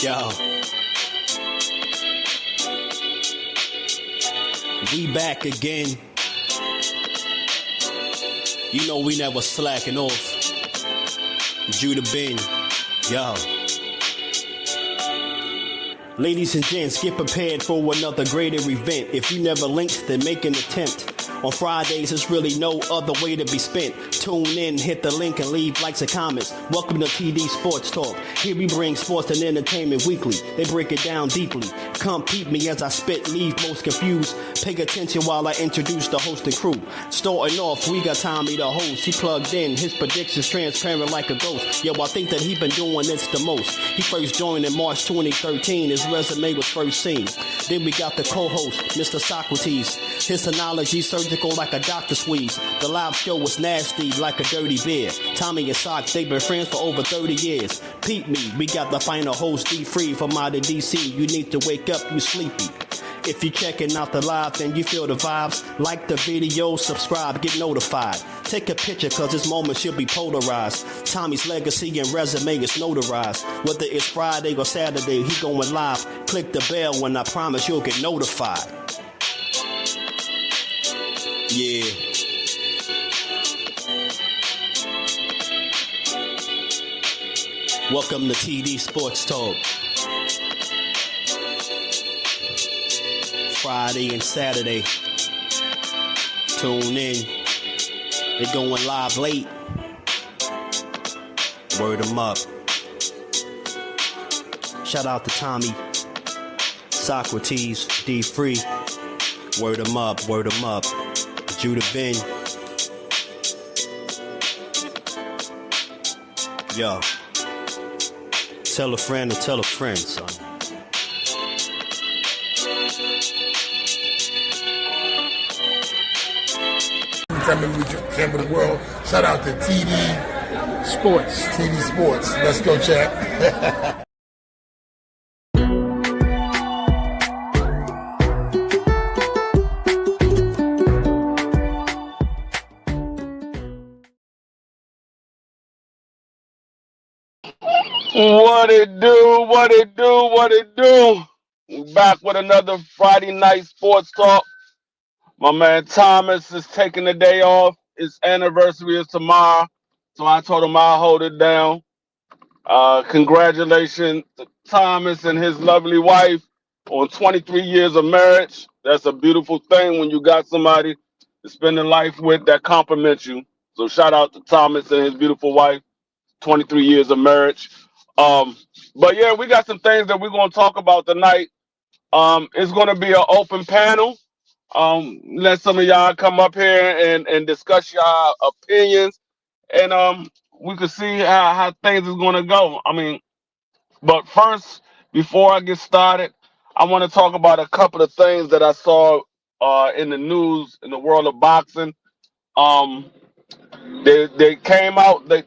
Yo. We back again. You know we never slacking off. Judah Ben. Yo. Ladies and gents, get prepared for another greater event. If you never linked, then make an attempt. On Fridays, there's really no other way to be spent. Tune in, hit the link, and leave likes and comments. Welcome to TD Sports Talk. Here we bring sports and entertainment weekly. They break it down deeply. Come peep me as I spit, leave most confused. Pay attention while I introduce the host and crew. Starting off, we got Tommy the host. He plugged in, his predictions transparent like a ghost. Yo, I think that he been doing this the most. He first joined in March 2013. His resume was first seen. Then we got the co-host, Mr. Socrates. His analogy surgical like a doctor squeeze. The live show was nasty like a dirty beer. Tommy and Sock, they've been friends for over 30 years. Peep me, we got the final host D-Free from out of DC. You need to wake up, you sleepy. If you're checking out the live and you feel the vibes, like the video, subscribe, get notified. Take a picture cause this moment should be polarized. Tommy's legacy and resume is notarized. Whether it's Friday or Saturday, he going live. Click the bell and I promise you'll get notified. Yeah. Welcome to TD Sports Talk. Friday and Saturday. Tune in. They're going live late. Word them up. Shout out to Tommy, Socrates, D-Free. Word them up, word them up. Judah Ben. Yo. Tell a friend to tell a friend, son. Champion of the world. Shout out to TD Sports. TD Sports. Let's go, chat. What it do, what it do, what it do. We back with another Friday night sports talk. My man Thomas is taking the day off. His anniversary is tomorrow. So I told him I'll hold it down. Congratulations to Thomas and his lovely wife on 23 years of marriage. That's a beautiful thing when you got somebody to spend a life with that compliments you. So shout out to Thomas and his beautiful wife. 23 years of marriage. But yeah, we got some things that we're going to talk about tonight. It's going to be an open panel. Let some of y'all come up here and discuss y'all opinions, and we can see how things is going to go. I mean, but first, before I get started, I want to talk about a couple of things that I saw in the news in the world of boxing. They came out. They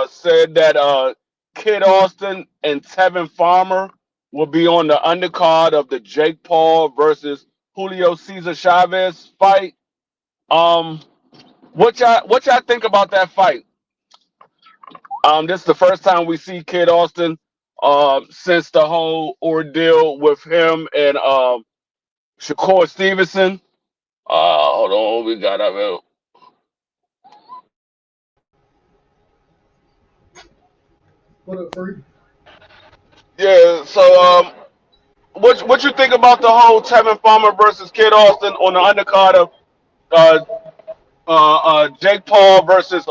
said that Kid Austin and Tevin Farmer will be on the undercard of the Jake Paul versus Julio Cesar Chavez fight. What y'all think about that fight? This is the first time we see Kid Austin since the whole ordeal with him and Shakur Stevenson. Hold on, we got up. What up, Free? Yeah, so what you think about the whole Tevin Farmer versus Kid Austin on the undercard of Jake Paul versus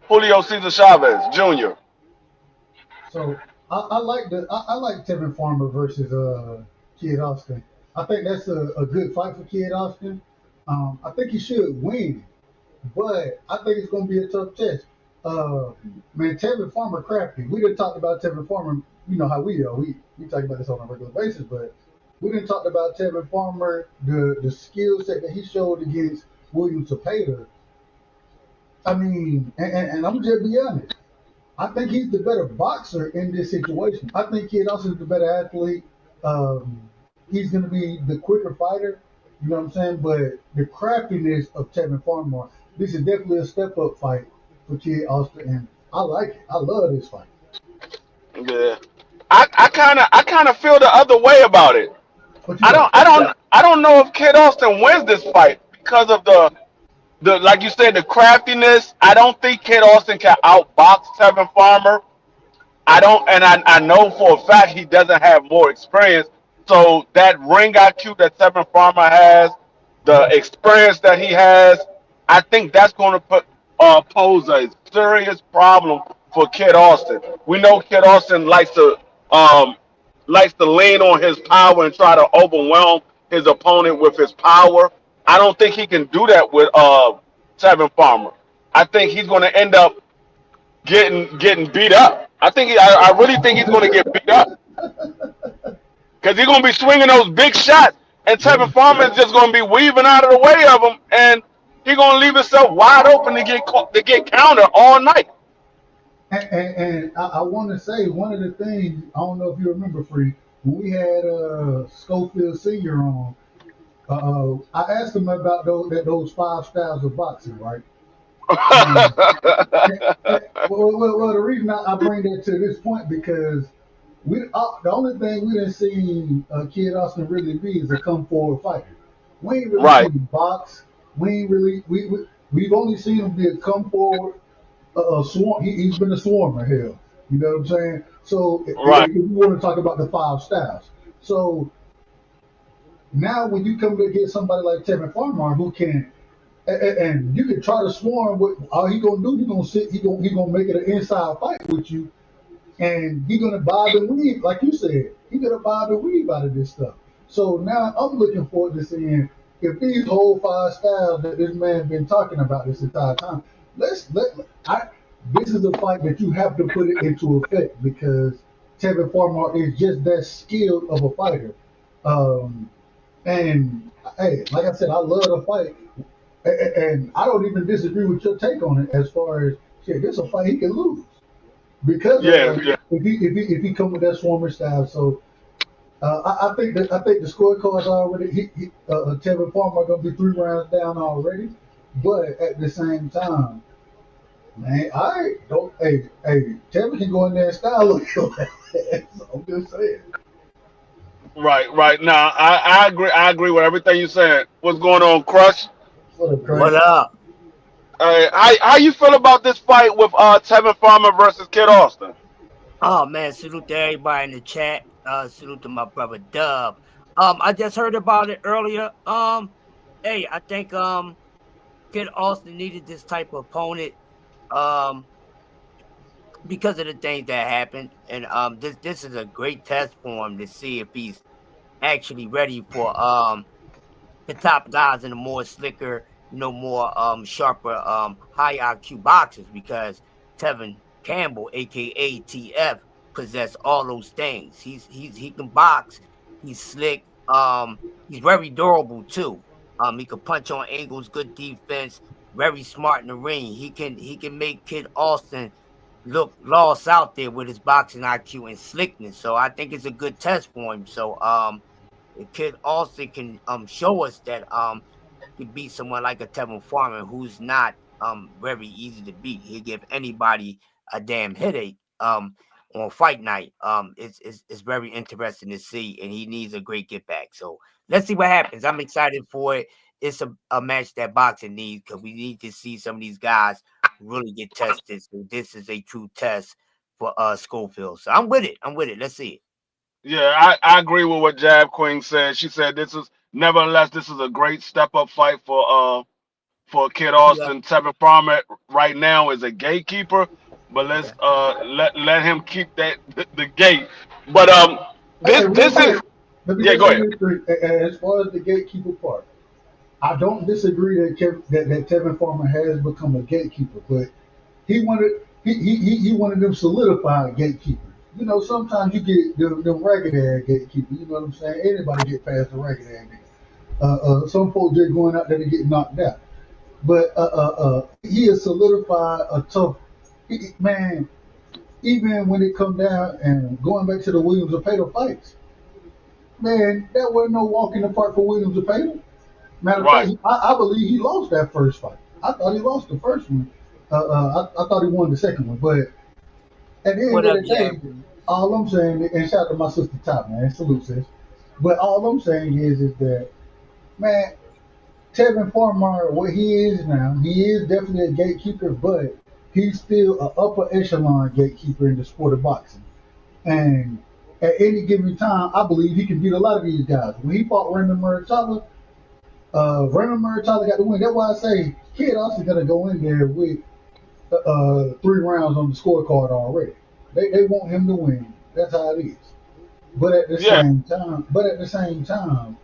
Julio Cesar Chavez Jr.? So I like Tevin Farmer versus Kid Austin. I think that's a good fight for Kid Austin. I think he should win, but I think it's going to be a tough test. Man, Tevin Farmer crafty. We done talked about Tevin Farmer. You know how we are. We talk about this on a regular basis, but we done talked about Tevin Farmer, the skill set that he showed against William Zepeda. I mean, and I'm just be honest. I think he's the better boxer in this situation. I think Kid Austin is the better athlete. He's going to be the quicker fighter. You know what I'm saying? But the craftiness of Tevin Farmer, this is definitely a step-up fight for Kid Austin, and I like it. I love this fight. Yeah. I kind of feel the other way about it. What you I got? don't I don't I don't know if Kid Austin wins this fight because of the like you said, the craftiness. I don't think Kid Austin can outbox Tevin Farmer. I don't, and I know for a fact he doesn't have more experience. So that ring IQ that Tevin Farmer has, the Right. experience that he has, I think that's going to pose a serious problem for Kid Austin. We know Kid Austin um likes to lean on his power and try to overwhelm his opponent with his power. I don't think he can do that with Tevin Farmer. I think he's going to end up getting beat up. I really think he's going to get beat up because he's going to be swinging those big shots, and Tevin Farmer is just going to be weaving out of the way of him, and he's going to leave himself wide open to get counter all night. And I want to say one of the things I don't know if you remember, Free, when we had Schofield Senior on. I asked him about those five styles of boxing, right? And, well, the reason I bring that to this point because the only thing we didn't see Kid Austin really be is a come forward fighter. We ain't really Right, seen him box. We ain't really we've only seen him be a come forward swarm. He's been a swarmer, hell. You know what I'm saying? So right, if you want to talk about the five styles, so now when you come to get somebody like Tevin Farmer who can and you can try to swarm with all he gonna do, he gonna sit, he gonna make it an inside fight with you, and he gonna bob and weave, like you said, he gonna bob and weave out of this stuff. So now I'm looking forward to seeing if these whole five styles that this man been talking about this entire time. Let's let I this is a fight that you have to put it into effect because Tevin Farmer is just that skilled of a fighter. Um, and hey, like I said, I love the fight. And I don't even disagree with your take on it as far as shit. This is a fight he can lose because of yeah, yeah, if he come with that swarmer style. So I think the scorecards already. Tevin Farmer gonna be 3 rounds down already, but at the same time, man, I don't. Tevin can go in there and style look your ass. I'm just saying. right. Now I agree. I agree with everything you said. What's going on, Crush? What a What crazy. up? How you feel about this fight with Tevin Farmer versus Kid Austin? Oh man, salute to everybody in the chat. Salute to my brother Dub. I just heard about it earlier. Hey, I think Kid Austin needed this type of opponent. Um, because of the things that happened, and this is a great test for him to see if he's actually ready for the top guys and the more slicker, more sharper, high IQ boxers because Tevin Campbell, aka TF, possess all those things. He can box, he's slick, he's very durable too. He can punch on angles, good defense, very smart in the ring. He can make Kid Austin look lost out there with his boxing IQ and slickness. So I think it's a good test for him. So the kid also can show us that he beat someone like a Tevin Farmer who's not very easy to beat. He'll give anybody a damn headache on fight night. It's very interesting to see, and he needs a great get back. So let's see what happens. I'm excited for it. It's a match that boxing needs because we need to see some of these guys really get tested. So this is a true test for Schofield. So I'm with it. I'm with it. Let's see it. Yeah, I agree with what Jab Queen said. She said this is a great step up fight for Kid Yeah. Austin. Tevin Farmer right now is a gatekeeper, but let's Okay. let him keep the gate. But Hey, real this is quick, let me yeah, just go say ahead. this, as far as the gatekeeper part. I don't disagree that Tevin Farmer has become a gatekeeper, but he wanted them solidified gatekeepers. You know, sometimes you get them ragged ass gatekeepers. You know what I'm saying? Anybody get past the ragged ass nigga. Some folks just going out there to get knocked out. But he has solidified a tough man. Even when it come down and going back to the Williams and Pato fights, man, that wasn't no walk in the park for Williams and Pato. Matter of fact, Right. I believe he lost that first fight. I thought he lost the first one. I thought he won the second one, but at the end What of up, the Jay? day, all I'm saying, and shout out to my sister Top, man, salute sis. But all I'm saying is that, man, Tevin Farmer, what he is now, he is definitely a gatekeeper, but he's still an upper echelon gatekeeper in the sport of boxing. And at any given time, I believe he can beat a lot of these guys. When he fought Raymond Murray-Tyler, Raymond Murray-Tyler got the win. That's why I say Kid Austin gonna go in there with 3 rounds on the scorecard already. They want him to win. That's how it is. But at the Yeah, same time,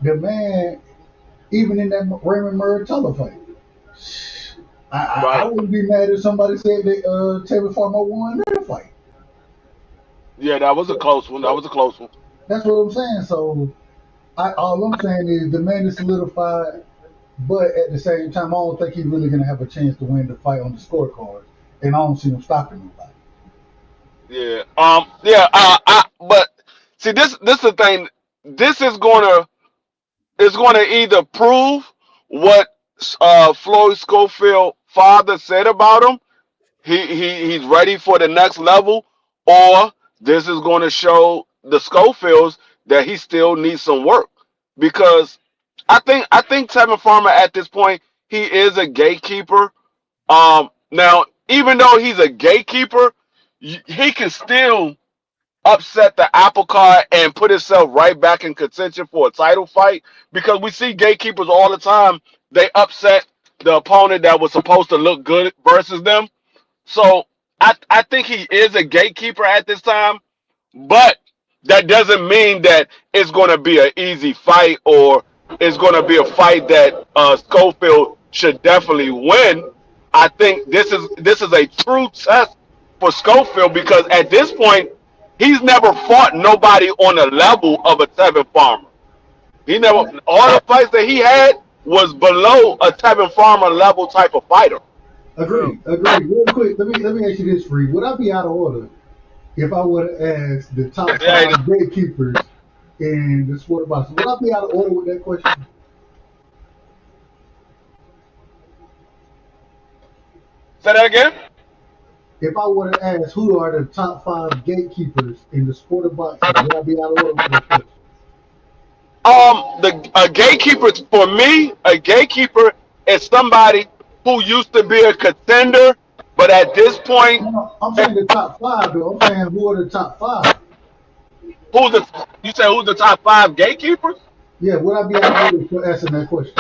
the man, even in that Raymond Murray-Tyler fight, I right. wouldn't be mad if somebody said that Tevin Farmer won that fight. Yeah, that was a close one. That was a close one. That's what I'm saying. So all I'm saying is the man is solidified, but at the same time, I don't think he's really going to have a chance to win the fight on the scorecard, and I don't see him stopping nobody. Yeah. Yeah. But see, this is the thing. This is gonna either prove what Floyd Schofield father said about him. He's ready for the next level, or this is going to show the Schofields that he still needs some work. Because I think Tevin Farmer at this point, he is a gatekeeper. Now, even though he's a gatekeeper, he can still upset the apple cart and put himself right back in contention for a title fight, because we see gatekeepers all the time. They upset the opponent that was supposed to look good versus them. So I think he is a gatekeeper at this time, but that doesn't mean that it's going to be an easy fight, or it's going to be a fight that Schofield should definitely win. I think this is a true test for Schofield, because at this point he's never fought nobody on the level of a Tevin Farmer. He never, all the fights that he had was below a Tevin Farmer level type of fighter. True. Agreed. Real quick, let me ask you this, Free. Would I be out of order if I would have asked the top There you go. five gatekeepers in the sport of boxing? Would I be out of order with that question? Say that again. If I would have asked who are the top five gatekeepers in the sport of boxing, would I be out of order with that question? The a gatekeeper for me, a gatekeeper is somebody who used to be a contender, but at this point, No, I'm saying the top five, though. I'm saying who are the top five? who's the top five gatekeepers? Yeah, would I be out of order for asking that question?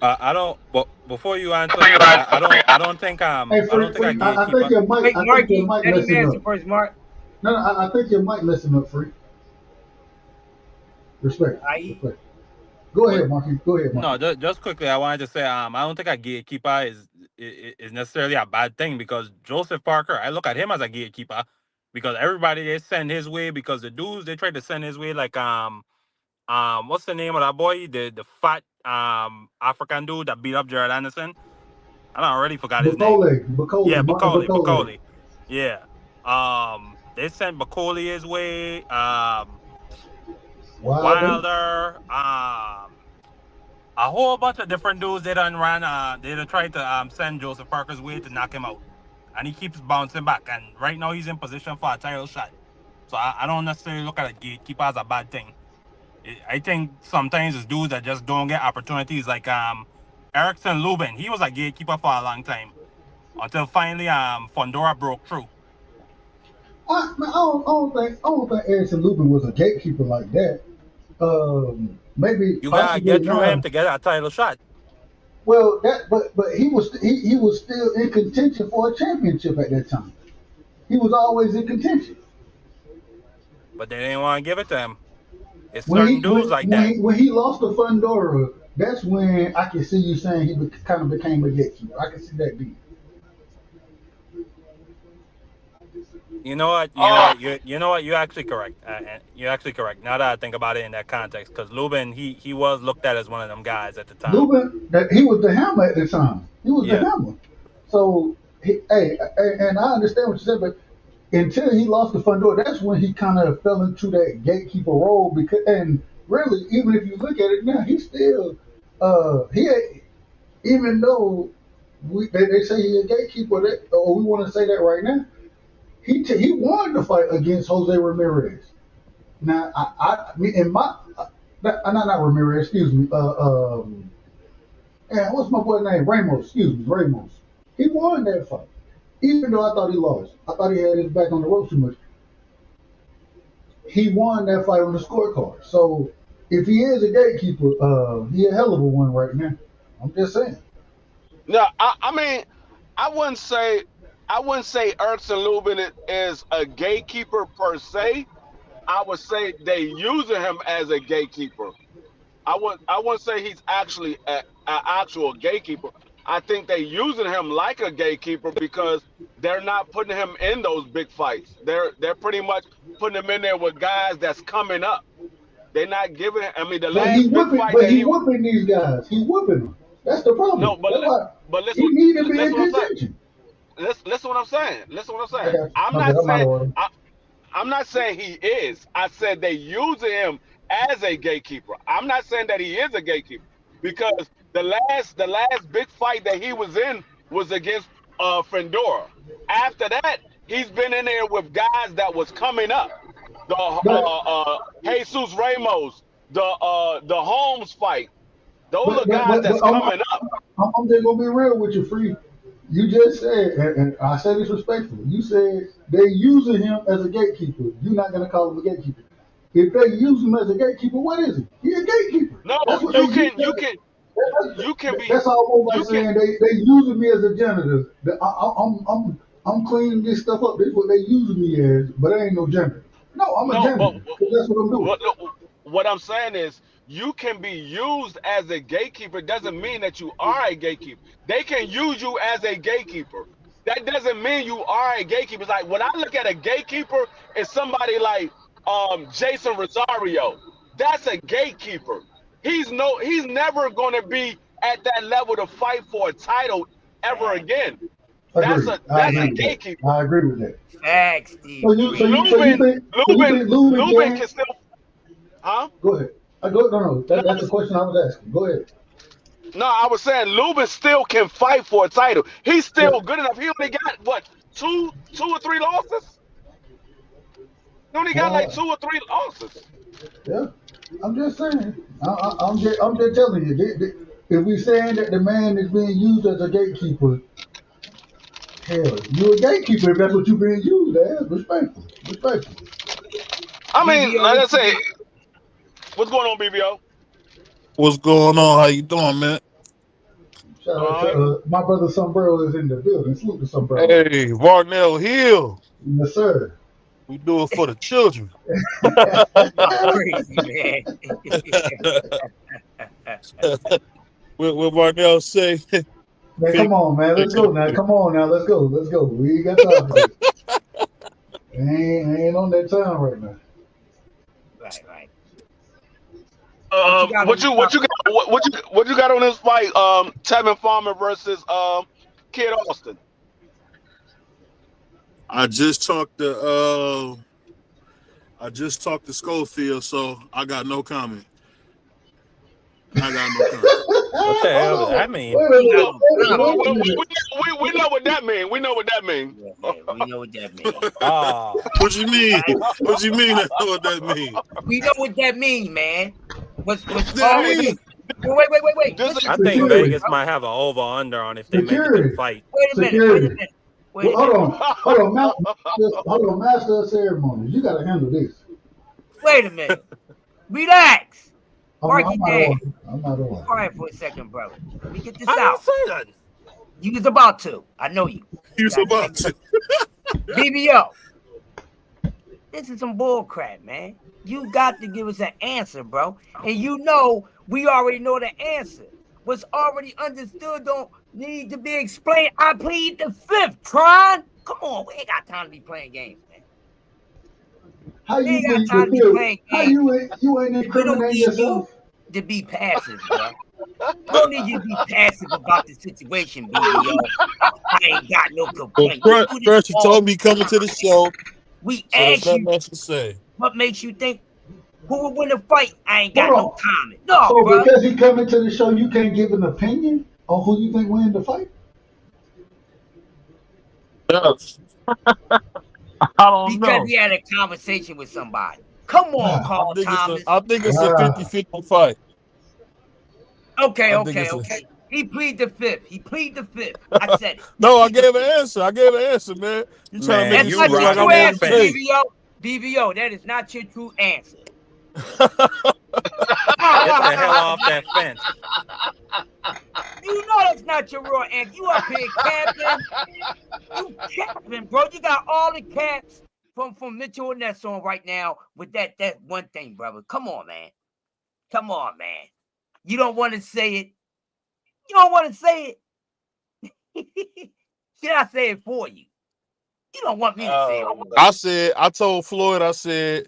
I don't. But before you answer, Think Free, about it. I don't think Hey, I don't Free, think I I think gatekeeper. your mic, Wait, I think your Marky, mic let him messing answer up. first, Mark. No, I think your mic messing up, Free. Respect, I respect. Go But ahead, Marky. Go ahead, no, Marky. just quickly, I wanted to say, I don't think a gatekeeper is necessarily a bad thing, because Joseph Parker, I look at him as a gatekeeper, because everybody they send his way, because the dudes they tried to send his way, like what's the name of that boy, the fat African dude that beat up Jared Anderson. I already forgot his name. Bacoli, Yeah, Martin Bacoli. Bacoli. Yeah. They sent Bacoli his way. Wilder. Wilder. A whole bunch of different dudes they done ran. They done tried to send Joseph Parker's way to knock him out, and he keeps bouncing back. And right now he's in position for a title shot. So I don't necessarily look at a gatekeeper as a bad thing. I think sometimes it's dudes that just don't get opportunities. Like Erickson Lubin, he was a gatekeeper for a long time until finally Fondora broke through. I don't think Erickson Lubin was a gatekeeper like that. Maybe You gotta possibly get through him now. to get a title shot. Well, but he was still in contention for a championship at that time. He was always in contention. But they didn't want to give it to him. It's When certain he dudes like that. when he lost to Fundora, that's when I can see you saying he kind of became a gatekeeper. I can see that being. You know what? Oh, You know what? You're actually correct. You're actually correct. Now that I think about it in that context, because Lubin, he was looked at as one of them guys at the time. Lubin, that he was the hammer at the time. He was the Yeah. hammer. So, and I understand what you said, but until he lost to Fundora, that's when he kind of fell into that gatekeeper role. Because, and really, even if you look at it now, he still, he had, even though They say he's a gatekeeper. Or we want to say that right now. He won the fight against Jose Ramirez. Now, not Ramirez. Excuse me. What's my boy's name? Ramos. Excuse me, Ramos. He won that fight, even though I thought he lost. I thought he had his back on the ropes too much. He won that fight on the scorecard. So if he is a gatekeeper, he a hell of a one right now. I'm just saying. No, I mean, I wouldn't say Erickson Lubin is a gatekeeper per se. I would say they using him as a gatekeeper. I wouldn't say he's actually an actual gatekeeper. I think they using him like a gatekeeper because they're not putting him in those big fights. They're pretty much putting him in there with guys that's coming up. They're not giving. I mean, the last big fight that he whooping these guys. He whooping them. That's the problem. No, but listen, he need to be in contention. Listen what I'm saying. Listen what I'm saying. I'm not saying he is. I said they using him as a gatekeeper. I'm not saying that he is a gatekeeper because the last big fight that he was in was against Fundora. After that, he's been in there with guys that was coming up. The Jesus Ramos, the Holmes fight. Those are guys that's coming up. I'm just gonna be real with you, Free. You just said, and I said this respectfully. You said they're using him as a gatekeeper. You're not gonna call him a gatekeeper. If they use him as a gatekeeper, what is he? He's a gatekeeper. No, you can be. That's almost like saying they using me as a janitor. I'm cleaning this stuff up. This is what they using me as, but I ain't no janitor. No, I'm a janitor. That's what I'm doing. What I'm saying is, you can be used as a gatekeeper. Doesn't mean that you are a gatekeeper. They can use you as a gatekeeper. That doesn't mean you are a gatekeeper. It's like when I look at a gatekeeper, it's somebody like Jason Rosario. That's a gatekeeper. He's never going to be at that level to fight for a title ever again. That's a gatekeeper. I agree with that. Facts, Steve. Lubin can still. Huh? Go ahead. No. That's the question I was asking. Go ahead. No, I was saying Lubin still can fight for a title. He's still good enough. He only got what, two or three losses? He only got like 2 or 3 losses. Yeah, I'm just saying. I'm just telling you. If we saying that the man is being used as a gatekeeper, hell, you're a gatekeeper if that's what you're being used as. Respectfully. I mean, like I say, what's going on, BBO? What's going on? How you doing, man? Shout out to my brother Sombrero is in the building. Salute to Sombrero. Hey, Varnell Hill. Yes, sir. We do it for the children. Crazy, man. What Varnell say? Man, come on, man. Let's go now. Come on now. Let's go. We ain't got time for this. ain't on that time right now. Right. What you got on this fight? Tevin Farmer versus Kid Austin. I just talked to Schofield, so I got no comment. What the hell does that mean? We know what that means. We know what that means. Yeah, we know what that means. What you mean? What you mean? I know what that means. We know what that means, man. What's that mean? Wait. I think Vegas might have an over/under on if they make it a fight. Wait a minute. Hold on, Master of Ceremonies. You got to handle this. Wait a minute. Relax. I'm not on. Quiet for a second, brother. Let me get this I out. didn't say that. You was about to. I know you. You was about to. BBO. This is some bull crap, man. You got to give us an answer, bro. And you know we already know the answer. What's already understood don't need to be explained. I plead the fifth, Tron. Come on, we ain't got time to be playing games, man. How you ain't incriminating yourself? To be passive, bro. You don't need you to be passive about the situation, BBO. I ain't got no complaint. First, you told me coming to the show. We so asked you much to say. What makes you think who will win the fight? I ain't got no comment. No, so bro. Because he coming to the show, you can't give an opinion on who you think win the fight? Yes. I don't Because know. he had a conversation with somebody. Come on, Nah, Carl Thomas. I think it's a nah. 50-50 fight. Okay, I think it's a He plead the fifth. I said it. No, I gave an answer. Man. You trying to make Man, it That's you not seem your like riding true I'm that on answer, fence. tape. DVO. That is not your true answer. Get the hell off that fence. You know that's not your real answer. You up here capping. You capping, bro. You got all the caps from Mitchell and that song right now with that one thing, brother. Come on, man. You don't want to say it. Should I say it for you? You don't want me to say it. I told Floyd, I said,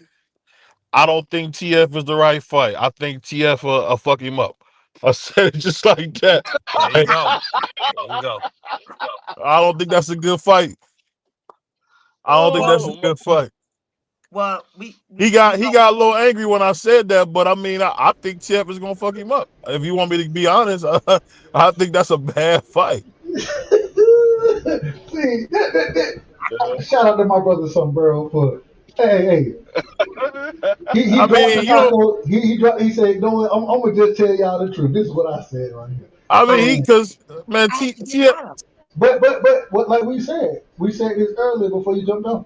I don't think TF is the right fight. I think TF will fuck him up. I said it just like that. There you go. I don't think that's a good fight. Well, he got a little angry when I said that, but I mean, I think TF is gonna fuck him up. If you want me to be honest, I think that's a bad fight. See, shout out to my brother Sombrero for hey. He said, no, I'm gonna just tell y'all the truth. This is what I said right here. I mean, TF. But what, like we said this earlier before you jumped on.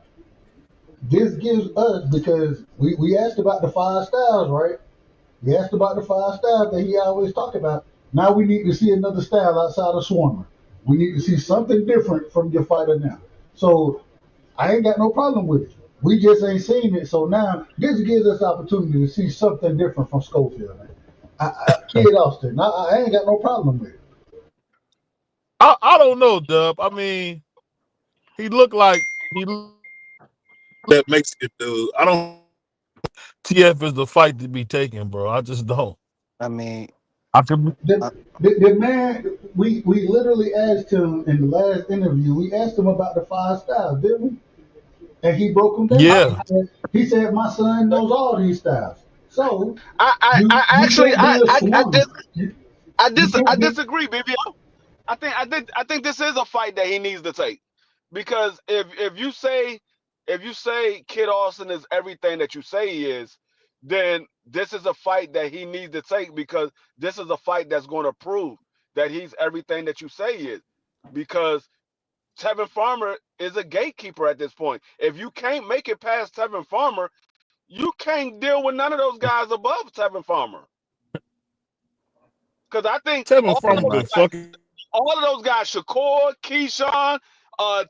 This gives us, because we asked about the 5 styles, right? We asked about the 5 styles that he always talked about. Now we need to see another style outside of Swarmer. We need to see something different from your fighter now. So I ain't got no problem with it. We just ain't seen it. So now this gives us opportunity to see something different from Schofield, man. Kid Austin, I ain't got no problem with it. I don't know, Dub. I mean, he looked like that Mexican dude. I don't. TF is the fight to be taken, bro. I just don't. I mean, the man, we literally asked him in the last interview. We asked him about the 5 styles, didn't we? And he broke them down. Yeah. He said, "My son knows all these styles." So I disagree, BBO. I think this is a fight that he needs to take, because if you say Kid Austin is everything that you say he is, then this is a fight that he needs to take, because this is a fight that's going to prove that he's everything that you say he is, because Tevin Farmer is a gatekeeper at this point. If you can't make it past Tevin Farmer, you can't deal with none of those guys above Tevin Farmer. Because I think Tevin Farmer all of those guys, Shakur, Keyshawn,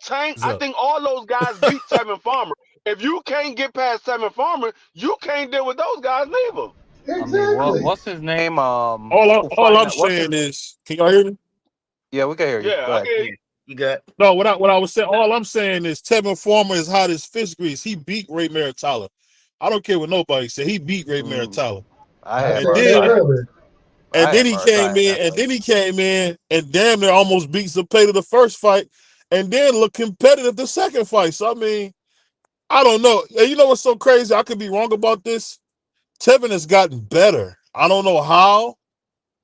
Tank, I think all those guys beat Tevin Farmer. If you can't get past Tevin Farmer, you can't deal with those guys neither. Exactly. I mean, what's his name? All I'm saying is, can y'all hear me? Yeah, we can hear you. Yeah, Go ahead. okay. You good? No, what I was saying, all I'm saying is Tevin Farmer is hot as fish grease. He beat Ray Maritala. I don't care what nobody said. He beat Ray Maritala. Then he came in and damn near almost beat Zepeda the first fight, and then looked competitive the second fight. So I mean, I don't know. You know what's so crazy? I could be wrong about this. Tevin has gotten better. I don't know how,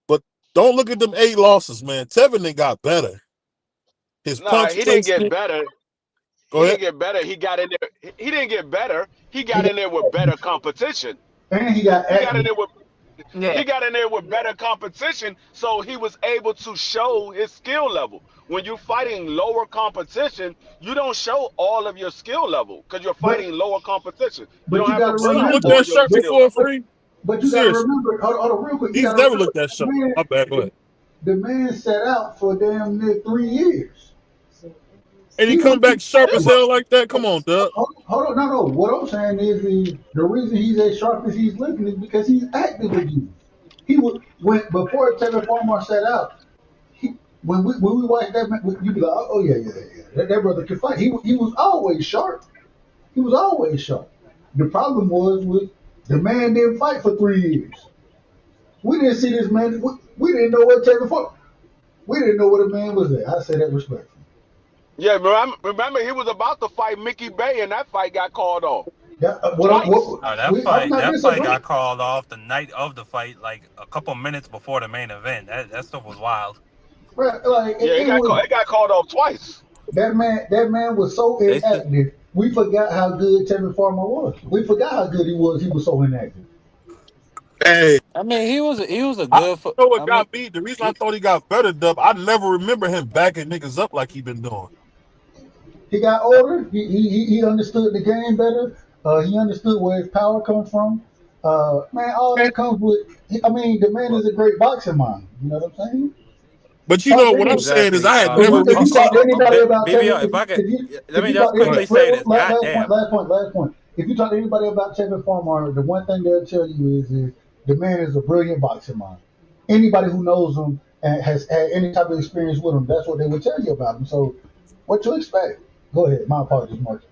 but don't look at them 8 losses, man. Tevin ain't got better. He didn't get better. He didn't get better. He got in there. He didn't get better. He got in there with better competition. And he got in there with better competition, so he was able to show his skill level. When you're fighting lower competition, you don't show all of your skill level because you're fighting lower competition. But you got to remember, look that shirt before free. But you got to remember, hold on, real quick. He's never looked that shirt. My bad, go ahead. The man set out for damn near 3 years. And he come back sharp as hell like that? Come on, Doug. Hold on, no. What I'm saying is the reason he's as sharp as he's looking is because he's active again. He was before Tevin Farmer set out. When we watched that, you be like, oh yeah, that brother can fight. He was always sharp. He was always sharp. The problem was the man didn't fight for 3 years. We didn't see this man. We didn't know what Tevin Farmer. We didn't know what a man was there. I say that respectfully. Yeah, remember he was about to fight Mickey Bay, and that fight got called off. That fight got called off the night of the fight, like a couple minutes before the main event. That stuff was wild. Right, it got called off twice. That man was so They said, inactive. We forgot how good Tevin Farmer was. We forgot how good he was. He was so inactive. Hey, I mean, he was a I good. you know what I mean, got me? The reason I he, thought he got better, Dub, I never remember him backing niggas up like he been doing. He got older. He understood the game better. He understood where his power comes from. Man, all Man, that comes with. I mean, the man well, is a great boxing mind. You know what I'm saying? but you Talk know to what I'm any, saying is exactly. I had never if really you talk seen to him. anybody about Tevin, BBL, if I could, let if me you just talk to anybody, quickly say this. last Goddamn. point, last point. If you talk to anybody about Tevin Farmer, the one thing they'll tell you is the man is a brilliant boxing mind. Anybody who knows him and has had any type of experience with him, that's what they would tell you about him. So, what to expect? Go ahead. My apologies, Mark.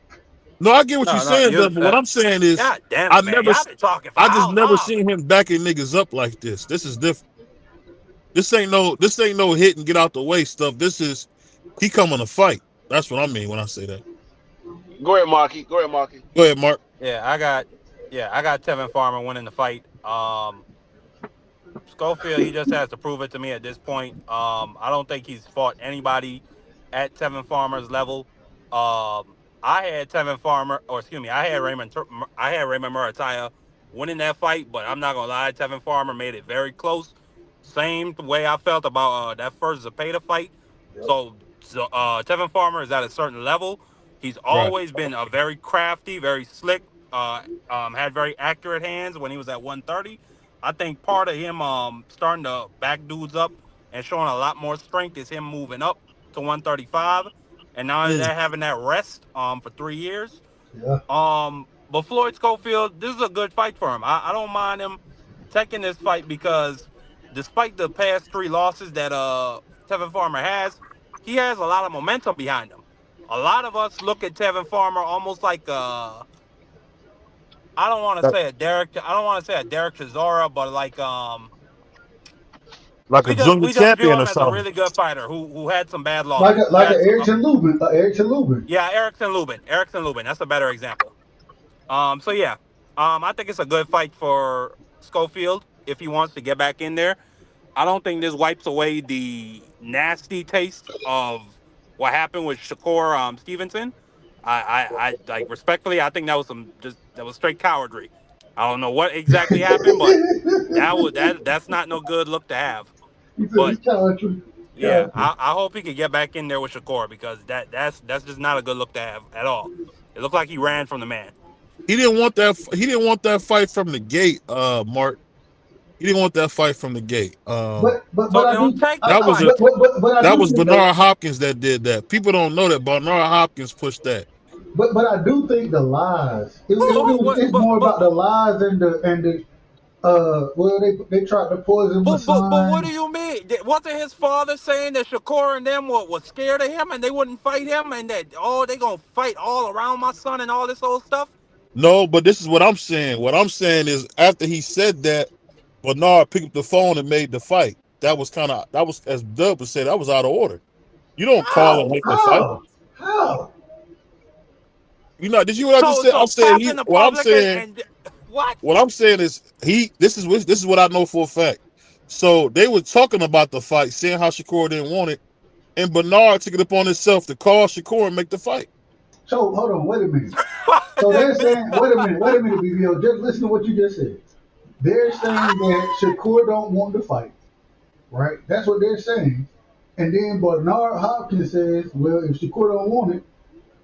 No, I get what you're No, no, saying, you. Dub, but what I'm saying is God damn I it, man! never, Y'all been talking for I just how never long? seen him backing niggas up like this. This is different. This ain't no hit and get out the way stuff. This is he coming to fight. That's what I mean when I say that. Go ahead, Marky. Go ahead, Marky. Go ahead, Mark. I got Tevin Farmer winning the fight. Schofield, he just has to prove it to me at this point. I don't think he's fought anybody at Tevin Farmer's level. I had Tevin Farmer, or excuse me, I had Raymond Murataya winning that fight, but I'm not gonna lie, Tevin Farmer made it very close. Same way I felt about that first Zepeda fight. Tevin Farmer is at a certain level. He's Right. always been a very crafty, very slick. Had very accurate hands when he was at 130. I think part of him starting to back dudes up and showing a lot more strength is him moving up to 135. And now Mm. that having that rest for 3 years. Yeah. But Floyd Schofield, this is a good fight for him. I don't mind him taking this fight because despite the past 3 losses that Tevin Farmer has, he has a lot of momentum behind him. A lot of us look at Tevin Farmer almost like I don't want to say a Derek Chisora, but Like a junior we just view champion or him as a something. really good fighter who had some bad Like losses. a, like a Erickson Lubin. Erickson Lubin. Yeah, Erickson Lubin. That's a better example. So yeah, I think it's a good fight for Schofield if he wants to get back in there. I don't think this wipes away the nasty taste of what happened with Shakur Stevenson. I like respectfully, I think that was straight cowardry. I don't know what exactly happened, but that's not no good look to have. He said But it's country. yeah, I hope he can get back in there with Shakur because that's just not a good look to have at all. It looked like he ran from the man. He didn't want that. He didn't want that fight from the gate, Mark. He didn't want that fight from the gate. So I don't do take the That was fight. a but I that do was think though, Bernard Hopkins that did that. People don't know that Bernard Hopkins pushed that. but I do think the lies. It's But more but about the lies and the well they tried to poison my but what do son. you mean? Wasn't his father saying that Shakur and them was scared of him and they wouldn't fight him and that they gonna fight all around my son and all this old stuff? No, but this is what I'm saying. What I'm saying is after he said that, Bernard picked up the phone and made the fight. That was as Dub would say, that was out of order. You don't call and How? make the fight. How? You know, did you what I just said? So I'm saying talking to what I'm public saying and what? what I'm saying is this is what I know for a fact. So they were talking about the fight, saying how Shakur didn't want it, and Bernard took it upon himself to call Shakur and make the fight. So hold on, wait a minute. So they're saying, wait a minute, BBO. Just listen to what you just said. They're saying that Shakur don't want to fight, right? That's what they're saying. And then Bernard Hopkins says, well, if Shakur don't want it,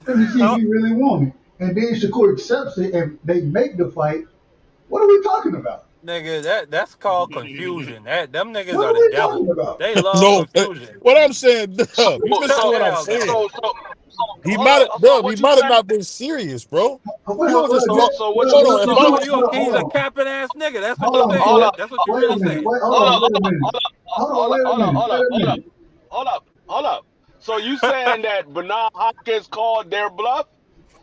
let me see if he really want it. And then Shakur accepts it and they make the fight. What are we talking about? Nigga, that's called confusion. Them niggas What are are the we devil. talking about? They love No, confusion. what I'm saying, So, Dub, you missing so, what I'm Hell, saying. God. so, He hold might on. have, So Dub, he what you might have saying? not been serious, bro. Well, You don't just So, talk. so what you? Hold on, if So I'm he's a hold on. capping ass nigga. That's what Hold you're on, saying. Hold up. That's what you're wait a really minute. saying. Hold on, wait a minute. Hold up. So you saying that Bernard Hopkins called their bluff?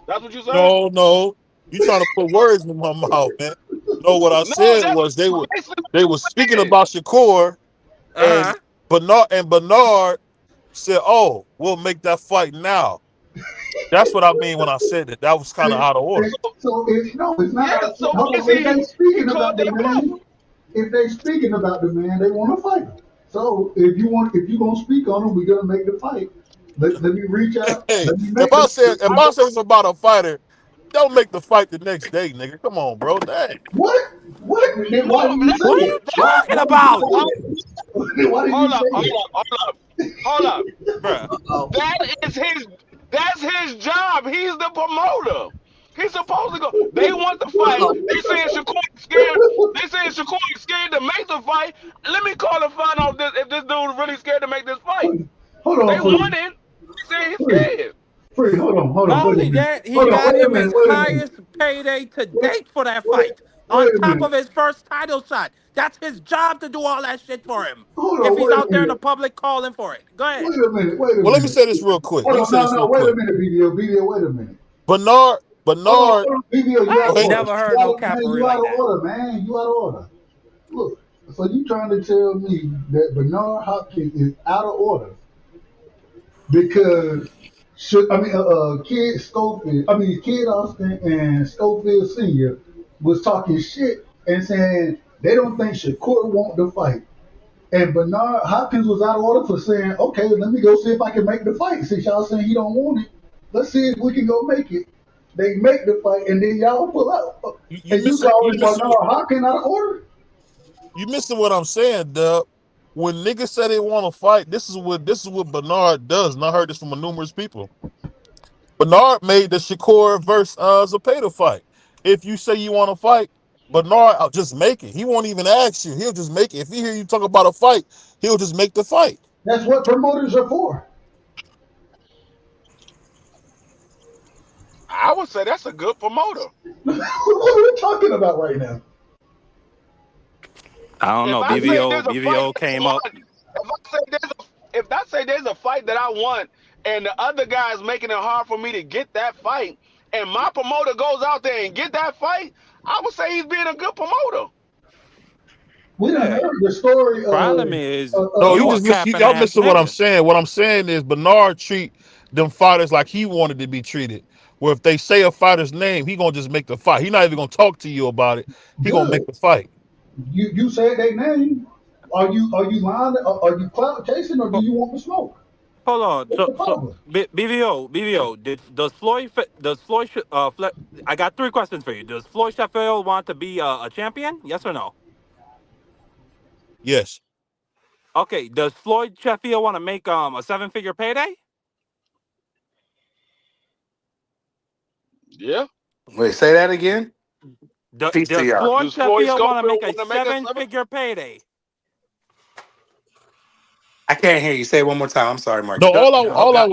That's what you saying? no, you trying to put words in my mouth, man. No, what I No, said that's was basically they what were you speaking said. about Shakur, Uh-huh. and Bernard said, "Oh, we'll make that fight now." That's what I mean when I said that. That was kind of out of order. So it's no, it's Yeah. not. So Hold on. If basically, they he speaking called about the their bluff. man, they want to fight him. So if you gonna speak on him, we're gonna make the fight. let me reach out. Hey, Let me if make I the. said it's about a fighter, don't make the fight the next day, nigga. Come on, bro. Dang. What? What? Then why No, do but you say What are that's you it? Why? talking Why did you about, hold, say it? Why did you hold say up, hold it? up, hold up, hold up. bruh? Oh, That's his job. He's the promoter. He's supposed to go. They want the fight. They saying Shakur scared. They saying Shakur is scared to make the fight. Let me call and find out if this dude really scared to make this fight. Hold They on, want free, it. They say he's free, scared. free. Hold on. Not Wait a only minute. that, he Hold on. got Wait a him his minute. Wait a minute. highest payday to Wait, date for that wait, fight, wait on a top minute. of his first title shot. That's his job to do all that shit for him. Hold If on. he's Wait out a there in the minute. public calling for it, go ahead. Wait a minute. Wait a Well, let me minute. say this real quick. Hold Let me on. say No, this no. real Wait a quick. minute, BBO. BBO. Wait a minute. Bernard, Hold Bernard. on. BBO, you I out Go of ain't ahead. order. never heard You no out of, man. caparoo You out like of that. order, man. You out of order. Look. So you trying to tell me that Bernard Hopkins is out of order because Kid Austin and Schofield Senior was talking shit and saying they don't think Shakur want the fight. And Bernard Hopkins was out of order for saying, okay, let me go see if I can make the fight. Since y'all saying he don't want it, let's see if we can go make it. They make the fight and then y'all pull out. You And you missing calling Bernard Hopkins out of order? you missing what I'm saying, Dub. When niggas say they want to fight, this is what Bernard does, and I heard this from numerous people. Bernard made the Shakur versus Zapata fight. If you say you want to fight, Bernard, I'll just make it. He won't even ask you. He'll just make it. If he hear you talk about a fight, he'll just make the fight. That's what promoters are for. I would say that's a good promoter. What are we talking about right now? I don't If know. I say BVO there's a fight BVO that I came up. want, if I say there's a fight that I want, and the other guy is making it hard for me to get that fight, and my promoter goes out there and get that fight, I would say he's being a good promoter. We done Yeah. heard the story Problem is, No, you a capping y'all ass missing what I'm nigga. saying. What I'm saying is Bernard treat them fighters like he wanted to be treated. Where if they say a fighter's name, he gonna just make the fight. He not even gonna talk to you about it. He gonna make good. the fight. You said their name. Are you lying? Are you clout chasing or do Ho- you want to smoke? Hold on. What's the problem? BVO. Does I got three questions for you. Does Floyd Sheffield want to be a champion? Yes or no? Yes. Okay. Does Floyd Sheffield want to make a 7-figure payday? Yeah. Wait, say that again. Does PCR. Floyd Does Floyd Sheffield want to Schofield make a want to make a seven? 7-figure payday? I can't hear you. Say it one more time. I'm sorry, No, Marky. The, oh God.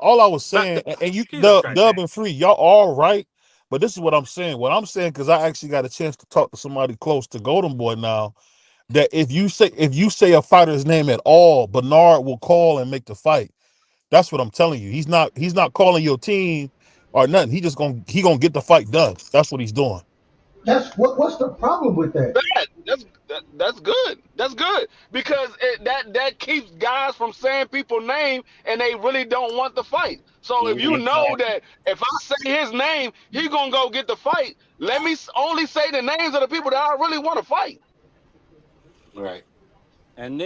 all I was The, saying, and you Jesus Christ, Dub man. and Free, y'all all right. But this is what I'm saying. What I'm saying, because I actually got a chance to talk to somebody close to Golden Boy now, that if you say a fighter's name at all, Bernard will call and make the fight. That's what I'm telling you. He's not calling your team or nothing. He gonna get the fight done. That's what he's doing. What's the problem with that? That's good. That's good because that keeps guys from saying people's name and they really don't want the fight. So if you know exactly. that if I say his name, he gonna go get the fight. Let me only say the names of the people that I really want to fight. Right. And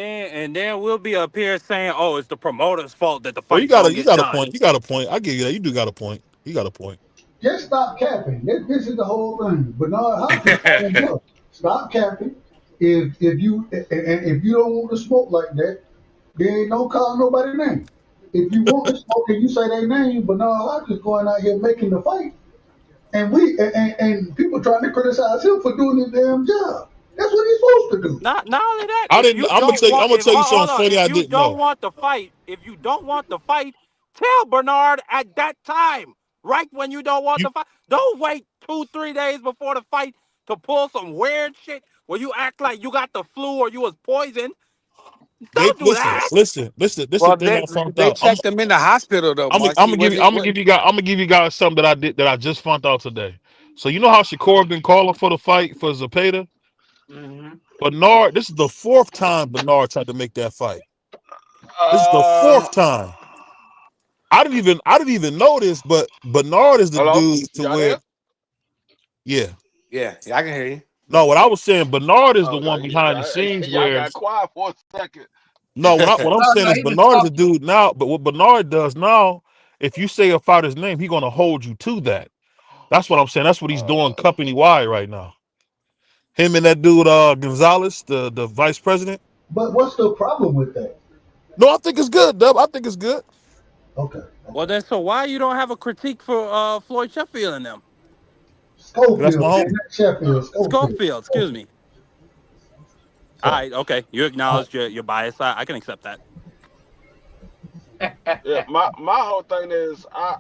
then we'll be up here saying, "Oh, it's the promoter's fault that the Well, fight don't you get got a done." point. You got a point. I give you that. You do got a point. You got a point. Just stop capping. This is the whole thing. Bernard Hopkins saying, look, stop capping. If you don't want to smoke like that, then don't call nobody name. If you want to smoke and you say their name, Bernard Hopkins going out here making the fight, and people trying to criticize him for doing his damn job. That's what he's supposed to do. Not only that, I didn't. I'm gonna tell you something hold on, funny. if I you didn't don't know. want the fight, tell Bernard at that time, right when you don't want You the fight. Don't wait 2-3 days before the fight to pull some weird shit where you act like you got the flu or you was poisoned. they Don't do that. listen. This is the Well, thing they I found they out. checked him in the hospital though, I'm Marky. gonna give Was you. it what? I'm gonna give you guys something that I just found out today. So you know how Shakur been calling for the fight for Zapata? Hmm. Bernard, this is the fourth time Bernard tried to make that fight. This is the Uh, fourth time. I didn't even know this, but Bernard is the hello, dude to y'all where, there? yeah. Yeah, I can hear you. No, what I was saying, Bernard is the one Okay, behind the scenes y'all where got quiet for a second. No, what I'm No, saying no, is he was Bernard is a talking. dude now, but what Bernard does now, if you say a fighter's name, he's gonna hold you to that. That's what I'm saying. That's what he's doing Uh, company wide right now. Him and that dude Gonzalez, the vice president. But what's the problem with that? No, I think it's good, Dub. I think it's good. Okay, Well, okay. then, so why you don't have a critique for Floyd Sheffield and them? That's my Schofield, man, homie. not Sheffield. Schofield. Schofield, excuse Schofield. me. All So, right, okay. You acknowledge your bias. I can accept that. yeah, my whole thing is I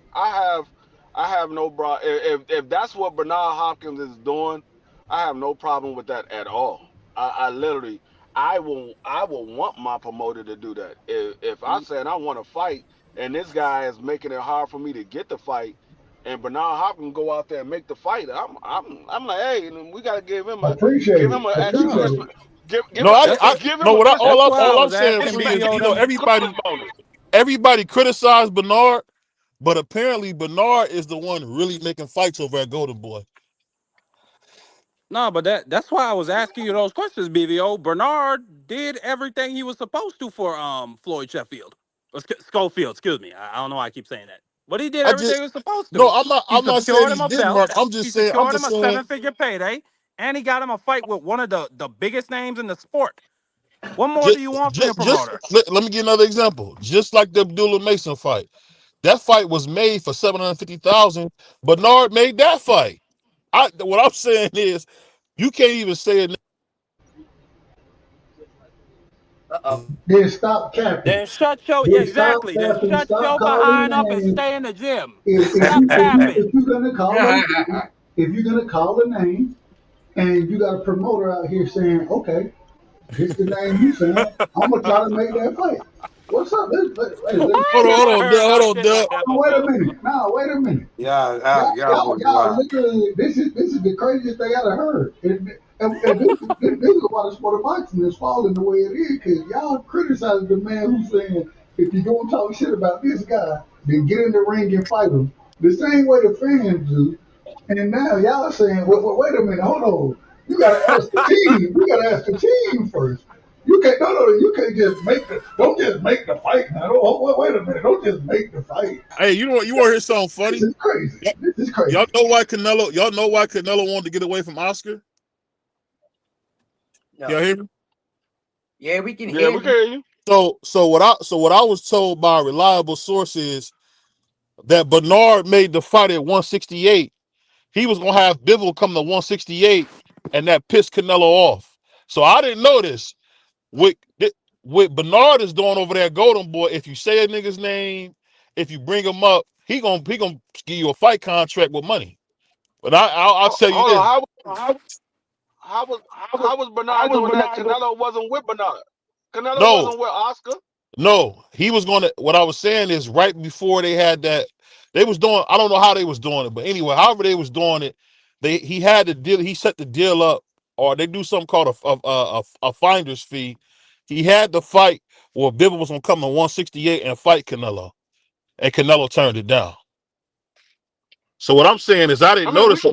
have no bro. If that's what Bernard Hopkins is doing, I have no problem with that at all. I literally I will want my promoter to do that. If I said I want to fight and this guy is making it hard for me to get the fight, and Bernard Hopkins go out there and make the fight, I'm like, hey, we gotta appreciate give it. him an extra No, Appreciate it. No, that's what give him no. a What I Christmas that's why I all I'm was saying, asking extra Fee, is BBO you know them. Christmas bonus. everybody criticized Bernard, but apparently Bernard is the one really making fights over at Golden Boy. No, but that's why I was asking you those questions, BBO. Bernard did everything he was supposed to for Floyd Sheffield. Or Schofield, excuse me. I don't know why I keep saying that. But he did I everything just he was supposed no. to. He I'm not saying secured he him a didn't, belt. Mark. I'm He just saying. I'm secured him just a saying. seven-figure payday. And he got him a fight with one of the biggest names in the sport. What more do Just, you want from your just promoter? let me give another example. Just like the Abdullah Mason fight, that fight was made for $750,000. Bernard made that fight. What I'm saying is, you can't even say it. Uh-oh. Then stop capping. Then shut your Then stop exactly. Then capping. shut Stop your calling behind up and names. stay in the gym. If Stop you capping. if you're gonna call a name, if you're gonna call a name, and you got a promoter out here saying, okay, this the name you saying, I'm gonna try to make that fight. What's up? I never heard no Hold on, shit Dub. like that Wait a before. minute. No, wait a minute. Y'all, y'all boys Y'all wild. literally, this is the craziest thing I've heard. And this is why the sport of boxing is falling the way it is, because y'all criticize the man who's saying, if you're going to talk shit about this guy, then get in the ring and fight him. The same way the fans do. And now y'all saying, wait a minute, hold on. You got to ask the team. You got to ask the team first. You can't, no, you can't just don't just make the fight now. Wait a minute, don't just make the fight. Hey, you want to hear something This funny? is crazy. This is crazy. Y'all know why Canelo wanted to get away from Oscar? No. Y'all hear me? Yeah, we can Yeah, hear we you. can hear you. So what I was told by reliable sources that Bernard made the fight at 168. He was gonna have Bivol come to 168, and that pissed Canelo off. So I didn't know this. What Bernard is doing over there, Golden Boy. If you say a nigga's name, if you bring him up, he gonna give you a fight contract with money. But I'll tell you Hold this. on, how was Bernard doing that? Canelo wasn't with Bernard. Canelo No, wasn't with Oscar. no, he was gonna. What I was saying is, right before they had that, they was doing. I don't know how they was doing it, but anyway, however they was doing it, he had the deal. He set the deal up, or they do something called a finder's fee. He had the fight where Bivol was gonna come to 168 and fight Canelo, and Canelo turned it down. So what I'm saying is, I I didn't mean, notice.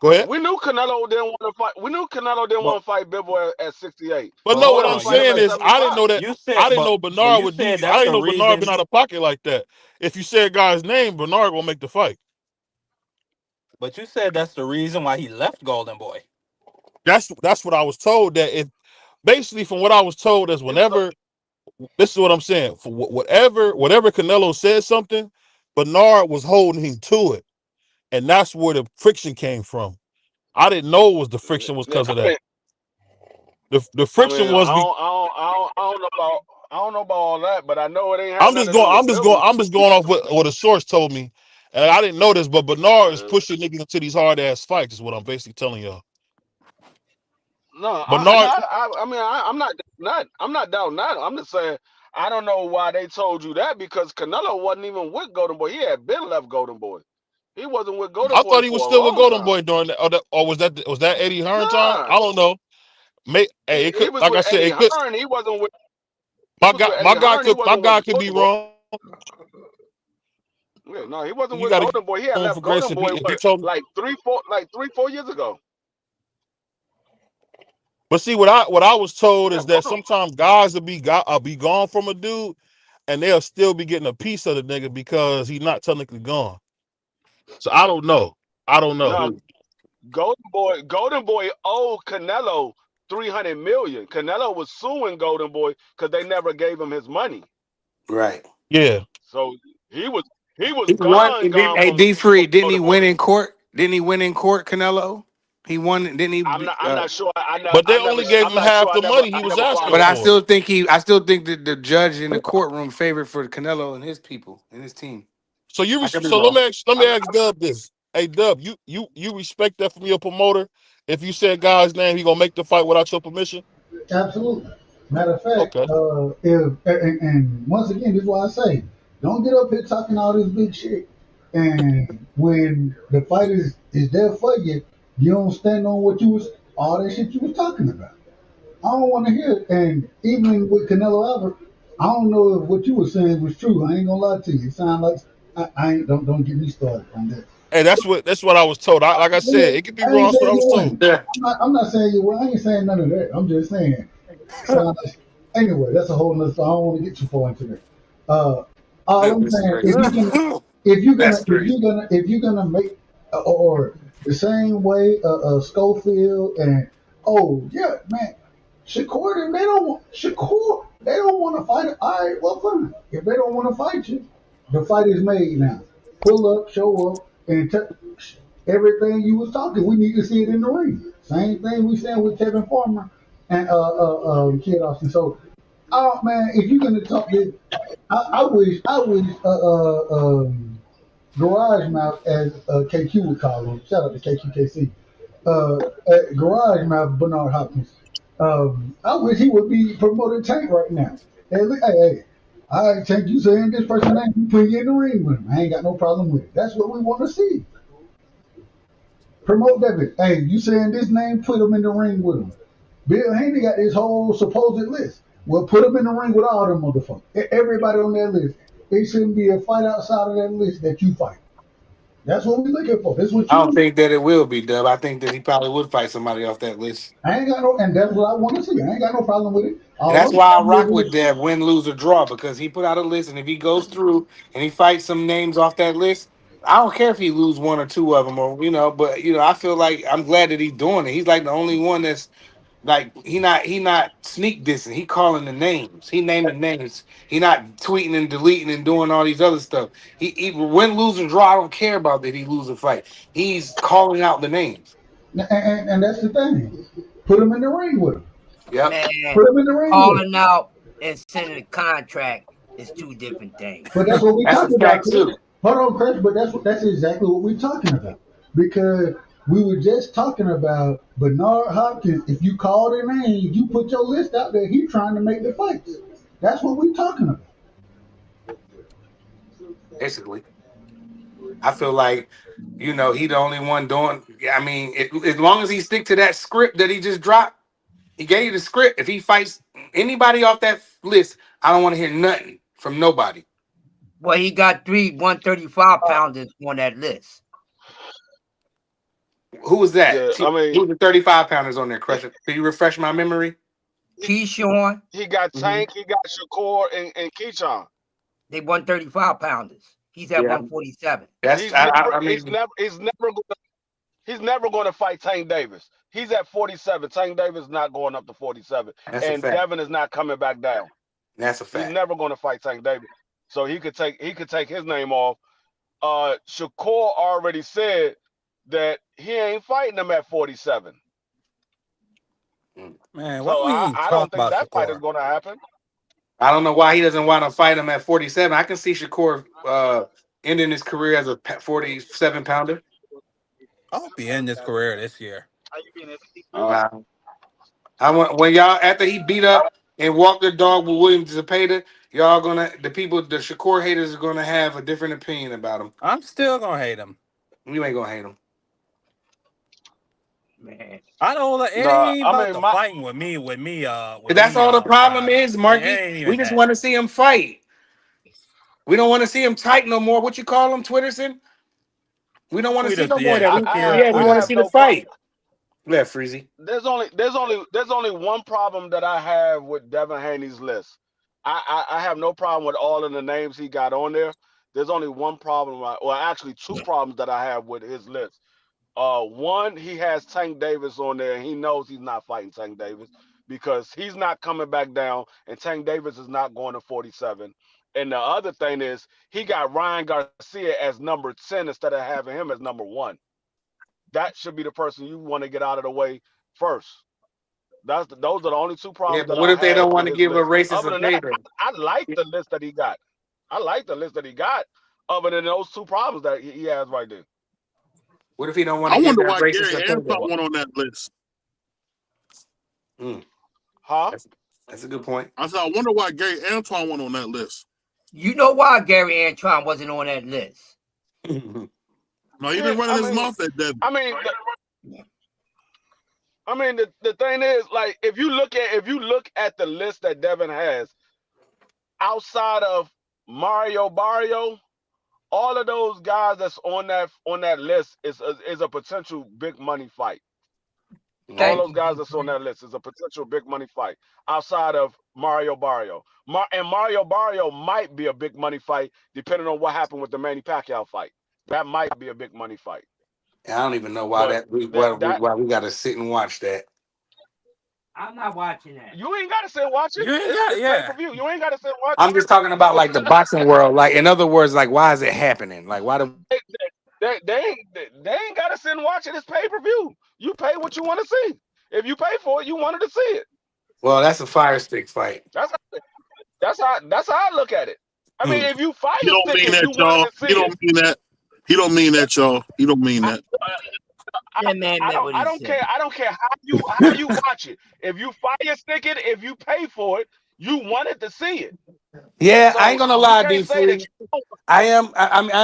Go ahead. we knew Canelo didn't want to fight. We knew Canelo didn't But want to fight Bivol at 68. But but no, He hold what wanted I'm to on. fight him saying at is, I 75. didn't know that. You said I didn't know but Bernard you would do. said I that's didn't the know Bernard been reason. out of pocket like that. If you say a guy's name, Bernard gonna make the fight. But you said that's the reason why he left Golden Boy. That's what I was told. That if basically from what I was told is He was whenever this is what I'm saying. For whatever Canelo said something, Bernard was holding him to it, and that's where the friction came from. I didn't know it was the friction was yeah, because of that. The friction was. I don't know about all that, but I know it ain't had I'm nothing just to do going. with Bivol. I'm just going off what a source told me, and I didn't know this. But Bernard is Uh, pushing niggas into these hard ass fights. Is what I'm basically telling y'all. no, Bernard, I'm not doubting that. I'm just saying I don't know why they told you that because Canelo wasn't even with Golden Boy. He had been left Golden Boy. He wasn't with Golden I Boy thought he was for a still with long Golden time. Boy during that, or was that Eddie Hearn time? Nah, I don't know. Hey, it he could, was like I with said, Eddie it could. Hearn. He was with My Eddie guy Hearn. He wasn't with could be Golden. wrong. Yeah, no, he wasn't You with got to Golden Boy. He had home for left grace Golden if Boy he told me. like 3, 4 years ago. But see, what I was told is that sometimes guys will be gone from a dude, and they'll still be getting a piece of the nigga because he's not technically gone. So I don't know. No, Golden Boy owed Canelo $300 million. Canelo was suing Golden Boy because they never gave him his money. Right. Yeah. So he was He gone Hey, from D-Free, didn't he Golden Boy. win in court? Didn't he win in court, Canelo? He won, didn't he? I'm not sure. But they only gave him half the money he was asking But for. I still think that the judge in the courtroom favored for Canelo and his people and his team. So let me ask Dub this. Hey Dub, you respect that from your promoter? If you said guy's name, he gonna make the fight without your permission? Absolutely. Matter of fact, Okay. if and once again, this is why I say, don't get up here talking all this big shit. And when the fight is there for you, you don't stand on all that shit you was talking about. I don't want to hear it. And even with Canelo Albert, I don't know if what you were saying was true. I ain't gonna lie to you. It sounds like I ain't. Don't get me started on that. Hey, that's what I was told. Like I said, it could be wrong. That's what I was told. I'm not saying you. Well, I ain't saying none of that. I'm just saying. Anyway, that's a whole nother. I don't want to get too far into that. All I'm saying, if you're gonna make or the same way Schofield and yeah, man, Shakur, and they don't want to fight it. All right, well, fine. If they don't want to fight you, the fight is made now. Pull up, show up, and everything you was talking. We need to see it in the ring. Same thing we saying with Kevin Farmer and Kid Austin. So, oh man, if you're gonna talk this, I wish Garage Mouth, as KQ would call him. Shout out to KQKC. Garage Mouth Bernard Hopkins. I wish he would be promoting Tank right now. Hey, all right, Tank, you saying this person name, you put you in the ring with him. I ain't got no problem with it. That's what we want to see. Promote that bit. Hey, you saying this name, put him in the ring with him. Bill Haney got this whole supposed list. Well, put him in the ring with all them motherfuckers. Everybody on that list. It shouldn't be a fight outside of that list that you fight. That's what we're looking for. That's what I don't think that it will be, Dub. I think that he probably would fight somebody off that list. I ain't got no, and that's what I want to see. I ain't got no problem with it. That's why I rock with Dev, win, lose, or draw, because he put out a list, and if he goes through and he fights some names off that list, I don't care if he lose one or two of them, or but I feel like I'm glad that he's doing it. He's like the only one that's like he not sneak dissing. He calling the names. He naming names. He not tweeting and deleting and doing all these other stuff. He win, lose, and draw. I don't care about that he lose a fight. He's calling out the names. And that's the thing. Put him in the ring with him. Yep. Man, put him in the ring. Calling out and sending a contract is two different things. But that's what we talking about too. Hold on, Chris. But that's exactly what we're talking about, because we were just talking about Bernard Hopkins. If you call their name, you put your list out there. He's trying to make the fights. That's what we're talking about. Basically, I feel like he the only one doing. I mean, as long as he stick to that script that he just dropped, he gave you the script. If he fights anybody off that list, I don't want to hear nothing from nobody. Well, he got 3 135-pounders on that list. Who was that? Yeah, who the 35-pounders on there, Crusher? Can you refresh my memory? Keyshawn. He got Tank, he got Shakur, and Keyshawn. They 135-pounders. He's at 147. He's never going to fight Tank Davis. He's at 47. Tank Davis not going up to 47. And Devin is not coming back down. That's a fact. He's never going to fight Tank Davis. So he could take his name off. Shakur already said that he ain't fighting him at 47. Man, so I don't think that fight is going to happen. I don't know why he doesn't want to fight him at 47. I can see Shakur ending his career as a 47-pounder. I'll be in his career this year. When y'all, after he beat up and walked the dog with William Zepeda, the Shakur haters are gonna have a different opinion about him. I'm still gonna hate him. You ain't gonna hate him. Man, I don't. It ain't about the fighting with me. That's all the problem is, Marky. We just want to see him fight. We don't want to see him tight no more. What you call him, Twitterson? We don't want to see no more. We want to see the fight. Yeah, Freezy. there's only one problem that I have with Devin Haney's list. I have no problem with all of the names he got on there. There's only one problem, well, actually two problems that I have with his list. One, he has Tank Davis on there, and he knows he's not fighting Tank Davis because he's not coming back down, and Tank Davis is not going to 47. And the other thing is, he got Ryan Garcia as number 10 instead of having him as number 1. That should be the person you want to get out of the way first. Those are the only two Yeah, problems but that what I if they don't have want with to his give a list. racist Other a than that, favor? I like the list that he got. I like the list that he got. Other than those two problems that he has right there. What if he don't want I to give wonder that why racist Gary a favor? Antoine went on that list. Huh? That's a good point. I said, I wonder why Gary Antoine went on that list. You know why Gary Antoine wasn't on that list? No, he didn't run in his mouth at Devin. The thing is, like, if you look at the list that Devin has, outside of Mario Barrio, all of those guys that's on that list is a potential big money fight. All those guys that's on that list is a potential big money fight outside of Mario Barrio. And Mario Barrio might be a big money fight depending on what happened with the Manny Pacquiao fight. That might be a big money fight. I don't even know why why we got to sit and watch that. I'm not watching that. You ain't got to sit and watch it. It's pay-per-view. You ain't got to sit and watch it. I'm just talking about like the boxing world. Like, in other words, like, why is it happening? Like, why do they ain't got to sit and watch it. It's pay-per-view. You pay what you want to see. If you pay for it, you wanted to see it. Well, that's a fire stick fight. That's how I look at it. I mean, if you fire He don't stick mean it, that, you y'all. wanted to see He don't mean that. He don't mean that, y'all. He don't mean that. I don't care. I don't care how you watch it. If you fire stick it, if you pay for it, you wanted to see it. Yeah, So I ain't gonna you lie, can't say that D3. I'm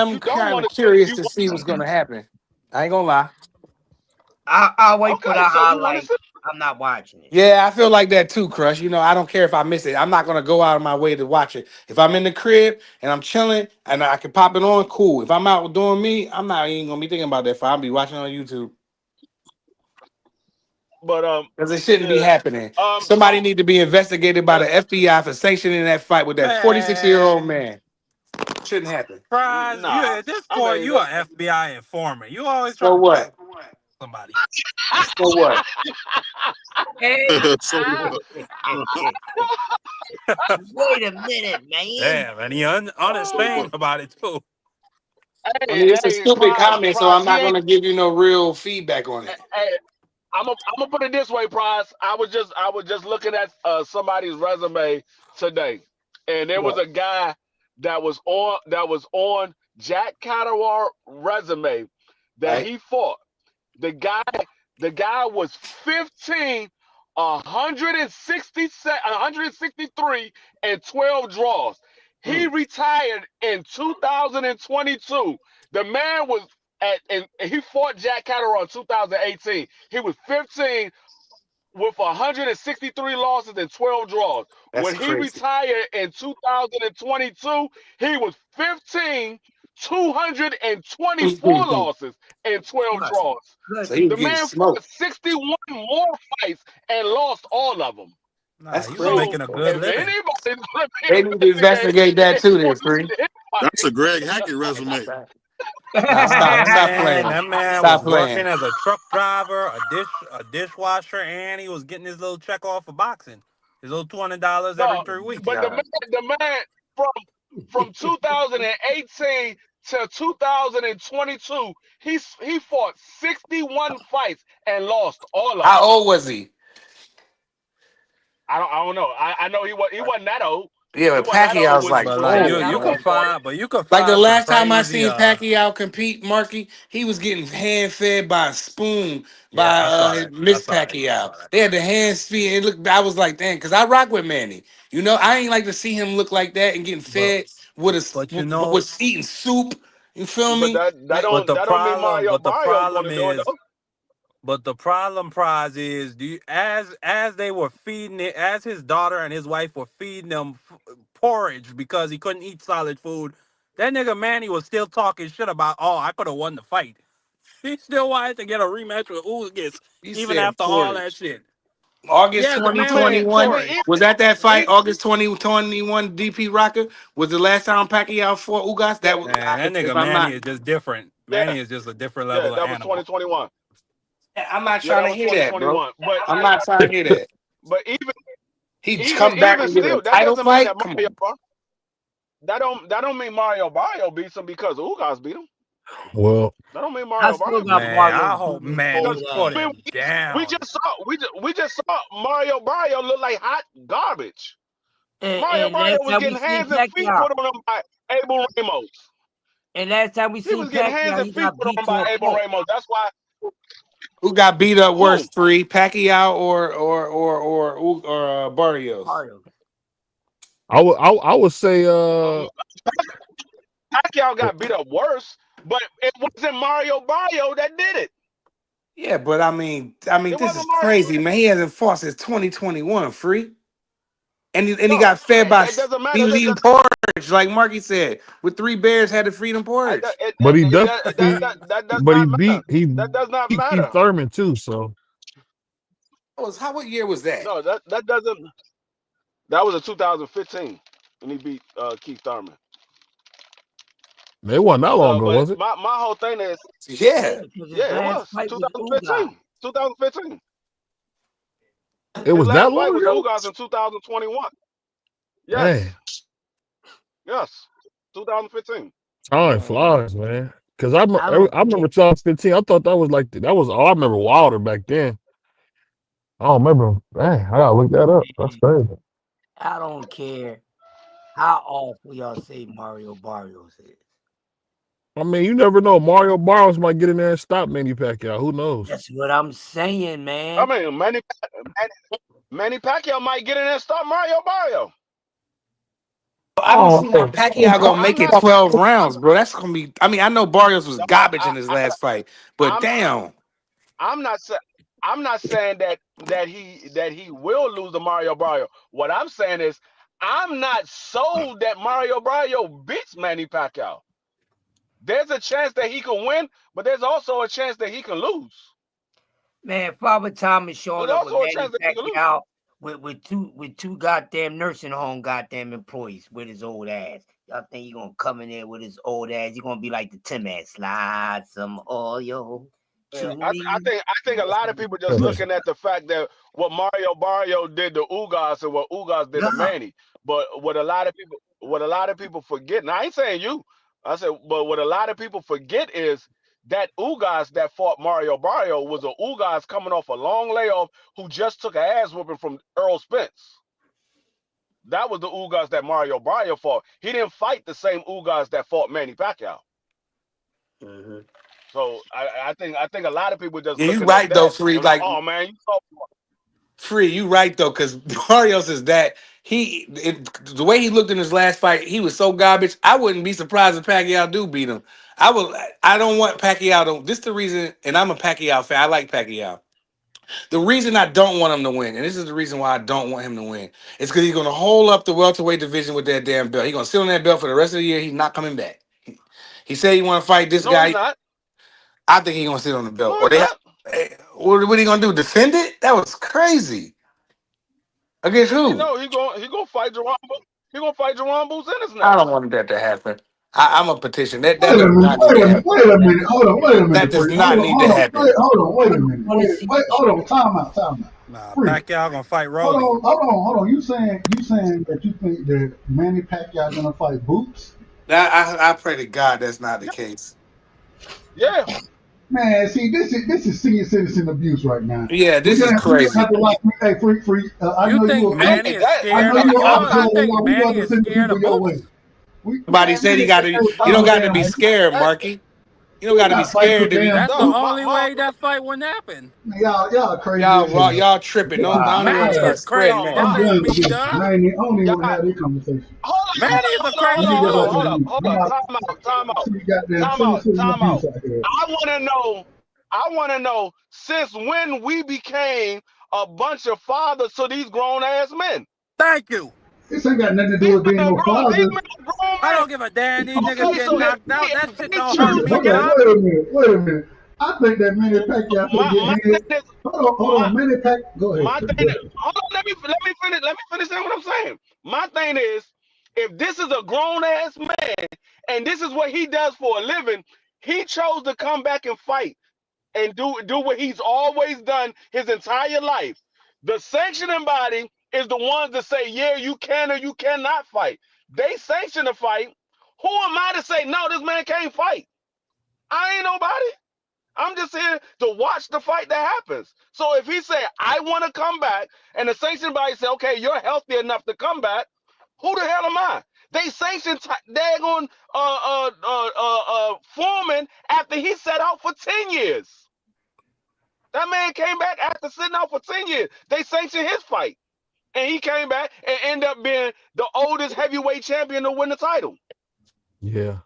you don't kind want of to see it. curious You to want see what's gonna happen. I ain't gonna lie. I'll wait for the Okay, so you want to highlights. see. I'm not watching it. Yeah, I feel like that too, Crush. You know, I don't care if I miss it. I'm not gonna go out of my way to watch it. If I'm in the crib and I'm chilling and I can pop it on, cool. If I'm out doing me, I'm not even gonna be thinking about that fight. I'll be watching on YouTube. But Because it shouldn't be yeah. happening. Somebody need to be investigated by the FBI for sanctioning that fight with that 46-year-old man. Shouldn't happen. Prize, you Nah. at this I point, mean, you are FBI informant. You always try So to what? somebody. So what? So Wait a minute, man. Damn, and he honest thing about it too. I mean, it's a stupid comment, so I'm not you ain't- gonna give you no real feedback on it. Hey, I'm gonna put it this way, Prize. I was just looking at somebody's resume today, and there was a guy that was on Jack Catterwall resume that Right. he fought. The guy was 15, 163, and 12 draws. He retired in 2022. The man was and he fought Jack Catterall in 2018. He was 15 with 163 losses and 12 draws. That's When he crazy. retired in 2022, he was 15, 224 losses and 12 draws. So he was The getting man fought smoked. 61 more fights and lost all of them. That's you crazy. making a good If living. anybody's gonna be They need to investigate that too, then, Free. that's a Greg Hackett resume. Nah, stop playing. That man Stop was working playing. as a truck driver, a dishwasher, and he was getting his little check off for boxing. His little $200 every 3 weeks. But the man from 2018 to 2022, he fought 61 fights and lost all of them. How old was he? I don't know. I know he wasn't that old. Yeah, but Pacquiao's like, But oh. like you could find Like the some last time I crazy, seen Pacquiao compete, Marky, he was getting hand fed by a spoon Yeah, I saw by that. Miss I saw that. Pacquiao. They had the hands feet. And look, I was like, damn, because I rock with Manny. You know, I ain't like to see him look like that and getting fed but you know, with eating soup. You feel me? But that don't mean Mario Barrios gonna do it though. But the problem, Prize, is as they were feeding it, as his daughter and his wife were feeding them porridge because he couldn't eat solid food, that nigga Manny was still talking shit about, oh, I could have won the fight. He still wanted to get a rematch with Ugas, He even said after all that Portage. shit. August Yeah, the man went 2021 for it. was that fight. August 2021 DP Rocker was the last time Pacquiao fought Ugas. Yeah, That was, Man, that if nigga I'm Manny not, is just different. yeah, Manny is just a different yeah. level of That was animal. 2021. I'm not Yeah, trying that to was hear that, bro. 2021. I'm not trying to hear that. But He come back even and get a still, that title doesn't mean that fight. Come Mario on. that don't mean Mario Barrio beats him because Ugas beat him. Well, That don't mean I Mario still Barrio beat got him. Man, Mario I hope beating his Manny old Because put I ass. mean, him down. we just saw Mario Barrio look like hot garbage. Mario And Barrio last was time we getting seen hands and feet Pacquiao, put on him by Abel Ramos. and last time we He seen was getting hands Pacquiao, and he feet got put on beat him to by a Abel pulp. Ramos. That's why Who got beat up worse, who Free Pacquiao or Barrios? Mario. I would say Pacquiao got beat up worse, but it wasn't Mario Barrio that did it. Yeah, but I mean, It this is wasn't Mario. crazy, man. He hasn't fought since 2021, Free, and he No, got fed by. that doesn't He matter. was eating porridge, like Marky said, with 3 bears had to feed him porridge. but he That definitely does but he not matter. beat That does not Keith matter. Thurman too, so What year was that? No, that doesn't. That was in 2015 when he beat Keith Thurman. it wasn't that long ago, But was it? my whole thing is, Yeah, Because his yeah, it last was fight was Ugas. 2015. It His was that last fight long was ago? Ugas in 2021. Dang. Yes, 2015. Time Man, flies, man. Because I don't I remember care. 2015. I thought that was I remember Wilder back then. I don't remember. Dang, I gotta look that up. That's crazy. I don't care how awful y'all say Mario Barrios is. I mean, you never know. Mario Barrios might get in there and stop Manny Pacquiao. Who knows? That's what I'm saying, I man. mean, Manny Pacquiao might get in there and stop Mario Barrio. I don't see how Oh, Pacquiao gonna I'm make it not. 12 rounds, bro. That's gonna be. I mean, I know Barrios was garbage in his I, last fight, but I'm damn. I'm not saying that he will lose to Mario Barrio. What I'm saying is I'm not sold that Mario Barrio beats Manny Pacquiao. There's a chance that he can win, but there's also a chance that he can lose. Man, Father Thomas showing There's up with also a Manny chance that he can lose. Pacquiao with two goddamn nursing home goddamn employees with his old ass. Y'all think he gonna come in there with his old ass? He gonna be like the Tim ass, slide some oil to I me. think a lot of people just looking at the fact that what Mario Barrio did to Ugas and what Ugas did to Manny. But what a lot of people forget, and I ain't saying you, I said, but what a lot of people forget is that Ugas that fought Mario Barrio was a Ugas coming off a long layoff who just took an ass whooping from Earl Spence. That was the Ugas that Mario Barrio fought. He didn't fight the same Ugas that fought Manny Pacquiao. Mm-hmm. So I think a lot of people just Yeah, you looking at right though, that Free. and like, Like oh man, you saw Free, you right though, because Barrios is that the way he looked in his last fight, he was so garbage. I wouldn't be surprised if Pacquiao do beat him. I don't want Pacquiao to. This is the reason, and I'm a Pacquiao fan. I like Pacquiao. The reason I don't want him to win, and this is the reason why I don't want him to win, is because he's going to hold up the welterweight division with that damn belt. He's going to sit on that belt for the rest of the year. He's not coming back. He said he want to fight this no, he's guy. not. I think he's going to sit on the belt. No, Or he's not. what are he going to do? Defend it? That was crazy. Against who? No, he gonna fight Jerome. He gonna fight Jerome Buzinus I next. don't want that to happen. I'm a petition. That Wait a does minute, not need to happen. wait a minute, hold on, wait a minute, That does Free. not need to happen. Wait a minute. Hold on, time out. Nah, Free. Pacquiao gonna fight Hold Rolly. on. You saying that you think that Manny Pacquiao gonna fight Boots? I pray to God that's not the case. Yeah. Man, see, this is senior citizen abuse right now. Yeah, this is We crazy. have to like, hey, Free. I You know think you. Manny is that- I scared know of? you're I officer. think We got Manny to is send the scared of people your Boots. way. Somebody said he got to. You don't got to be scared, Marky. You don't got to be scared to be. That's the No, only way that fight wouldn't happen. Y'all crazy. as hell. Y'all tripping. Don't even Manny start is crazy. spreading Man, that. this I'm ain't done with B this. Dub. I don't even y'all, want to have this conversation. Manny is a crazy Let me get back to dude. the hold I'm up. not. Time out. See, goddamn senior citizen abuse out here. I wanna know since when we became a bunch of fathers to these grown ass men. Thank you. This ain't got nothing to do These with being men are no grown. These father. men are grown I men. don't give a damn. These niggas Okay, get so knocked out. That if shit they don't hurt choose, me, Hold on, dog. wait a minute. I think that Manny Pacquiao could My get my hit. thing is Hold on, Manny Pacquiao. Go ahead. my thing is, hold on, let me finish saying what I'm saying. My thing is, if this is a grown ass man and this is what he does for a living, he chose to come back and fight and do what he's always done his entire life. The sanctioning body is the ones that say, yeah, you can or you cannot fight. They sanction the fight. Who am I to say no? This man can't fight. I ain't nobody. I'm just here to watch the fight that happens. So if he say I want to come back, and the sanctioning body say, okay, you're healthy enough to come back, who the hell am I? They sanctioned daggone Foreman after he sat out for 10 years. That man came back after sitting out for 10 years. They sanctioned his fight. And he came back and ended up being the oldest heavyweight champion to win the title. Yeah.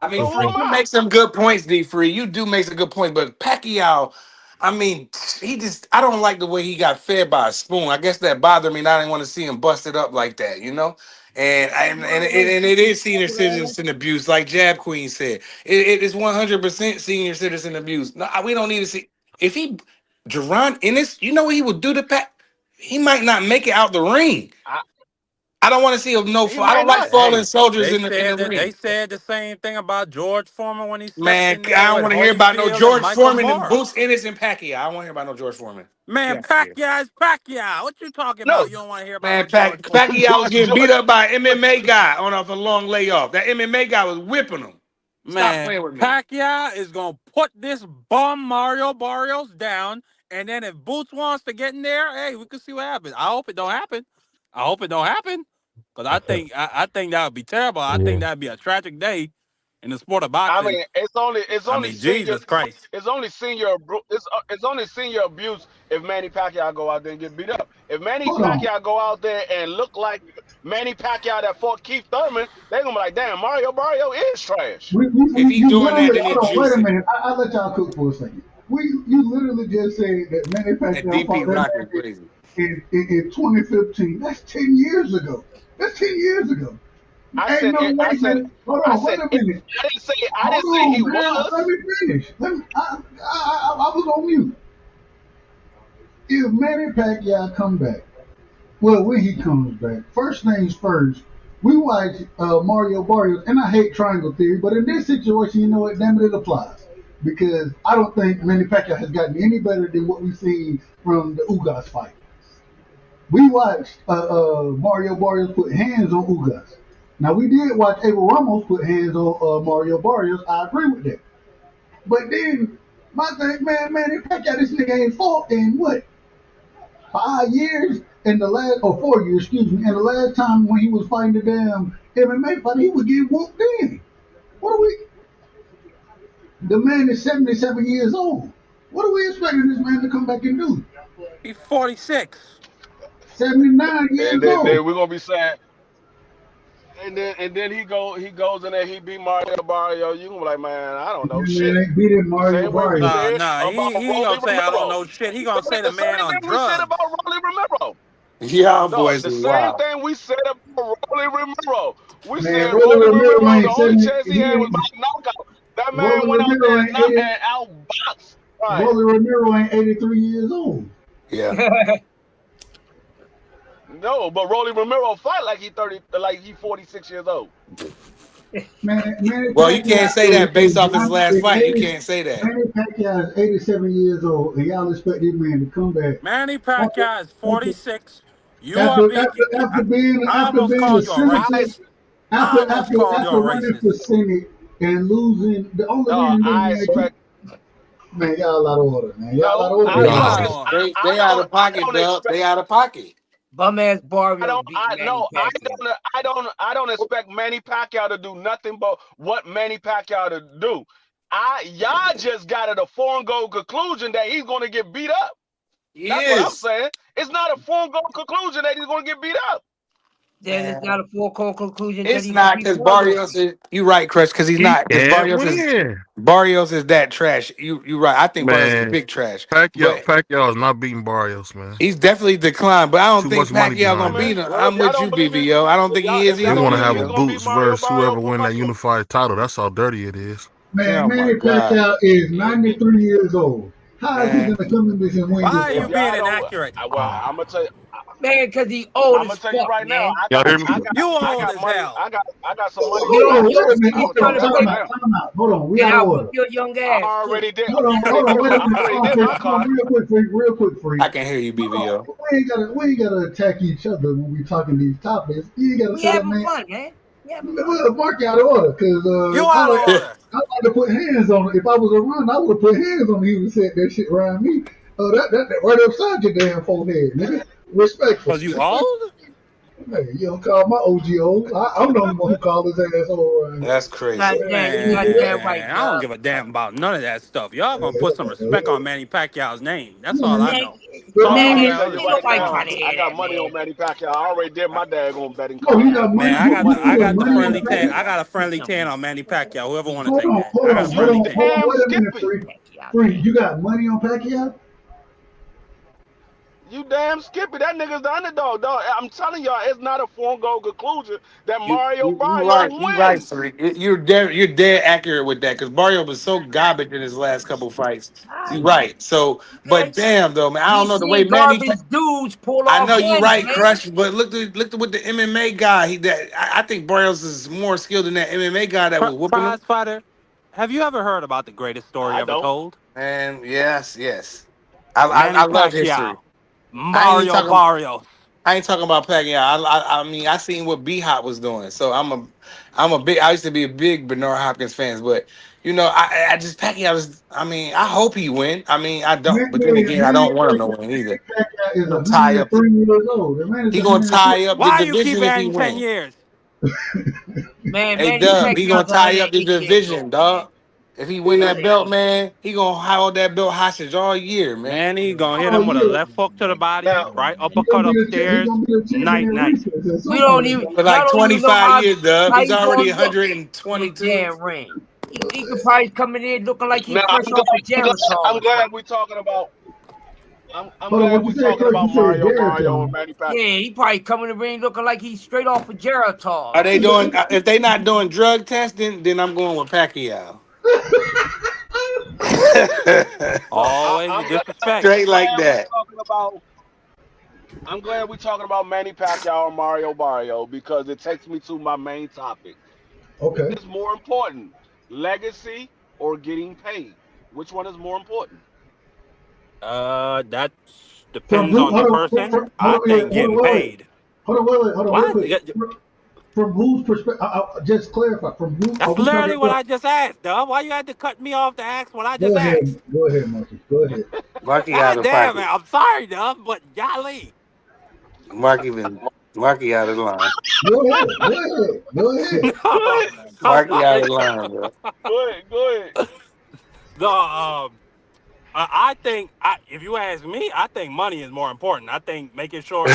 I mean, So Free, who am you I? make some good points, D. Free. You do make some good points, but Pacquiao, I mean, I don't like the way he got fed by a spoon. I guess that bothered me. And I didn't want to see him busted up like that, you know? And it is senior citizen abuse, like Jab Queen said. It is 100% senior citizen abuse. No, we don't need to see. If Jerron Ennis, you know what he would do to Pat? He might not make it out the ring. I don't want to see him He I might don't like not. falling Hey, soldiers they in the said that ring. they said the same thing about George Foreman when he stepped Man, in I there don't with want to hear about no Holyfield and George Michael Foreman and Moore. Boots Ennis and Pacquiao. I don't want to hear about no George Foreman. Man, Get out of here. Pacquiao is Pacquiao. What you talking No, about? You don't want to hear about no Man, George Foreman. Pacquiao was getting beat George, up by an MMA guy on off a long layoff. That MMA guy was whipping him. Stop Man, playing with me. Pacquiao is gonna put this bum Mario Barrios down, and then if Boots wants to get in there, hey, we can see what happens. I hope it don't happen. I hope it don't happen, because I think that would be terrible. I think Yeah. that'd be a tragic day in the sport of I boxing. mean, it's only I mean, Jesus Christ. it's only senior abuse if Manny Pacquiao go out there and get beat up. If Manny Hold on. Pacquiao go out there and look like Manny Pacquiao that fought Keith Thurman, they're gonna be like, damn, Mario Barrio is trash. If he's You doing that, literally, then he's hold on, wait a juicing. minute. I'll let y'all cook for a second. You literally just said that Manny And Pacquiao DP fought that Rock is man crazy. in 2015. That's 10 years ago. That's 10 years ago. I Ain't said, no way, man. Hold I on, wait said, a minute. I didn't say Hold he on, man. Let was. me finish. I was on mute. If Manny Pacquiao come back, well, when he comes back, first things first, we watch Mario Barrios, and I hate triangle theory, but in this situation, you know what? Damn it applies. Because I don't think Manny Pacquiao has gotten any better than what we've seen from the Ugas fight. We watched Mario Barrios put hands on Ugas. Now, we did watch Abel Ramos put hands on Mario Barrios. I agree with that. But then, my thing, man, Manny Pacquiao, this nigga ain't fought in what? 5 years? In the last, or 4 years, excuse me. And the last time when he was fighting the damn MMA fight, he was getting whooped in. What are we? The man is 77 years old. What are we expecting this man to come back and do? He's 46. 79 years And then old. we're gonna be saying, and then he goes in there, he beat Mario Barrio. You gonna be like, man, I don't know This shit. man ain't beating The Mario same way we Barrios. said Nah, about he ain't Rolly gonna say I don't Romero. know shit. He gonna say the The man same on thing we said drugs. about Rolly Romero. Y'all No, boys the is same wild. thing we said about Rolly Romero. We Man, said Rolly Rolly Romero Romero, the ain't only 70. chance he had was by knockout. That man Rolly went out there Romero and ain't 80. outboxed. Right. Rolly Romero ain't 83 years old. Yeah. No, but Rolly Romero fight like he 46 years old. Manny Well, you can't say Pacquiao that based off his last is fight. You 80. can't say that. Manny Pacquiao is 87 years old, and y'all expect this man to come back Manny Pacquiao is after 46. You are being. I after almost being a called you a senator, racist. I almost called you a after running for racist. Senate and losing. The only No, reason this I man expect man, y'all out of order, man. Y'all out no. of order. You Nah. out of order. They out of I pocket, don't Dub. expect. They out of pocket. Bum ass Barrios beat Manny Pacquiao. I don't expect Manny Pacquiao to do nothing but what Manny Pacquiao to do. Y'all just got at a foregone conclusion that he's going to get beat up. That's what I'm Yes. saying. It's not a foregone conclusion that he's going to get beat up. Then it's not a foregone conclusion that It's he's gonna not be because Barrios. Barrios is. You right, Chris? Because he's He not. Because can't win. Barrios is that trash. You right. I think Barrios is Man, big trash, Pacquiao but Pacquiao is not beating Barrios, man. he's definitely declined. But I don't Too think much money Pacquiao gonna behind him. beat him. Well, if I'm y'all with you, don't believe BVO. I don't think he is if y'all They either, don't want to believe have he's a BVO. going to beat Boots Mario versus Barrio, whoever put win my that unified title. That's how dirty it is. Man, Oh my Manny God, Pacquiao is If, 93 years old. How is he man. gonna come in this and win Why this are you if fight? being y'all don't, inaccurate? well, I'm gonna tell you. Man, because he old I'm as gonna tell you fuck, right now. man. Y'all hear me? You I old got as money. hell. I got some money You on Hold on, don't wait Pacquiao. look a minute. I'm he's gonna Hold tell trying you on, to that put right time out, now. time out. Hold on, we and got I'll order. whip your young I ass too. already did. Hold on, wait a minute. I already Hold did on, my real car. quick, freak, real quick, freak. I can hear you, Hold BVO. on, we ain't gotta attack each other when we talking these topics. You ain't gotta We say that, having man. fun, man. We having fun. Well, Mark out of order, cause You out of order. I like to put hands on it. If I was a run, I would have put hands on you and said that shit around me. That right upside your damn forehead, nigga. Respectful. Cause you old? Hey, you don't call my OG old. I'm the only one who call his ass old around here. That's crazy. God damn, you got that right, Man, I don't Dub. give a damn about none of that stuff. Y'all gonna put some respect on Manny Pacquiao's name. That's all I Man, Man, know. So Fuck I'm all man, gonna that tell other you ain't right shit. nobody now. trying to I hear got that, money man. on Manny Pacquiao. I already did my daggone betting oh, you contract. got Man, money. I put money I on got Manny the Money Pacquiao. on friendly pack. tan. I got a He's friendly tan some on Manny Pacquiao. Whoever wanna Hold take on, that. hold I on, got a You friendly hold on, tan. hold on. damn Wait a minute, skippy. free. Pacquiao Free, name. you got money on Pacquiao? You damn skippy. That nigga's the underdog, dog. I'm telling y'all, it's not a foregone conclusion that Mario You Barrio right. You right, wins. Freak. You're dead accurate with that because Mario was so garbage in his last couple fights. Ah, You right. So, but okay. damn though, man, I don't He's know the way seen Manny. garbage dudes pull I off know you wins, right, man. Crush, but look with the MMA guy. I think Barrios is more skilled than that MMA guy that was whooping him. Prize fighter. Have you ever heard about the greatest story I ever don't. told? And yes. I Manny love history. Pacquiao, I ain't Mario talking. Barrios. I ain't talking about Pacquiao. I mean, I seen what B Hop was doing. So I'm a big. I used to be a big Bernard Hopkins fans, but I just Pacquiao is. I mean, I hope he win. I mean, I don't. But then again, I don't want him to win either. Pacquiao He is gonna tie up. 103 years old. The man is He gonna 103. tie up the Why you keep division if he adding 10 win. years? Man, Hey Manny Dub, he gonna Pacquiao's tie up the 108 years division, old, man. dog. If he win that belt, 108. man, he gonna hold that belt hostage all year, man. Manny gonna hit Oh him with a yeah, left hook to the body, Now, right he gonna uppercut be he upstairs. gonna be the champion Night in night. recess at You some don't point in even, time. For y'all like don't even know 25 years, Dub. how He's he already gonna look in the 122. damn ring. He could probably coming in looking like he now fresh off of Geritol I'm or glad something. we talking about. I'm Hold on, glad what you we said, talking Kirk? You about said Mario Barrio and Geritol. Manny Pacquiao. Yeah, he probably coming in the ring looking like he's straight off of Geritol Are or they something. doing? If they not doing drug testing, then I'm going with Pacquiao. Always the I'm glad. disrespect. Straight I'm like glad we that. talking about. I'm glad we talking about Manny Pacquiao and Mario Barrio because it takes me to my main topic. Okay. What is more important, legacy or getting paid? Which one is more important? That From depends who? on the Hold on. person. Hold I on. Yeah. think Hold on. getting Wait. paid. Hold on. Real What? quick. From whose perspective? Just clarify. From who are That's we talking literally what about? I just asked, dog. Why you had to cut me off to ask what I just Go asked? ahead. Go ahead, Marcus. Go ahead. Marky out God of damn it. pocket. I'm sorry, dog, but golly. Marky out of line. Go ahead. Go ahead. Go ahead. Go No, ahead. I'm Marky out sorry. of line, bro. Go ahead. Go ahead. No, I think if you ask me, I think money is more important. I think making sure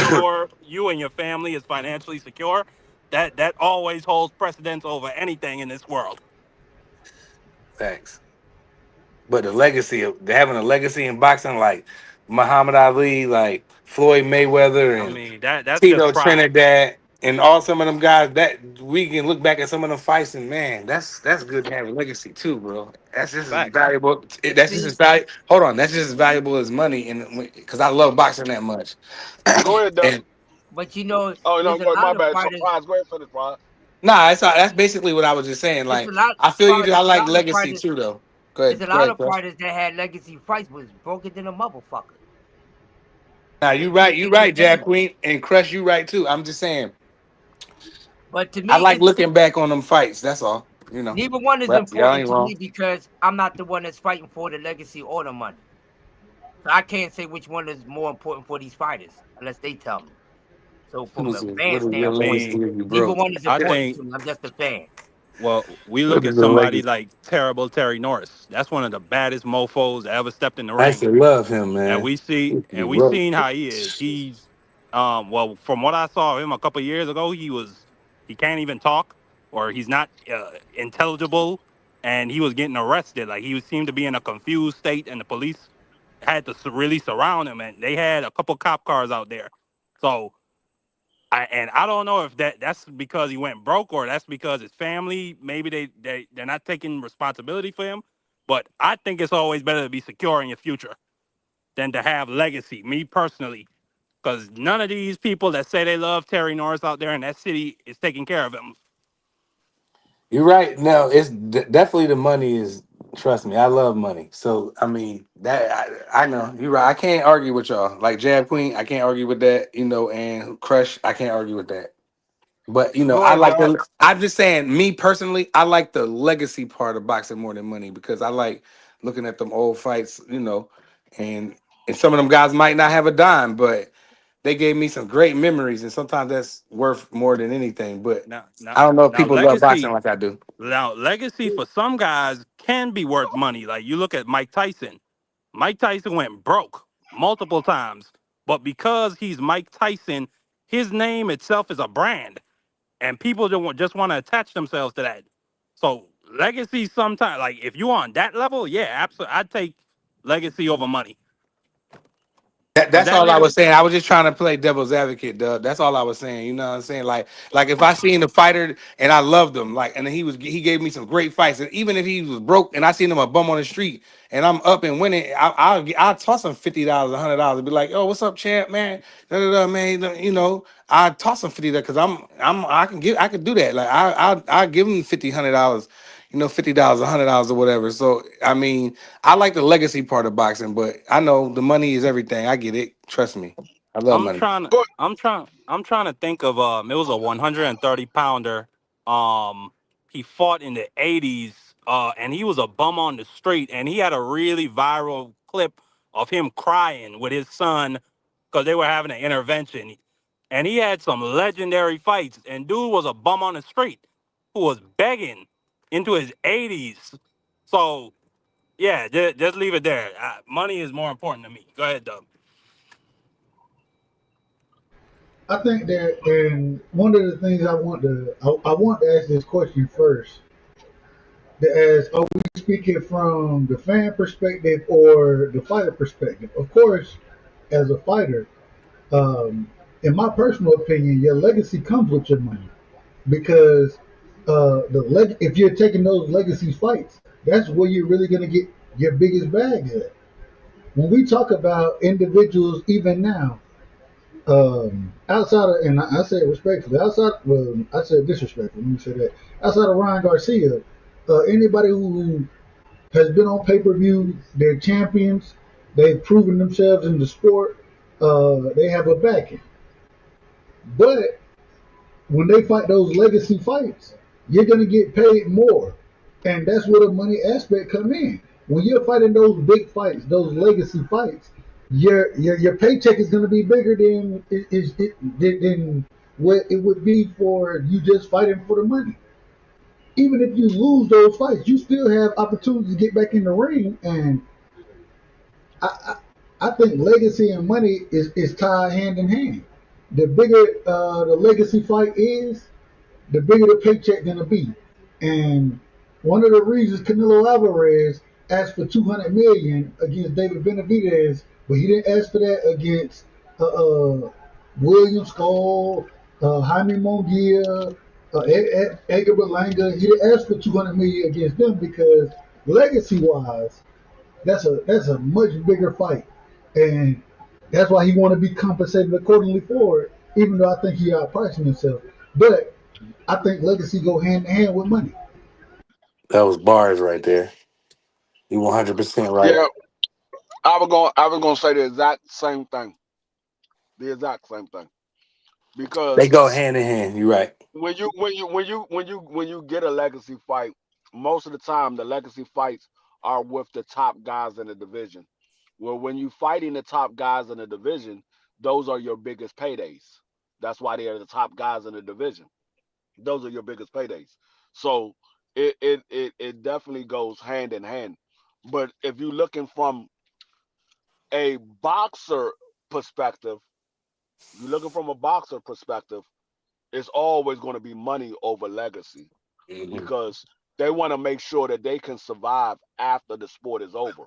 you and your family is financially secure, that always holds precedence over anything in this world. Thanks. But the legacy of having a legacy in boxing, like Muhammad Ali, like Floyd Mayweather, I and mean, that's just Tito pride. Trinidad, and all some of them guys that we can look back at some of them fights and man, that's good to have a legacy too, bro. That's just as Facts. valuable. That's just See, as valuable. Hold on, that's just as valuable as money, and because I love boxing that much. Go ahead, Doug. And but you know, Oh no, there's a my lot of bad. fighters. Surprise. Go ahead, finish, Rod. nah, that's basically what I was just saying. It's a Like lot. I feel you. I It's a like lot of legacy fighters. too, though. It's a Go lot ahead, of Chris. fighters that had legacy fights was broken than a motherfucker. Nah, They you couldn't get right, Jab paid. Queen and Crush, you right too. I'm just saying, But to I me, like it's looking back on them fights. That's all. You know, neither one is but y'all important ain't to wrong. me because I'm not the one that's fighting for the legacy or the money. So I can't say which one is more important for these fighters unless they tell me. So from a fan What is your I standpoint, legacy mean, if you neither broke? one is I important think to me. I'm just a fan. well, we What look is at your somebody legacy? like terrible Terry Norris. That's one of the baddest mofos that ever stepped in the I ring. used to love him, And man. He used to be we rough. seen how he is. He's well, from what I saw of him a couple of years ago, he can't even talk or he's not intelligible, and he was getting arrested. Like seemed to be in a confused state, and the police had to really surround him, and they had a couple cop cars out there. So And I don't know if that's because he went broke or that's because his family, maybe they're not taking responsibility for him. But I think it's always better to be secure in your future than to have legacy, me personally. Because none of these people that say they love Terry Norris out there in that city is taking care of him. You're right. No, it's definitely the money is. Trust me, I love money. So I mean that I know you're right. I can't argue with y'all. Like Jab Queen, I can't argue with that. And Crush, I can't argue with that. But Go I ahead, like Doc. the. I'm just saying, me personally, I like the legacy part of boxing more than money because I like looking at them old fights. And some of them guys might not have a dime, but they gave me some great memories, and sometimes that's worth more than anything. But Now, now, I don't know if now, people love boxing legacy. like I do. Now, legacy for some guys can be worth money. Like you look at Mike Tyson. Mike Tyson went broke multiple times, but because he's Mike Tyson, his name itself is a brand, and people just want to attach themselves to that. So legacy sometimes, like if you on that level, yeah, absolutely, I'd take legacy over money. But That's that all I is was saying. I was just trying to play devil's advocate, Dub. That's all I was saying. You know what I'm saying? Like if I seen the fighter and I loved him, and he gave me some great fights, and even if he was broke and I seen him a bum on the street and I'm up and winning, I'll toss him $50, $100, and be like, oh, what's up, champ, man? Da, da, da, man. I toss him $50 because I can do that. Like I give him $50, $100, $50, $100 or whatever. So I mean. I like the legacy part of boxing, but I know the money is everything. I get it. Trust me. I love I'm money. trying to Go I'm trying to think of it was a 130 pounder. He fought in the 80s and he was a bum on the street and he had a really viral clip of him crying with his son because they were having an intervention. And he had some legendary fights and dude was a bum on the street who was begging into his 80s. So, yeah, just leave it there. Money is more important to me. Go ahead, Doug. I think that, and one of the things I want to ask this question first. As are we speaking from the fan perspective or the fighter perspective? Of course, as a fighter, um, in my personal opinion, your legacy comes with your money because if you're taking those legacy fights, that's where you're really going to get your biggest bag at. When we talk about individuals, even now, outside of, and I say it respectfully, I said disrespectfully, let me say that. Outside of Ryan Garcia, anybody who has been on pay per view, they're champions, they've proven themselves in the sport, they have a backing. But when they fight those legacy fights, you're gonna get paid more, and that's where the money aspect come in. When you're fighting those big fights, those legacy fights, your paycheck is gonna be bigger than what it would be for you just fighting for the money. Even if you lose those fights, you still have opportunities to get back in the ring. And I, I think legacy and money is tied hand in hand. The bigger the legacy fight is, the bigger the paycheck gonna be. And one of the reasons Canelo Alvarez asked for 200 million against David Benavidez, but he didn't ask for that against William Skull, Jaime Munguia, Edgar Berlanga. He didn't ask for 200 million against them because legacy-wise, that's a much bigger fight, and that's why he want to be compensated accordingly for it. Even though I think he outpricing himself, but I think legacy go hand in hand with money. That was bars right there. You 100% right. Yeah, I was gonna say the exact same thing. The exact same thing. They Because go hand in hand. You're right. when you get a legacy fight, most of the time the legacy fights are with the top guys in the division. Well, when you fighting the top guys in the division, those are your biggest paydays. That's why they are the top guys in the division. Those are your biggest paydays. So it definitely goes hand in hand. But if you're looking from a boxer perspective, you're looking from a boxer perspective, it's always going to be money over legacy Mhm. because they want to make sure that they can survive after the sport is over.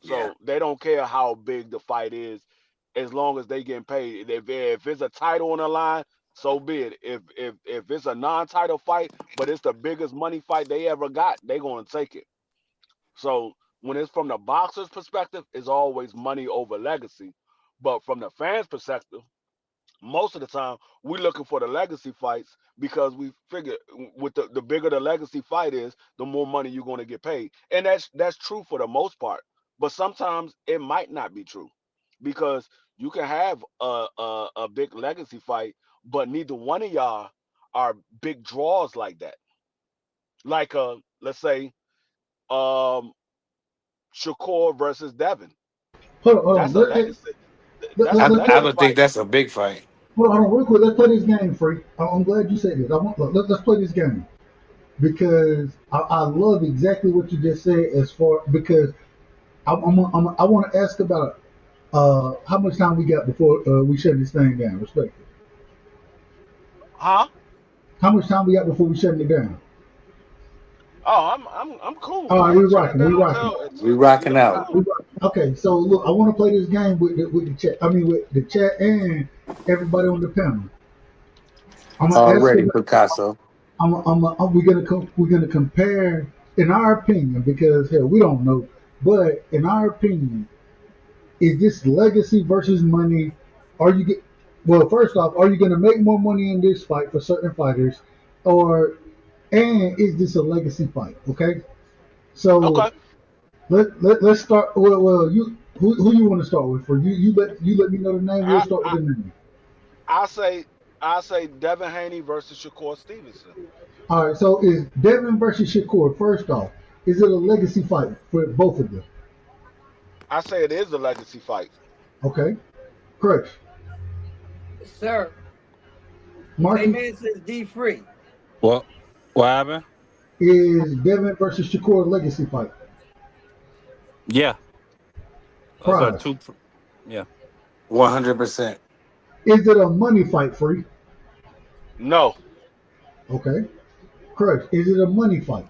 Yeah. So they don't care how big the fight is. as long as they getting paid. If it's a title on the line, so be it. If it's a non-title fight, but it's the biggest money fight they ever got, they gonna take it. So when it's from the boxer's perspective, it's always money over legacy. But from the fans' perspective, most of the time we're looking for the legacy fights because we figure with the bigger the legacy fight is, the more money you're going to get paid. And that's true for the most part. But sometimes it might not be true because you can have a big legacy fight, but neither one of y'all are big draws like that. Like let's say um Shakur versus Devin. Hold That's on. a legacy. Let, That's a let, I legacy would think fight. that's a big fight. hold on, real quick. Let's play this game, Free. I'm glad you said this. Let's play this game because I love exactly what you just said. As far because I want to ask about how much time we got before we shut this thing down. Respectfully, Huh? how much time we got before we shutting it down? Oh, I'm cool. All I'm right, gonna we're shut it rocking. We're down rocking. till We rocking eleven out. o'clock. Okay, so look, I want to play this game with the chat. I mean, with the chat and everybody on the panel. I'm gonna ask Already, them. Picasso. We're gonna compare in our opinion because hell we don't know, but in our opinion, is this legacy versus money? Are you get well? First off, are you gonna make more money in this fight for certain fighters, or and is this a legacy fight? Okay, so Okay. let's start. Well, you who you want to start with? For you let me know the name. We'll I start with I the name. I say Devin Haney versus Shakur Stevenson. All right, so is Devin versus Shakur? First off, is it a legacy fight for both of them? I say it is a legacy fight. Okay, correct. Yes, sir. Same Marky, answer as D Free. What happened? is Devin versus Shakur a legacy fight? Yeah, those are Prize. two. Yeah. 100%. Is it a money fight, Free? No. Okay, correct. Is it a money fight?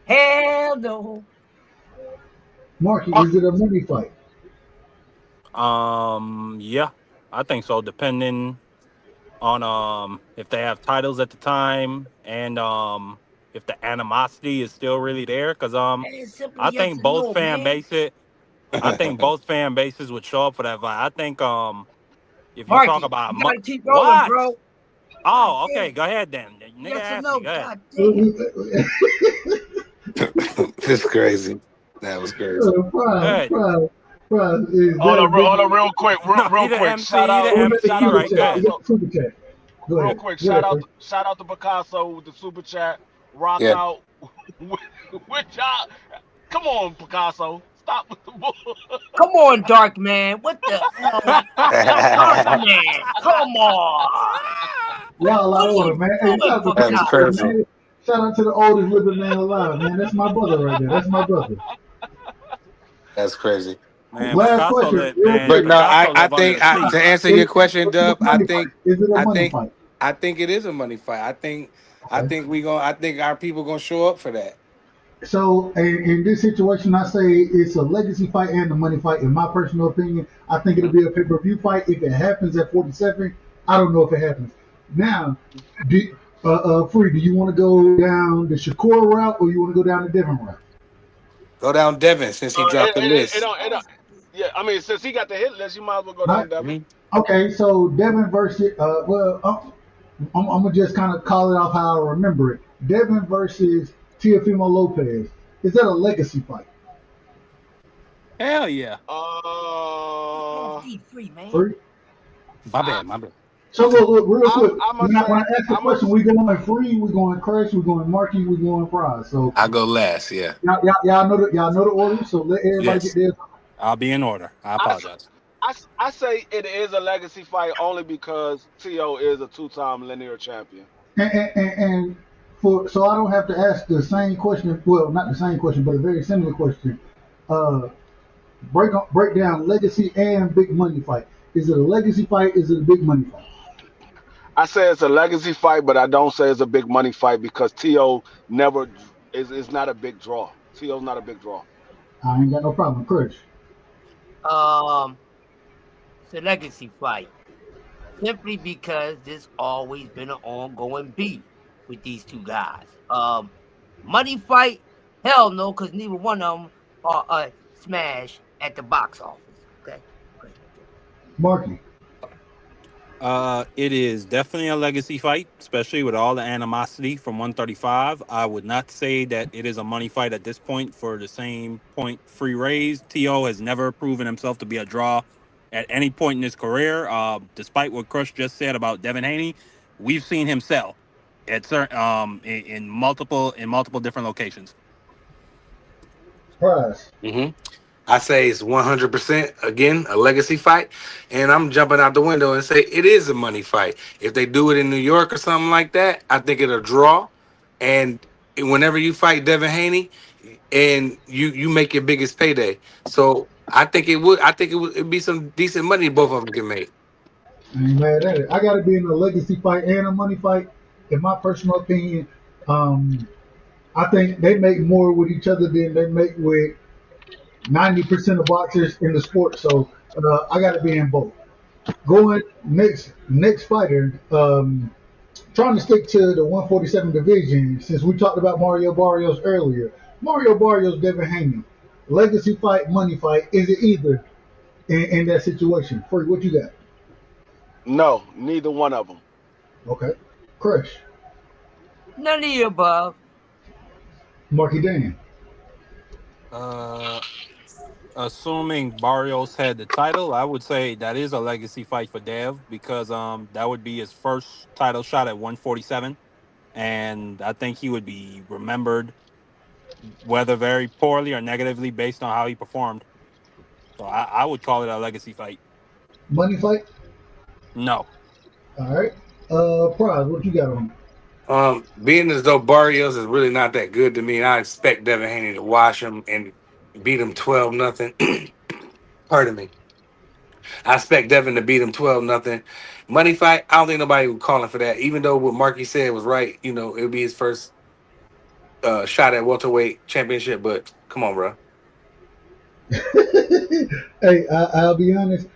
Hell no. Marky, Uh, is it a money fight? Yeah, I think so. Depending on if they have titles at the time and if the animosity is still really there, because Man, it's simple I yes think or both no, fan man. bases. I think both fan bases would show up for that fight. I think if you talk Marky, about you gotta keep rolling, what? bro. God Oh, okay, damn. go ahead then. Nigga Yes or asked me. no? Go ahead. God damn. This is crazy. That was crazy. Go Prize, ahead. prize. Is hold on, that real quick, No, real he the quick. MC. He the we got the Shout MC. out super to Right? Go chat? We ahead. got Picasso. the super chat. Go Real ahead. quick, Go ahead, Free. shout out to Picasso with the super chat. Rock Yeah. out with y'all. Come on, Picasso. Stop with the bull. Come on, Dark Man. What the hell? Dark Man. Come on. Y'all What out are of order, you man. Hey, doing, shout out to That was Picasso, Picasso? crazy. man. Shout out to the oldest living man alive, man. That's my brother right there. That's my brother. That's crazy. Man, Last Picasso question, live. real Man, But quick. no, Picasso I live under think the sea. to answer Is, your is question, it Dub, a money fight? Is it a money fight? I think it is a money fight. I Okay. think I think our people gonna show up for that. So in this situation, I say it's a legacy fight and a money fight. In my personal opinion, I think it'll Mhm. be a pay-per-view fight. If it happens at 47, I don't know if it happens. Now, Free, do you want to go down the Shakur route or you want to go down the Devon route? Go down Devin since he dropped the It list. don't, it don't. Yeah, I mean, since he got the hit list, you might as well go All right. down Devin. Mhm. Okay, so Devin versus I'm gonna just kind of call it off how I remember it. Devin versus Teofimo Lopez. Is that a legacy fight? Hell yeah. Uh, D Free, man. Free. My I, bad. My bad. So look, real quick. I'm gonna When say, I ask the I'm gonna. question, we going Free, we going Crash, we going Marky, we going Prize. So I go last. Yeah. y'all know the order. So let everybody get Yes. theirs. I'll be in order. I I, apologize. I say it is a legacy fight only because To is a two-time linear champion. And for so I don't have to ask the same question. Well, not the same question, but a very similar question. Uh, break down legacy and big money fight. Is it a legacy fight? Is it a big money fight? I say it's a legacy fight, but I don't say it's a big money fight because never is not a big draw. To's not a big draw. I ain't got no problem. Chris. Um, a legacy fight. Simply because there's always been an ongoing beef with these two guys. Money fight? Hell no, because neither one of them are a smash at the box office. Okay. Marky. It is definitely a legacy fight, especially with all the animosity from 135. I would not say that it is a money fight at this point for the same point free raise. T.O. has never proven himself to be a draw at any point in his career. Despite what Crush just said about Devin Haney, we've seen him sell at certain in multiple different locations. Prize. I say it's 100% again a legacy fight, and I'm jumping out the window and say it is a money fight. If they do it in New York or something like that, I think it'll draw. And whenever you fight Devin Haney, and you make your biggest payday, so I think it would. I think it'd be some decent money both of them can make. I ain't mad at it. I got to be in a legacy fight and a money fight. In my personal opinion, I think they make more with each other than they make with 90% of boxers in the sport. So I got to be in both. Going next fighter. Trying to stick to the 147 division since we talked about Mario Barrios earlier. Mario Barrios, Devin Haney. Legacy fight, money fight. Is it either in that situation? Free, what you got? No, neither one of them. Okay. Crush. None of the above. Marky Dan. Assuming Barrios had the title, I would say that is a legacy fight for Dev because that would be his first title shot at 147, and I think he would be remembered whether very poorly or negatively based on how he performed. So I would call it a legacy fight. Money fight? No. All right. Prize, what you got on? Being as though Barrios is really not that good to me, I expect Devin Haney to wash him and beat him 12-0. Pardon me. I expect Devin to beat him 12-0. Money fight, I don't think nobody would call him for that. Even though what Marky said was right, it would be his first shot at welterweight championship. But come on, bro. Hey, I'll be honest.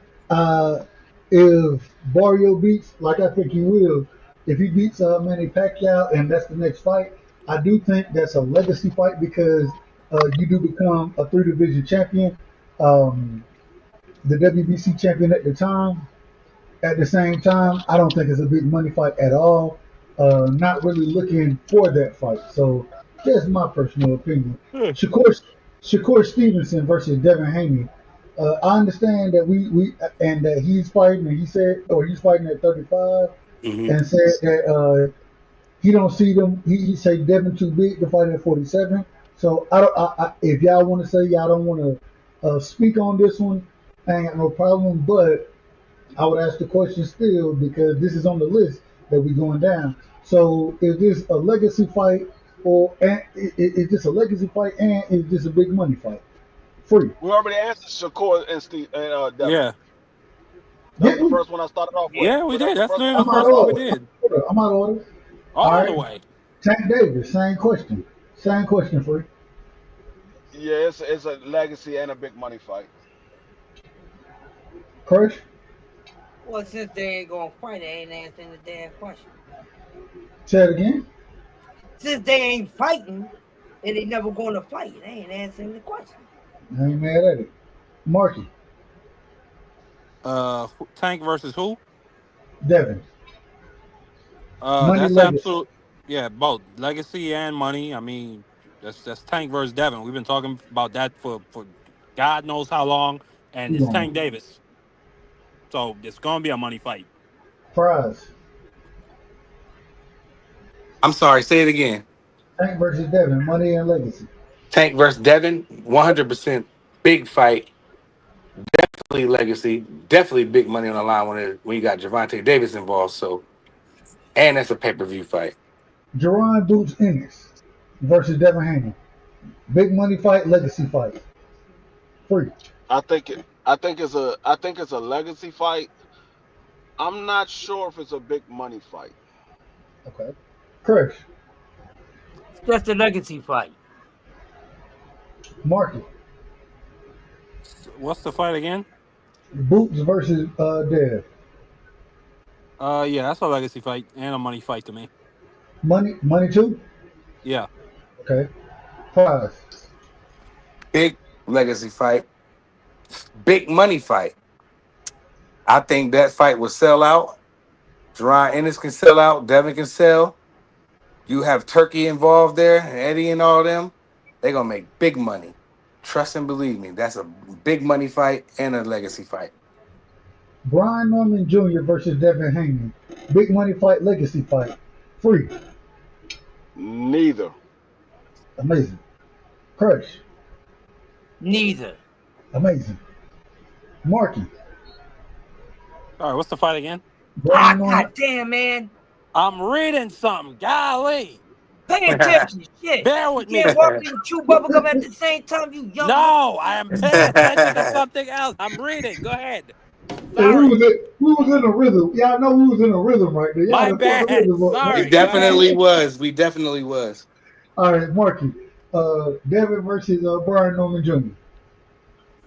If Barrio beats, like I think he will, if he beats Manny Pacquiao and that's the next fight, I do think that's a legacy fight because you do become a 3 division champion, the WBC champion at the time. At the same time, I don't think it's a big money fight at all. Not really looking for that fight. So that's my personal opinion. Shakur Stevenson versus Devin Haney. I understand that we and that he's fighting, and he's fighting at 35, and said that he don't see them. He said Devin too big to fight at 47. So if y'all want to say y'all don't want to speak on this one, I ain't got no problem. But I would ask the question still because this is on the list that we going down. So is this a legacy fight, or is this a legacy fight, and is this a big money fight? Free. We already answered Shakur and Steve and Devin. Yeah. That was the first one I started off with. Yeah, we did. That's the the first one we did. I'm out of order. All the way. Tank Davis, same question. Same question, Free. Yeah, it's a legacy and a big money fight. Crush? Well, since they ain't gonna fight, they ain't answering the damn question. Say it again. Since they ain't fighting and they never gonna fight, they ain't answering the question. I ain't mad at it. Marky. Tank versus who? Devin. Money That's legacy. absolute. Yeah, both legacy and money. I mean, that's Tank versus Devin. We've been talking about that for God knows how long, and it's Tank Davis. So it's gonna be a money fight. Prize. I'm sorry, say it again. Tank versus Devin, money and legacy. Tank versus Devin, 100% big fight. Definitely legacy. Definitely big money on the line when you got Gervonta Davis involved. So, and that's a pay-per-view fight. Jerron Boots Ennis versus Devin Haney. Big money fight, legacy fight. Free. I think it's a legacy fight. I'm not sure if it's a big money fight. Okay. Chris. It's just a legacy fight. Marky. What's the fight again? Boots versus Dev. Yeah, that's a legacy fight and a money fight to me. Money too. Yeah. Okay. Prize. Big legacy fight, big money fight. I think that fight will sell out. Jerron Ennis can sell out. Devin can sell. You have Turkey involved there, and Eddie and all them. They're gonna make big money. Trust and believe me. That's a big money fight and a legacy fight. Brian Norman Jr. versus Devin Haney. Big money fight, legacy fight. Free. Neither. Amazing. Crush. Neither. Amazing. Marky. All right, what's the fight again? Ah, Brian Norman. God damn, man. I'm reading something. Golly. Pay attention. Shit. Bear with You me. can't walk in and chew bubblegum at the same time, you young. No, I am paying attention to something else. I'm reading. Go ahead. Hey, we Sorry. was in a rhythm. Y'all know we was in a rhythm right there. Y'all My done put the bad. rhythm up. Sorry. We definitely was. We definitely was. All right, Marky. Devin versus Brian Norman Jr.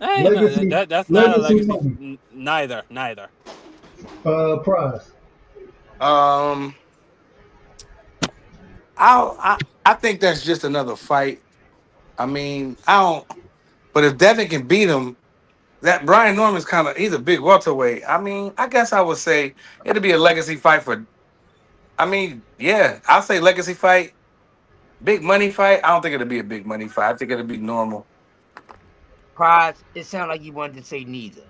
Hey, Legacy. no, that's not a Legacy legacy. money. Neither. Prize. I think that's just another fight. I mean, I don't. But if Devin can beat him, that Brian Norman's he's a big welterweight. I mean, I guess I would say it'll be a legacy fight for. I mean, yeah, I'll say legacy fight, big money fight. I don't think it'll be a big money fight. I think it'll be normal. Prize. It sounded like you wanted to say neither.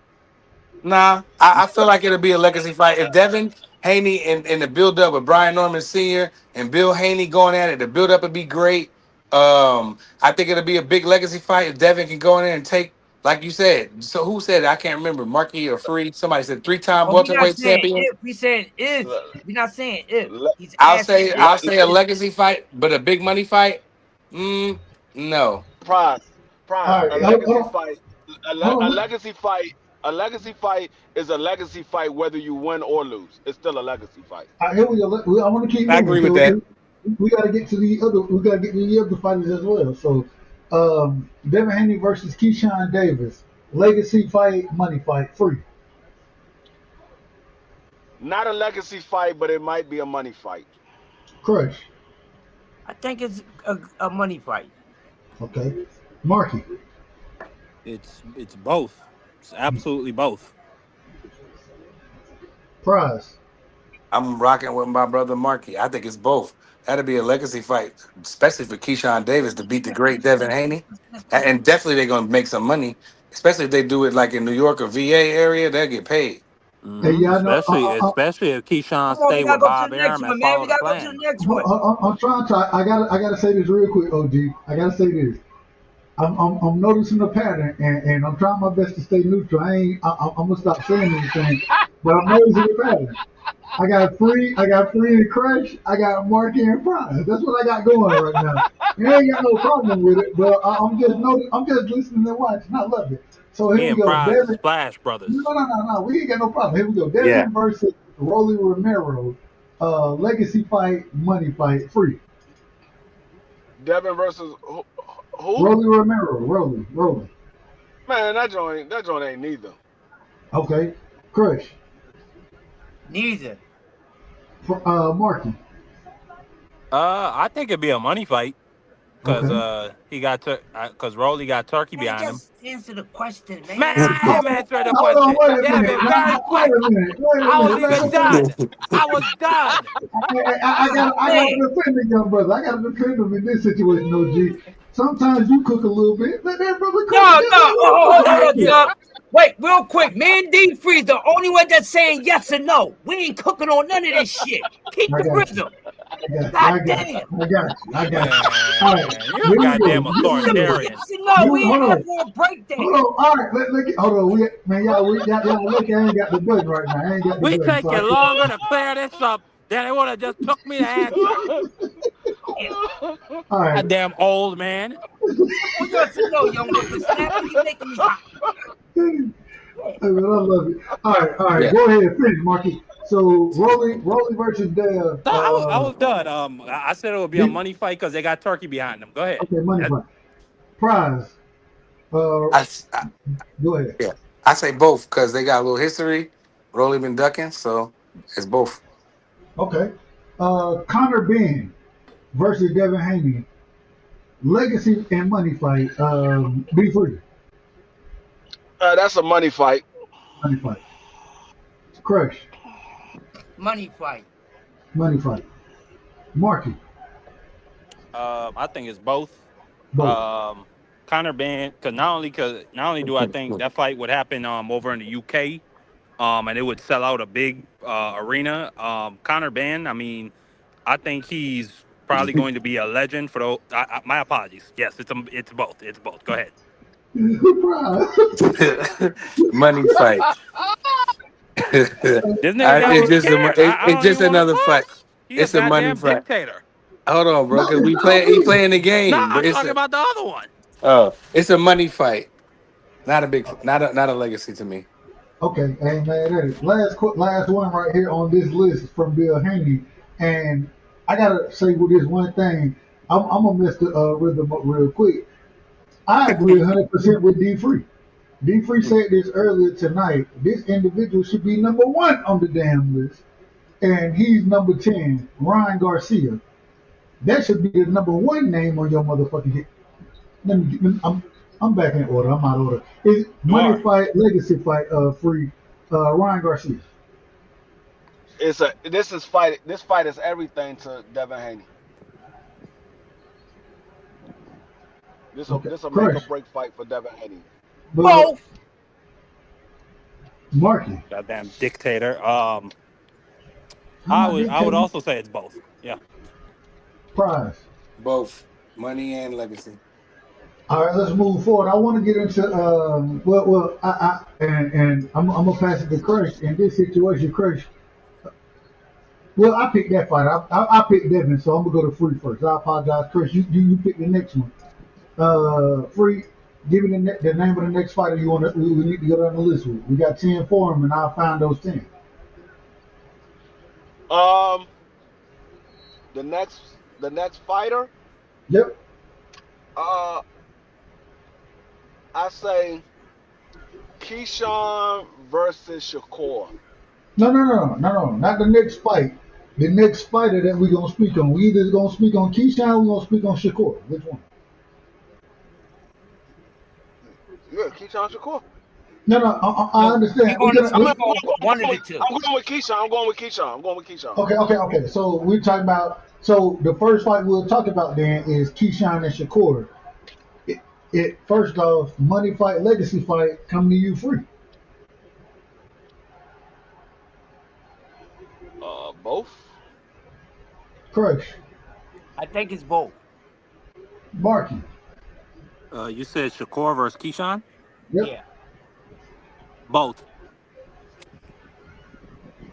Nah, I feel like it'll be a legacy fight. If Devin Haney in the build up with Brian Norman Sr. and Bill Haney going at it, the build up would be great. I think it'll be a big legacy fight if Devin can go in there and take, like you said. So who said it? I can't remember. Marky or Free? Somebody said 3-time Oh, we not welterweight saying champion. if. We saying if. We're not saying if. Le- He's I'll asking say a legacy fight, but a big money fight. No. Prize. All A right, legacy fight. hold A on. legacy fight. A legacy fight is a legacy fight whether you win or lose. It's still a legacy fight. All right, here we go. I want to keep I moving. agree with that. We got to get to the other. We got to get to the other fighters as well. So, Devin Haney versus Keyshawn Davis. Legacy fight, money fight, free. Not a legacy fight, but it might be a money fight. Crush. I think it's a money fight. Okay. Marky. It's both. It's absolutely both. Prize. I'm rocking with my brother Marky. I think it's both. That'll be a legacy fight, especially for Keyshawn Davis to beat the great Devin Haney. And definitely they're going to make some money, especially if they do it like in New York or VA area. They'll get paid. Hey, y'all know. Especially if Keyshawn Come on, we stay gotta with go to Bob the next Arum one, and man. follow We the gotta go to plan. the next one. I'm trying to. I gotta say this real quick, OG. I gotta say this. I'm noticing a pattern, and I'm trying my best to stay neutral. I'm gonna stop saying anything, but I'm noticing a pattern. I got free and Crush. I got Marky and Prize. That's what I got going right now. I ain't got no problem with it, but I'm just listening and watching. I love it. So Me here we and go. Prize, the Devin. Splash Brothers. No. We ain't got no problem. Here we go. Devin Yeah. versus Rolly Romero. Legacy fight, money fight, free. Devin versus who? Rolly Romero. Rolly. Man, that joint ain't neither. Okay. Crush. Neither. Marky. I think it'd be a money fight because Okay. he got because Rolly got Turkey Man, behind him. just answer the question, man. Man, I am answering the Hold on, question. wait a Damn minute. it, very quick. I was even done. I was done. I got to defend the young brother. I got to defend him in this situation, OG. Sometimes you cook a little bit. Let that brother cook. No. Just a little Hold bit. up. Wait, real quick. Me and D Freeze, the only one that's saying yes or no. We ain't cooking on none of this shit. Keep I the got rhythm. I got you. All right. You're Here we goddamn go. authoritarian. Yes or no. We Hold ain't on. here for a breakdown. Hold on. All right. Hold on. Y'all look. I ain't got the button right now. I ain't got the We button. taking longer to clear this up than it would have just took me to answer. All right. Goddamn old man. Oh, yes or no, young whippersnapper. You making me hot. Hey, man, I love it. All right. Yeah. Go ahead, finish, Marky. So Rolly versus Dev. No, I was done. I said it would be a money fight because they got Turkey behind them. Go ahead. Okay, money fight. Prize. I, Go ahead. yeah. I say both because they got a little history. Rolly been ducking, so it's both. Okay. Conor Benn versus Devin Haney. Legacy and money fight. Be free. That's a money fight. Money fight. Crush. Money fight. Money fight. Marky. I think it's both. Both. Conor Benn, because not only do I think that fight would happen over in the UK, and it would sell out a big arena. Conor Benn, I mean, I think he's probably going to be a legend for those. My apologies. Yes, it's both. It's both. Go ahead. Money fight. It's just another fight. It's a money fight. Dictator. Hold on, bro, because he playing the game. No, I'm talking about the other one. Oh, it's a money fight. Not a legacy to me. Okay, hey man, last one right here on this list from Bill Haney, and I gotta say with this one thing, I'm gonna mess the rhythm up real quick. I agree 100% with D Free. D Free said this earlier tonight. This individual should be number 1 on the damn list, and he's number 10, Ryan Garcia. That should be the number 1 name on your motherfucking hit. I'm back in order. I'm out of order. It's money fight, legacy fight, free. Ryan Garcia. This fight is everything to Devin Haney. This a make or break fight for Devin Haney. Both. Marky. Goddamn dictator. I would also say it's both. Yeah. Prize. Both money and legacy. All right, let's move forward. I want to get into I'm gonna pass it to Crush. In this situation, Crush. Well, I picked that fight. I picked Devin, so I'm gonna go to Free first. I apologize, Crush. You pick the next one. Free. Give me the name of the next fighter you want. We need to go down the list with. We got 10 for him, and I'll find those 10. The next fighter. Yep. I say Keyshawn versus Shakur. No, not the next fight. The next fighter that we're gonna speak on. We either gonna speak on Keyshawn or we're gonna speak on Shakur. Which one? Yeah, Keyshawn Shakur. No, I understand. I'm going with Keyshawn. Okay. So we're talking about. So the first fight we'll talk about then is Keyshawn and Shakur. It first off, money fight, legacy fight, come to you free. Both. Crush. I think it's both. Marky. You said Shakur versus Keyshawn? Yep. Yeah. Both.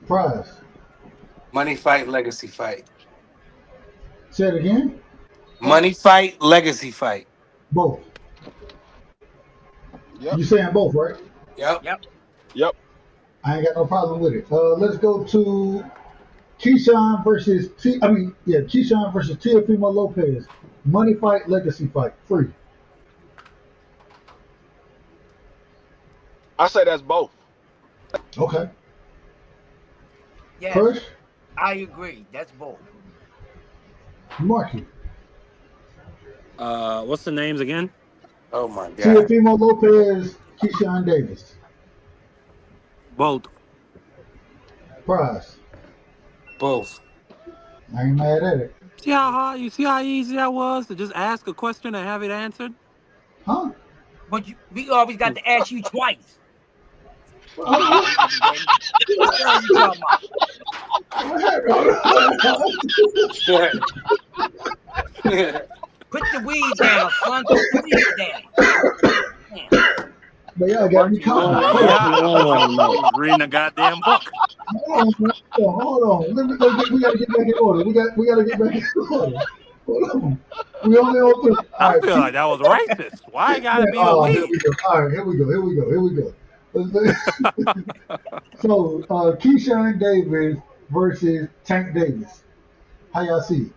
Prize. Money fight, legacy fight. Say it again. Money fight, legacy fight. Both. Yep. You saying both, right? Yep. I ain't got no problem with it. Let's go to Keyshawn versus Teofimo Lopez. Money fight, legacy fight, free. I say that's both. Okay. Yes. Crush. I agree. That's both. Marky. What's the names again? Oh my God. Teofimo Lopez, Keyshawn Davis. Both. Prize. Both. I ain't mad at it. You see how easy that was to just ask a question and have it answered? Huh? But we always got to ask you twice. What are you talking about? Put the weed down, son. Put the weed down. Damn. But y'all got me caught. Reading a goddamn book. Hold on. We gotta get back in order. We gotta get back in order. Hold on. We only open. I feel like that was racist. Why it gotta be a weed? All right, here we go. So Keyshawn Davis versus Tank Davis. How y'all see it?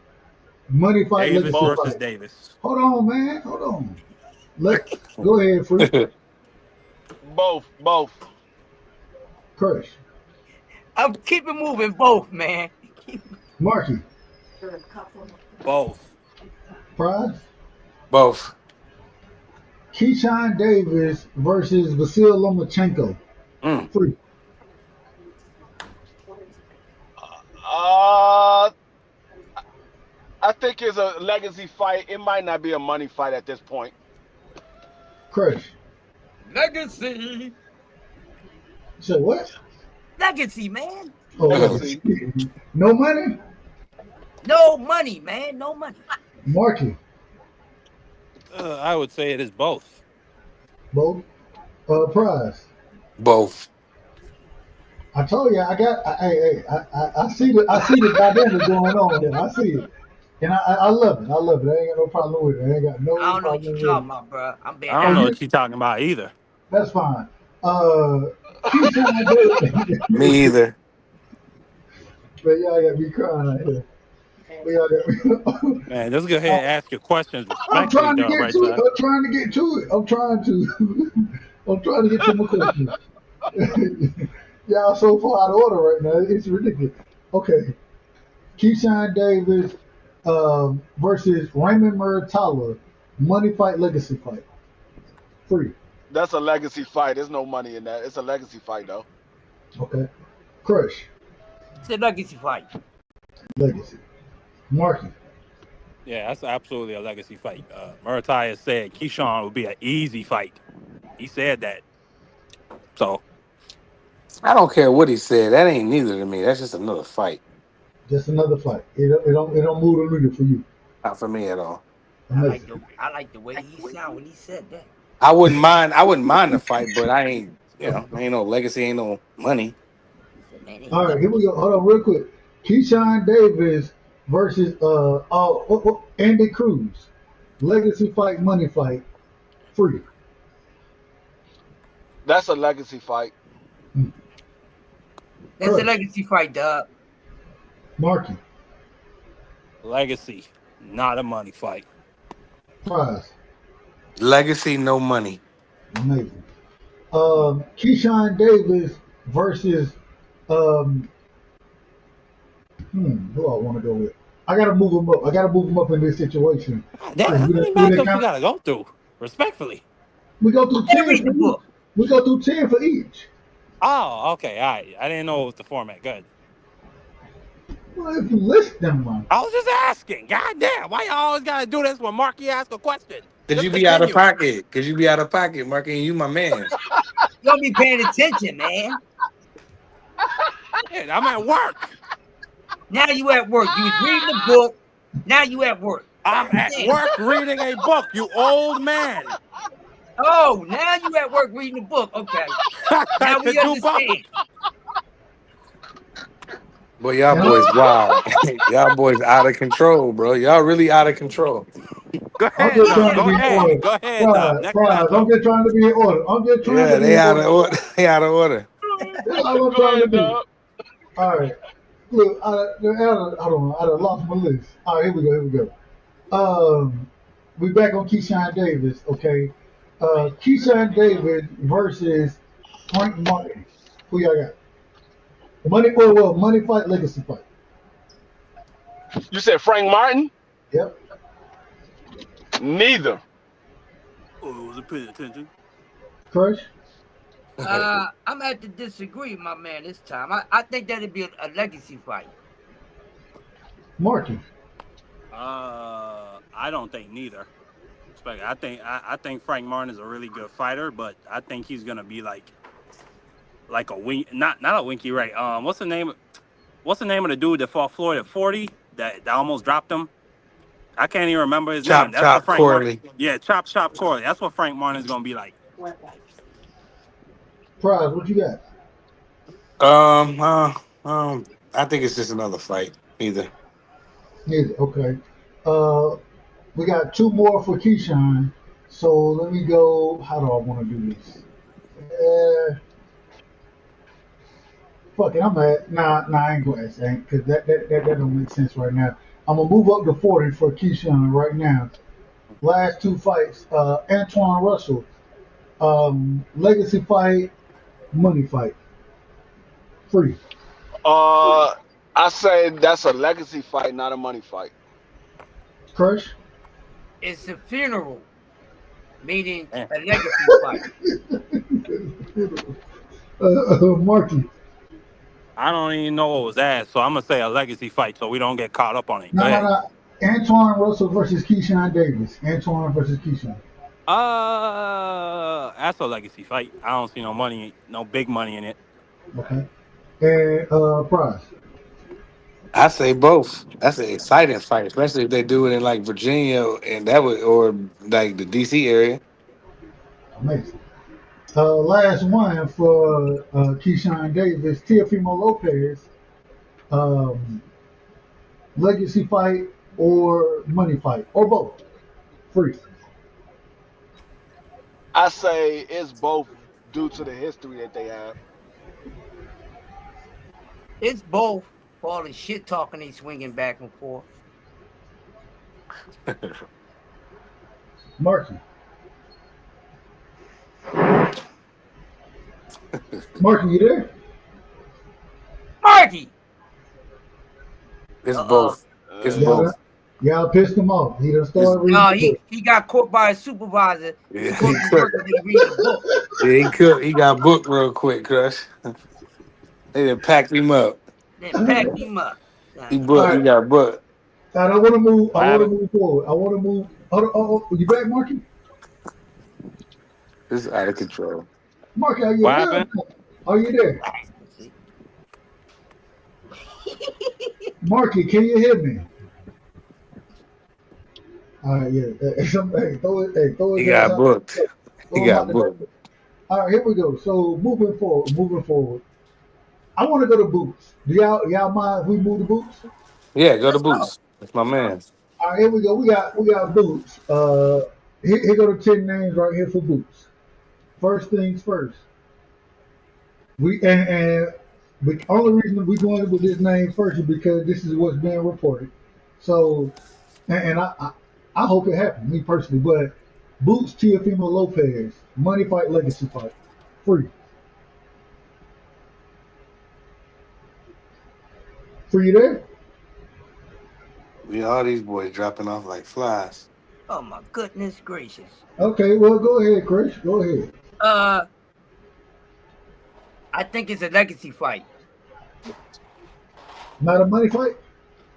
Money fight, Davis legacy versus fight. Davis. Hold on, man. Go ahead, Free. Both. Crush. I'm keeping moving both, man. Marky. Both. Prize. Both. Keyshawn Davis versus Vasil Lomachenko. Mm. Free. I think it's a legacy fight. It might not be a money fight at this point. Crush. Legacy. So what? Legacy, man. Oh, Legacy. no money? No money, man. No money. Marky. I would say it is both. Both. Prize. Both. I told you, I see the dynamic going on here. I see it. And I love it. I love it. I ain't got no problem with it. I ain't got no I don't know what problem you're with talking it. about, bro. I'm being I don't know honest. what you're talking about either. That's fine. Keyshawn Davis. Me either. But y'all got me crying out here. But y'all got me. Man, let's go ahead and ask your questions I'm respectfully, trying to though, get right to it. side. I'm trying to get to it. I'm trying to get to my questions. Y'all so far out of order right now. It's ridiculous. Okay. Keyshawn Davis versus Raymond Muratalla. Money fight, legacy fight. Free. That's a legacy fight. There's no money in that. It's a legacy fight though. Okay. Crush. It's a legacy fight. Legacy. Marky. Yeah, that's absolutely a legacy fight. Murataya said Keyshawn would be an easy fight. He said that. So, I don't care what he said. That ain't neither to me. That's just another fight. Just another fight. It don't move the needle for you. Not for me at all. Amazing. I like the way he sounded when he said that. I wouldn't mind the fight, but I ain't ain't no legacy, ain't no money. All right, here we go. Hold on, real quick. Keyshawn Davis versus Andy Cruz. Legacy fight, money fight, free. That's a legacy fight. That's a legacy fight, dog. Marky. legacy, not a money fight. Prize. Legacy, no money. Amazing. Keyshawn Davis versus who I want to go with. I gotta move him up. I gotta move him up in this situation. Damn, how many matchups you gotta go through? Respectfully. We go through 10. We go through 10 for each. Oh, okay, all right. I didn't know it was the format. Good. Well, if you list them, man. I was just asking. God damn, why y'all always gotta do this when Marky asks a question? Cause you be out of pocket. Cause you be out of pocket, Marky, and you my man. You don't be paying attention, man. Yeah, I'm at work. Now you at work. You was reading the book. Now you at work. I'm at work reading a book, you old man. Oh, now you at work reading the book. Okay. Now we understand. Boy, y'all boys wild. Y'all boys out of control, bro. Y'all really out of control. Go ahead, Dub. Go ahead. Go ahead, Dub. Next matchup. I'm just trying to be in order. I'm just trying to be they in out order. of order. They out of order. That's all I'm trying to do. All right. Look, I done lost my list. All right, here we go. We back on Keyshawn Davis, okay? Keyshawn Davis versus Frank Martin. Who y'all got? Money fight, legacy fight. You said Frank Martin? Yep. Neither. Oh, was it paying attention? Crush? I'm gonna have to disagree, my man, this time. I think that'd be a legacy fight. Martin. I don't think neither. I think Frank Martin is a really good fighter, but I think he's gonna be like a wink, not a Winky Ray. What's the name of the dude that fought Floyd at 40 that almost dropped him? I can't even remember his name. That's what Frank Corley. Martin. Yeah, Chop Corley. That's what Frank Martin is gonna be like. Prize, what you got? I think it's just another fight. Neither. Okay. We got two more for Keyshawn. So let me go. How do I want to do this? Fuck it, I'm at I ain't gonna say because that don't make sense right now. I'm gonna move up to 40 for Keyshawn right now. Last two fights, Antoine Russell Legacy fight, money fight, free. I say that's a legacy fight, not a money fight. Crush. It's a funeral, meaning Damn. a legacy fight. Marky. I don't even know what was asked, so I'm gonna say a legacy fight, so we don't get caught up on it. Go No, no, ahead. no. Antoine Russell versus Keyshawn Davis. Antoine versus Keyshawn. That's a legacy fight. I don't see no money, no big money in it. Okay. And Prize. I say both. That's an exciting fight, especially if they do it in like Virginia and that would or like the DC area. Amazing. Last one for Keyshawn Davis, Teofimo Lopez. Legacy fight or money fight or both. Free. I say it's both due to the history that they have. It's both for all the shit talking he's swinging back and forth. Marky. Marky, you there? Marky! It's both. It's both. Y'all pissed him off. He done started reading No, the book. he got caught by his supervisor. Yeah, He read the book. Yeah, he could. He got booked real quick, Crush. They done packed him up. Then packed him up. He booked. All He right. got booked. All right, I want to move. What I want to happened? move forward. I want to move. Oh, you back, Marky? This is out of control. Marky, are you What there? happened? Are you there? Marky, can you hear me? All right, yeah. Hey, throw it. He got booked. He got out. booked. All right, here we go. So moving forward. I want to go to Boots. Do y'all mind if we move to Boots? Yeah, go to Boots. That's my man. All right, here we go. We got Boots. Here go the 10 names right here for Boots. First things first. And the only reason we're going with this name first is because this is what's being reported. So, and I hope it happens, me personally. But Boots Teofimo Lopez, money fight, legacy fight, free. Free you there? We all these boys dropping off like flies. Oh my goodness gracious. Okay, well go ahead, Chris. Go ahead. I think it's a legacy fight. Not a money fight?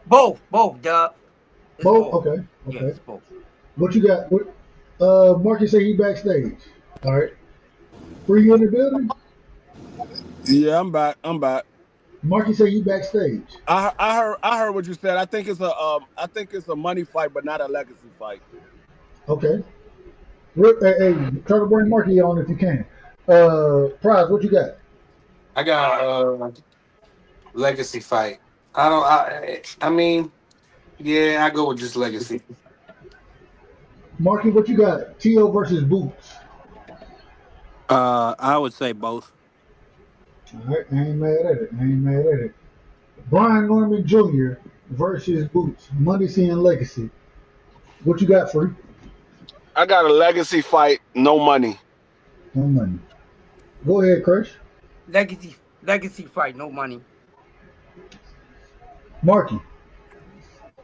Both, Dub. It's Both? Okay. Yeah, Okay. it's both. What you got? What Marcus say he backstage. All right. Free you in the building? Yeah, I'm back. Marcus say he backstage. I heard what you said. I think it's a money fight, but not a legacy fight. Okay. Hey, try to bring Marky on if you can. Prize, what you got? I got legacy fight. I mean, yeah, I go with just legacy. Marky, what you got? T.O. versus Boots. I would say both. All right, I ain't mad at it. Brian Norman Jr. versus Boots. Money seeing legacy. What you got, Free? I got a legacy fight, no money. No money. Go ahead, Chris. Legacy fight, no money. Marky.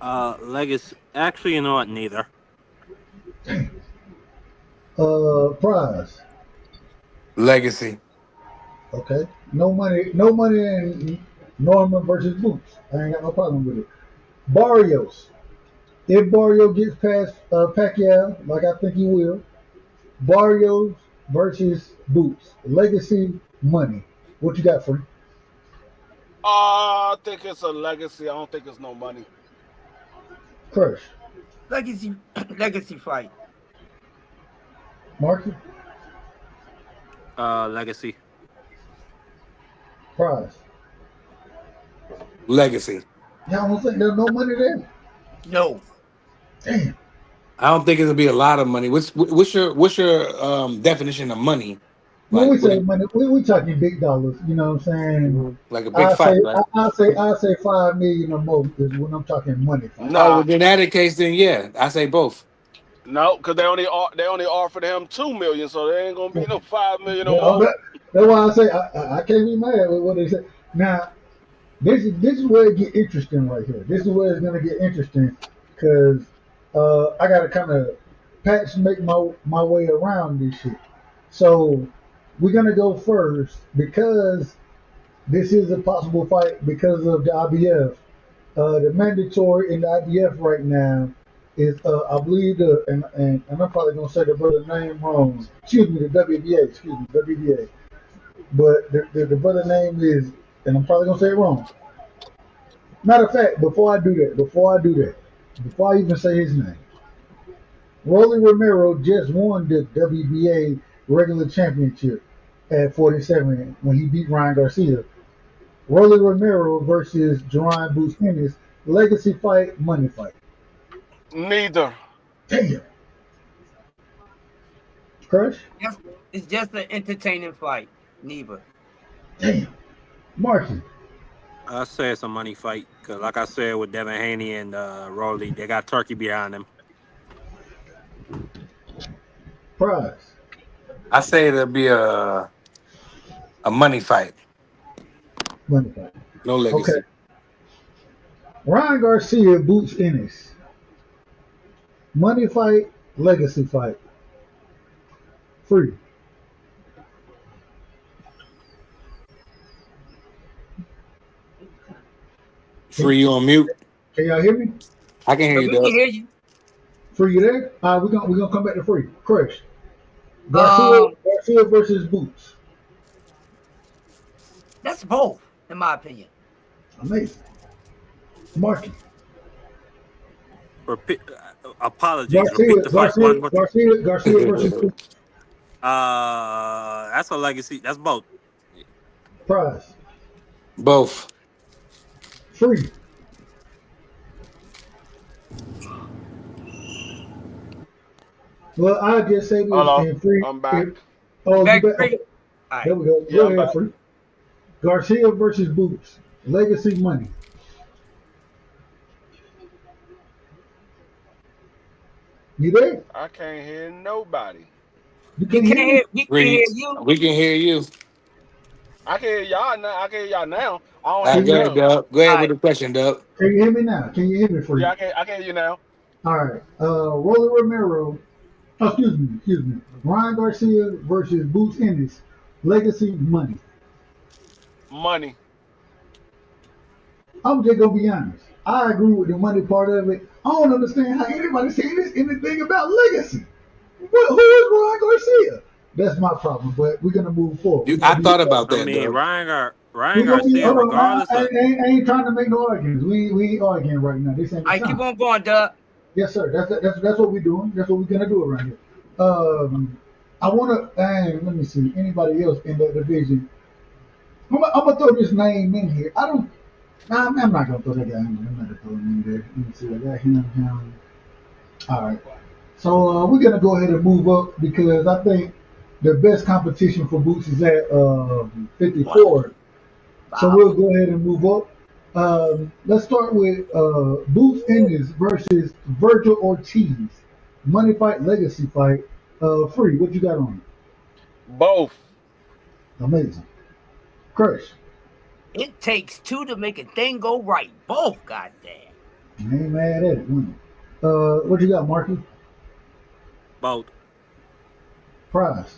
Legacy. Actually, you know what? Neither. Prize. Legacy. Okay. No money in Norman versus Boots. I ain't got no problem with it. Barrios. If Barrio gets past Pacquiao, like I think he will, Barrios versus Boots. Legacy, money. What you got, Free? I think it's a legacy. I don't think it's no money. Crush. Legacy fight. Marky? Legacy. Prize. Legacy. Y'all don't think there's no money there? No. Damn. I don't think it'll be a lot of money. What's your definition of money? When Like, we say money, we talking big dollars. You know what I'm saying? like a big fight, right? I say 5 million or more is when I'm talking money. No, then in that case, then yeah, I say both. No, because they only offered him $2 million, so there ain't gonna be no $5 million no Well, more. that's why I say I can't be mad with what they say. Now, this is where it get interesting right here. This is where it's gonna get interesting because I gotta kind of make my way around this shit. So we're gonna go first because this is a possible fight because of the IBF. The mandatory in the IBF right now is I believe and I'm probably gonna say the brother's name wrong. Excuse me, the WBA. Excuse me, WBA. But the brother name is, and I'm probably gonna say it wrong. Matter of fact, before I even say his name, Rolly Romero just won the WBA regular championship at 47 when he beat Ryan Garcia. Rolly Romero versus Jerron Boots Ennis, legacy fight, money fight. Neither. Damn. Crush? It's just an entertaining fight. Neither. Damn. Marky. I say it's a money fight because, like I said, with Devin Haney and Rolly, they got Turkey behind them. Prize. I say it'll be a money fight. Money fight. No legacy. Okay. Ryan Garcia, Boots Ennis. Money fight, legacy fight. Free. Free, you on mute? Can y'all hear me? I can hear you, We can Doug. hear you. Free, you there? We're gonna come back to Free. Crush. Garcia versus Boots. That's both, in my opinion. Amazing. Marky. Apologies. Repeat the fight. Garcia versus Boots. That's a legacy. That's both. Prize. Both. Free. Well, I just say this Hello, and Free. I'm back. Oh, Back, you back? Free? Okay. All right. There we go. Yeah, Go I'm ahead, back. Free. Garcia versus Boots. Legacy money. You there? I can't hear nobody. You We can can hear hear, me? we can hear Reed, you. we can hear you. I can hear y'all now. I don't All hear right, go them. ahead, Doug. Go ahead All with right. the question, Doug. Can you hear me now? Can you hear me, Free? Yeah, I can hear you now. All right. Rolly Romero. Oh, excuse me. Ryan Garcia versus Boots Ennis. Legacy money. Money. I'm just gonna be honest. I agree with the money part of it. I don't understand how anybody saying anything about legacy. Who is Ryan Garcia? That's my problem. But we're gonna move forward. I thought about I that, mean, Doug. Ryan We're gonna be. Garcia, Hold on. regardless I of ain't trying to make no arguments. We ain't arguing right now. This ain't the All right, keep time. on going, Doug. Yes, sir. That's what we're doing. That's what we're gonna do around here. I wanna. Let me see. Anybody else in that division? I'm gonna throw this name in here. I'm not gonna throw that guy in there. I'm not gonna throw him in there. Let me see. I got him. All right. So we're gonna go ahead and move up because I think the best competition for Boots is at 54. So Wow. we'll go ahead and move up. Let's start with Boots Ennis versus Virgil Ortiz. Money fight, legacy fight. Free. What you got on Both. it? Amazing. Crush. It takes two to make a thing go right. Both, goddamn. I ain't mad at it. What you got, Marky? both. Prize.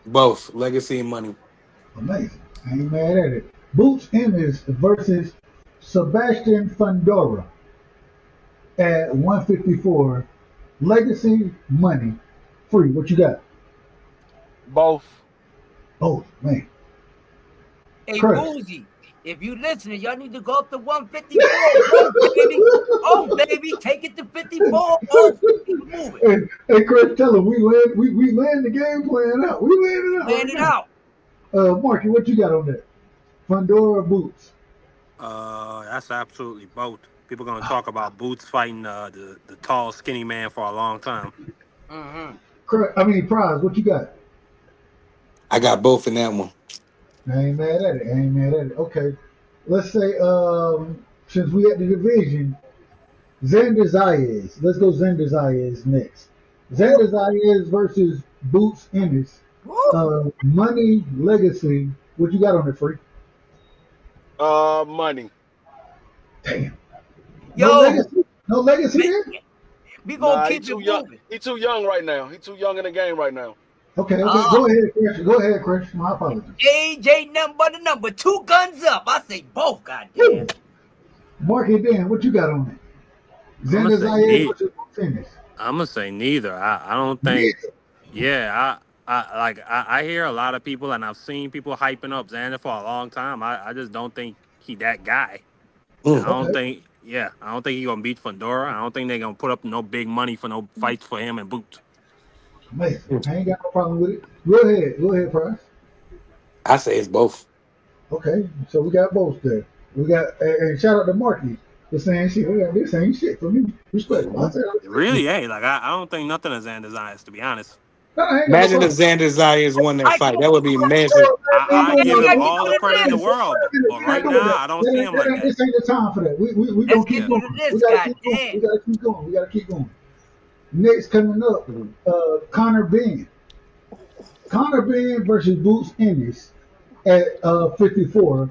Both. Legacy and money. Amazing. I ain't mad at it. Boots Ennis versus Sebastian Fundora at 154. Legacy, money, free. What you got? Both. Oh, man. Hey, Crush. Boozy, if you listening, y'all need to go up to 154. Oh, baby. Oh, baby. Take it to 54. Oh, keep moving. Hey, Crush, tell him we land the game plan out. We land it out. Land it out. Marky, what you got on that? Fundora, Boots. That's absolutely both. People gonna talk about Boots fighting the tall, skinny man for a long time. Mm-hmm. Prize, what you got? I got both in that one. I ain't mad at it. Okay. Let's say, since we at the division, Xander Zayas. Let's go Xander Zayas next. Xander Zayas versus Boots Ennis. Money Legacy. What you got on it, Free? Money. Damn. Yo, No legacy. No legacy we, there. we gonna Nah, he keep it too young. moving. He too young right now. He too young in the game right now. Okay. Go ahead, Chris. Go ahead, Chris. My apologies. AJ nothing but a number. 2 guns up. I say both. Goddamn. Marky Dan, what you got on it? Xander Zayas versus Boots Ennis. I'm gonna say neither. I don't think. Yeah, I hear a lot of people, and I've seen people hyping up Xander for a long time. I just don't think he that guy. I don't think. Yeah, I don't think he gonna beat Fundora. I don't think they're gonna put up no big money for no fights for him and Boot. Amazing. I ain't got no problem with it. Go ahead, Price. I say it's both. Okay, so we got both there. We got and shout out to Marky for saying shit. We got this ain't shit for me. Respect. It really ain't. Like I don't think nothing of Xander's eyes, to be honest. Imagine if Xander Zayas won that fight. That would be massive. I give him all the credit in the world, but right now I don't see him like that. This ain't the time for that. We gonna keep going. We gotta keep going. Next coming up, Conor Benn. Conor Benn versus Boots Ennis at 54.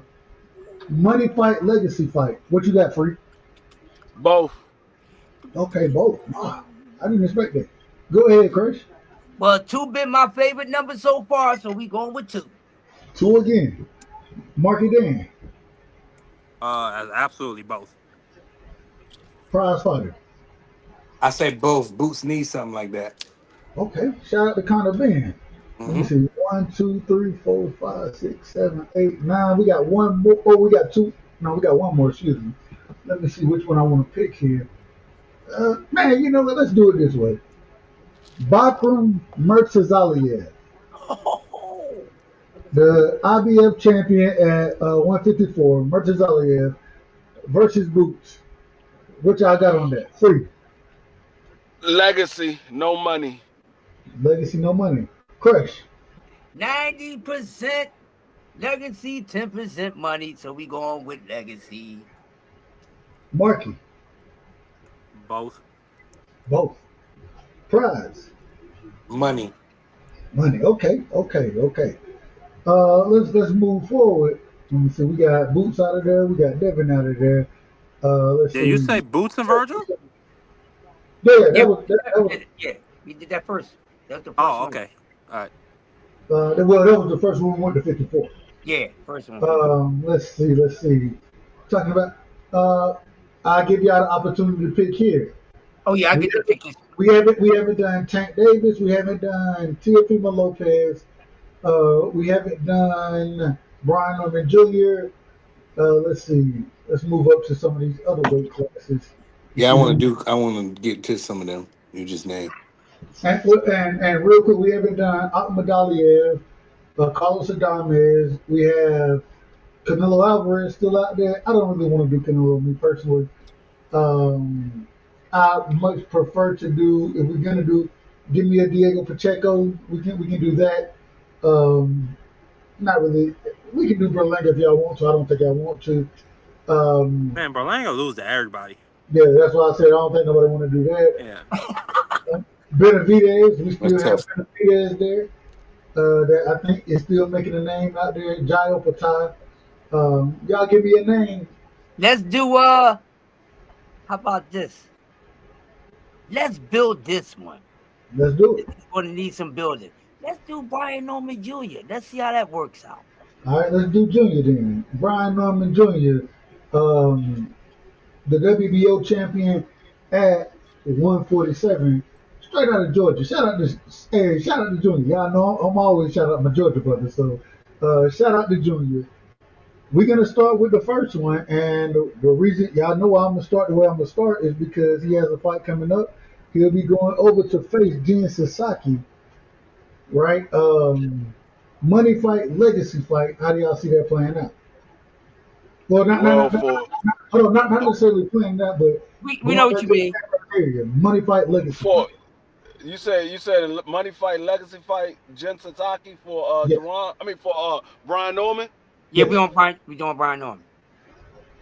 Money fight, legacy fight. What you got, Free? Both. Okay, both. Wow. I didn't expect that. Go ahead, Chris. Well, 2 been my favorite number so far, so we going with 2. 2 again. Marky Dan. Absolutely both. Prize fighter. I say both. Boots need something like that. Okay. Shout out to Conor Benn. Let me see. 1, 2, 3, 4, 5, 6, 7, 8, 9. We got one more. Oh, we got 2. No, we got one more. Excuse me. Let me see which one I want to pick here. Man, you know what? Let's do it this way. Bakram Murtazaliev, the IBF champion at 154, Murtazaliev versus Boots. Which I got on that? Free. Legacy, no money. Legacy, no money. Crush. 90% legacy, 10% money. So we going with legacy. Marky. Both. Both. Prize. Money. Okay. Let's move forward. Let me see. We got Boots out of there. We got Devin out of there. Let's see. Did you say Boots and Virgil? Yeah, that was. Yeah, we did that first. That was the first Oh, okay. All right. Well, that was the first one we went to 54. Yeah, first one. Let's see. Talking about, I'll give y'all the opportunity to pick here. Oh yeah, I get the pick. We haven't done Tank Davis. We haven't done Teofimo Lopez. We haven't done Brian Norman Jr. Let's see. Let's move up to some of these other weight classes. Yeah, I want to get to some of them you just named. And real quick, we haven't done Akhmadaliev, Carlos Adames. We have Canelo Alvarez still out there. I don't really want to do Canelo, me personally. I much prefer to do, if we're gonna do, give me a Diego Pacheco. We can do that. Not really. We can do Berlanga if y'all want to. I don't think I want to. Man, Berlanga lose to everybody. Yeah, that's why I said I don't think nobody want to do that. Yeah. Benavidez, we still That's have tough. Benavidez there. That I think is still making a name out there. Jayo Patai. Y'all give me a name. Let's do how about this? Let's build this one. Let's do it. We're gonna need some building. Let's do Brian Norman Jr. Let's see how that works out. All right, let's do Junior then. Brian Norman Jr., the WBO champion at 147, straight out of Georgia. Shout out to Junior. Y'all know I'm always shout out my Georgia brother. So shout out to Junior. We're gonna start with the first one, and the reason y'all know I'm gonna start the way I'm gonna start is because he has a fight coming up. He'll be going over to face Jin Sasaki, right? Money fight, legacy fight. How do y'all see that playing out? Well, not necessarily playing that, but we know what you mean. Money fight, legacy. For you said a money fight, legacy fight, Jin Sasaki for Yeah. for Brian Norman. Yeah, we doing Brian Norman.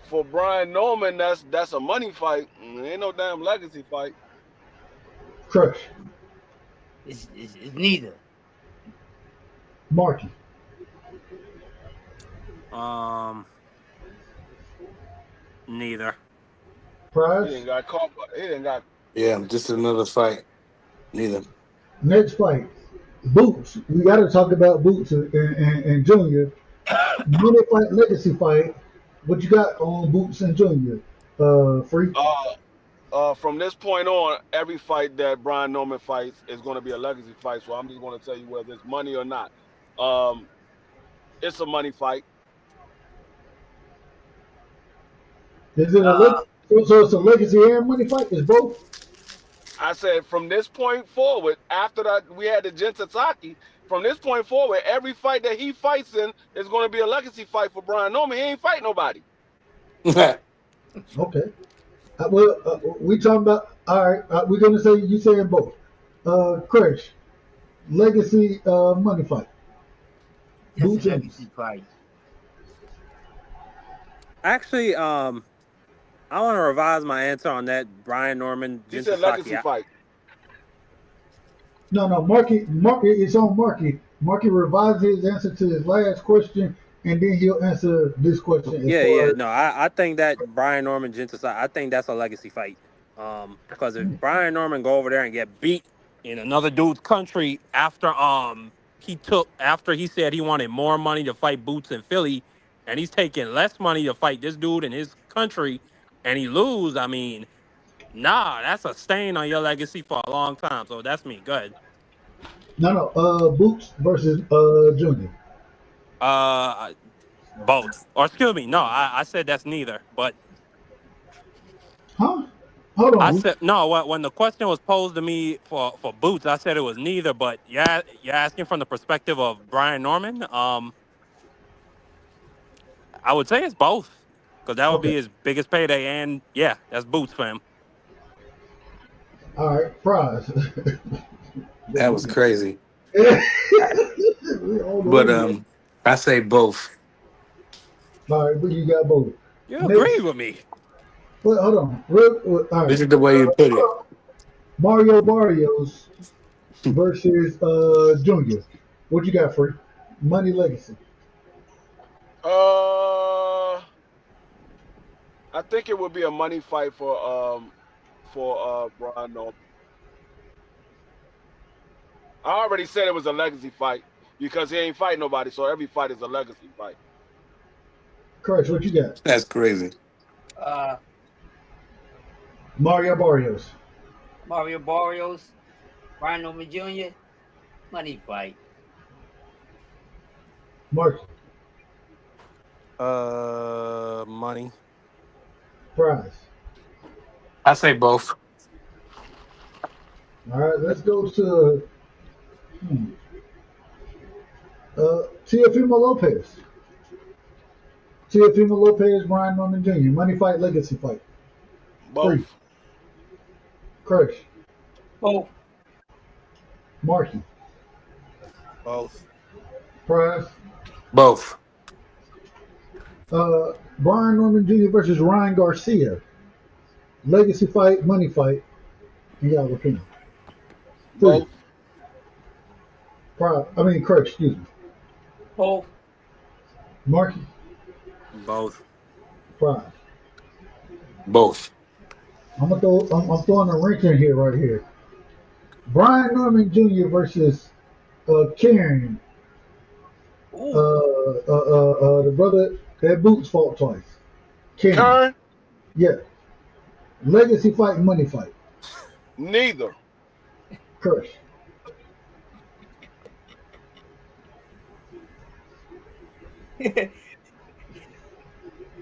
For Brian Norman, that's a money fight. Ain't no damn legacy fight. Crush. It's neither. Marky. Neither. He Prize. didn't got caught. He didn't got. Yeah, just another fight. Neither. Next fight. Boots. We got to talk about Boots and Junior. Money fight, legacy fight. What you got on Boots and Junior? Free. From this point on, every fight that Brian Norman fights is going to be a legacy fight. So I'm just going to tell you whether it's money or not. It's a money fight. Is it a so it's a legacy and money fight? It's both. I said from this point forward, after that we had the Jin Sasaki. From this point forward, every fight that he fights in is going to be a legacy fight for Brian Norman. He ain't fight nobody. Okay. We talking about. All right. We're gonna say you saying both. Crash. Legacy money fight. It's Boots a and legacy fight. Actually, I want to revise my answer on that. Brian Norman, He Jin said Sasaki. legacy fight. No, Marky, it's on Marky. Marky revised his answer to his last question, and then he'll answer this question. No, I think that Brian Norman, Jin Sasaki, I think that's a legacy fight. Because if Brian Norman go over there and get beat in another dude's country after he said he wanted more money to fight Boots in Philly, and he's taking less money to fight this dude in his country, and he lose, I mean, that's a stain on your legacy for a long time. So that's me. Go ahead. Boots versus Junior. Both. Or excuse me, no, I said that's neither. But Huh? Hold on. I said no. When the question was posed to me for Boots, I said it was neither. But you're asking from the perspective of Brian Norman. I would say it's both, because that would be Okay. his biggest payday, and yeah, that's Boots for him. All right. Prize. That was crazy. Hold But on. I say both. All right, but you got both. You Next. agree with me? Well, hold on. All right. This is the way you put it. Mario Barrios versus Junior. What you got, Free? Money legacy. I think it would be a money fight for Brian Norman. I already said it was a legacy fight because he ain't fighting nobody, so every fight is a legacy fight. Crush, what you got? That's crazy. Mario Barrios. Mario Barrios, Brian Norman Jr., money fight. Mark. Money. Prize. I say both. All right, let's go to Teofimo Lopez. Teofimo Lopez, Brian Norman Jr. Money fight, legacy fight. Both. Free. Crush. Both. Marky. Both. Prize. Both. Brian Norman Jr. versus Ryan Garcia. Legacy fight, money fight. You got opinion. Both. Crush, excuse me. Both. Marky. Both. Prize. Both. I'm throwing a wrench in here right here. Brian Norman Jr. versus Karen. The brother that Boots fought twice. Karen? Yeah. Legacy fight, money fight. Neither. Crush.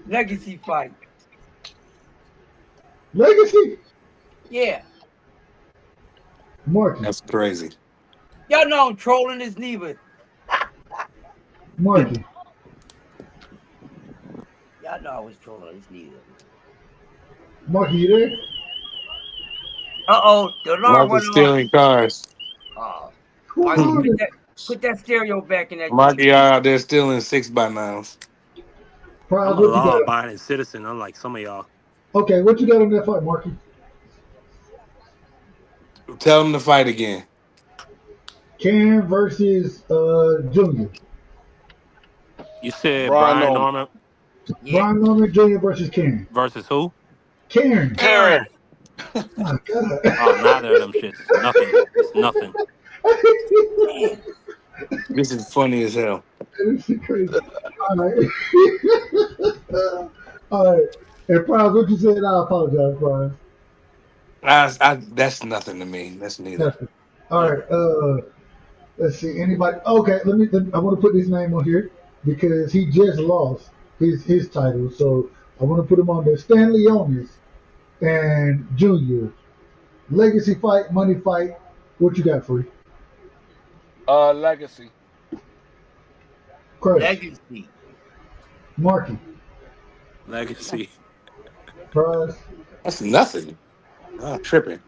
Legacy fight. Legacy? Yeah. Marky. That's crazy. Y'all know I'm trolling this neither. Marky. Y'all know I was trolling this neither. Marky, you there? Uh-oh. The alarm Marky went off. stealing cars. Marky, put that stereo back in that. Marky out there stealing 6x9s. Prize, I'm a what you got? law-abiding citizen, unlike some of y'all. Okay, what you got on that fight, Marky? Tell him to fight again. Karen versus Junior. You said Brian Brian Norman. Norman Yeah. Brian Norman Jr. versus Karen. versus who? Karen. Karen. Oh my God. Oh, neither of them shits. Nothing. It's nothing. Man. This is funny as hell. This is crazy. All right. All right. And Prize, what you said, I apologize, Prize. That's nothing to me. That's neither. Nothing. All right. Let's see. Anybody? Okay. I want to put this name on here because he just lost his title. So I want to put him on there. Stan Leonis and Junior. Legacy fight, money fight. What you got, Free? Legacy. Crush. Legacy. Marky. Legacy. Prize. That's nothing. I'm tripping.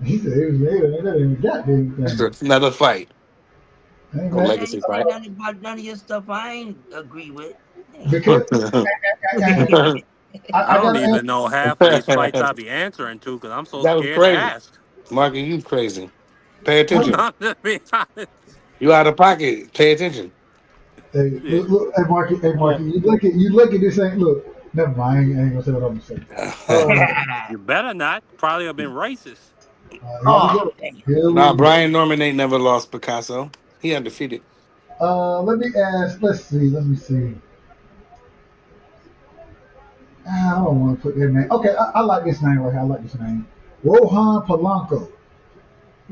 He said it was there. They didn't even got anything. It's another fight. Ain't A that- legacy Ain't fight. nothing about none of your stuff I ain't agree with. Because I I don't gotta even know half of these fights I'll be answering to because I'm so That was scared to crazy. ask. Marky, you crazy. Pay attention. I'm just being honest. You out of pocket. Pay attention. Hey, Yeah. look, hey Marky, you look at this ain't look. Never mind, I ain't gonna say what I'm gonna say. You better not. Probably have been racist. Here Oh, we go. damn. Here we Nah, go. Brian Norman ain't never lost Picasso. He undefeated. Let me ask. Let's see. Let me see. I don't want to put that name. Okay, I like this name right here. I like this name. Rohan Polanco.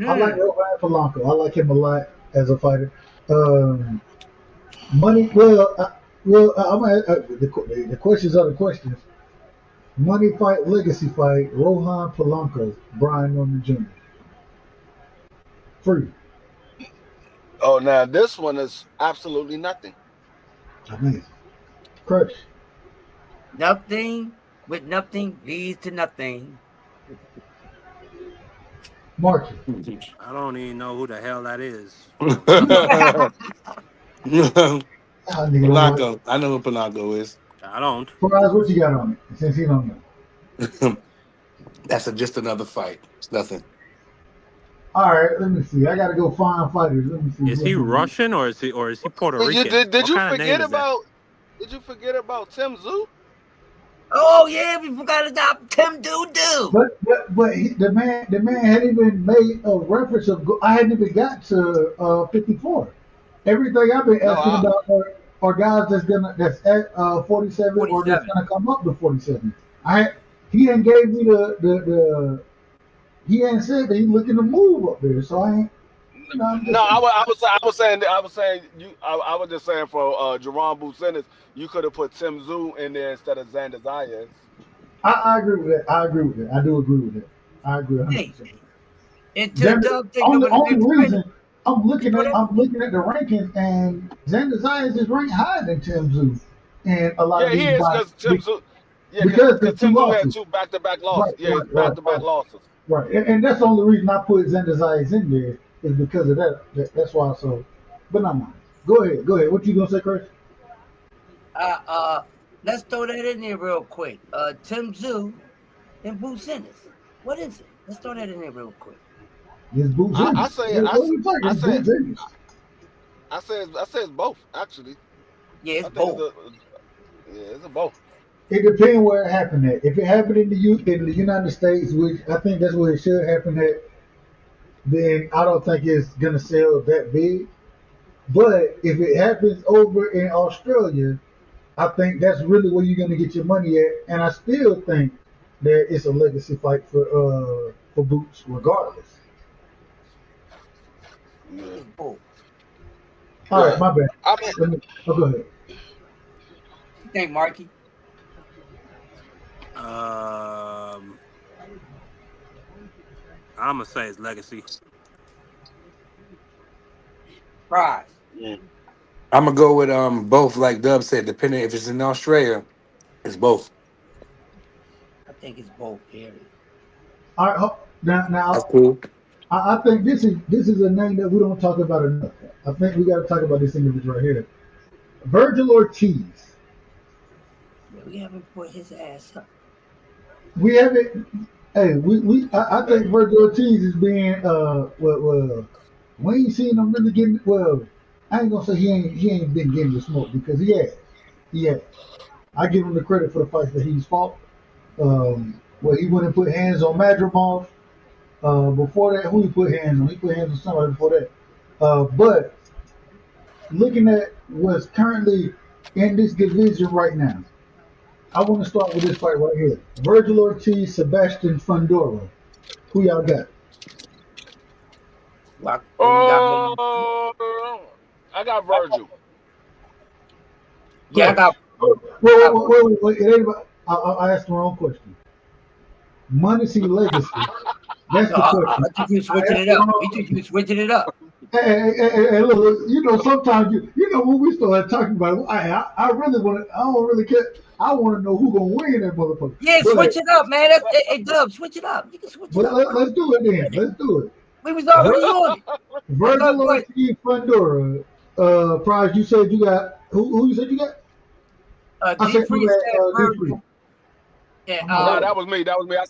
I like Rohan Polanco. I like him a lot as a fighter. Money. I'm gonna, the questions are the questions. Money fight, legacy fight. Rohan Polanco, Brian Norman Jr. Free. Oh, now this one is absolutely nothing. Amazing. Crush. Nothing with nothing leads to nothing. Marky. I don't even know who the hell that is. Ah, nigga don't like. Polanco. I know who Polanco is. I don't. Faraz, what you got on it? Since he don't know. That's just another fight. It's nothing. All right, let me see. I gotta go find fighters. Let me see. Is he Russian or is he Puerto Did Rican? you, did What you kind of name forget is that? about? Did you forget about Tim Zoo? Oh yeah, we forgot about Tim Doo. But the man hadn't even made a reference of. I hadn't even got to 54. Everything I've been asking about are guys that's at 47 or that's gonna come up to 47. He ain't gave me the he ain't said that he's looking to move up there. So I ain't. No, I was saying you. I was just saying for Jerome Bucenis, you could have put Tim Zoo in there instead of Xander Zayas. I agree with that. I do agree with that. I agree 100%. Only reason I'm looking at the rankings and Xander Zayas is ranked higher than Tim Zoo, and a lot of these he is guys, because Tim Zoo. Yeah, because because Tim Zoo had 2 back-to-back losses. Back-to-back losses. Right, and that's the only reason I put Xander Zayas in there is because of that. That's why. So, but not mine. Go ahead. What you gonna say, Chris? Let's throw that in there real quick. Tim Zoo and Bucenis. What is it? Let's throw that in there real quick. It's Bucenis. I say it's both actually. Yeah, it's both. It's both. It depends where it happened at. If it happened in the United States, which I think that's where it should happen at, then I don't think it's gonna sell that big. But if it happens over in Australia, I think that's really where you're gonna get your money at. And I still think that it's a legacy fight for Boots, regardless. Yeah. It's both. All right, my bad. Go ahead. You think, Marky? I'm gonna say it's legacy. Prize. I'm gonna go with both, like Dub said. Depending if it's in Australia, it's both. I think it's both, Harry. All right, now That's cool. I think this is a name that we don't talk about enough. I think we got to talk about this individual right here, Virgil Ortiz. Yeah, we haven't put his ass up. We haven't. Hey, I think Virgil Ortiz is being We ain't seen him really getting well. I ain't gonna say he ain't been getting the smoke because he has. He has. I give him the credit for the fights that he's fought. Where he went and put hands on Madrimov. Before that, who he put hands on? He put hands on somebody before that. But looking at what's currently in this division right now, I want to start with this fight right here. Virgil Ortiz, Sebastian Fundora. Who y'all got? Oh, I got Virgil. Yeah, I got. Wait. It ain't about, I asked the wrong question. Money Legacy. That's the question. I think you're switching it up. You think you're switching it up. Hey, look, you know, sometimes you know when we start talking about it, I really want to. I don't really care. I want to know who gonna win that motherfucker. Yeah, switch it up, man. Hey, Dub, switch it up. You can switch it up. Let's do it then. Let's do it. We was already on it. Virgil Ortiz, Fundora. Prize, you said you got who you said you got? I said you got Virgil. Yeah, no, that was me. That was me. I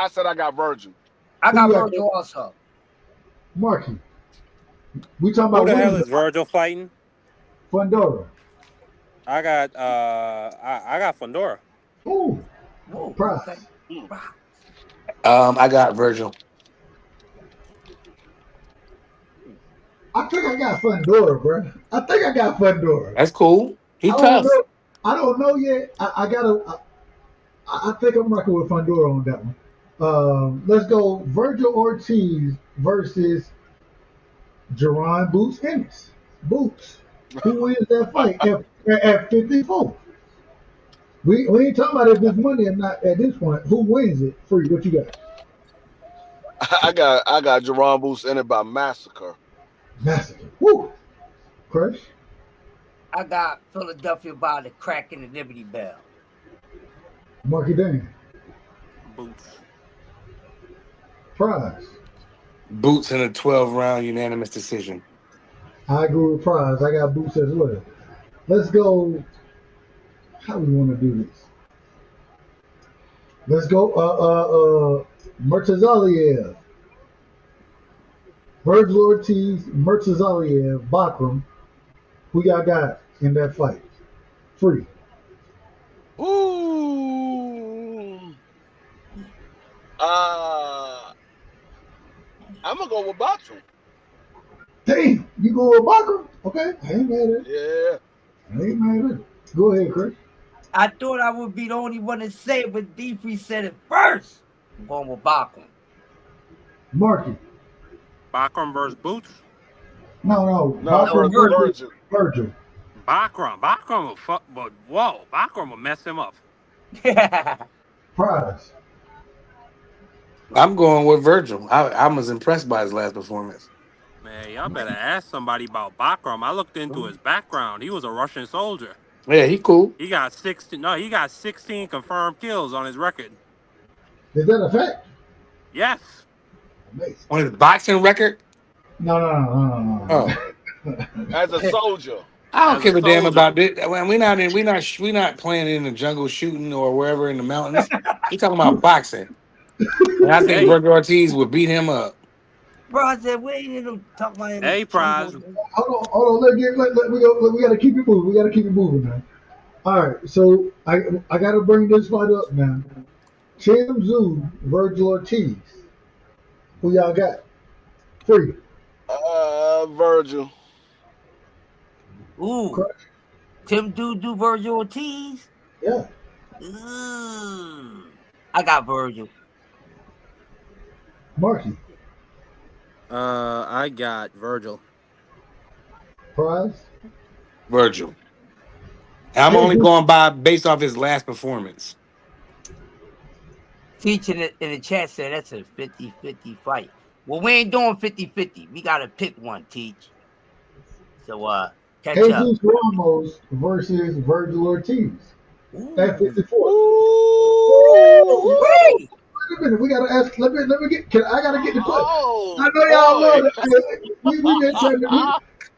said I got Virgil. I got Virgil also. Marky. We talking about who the hell is Virgil fighting? Fundora. I got Fundora. Ooh. Prize. I got Virgil. I think I got Fundora, bro. I think I got Fundora. That's cool. He tough. I don't know yet. I think I'm rocking with Fundora on that one. Let's go Virgil Ortiz versus Jerron Boots Ennis. Boots. Who wins that fight at 54? We ain't talking about if it's money or not at this point. Who wins it? Free. What you got? I got Jerron Boots in it by massacre. Massacre. Woo. Crush. I got Philadelphia by the crack in the Liberty Bell. Marky Dan. Boots. Prize. Boots in a 12-round unanimous decision. I agree with Prize. I got Boots as well. Let's go. How we want to do this? Let's go. Murtazaliev. Virgil Ortiz, Murtazaliev, Bakram. Who y'all got in that fight? Free. Ooh. I'm gonna go with Bakram. Damn, you go with Bakram? Okay, I ain't mad at it. Yeah. I ain't mad at it. Go ahead, Chris. I thought I would be the only one to say it, but D3 said it first. I'm going with Bakram. Marky. Bakram versus Boots? No. Bakram versus Virgil. Bakram will fuck, but whoa, Bakram will mess him up. Prize. I'm going with Virgil. I was impressed by his last performance. Man, y'all better ask somebody about Bakram. I looked into his background. He was a Russian soldier. Yeah, he cool. He got 16 confirmed kills on his record. Is that a fact? Yes. Amazing. On his boxing record? No. Oh. As a soldier. I don't give a damn about this. We're not playing in the jungle shooting or wherever in the mountains. We're talking about boxing. And I think Virgil Ortiz would beat him up. Bro, I said, we ain't even talking about him. Hey, Prize. Hold on. We gotta keep it moving. We gotta keep it moving, man. All right, so I gotta bring this fight up now. Tim Tszyu, Virgil Ortiz. Who y'all got? Free. Virgil. Ooh. Correct. Tim Tszyu, Virgil Ortiz. Yeah. Ooh. I got Virgil. Marky. I got Virgil. Prize. Virgil. I'm only going by based off his last performance. Teaching it in the chat said that's a 50-50 fight. Well, we ain't doing 50-50. We gotta pick one, Teach. So catch up. Jesus Ramos versus Virgil Ortiz. At 54. Wait a minute, we gotta ask. Let me get. I gotta get the question. Oh, I know y'all love it.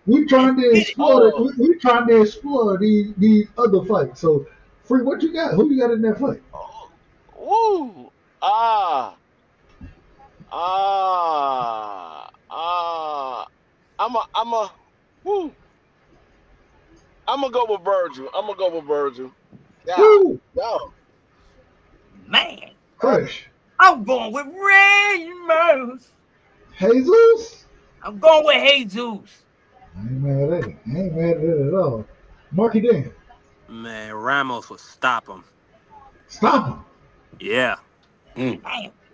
We trying to explore. We trying to explore these other fights. So, Free, what you got? Who you got in that fight? Woo! woo. I'm gonna go with Virgil. Yeah, Woo! yeah. Man, Crush. I'm going with Ramos. Jesus. I'm going with Jesus. I ain't mad at it. I ain't mad at it at all. Marky Dan. Man, Ramos would stop him. Stop him. Yeah. Damn.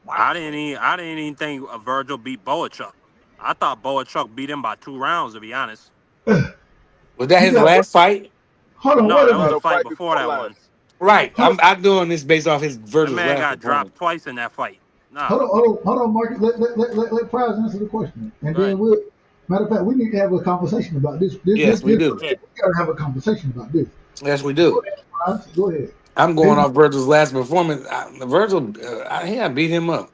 Wow. I didn't even think Virgil beat Boachuk. I thought Boachuk beat him by 2 rounds, to be honest. Was that his last fight? Hold on, No, wait a that was minute. a fight before that one. Right. I'm doing this based off his The Virgil's man last got performance. dropped twice in that fight. Nah. Hold on, Marky. Let Prize answer the question. And then we'll, matter of fact, we need to have a conversation about this. Yes, we do. We gotta have a conversation about this. Yes, we do. Prize, go ahead. I'm going off Virgil's last performance. Virgil, I beat him up.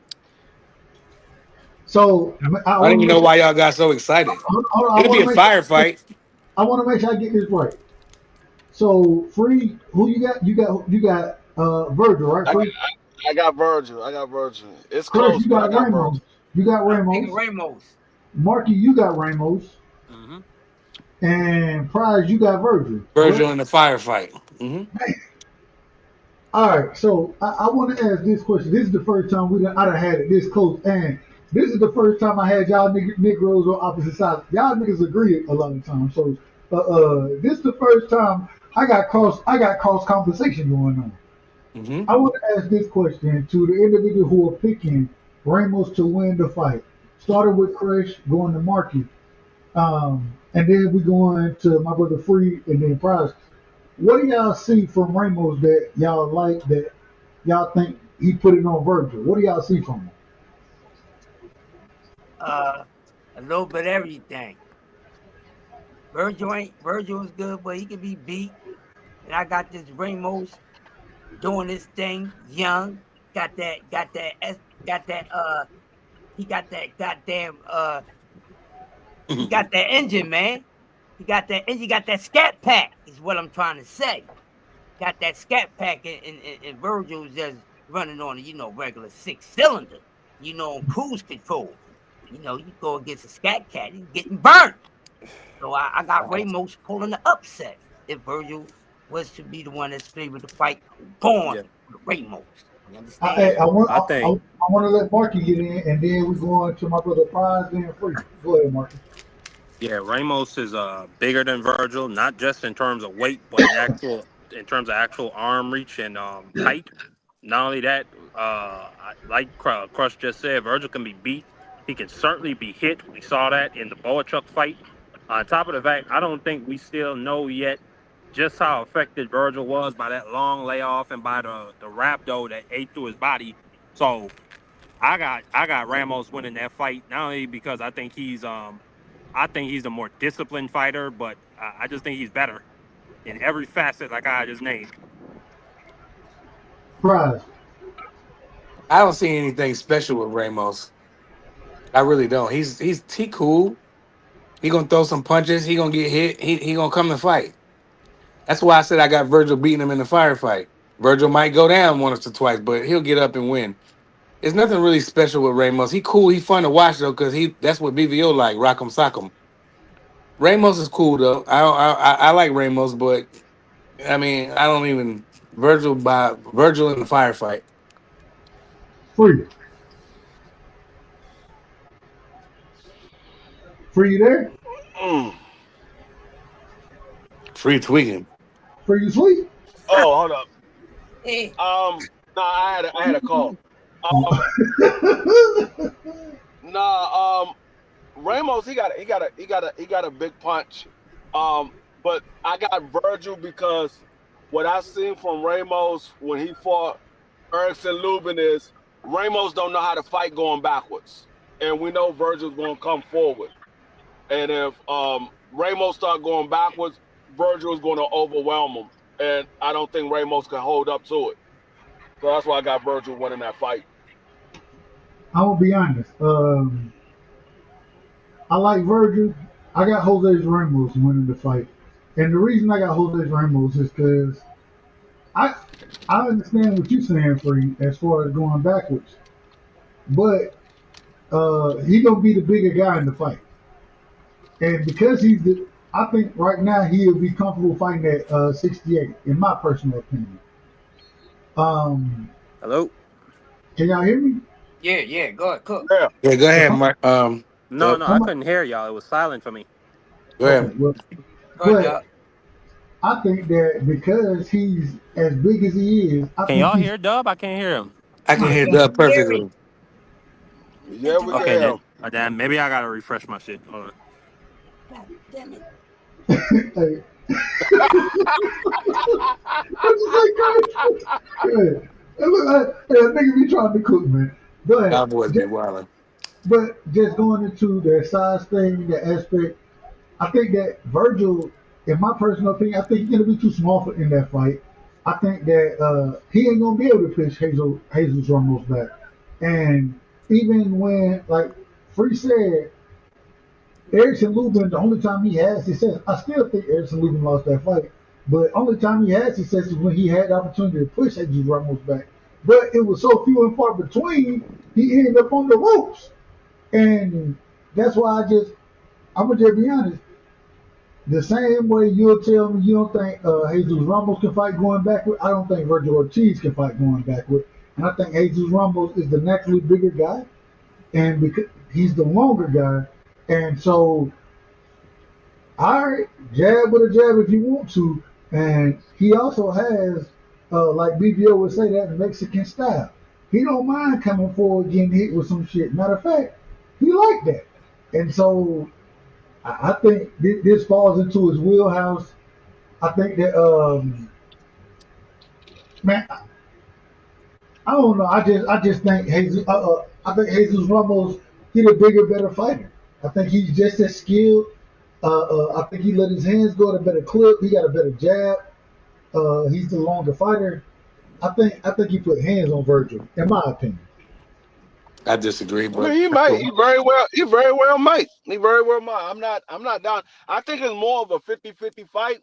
So I don't even know why y'all got so excited. It'll be a firefight. I want to make sure I get this right. So, Free, who you got? You got Virgil, right? Free? I got Virgil. It's Chris, close. you But I got got Ramos. Virgil. You got Ramos. Ramos. Marky, you got Ramos. Mm-hmm. And Prize, you got Virgil. Virgil right? in the firefight. Mm-hmm. All right, so I want to ask this question. This is the first time I done had it this close, and this is the first time I had y'all Negroes on opposite sides. Y'all niggas agree a lot of times. So this is the first time I got cross conversation going on. Mm-hmm. I want to ask this question to the individual who are picking Ramos to win the fight. Started with Crash, going to Marky, and then we going to my brother Free, and then Price. What do y'all see from Ramos that y'all like, that y'all think he put it on Virgil? What do y'all see from him? A little bit of everything. Virgil is good, but he can be beat. And I got this Ramos doing this thing, young. He got that engine, man. He got that engine, got that scat pack, is what I'm trying to say. Got that scat pack, and Virgil's just running on a, regular 6-cylinder, on cruise control. You go against a scat cat, he's getting burnt. So I got Ramos pulling the upset if Virgil was to be the one that's favored to fight with Ramos. You understand? I want to let Marky get in, and then we go on to my brother Prize, then Free. Go ahead, Marky. Yeah, Ramos is bigger than Virgil, not just in terms of weight, but in terms of actual arm reach and height. Not only that, like Crush just said, Virgil can be beat. He can certainly be hit. We saw that in the Boachuk fight. On top of the fact, I don't think we still know yet just how affected Virgil was by that long layoff and by the rhabdo that ate through his body. So I got Ramos winning that fight, not only because I think he's the more disciplined fighter, but I just think he's better in every facet, like I just named. Prize. I don't see anything special with Ramos. I really don't. He's cool. He gonna throw some punches. He gonna get hit. He gonna come and fight. That's why I said I got Virgil beating him in the firefight. Virgil might go down once or twice, but he'll get up and win. There's nothing really special with Ramos. He cool. He fun to watch though, cause that's what BVO like. Rock'em sock'em. Ramos is cool though. I like Ramos, but I mean I don't even Virgil in the firefight. Free. Free, you there? Free tweaking. Free, you sleep? Oh, hold up. No, I had a call. Ramos, he got a big punch. But I got Virgil because what I seen from Ramos when he fought Erickson Lubin is Ramos don't know how to fight going backwards, and we know Virgil's going to come forward. And if Ramos start going backwards, Virgil is going to overwhelm him, and I don't think Ramos can hold up to it. So that's why I got Virgil winning that fight. I will be honest. I like Virgil. I got Jose Ramos winning the fight. And the reason I got Jose Ramos is because I understand what you're saying, Free, as far as going backwards. But he going to be the bigger guy in the fight. And because I think right now he'll be comfortable fighting at 68, in my personal opinion. Hello. Can y'all hear me? Yeah. Go ahead, cook. Yeah. Yeah, go Well, ahead, Mike. No, Dub. no, I couldn't hear y'all. It was silent for me. Go okay. ahead. Well, Go ahead, but Doc. I think that because he's as big as he is, I Can think y'all he's hear Dub? I can't hear him. I can Yeah, hear we Dub can hear him. perfectly. Yeah, we can Okay, hear then. him. Then maybe I gotta refresh my shit. Hold on. God damn it. hey, what you say, Chris? Good. Hey, look, hey, nigga be trying to cook, man. Go ahead. Y'all boys be wilding. But just going into the size thing, the aspect, I think that Virgil, in my personal opinion, I think he's gonna be too small for in that fight. I think that he ain't gonna be able to push Jesus Ramos back. And even when, like Free said, Erickson Lubin, the only time he has success, I still think Erickson Lubin lost that fight. But only time he had success is when he had the opportunity to push Jesus Ramos back. But it was so few and far between, he ended up on the ropes. And that's why I'm gonna just be honest. The same way you'll tell me you don't think Jesus Ramos can fight going backward, I don't think Virgil Ortiz can fight going backward. And I think Jesus Ramos is the naturally bigger guy, and because he's the longer guy, and so all right, jab with a jab if you want to, and he also has, like BBO would say, that Mexican style. He don't mind coming forward getting hit with some shit. Matter of fact, he like that, and so I think this falls into his wheelhouse. I think that man, I don't know. I just think Jesus. I think Jesus Ramos he the bigger, better fighter. I think he's just as skilled. I think he let his hands go at a better clip. He got a better jab. He's the longer fighter. I think he put hands on Virgil, in my opinion. I disagree, I mean, but he might. He very well might. He very well might. I'm not down. I think it's more of a 50-50 fight.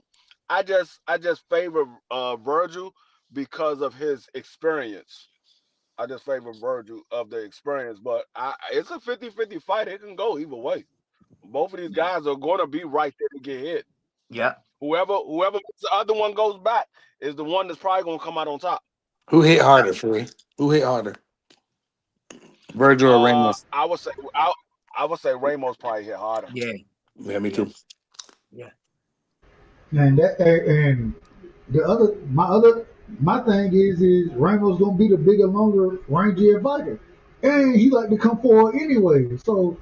I just favor Virgil because of his experience. I just favor Virgil of the experience, but it's a 50-50 fight. It can go either way. Both of these guys are going to be right there to get hit. Yeah. Whoever the other one goes back is the one that's probably going to come out on top. who hit harder, Free? Who hit harder? Virgil or Ramos? I would say Ramos probably hit harder. Yeah. Yeah, me too. Yeah. And my thing is Ramos gonna be the bigger, longer, rangier fighter, and he like to come forward anyway. So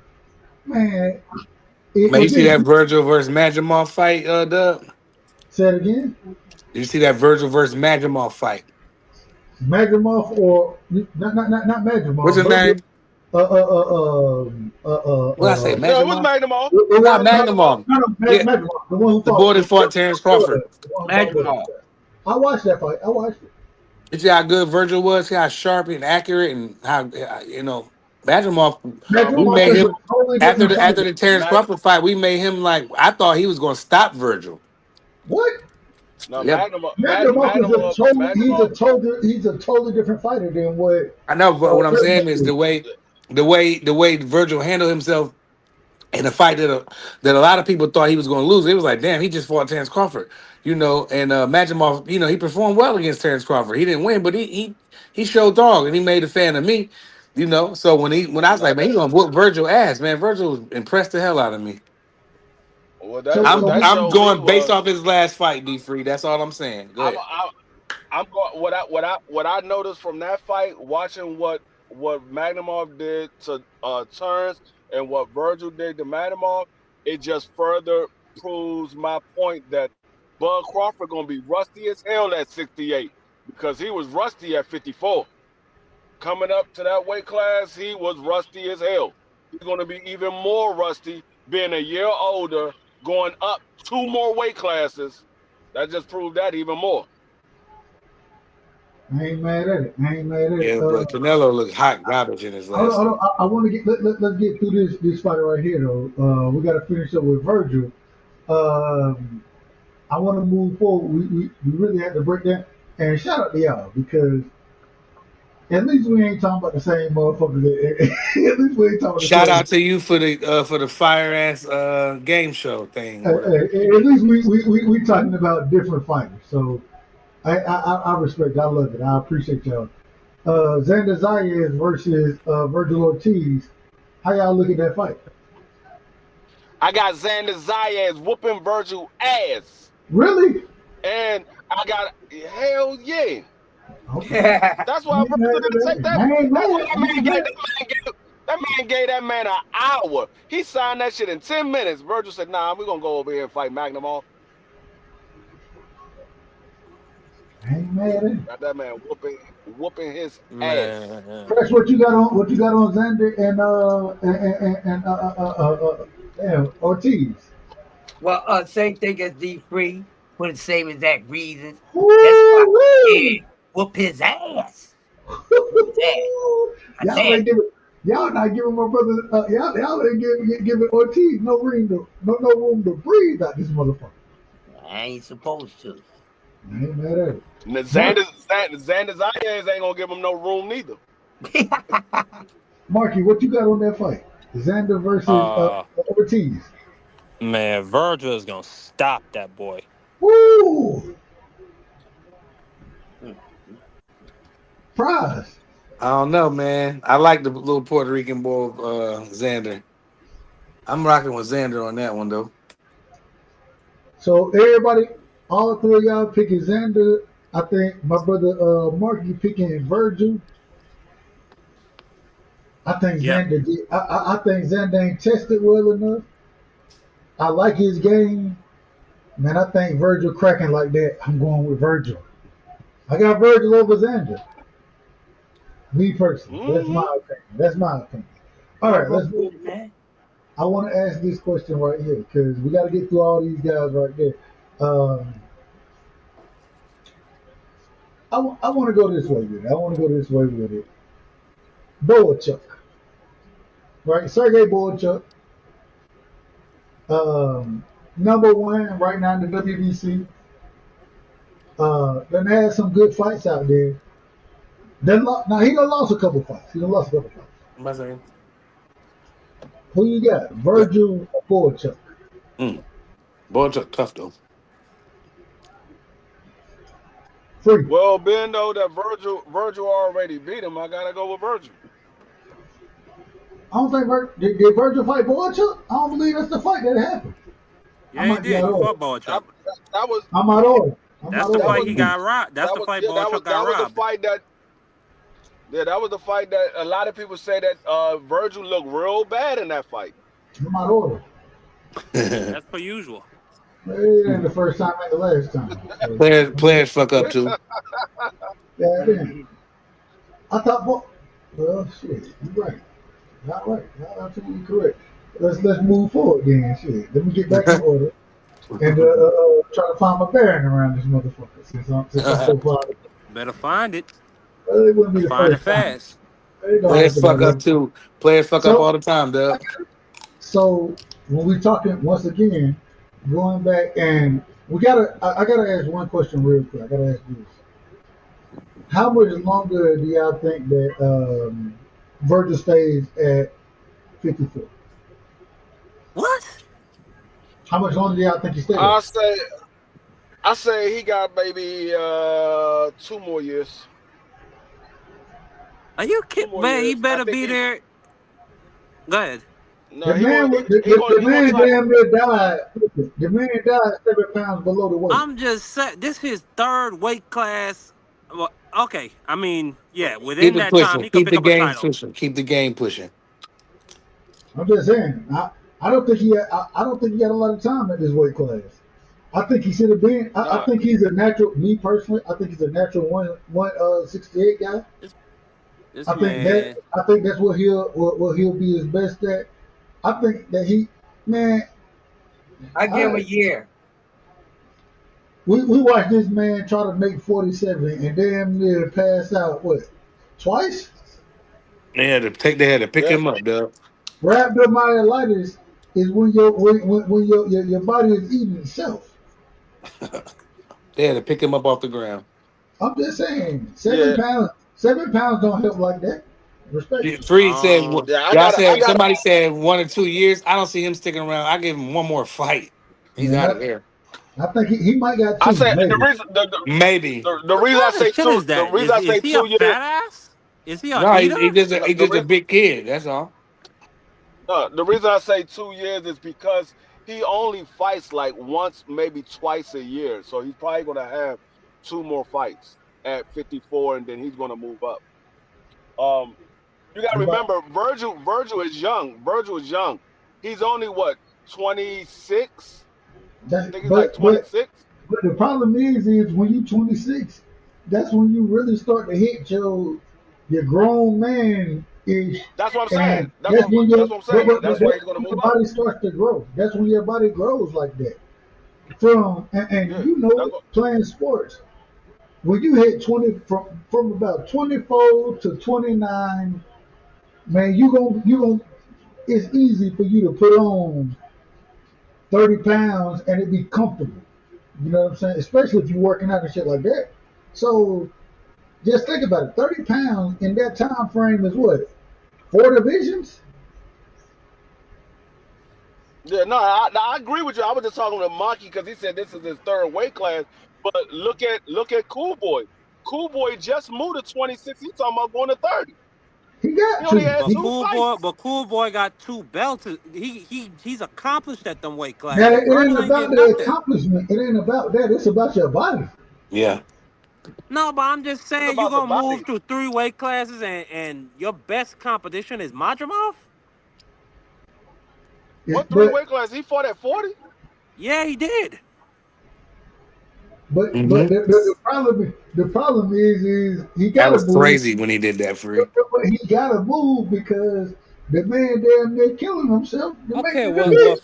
man, Man, you if see it's that Virgil versus Majimov fight, Dub? said again, You see that Virgil versus Majimov fight? Magramov or not What's Magramov, his Virgil, name? What I say, No, it was Majimov? Magnum. the Not one, Magnum. Magnimov. Yeah, Magramov, the one who the boy fought, that fought Terrence Crawford. the one who fought Magmar. with. I watched that fight. I watched it. You see how good Virgil was? See how sharp and accurate, and how Majimov. No, We but Magramov made is a him totally different after fighter. the Terrence Mag, Crawford fight. We made him like I thought he was going to stop Virgil. What? no Yep, Magramov is Magnum. he's a totally different fighter than what I know, but what I'm saying is Virgil is. the way Virgil handled himself in a fight that a lot of people thought he was going to lose. It was like, damn, he just fought Terrence Crawford, and Majimov, he performed well against Terrence Crawford. He didn't win, but he showed dog and he made a fan of me, So when I was like, man, he gonna whoop Virgil ass, man. Virgil impressed the hell out of me. What So that I'm showed me going based was off his last fight, D Free. That's all I'm saying. Go I'm ahead. I'm going what I noticed from that fight, watching what Magnumov did to Turns and what Virgil did to Magnumov, it just further proves my point that Bud Crawford gonna be rusty as hell at 68 because he was rusty at 54. Coming up to that weight class, he was rusty as hell. He's gonna be even more rusty, being a year older, going up 2 more weight classes. That just proved that even more. I ain't mad at it. I ain't mad at it. Yeah, but Canelo looked hot garbage in his last Hold fight. on. I want to let's get through this fight right here though. We got to finish up with Virgil. I want to move forward. We really had to break that. And shout out to y'all because At least we ain't talking about the same motherfuckers. At least we ain't talking about the Shout same. out to you for the fire ass game show thing. Or whatever. At least we talking about different fighters. So I respect it. I love it. I appreciate y'all. Xander Zayas versus Virgil Ortiz. How y'all look at that fight? I got Xander Zayas whooping Virgil ass. Really? And I got hell yeah. Okay. That's why I'm gonna take that. I ain't That's mad. what that man gave that man an hour. He signed that shit in 10 minutes. Virgil said, nah, we're gonna go over here and fight Magnum all. I ain't mad at it. Got that man whooping his ass. Man. Fresh, what you got on Xander and Ortiz? Well, same thing as D3 for the same exact reasons. That's Woo, why woo. yeah, whoop his ass. Y'all not giving my brother. Y'all ain't giving Ortiz no room to breathe out this motherfucker. I ain't supposed to. I ain't mad at it. Xander Zayas ain't gonna give him no room neither. Marky, what you got on that fight? Xander versus Ortiz. Man, Virgil is gonna stop that boy. Woo! Prize. I don't know, man. I like the little Puerto Rican boy, Xander. I'm rocking with Xander on that one, though. So everybody, all three of y'all picking Xander. I think my brother Marky picking Virgil. I think Xander. I think Xander ain't tested well enough. I like his game. Man, I think Virgil cracking like that. I'm going with Virgil. I got Virgil over Xander. Me personally. That's my opinion. All right, let's move. I want to ask this question right here because we got to get through all these guys right there. I want to go this way with it. Boachuk. Right? Sergey Boachuk. Number one right now in the WBC. Then had some good fights out there. Now he done lost a couple fights. Who you got? Virgil or Boachuk? Boachuk tough though. Free. Well, being though that Virgil already beat him, I gotta go with Virgil. I don't think did Virgil fight Boachuk? I don't believe that's the fight that happened. Yeah, he did. He fought Boachuk. I'm out of That's the fight he got robbed. That's the fight Boachuk got robbed. That was the fight that a lot of people say that Virgil looked real bad in that fight. I'm out of order. That's per usual. It ain't the first time, ain't the last time. So. Players fuck up too. Yeah, it is. I thought, well, shit, you're right. Not right. Not absolutely correct. Let's move forward then. Shit, let me get back in order and try to find my bearing around this motherfucker. Since I'm so far. Better find it. Well, it wouldn't be the Find it first time. fast. Players fuck up too. Players fuck up all the time, Doug. So when we talking once again, going back and I gotta ask one question real quick. I gotta ask this: how much longer do y'all think that Virgil stays at 54? What? How much longer do y'all think he stays? I say he got maybe 2 more years. Are you kidding, man? He better be there. Go ahead. No, the man damn near died. The man died 7 pounds below the weight. I'm just saying, this is his 3rd weight class. Well, okay. I mean, yeah, within that time, he could pick up a title. Keep the game pushing. I'm just saying. I don't think he had a lot of time at this weight class. I think he should have been. I think he's a natural. Me personally, I think he's a natural 168 guy. I think that's what he'll be his best at. I think that I give him a year. We watched this man try to make 47 and damn near pass out twice? They had to pick him up, Doug. Rhabdomyolysis is when your body is eating itself. They had to pick him up off the ground. I'm just saying, 7 pounds. 7 pounds don't help like that. Respectfully. Free said, Yeah, y'all said somebody said 1 or 2 years. I don't see him sticking around. I give him one more fight. He's Yeah, out of there. I think he might got I 2, said the maybe. reason Maybe. the What reason I kind of say shit two is that? reason I say Is he a 2 years. fat ass? Is he a No, eater? he's just The a big kid. That's all. The reason I say 2 years is because he only fights like once, maybe twice a year. So he's probably going to have 2 more fights at 54, and then he's going to move up. You got to But remember, Virgil is young. Virgil is young. He's only what 26. I that's think he's like 26. but the problem is when you 26, that's when you really start to hit your grown man age, That's what I'm saying. and that's What I'm but, saying. but, That's but why that's he's going to when move your up. body starts to grow. That's when your body grows like that. From and Yeah, you that's know what. playing sports when you hit 20 from about 24 to 29, man, you gonna it's easy for you to put on 30 pounds and it be comfortable. You know what I'm saying? Especially if you're working out and shit like that. So just think about it. 30 pounds in that time frame is what? 4 divisions? Yeah, no, I agree with you. I was just talking to Monkey because he said this is his third weight class. But look at Cool Boy. Cool Boy just moved to 26. He's talking about going to 30. He He got only to. had But two Cool fights. Boy got 2 belts. He's accomplished at them weight Now classes. it ain't Virgil ain't about did the nothing. accomplishment. It ain't about that. It's about your body. Yeah. No, but I'm just It's saying you about the gonna move body. through 3 weight classes and your best competition is Madrimov? What three But weight class? He fought at 40? Yeah, he did. Hmm. the problem is he That gotta was move. crazy when he did that, Free. But he gotta move because the man damn near killing himself to make Okay, the well, division.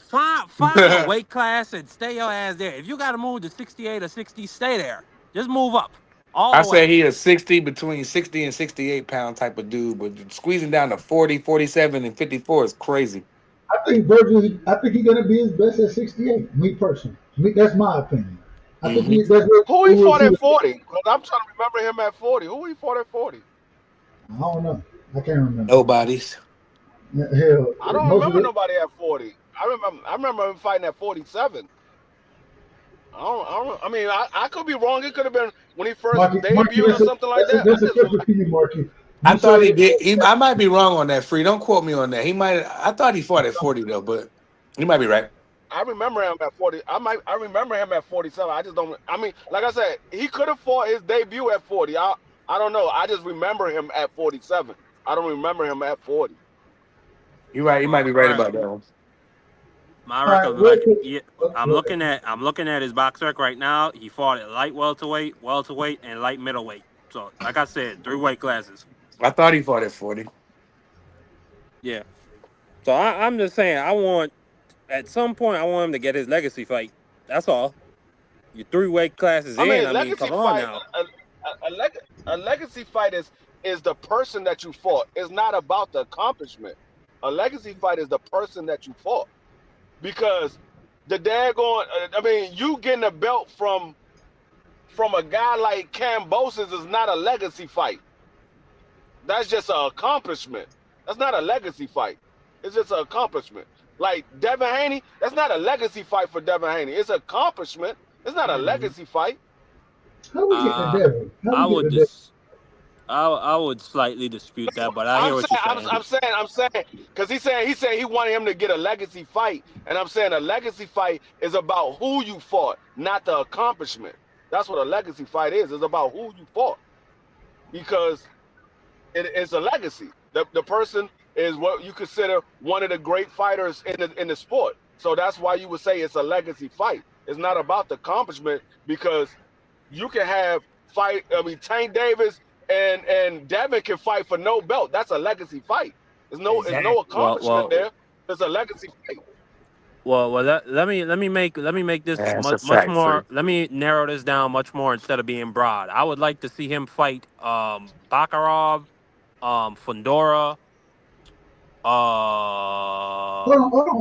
find a weight class and stay your ass there. If you gotta move to 68 or 60, stay there. Just move up all I the say way. he is 60, between 60 and 68 pound type of dude, but squeezing down to 40, 47, and 54 is crazy. I think he's gonna be his best at 68. Me personally, that's my opinion. I think Hmm. that's what Who he we will fought see. at 40? Because I'm trying to remember him at 40. Who he fought at 40? I don't know. I can't remember. Nobody's. Hell, I don't most of remember it. nobody at 40. I remember him fighting at 47. I mean, I could be wrong. It could have been when he first Marky, debuted or something like that. I that's a just question for you, Marky. I You thought he said did. I might be wrong on that, Free. Don't quote me on that. He might. I thought he fought at 40 though, but you might be right. I remember him at 40. I remember him at 47. I just don't. I mean, like I said, he could have fought his debut at 40. I don't know. I just remember him at 47. I don't remember him at 40. You're right. You might Well, be all right right. about that one. My all right. Real quick. yeah, Go ahead. I'm looking at his box rec right now. He fought at light welterweight, and light middleweight. So, like I said, 3 weight classes. I thought he fought at 40. Yeah. So I'm just saying, at some point I want him to get his legacy fight. That's all. You're 3 weight classes I in. mean, I mean, legacy come on fight. now. A legacy fight is the person that you fought. It's not about the accomplishment. A legacy fight is the person that you fought because the daggone. I mean, you getting a belt from a guy like Cambosis is not a legacy fight. That's just an accomplishment. That's not a legacy fight. It's just an accomplishment. Like Devin Haney, that's not a legacy fight for Devin Haney. It's an accomplishment. It's not a legacy fight. How we get to Uh, Devin? How I we get would to Devin? just, I would slightly dispute that, but I hear I'm what you're saying, saying. I'm saying, because he said he wanted him to get a legacy fight, and I'm saying a legacy fight is about who you fought, not the accomplishment. That's what a legacy fight is. It's about who you fought, because it's a legacy. The person is what you consider one of the great fighters in the sport. So that's why you would say it's a legacy fight. It's not about the accomplishment because you can have fight. I mean, Tank Davis and Devin can fight for no belt. That's a legacy fight. There's no Well, accomplishment well, there. It's a legacy fight. let me make this Yeah, that's a much fact, Free. more. Let me narrow this down much more instead of being broad. I would like to see him fight Bakarov, Fundora,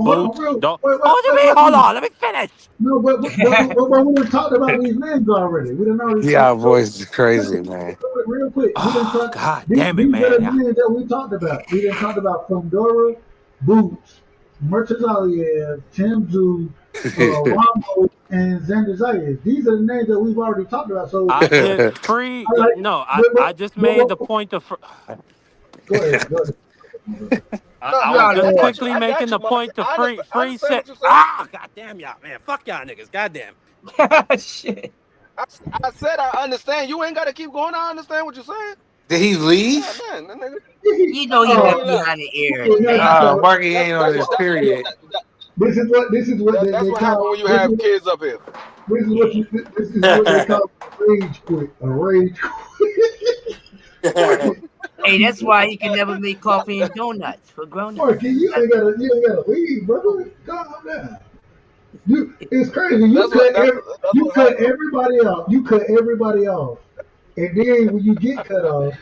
Boots. real. Don't. Wait, Oh, let me hold on. Let me finish. No, but we done talked about these names already. We done already Yeah, talked. So voice is crazy, man. real quick, we done Oh, talked. God These damn it, are the man. Yeah. names that we talked about. We done talked about Fundora, Boots, Merchant Aliev, Tim Zoo, Wambo, and Xander Zayas. These are the names that we've already talked about. So I just free. I like. No, I But, just made the but, point of. go ahead. No, I no, was I just got you. quickly I got making you, the Mark. point to I free understand set. what you're saying. Goddamn y'all, man. Fuck y'all niggas. Goddamn. Shit. I said I understand. You ain't got to keep going. I understand what you're saying. Did he leave? Yeah, man. That nigga. You know he Yeah, left he left. behind the ears, man. Marky ain't on his That's period. This is what that's they what call. happened when you have kids up here. This is what they call a rage quit. A rage quit. Hey, that's why you can never make coffee and donuts for grown-ups. Marky, you ain't gotta leave, brother. Calm down. It's crazy. That's You what cut happened. everybody off. You cut everybody off, and then when you get cut off,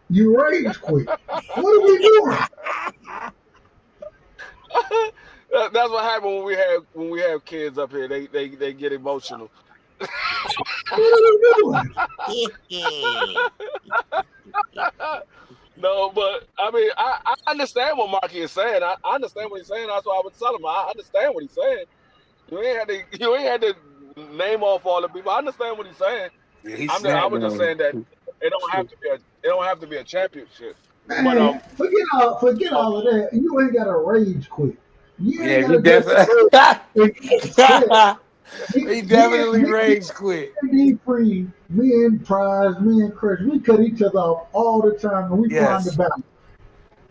you rage quit. What are we doing? That's what happened when we have kids up here. They get emotional. What are we doing? No, but I mean, I understand what Marky is saying. I understand what he's saying. That's why I was telling him. I understand what he's saying. You ain't had to name off all the people. I understand what he's saying. Yeah, he I snapped was just on saying that it don't have to be a championship. But Man, forget so all of that. You ain't gotta rage quit. You Yeah, ain't he gotta get definitely and get upset. he definitely rage quit. Me free, me and Prize, me and Chris, we cut each other off all the time, and we find the Yes. balance.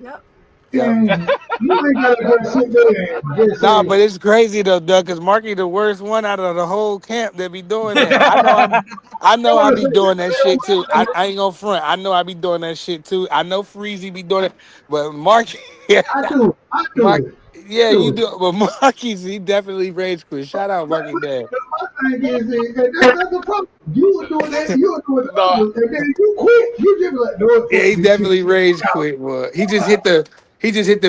Yep. Yep. And you ain't gotta just sit there and just Nah, say, but it's crazy though, Doug, because Marky the worst one out of the whole camp that be doing that. I know I be doing that shit too. I ain't gonna front. I know I be doing that shit too. I know Freezy be doing it, but Marky, I do Mark, it. yeah, you do it. But Marky's he definitely rage quit. Shout out But Marky Dad. my thing is, that's the problem. You were doing that, you were doing the no, others, and then you quit. You just be like, no, Yeah, fuck he this shit. definitely rage quit. Boy. He just hit the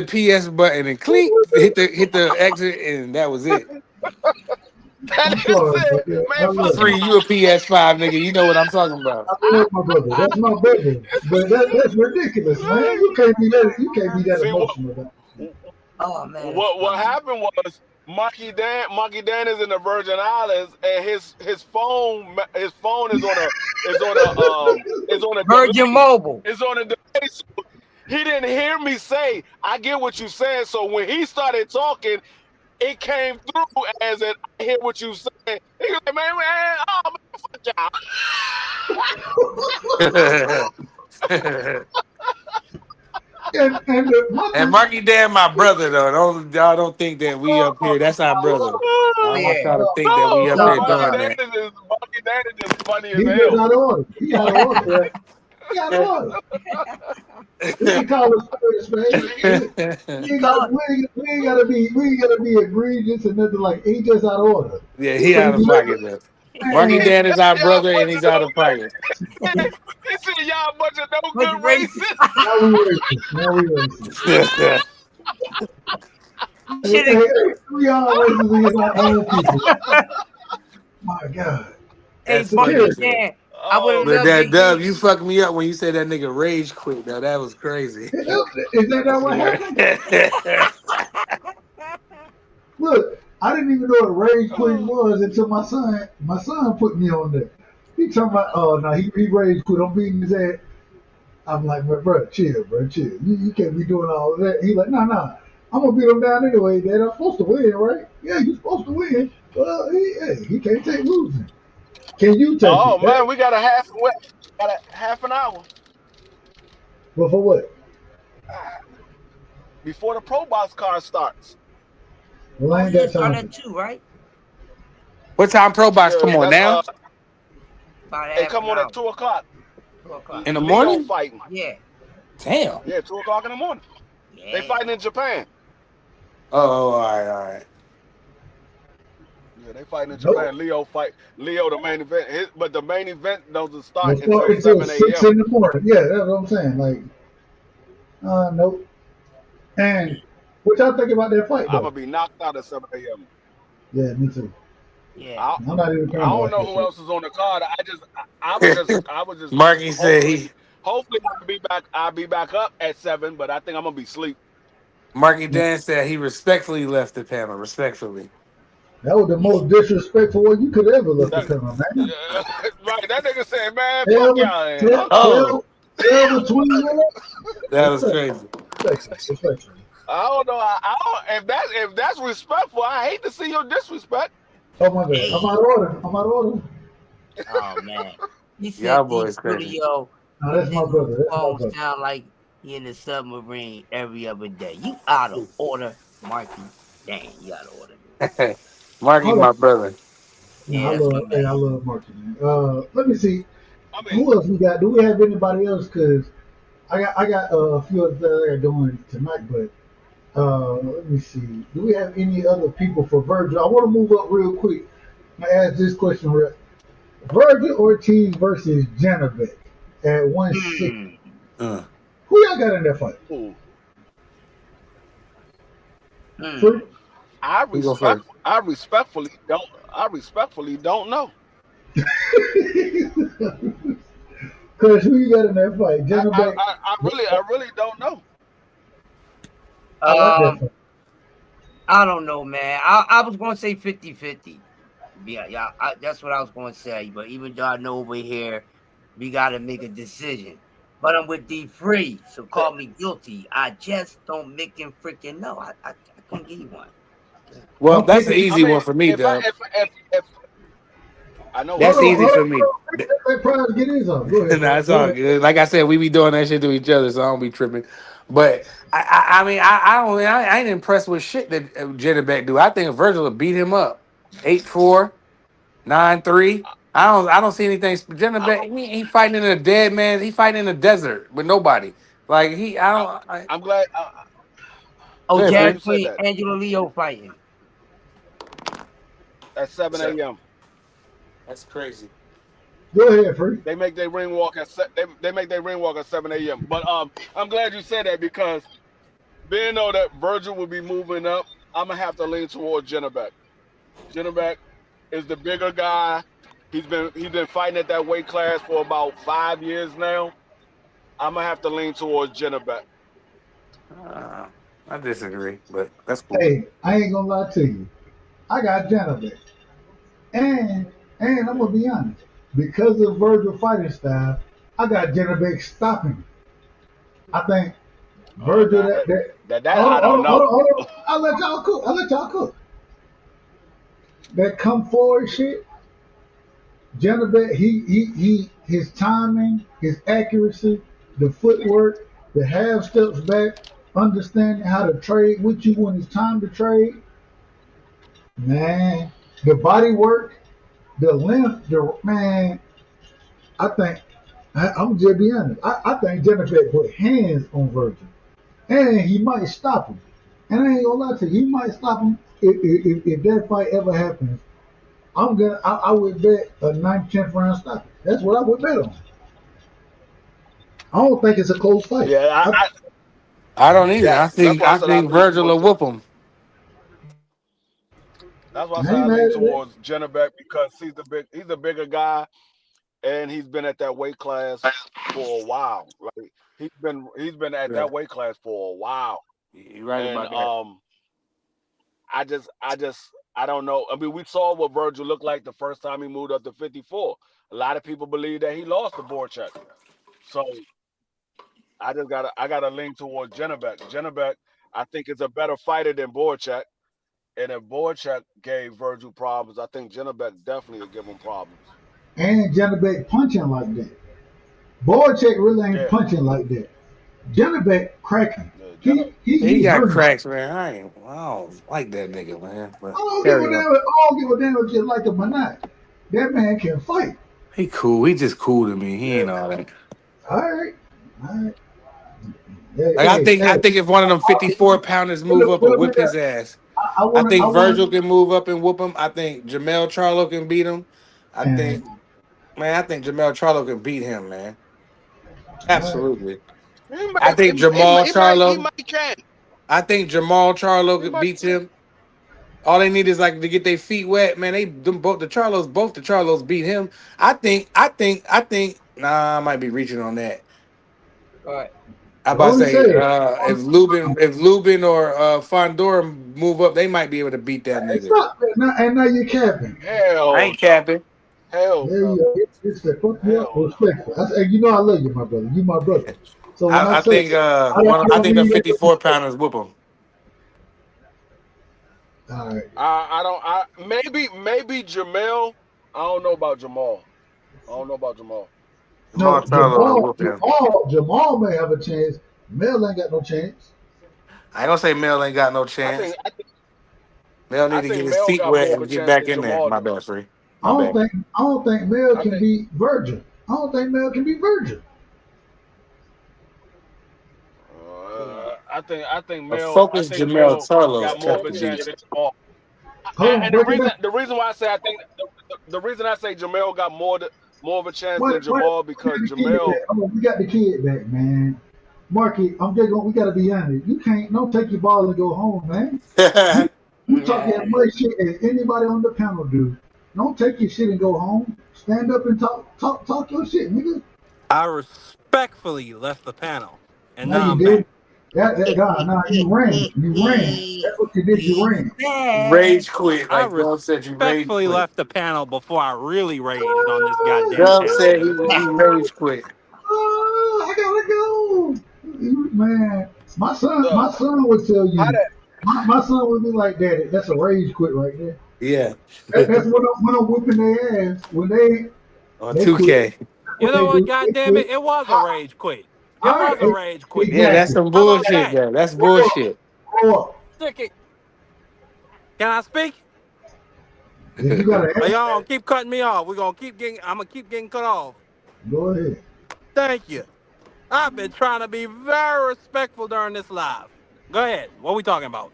PS button and clink, hit the exit, and that was it. that I'm is sorry, it, but yeah, I man. love Fuck you. Free, you a PS5 nigga. You know what I'm talking about. I love my brother. That's my brother. But that's ridiculous, man. You can't be that. You can't be that See emotional about it. Oh man, that's what funny. happened was Monkey Dan is in the Virgin Islands and his phone is on a Virgin delay. Mobile. It's on a delay. So he didn't hear me say, I get what you saying. So when he started talking, it came through as in I hear what you saying. He was like, man, oh man, fuck My And thing, Marky Dan, my brother though. Y'all don't think that we up here. That's our brother. I don't want Yeah. y'all to think that we No, up No, here Monkey doing no. Dan that. is just funny as he just hell. out of order. He out of order. Right? He out of order. We can call it space. We ain't gotta be egregious and nothing like. He just out of order. Yeah, he So out of pocket, man. Marky man, Dan is our Y'all brother, and bunch he's of out no of pocket. good. He said y'all a bunch of no Bunch good of racist. racists. now we racist. Now we racist. Should have. We all racist against our own people. My God. Hey, That's But funny Bucky as Terry, hell. Dan, I would Oh have But loved to that give. Dub, you fucked me up when you said that nigga rage quit. Though that was crazy. is that not what happened? Look, I didn't even know what rage quit man. was until my son put me on there. He talking about, oh no, he rage quit. I'm beating his ass. I'm like, bro, chill, bro, chill. You can't be doing all of that. He like, nah. I'm gonna beat him down anyway, Dad. I'm supposed to win, right? Yeah, you're supposed to win. Well, he can't take losing. Can you take Oh it? man, we got a half an hour But for what? before the Pro Box car starts. Well, Oh I ain't yeah, got start time. at 2, right? What time Pro Box Yeah, come on that's now? About they half come an on hour. at 2 o'clock. 2 o'clock. In the Leo morning? fighting. Yeah. Damn. Yeah, 2 o'clock in the morning. They Yeah. fighting in Japan. Oh, all right. Yeah, they fighting in Nope. Japan. Leo the main event. But the main event doesn't We'll start start until until 7 6 a.m. in the morning. Yeah, that's what I'm saying. Like, nope. And what y'all think about that fight I'm though? gonna be knocked out at 7 a.m. Yeah, me too. Yeah. I, I'm not even I trying to don't watch know that who shit. else is on the card. I would just Marky said he. hopefully I'll be back up at 7, but I think I'm gonna be asleep. Marky Dan said he respectfully left the panel. Respectfully. That was the most disrespectful one you could ever look That, at, man. right, that nigga said, man, fuck 12, y'all. 12, Oh, 12 and 21. that was crazy. Respect. I don't know. I don't, if that's respectful, I hate to see your disrespect. Oh my God. Hey. I'm out of order. Oh man. He said Y'all D boys crazy. Julio. No, that's my brother. That's my Phone brother. sound like he in the submarine every other day. You out of order, Marky. Dang, you out of order. Marky, Hold on. my brother. Yeah, Yeah, I that's love, my man. I love Marky, man. Let me see. I mean, Who else we got? Do we have anybody else? Cause I got a few other things I got doing tonight, but let me see. Do we have any other people for Virgil? I want to move up real quick. I ask this question: Virgil Ortiz versus Janabek at 160. Who y'all got in that fight? ooh, Free? You go first. I respectfully don't know. Cause who you got in that fight? Janabek. I really don't know. I like that fight. I don't know, man. I was going to say 50-50. Yeah, that's what I was going to say. But even though I know over here, we got to make a decision. But I'm with D Free, so call me guilty. I just don't make him freaking know. I can't give you one. Well, that's an easy one for me, if Dub. if I know That's easy for me. Let Pryor get his off. Go ahead. Nah, it's all good. Like I said, we be doing that shit to each other, so I don't be tripping. But I mean, I ain't impressed with shit that Janabek do. I think Virgil will beat him up 8-4, 9-3. I don't see anything. Janabek, he fighting in a dead man. He fighting in a desert with nobody. Like I'm glad. Oh, I'm glad Jazz you said Queen, that. Angela Leo fighting. At 7 a.m. That's crazy. Go ahead, Free. They make their ring walk at they make their ring walk at 7 a.m. But I'm glad you said that because being though that Virgil will be moving up, I'm gonna have to lean towards Janabek. Janabek is the bigger guy. He's been fighting at that weight class for about 5 years now. I'm gonna have to lean towards Janabek. I disagree, but that's cool. Hey, I ain't gonna lie to you. I got Janabek. And I'm gonna be honest. Because of Virgil fighting style, I got Janabek stopping. I think Virgil That I don't know. Hold on. I'll let y'all cook. That come forward shit, Janabek, his timing, his accuracy, the footwork, the half steps back, understanding how to trade with you when it's time to trade. Man, the body work, the length, man. I think I'm just be honest. I think Janabek put hands on Virgil, and he might stop him. And I ain't gonna lie to you, he might stop him if that fight ever happens. I would bet a 9th, 10th round stop. That's what I would bet on. I don't think it's a close fight. Yeah, I don't either. yeah, I think Virgil will whoop him. That's why I I said ain't I mad lean at that. towards Janabek because he's a bigger guy and he's been at that weight class for a while. Like he's been at that weight class for a while. You're right And about that. I don't know. I mean, we saw what Virgil looked like the first time he moved up to 54. A lot of people believe that he lost to Borchak. So I gotta lean towards Janabek. Janabek, I think, is a better fighter than Borchak. And if Borchak gave Virgil problems, I think Janabek definitely would give him problems. And Janabek punching like that. Boychek really ain't punching like that. Janabek cracking. He got hurting. cracks, man. I don't like that nigga, man. But I don't give a damn if you like him or not. That man can fight. he cool. He just cool to me. He ain't all that. All right. Like, I think if one of them 54-pounders move up and whip his ass, I think Virgil can move up and whoop him. I think Jamel Charlo can beat him. I think Jamel Charlo can beat him, man. Absolutely. I think Jamal Charlo. He might can. I think Jamal He Charlo might. beats him. All they need is like to get their feet wet, man. Both the Charlos beat him. I think. Nah, I might be reaching on that. All right. I What about to we say say? if Lubin or Fondora move up, they might be able to beat that nigga. Stop that. And now you're capping. Hell I no. ain't capping. Hell There no. you go. It's the fuck you up. Hell no. Respectful. You know I love you, my brother. You my brother. So when I I say think I think the 54 pounders whoop him. all right. I don't. Maybe Jamel. I don't know about Jamal. Jamal No, Charlo will whoop him. Jamal may have a chance. Mel ain't got no chance. I ain't gonna say Mel ain't got no I chance. think Mel need I to think get his Mel feet got wet more of a and get chance back than in there. Jamal. My bad, Free. I don't think Mel I can think beat Virgil. I don't think Mel can beat Virgil. I think A Mel focused Jamel Charlo's got more of tough a to chance beat. than Jamal. Hold on, And break it down. the reason why I say I think the reason I say Jamel got more of a chance What than Jamal we because got the kid Jamel. back. We got the kid back, man. Marky, we gotta be honest. You don't take your ball and go home, man. You talk as much shit as anybody on the panel do. Don't take your shit and go home. Stand up and talk your shit, nigga. I respectfully left the panel, and No, now you I'm back. did. You ran. You ran. That's what you did. You He's ran. back. Rage quit, I like Dub said. You rage respectfully quit. left the panel before I really raged on this goddamn Dub panel, said he man. rage quit. I gotta go. Man, my son would tell How you. that? My son would be like, Daddy, that's a rage quit right there. Yeah. That's when I'm whooping their ass. When On they quit. 2K. That's You what know they what? do. They Goddamn it! quit. It was a How, rage quit. It All was right, a rage quit. Yeah, that's exactly. some How about bullshit, that? though. That's Grow up. bullshit. Grow up. Stick it. Can I speak? If you got an Or ass, y'all gonna keep cutting me off? I'm gonna keep getting cut off. go ahead. Thank you. I've been trying to be very respectful during this live. Go ahead. What we talking about?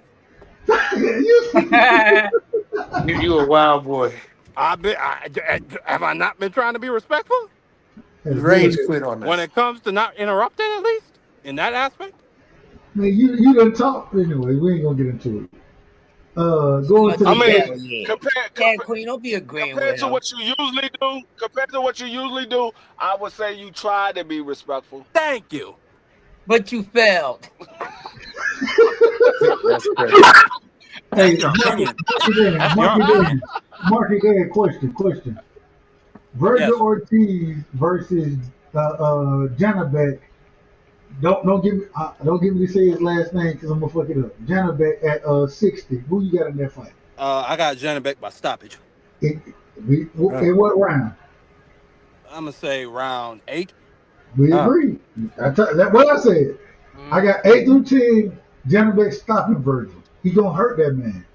You a wild boy. Have I not been trying to be respectful Hey, go Rage ahead. quit on when us. it comes to not interrupting, at least in that aspect? Man, you done talk anyway. We ain't gonna get into it. Going to I the mean, chat. Yeah, Queen, don't be agreeing compared with to him. what you usually do, I would say you try to be respectful. Thank you. But you failed. That's crazy. Hey, That's your opinion. That's your Marky opinion. Dan. Marky Dan, question. Virgil Yes. Ortiz versus Janabek. Don't give me to say his last name because I'm gonna fuck it up. Janabek at 60. Who you got in that fight? I got Janabek by stoppage. In what round? I'm gonna say round 8. We agree. That's what I said. I got 8 through 10. Janabek stopping Virgil. He gonna hurt that man.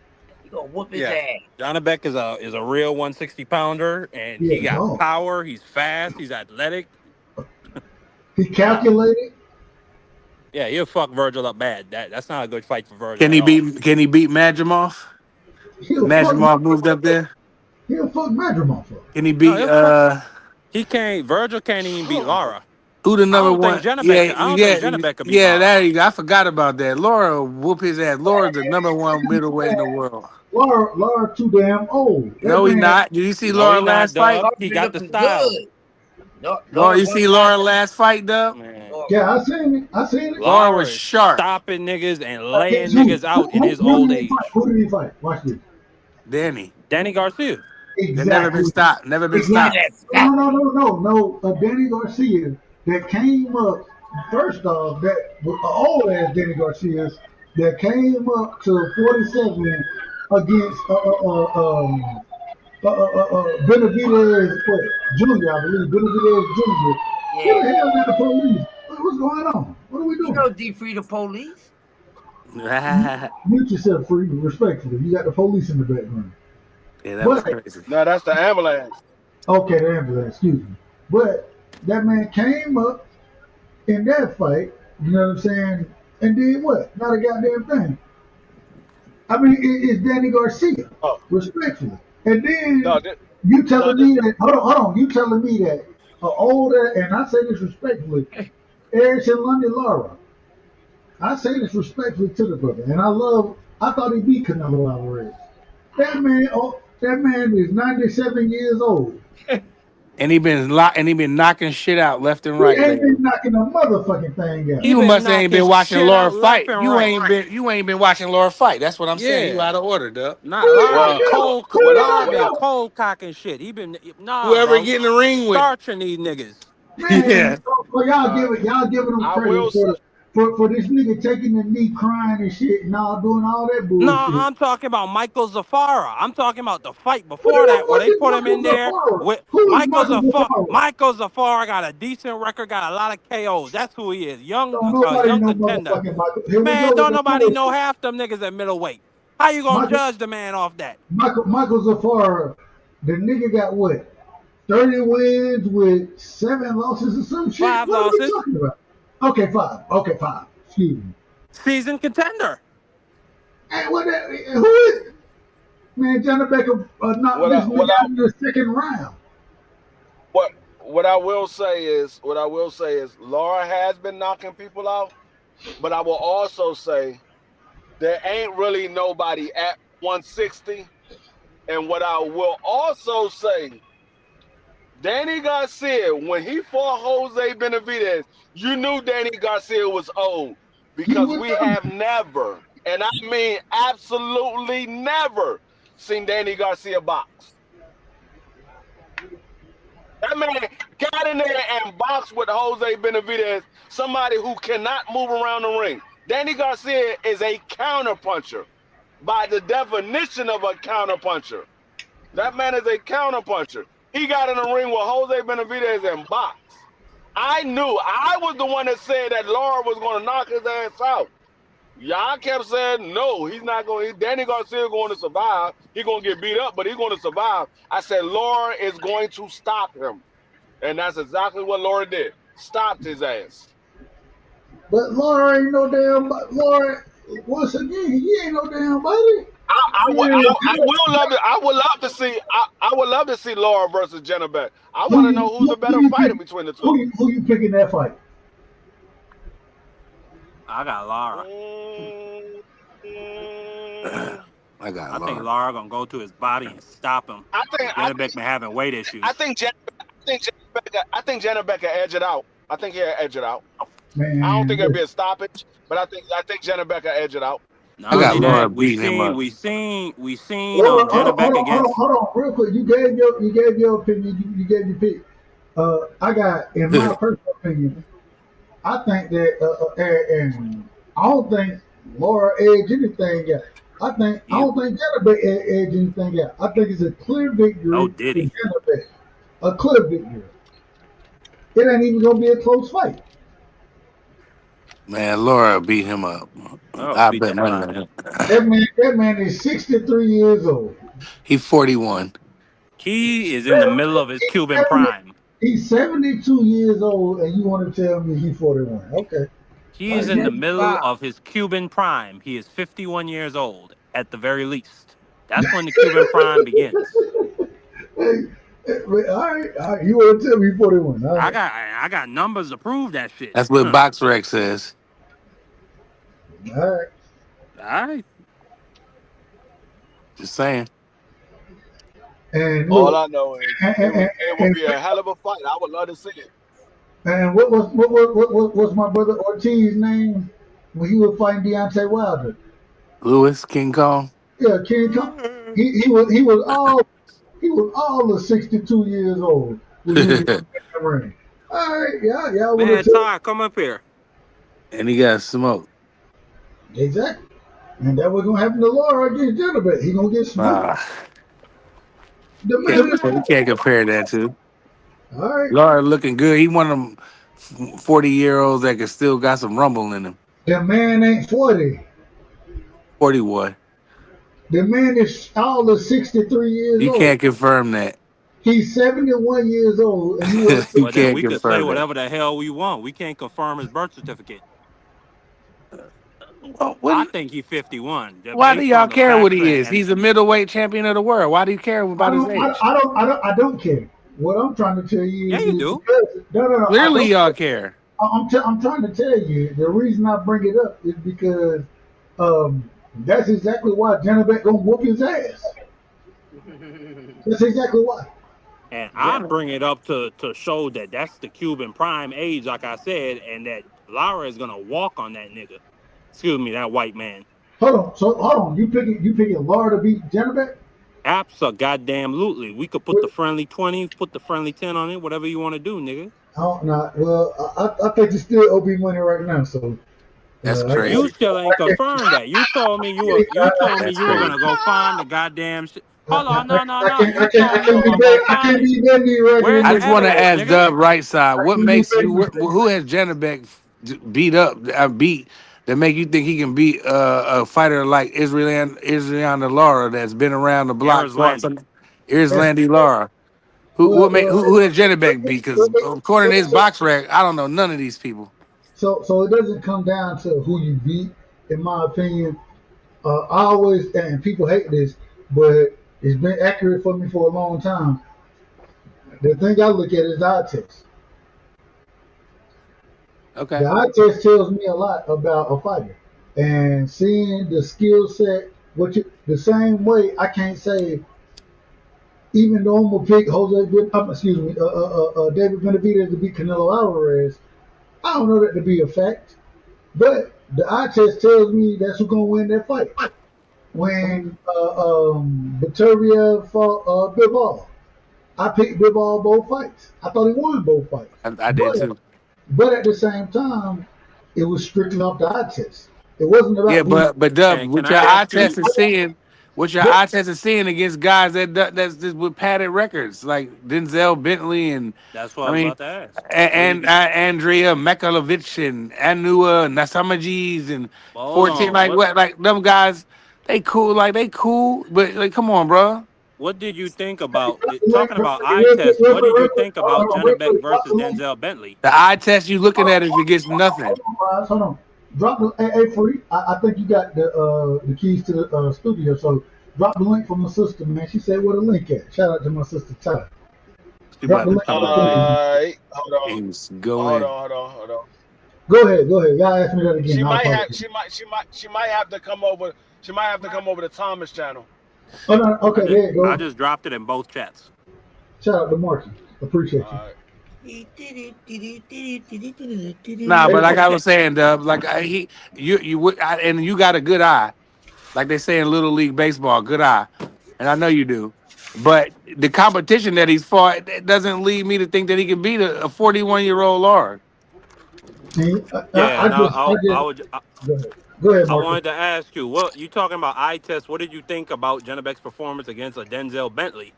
You gonna whoop his Yeah. ass. Janabek is a real 160 pounder, and Yeah, he got dog. power. He's fast. He's athletic. He calculated. Yeah, he'll fuck Virgil up bad. That's not a good fight for Virgil. Can at he all. beat Madrimov? He'll fuck Madrimov moved up there. He'll fuck Madrimov up. Can he No, beat he'll fuck. He can't. Virgil can't even beat Lara. who the I number don't think one? Janabek. I don't think Janabek could beat Lara. There you go. I forgot about that. Laura whoop his ass. Laura's the number one middleweight in the world. Laura too damn old. That No, he man, not. Did you see No, Laura he not, last fight? Dub. Laura He been got the looking style. good. Laura, you see Laura last fight, Dub? Man. yeah, I seen it. Laura Lara was is sharp. stopping niggas and laying Against who? niggas out in his Who old did he fight? age. Who did he fight? Watch this. Danny. Danny Garcia. They've never been Exactly. stopped. Never been Exactly. stopped. No. Danny Garcia that came up first off. That old ass Danny Garcia that came up to 47 against Benavidez Jr. I believe Benavidez Jr. Who the hell is the police? What's going on? What are we doing? You know, defree the police. Mute yourself, free, respectfully. You got the police in the background. Yeah, that was crazy. No, that's the ambulance. Okay, the ambulance, excuse me. But that man came up in that fight, you know what I'm saying, and did what? Not a goddamn thing. I mean, it's Danny Garcia, respectfully. And then you telling me that, hold on, you telling me that older, and I say this respectfully, Erickson Lundy Lara I say this respectfully to the brother, and I thought he beat Canelo Alvarez. That man is 97 years old. And he been knocking shit out left and He right ain't lately. been knocking a motherfucking thing out. He You been must ain't been knocking watching shit Laura out left fight. and You right. ain't been watching Laura fight. That's what I'm saying. You Yeah. out of order, Dub. Nah, Who Lara been Well, cold. who did Lara I been well, know? cold cocking shit. He been Whoever bro. get in the ring with him. Starching these niggas. Man, Yeah. so y'all uh, giving him I credit will say, for this nigga taking the knee, crying and shit, and all doing all that No, bullshit. I'm talking about Michael Zafara. I'm talking about the fight Who before the that where fuck they is put him in Michael there Zafara? with Who is Michael Michael Zafara. Zafara? Michael Zafara got a decent record, got a lot of KOs. That's who he is. Don't nobody Young know contender. motherfucking Michael. Here we Man, go with don't the nobody know bullshit. half them niggas at middleweight. How you gonna Michael judge the man off that? Michael Zafara, the nigga got what? 30 wins with 7 losses or some shit? 5 What are we losses. talking about? Okay, 5. Okay, 5. Excuse me. Seasoned contender. And who is man? Johnny Becker knocked what I this what nigga I out in the second round. what I will say is Laura has been knocking people out, but I will also say there ain't really nobody at 160. And what I will also say, Danny Garcia, when he fought Jose Benavidez, you knew Danny Garcia was old He because was we young. have never, and I mean absolutely never, seen Danny Garcia box. That man got in there and boxed with Jose Benavidez, somebody who cannot move around the ring. Danny Garcia is a counterpuncher by the definition of a counterpuncher. That man is a counterpuncher. He got in the ring with Jose Benavidez and boxed. I was the one that said that Laura was going to knock his ass out. Y'all kept saying, no, he's not going to. Danny Garcia is going to survive. He's going to get beat up, but he's going to survive. I said, Laura is going to stop him. And that's exactly what Laura did. Stopped his ass. But Laura ain't no damn. Laura, once again, he ain't no damn buddy. I would love to see Laura versus Jenna Beck. I want to know who's the better fighter between the two. Who you picking that fight? I got Lara. I got I think Laura. Lara gonna go to his body and stop him. Jenna Beck been having weight issues. I think Jenna Beck can edge it out. I think he'll edge it out. Man, I don't think it'll be a stoppage, but I think Jenna Beck can edge it out. Not I got only Laura that, we beating him up. seen hold Jenna Beck against. on, real quick. You gave your opinion. You gave your pick. I got, in my personal opinion, I think that, and I don't think Laura edged anything yet. I don't think Jenna Beck edged anything yet. I think it's a clear victory Oh, for did he? Jenna Beck. A clear victory. It ain't even gonna be a close fight. Man, Laura beat him up. Oh, I beat bet the hell money out on of him. him. That man is 63 years old. He 41. He is in the middle of his Cuban prime. He's 72 years old, and you want to tell me he's 41? Okay. He is in the middle of his Cuban prime. He is 51 years old at the very least. That's when the Cuban prime begins. Hey, all right. You want to tell me 41? All right. I got numbers to prove that shit. That's what BoxRec says. All right. All right. Just saying. And All look, I know is it would be a hell of a fight. I would love to see it. and what was my brother Ortiz's name when he was fighting Deontay Wilder? Lewis King Kong. Yeah, King Kong. He was all of 62 years old when he was in the ring. All right, yeah. Man, Ty, come up here. And he got smoked. Exactly. And that was gonna happen to Laura against Jenna Beck. He gonna get smoked. The man is You can't compare that to. all right. Laura looking good. He one of them 40-year-olds that can still got some rumble in him. The man ain't 40. 41. The man is all of 63 years You old. can't confirm that. He's 71 years old, and he was. You But then can't we could say confirm that. whatever the hell we want. We can't confirm his birth certificate. Well, I think he's 51. Why do based y'all on the care what facts he is? and- He's a middleweight champion of the world. Why do you care about his age? I don't care. What I'm trying to tell you Yeah, is you do. because, no. Clearly, y'all care. I'm trying to tell you, the reason I bring it up is because that's exactly why Janabek gonna whoop his ass. That's exactly why. And I bring it up to show that that's the Cuban prime age, like I said, and that Lara is gonna walk on that nigga. Excuse me, that white man. Hold on. You picking Laura to beat Janabek? Abso-goddamn-lutely. We could put the friendly 20, put the friendly 10 on it, whatever you want to do, nigga. Oh no. Well, I think it's still OB money right now. So That's I crazy. You still ain't confirmed that. You told me you were gonna go find the goddamn shit. Hold on, no. I can't be bendy right Where's I the just want to evidence, ask nigga? Dub right side. What can't makes be you? bendy. Who has Janabek beat up? Beat that make you think he can beat a fighter like Israel Lara that's been around the block? Islandi Lara. Who has Janabek beat? Because according to his box rack, I don't know none of these people. So it doesn't come down to who you beat, in my opinion. I always, and people hate this, but it's been accurate for me for a long time. The thing I look at is eye test. Okay. The eye test tells me a lot about a fighter, and seeing the skill set, the same way I can't say. Even though I'm gonna pick David Benavidez to beat Canelo Alvarez, I don't know that to be a fact. But the eye test tells me that's who's gonna win that fight. When Victoria fought Bivol, I picked Bivol both fights. I thought he won both fights. I did too. But at the same time, it was strictly off the eye test. It wasn't about but Dub, And what can your I eye ask you- test is seeing, against guys that's just with padded records like Denzel Bentley and That's what I was about to ask. and Andrea Mekalovich and Anua Nasamaji's and Well, hold 14 on. like them guys, they cool, but like come on, bro. What did you think about talking about eye test? What did you think about Janabek versus Denzel Bentley? The eye test you looking at is against nothing. Hold on. Drop the free. I think you got the keys to the studio. So drop the link from my sister, man. She said where the link at. Shout out to my sister Ty. Drop the link. Hold on. Hold on. Go ahead. Y'all ask me that again. She might have to come over. She might have to come over to Thomas channel. Oh no. Okay, there you go. I just dropped it in both chats. Shout out to Marky. Appreciate you. Nah, but like I was saying, Dub, like you got a good eye, like they say in Little League Baseball, good eye, and I know you do. But the competition that he's fought doesn't lead me to think that he can beat a 41-year-old Lard. Go ahead, I Marky. wanted to ask you, what you talking about eye test? What did you think about Janabek's performance against a Denzel Bentley?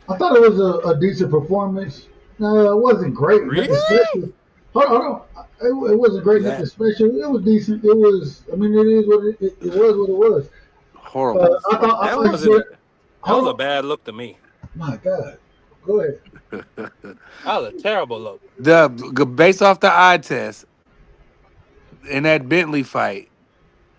I thought it was a decent performance. No, it wasn't great. Really? Hold on. It wasn't great. Nothing special. It was decent. It was. I mean, it is what it was. What it was. Horrible. That was a bad look to me. My God. Go ahead. That was a terrible look. Based off the eye test in that Bentley fight,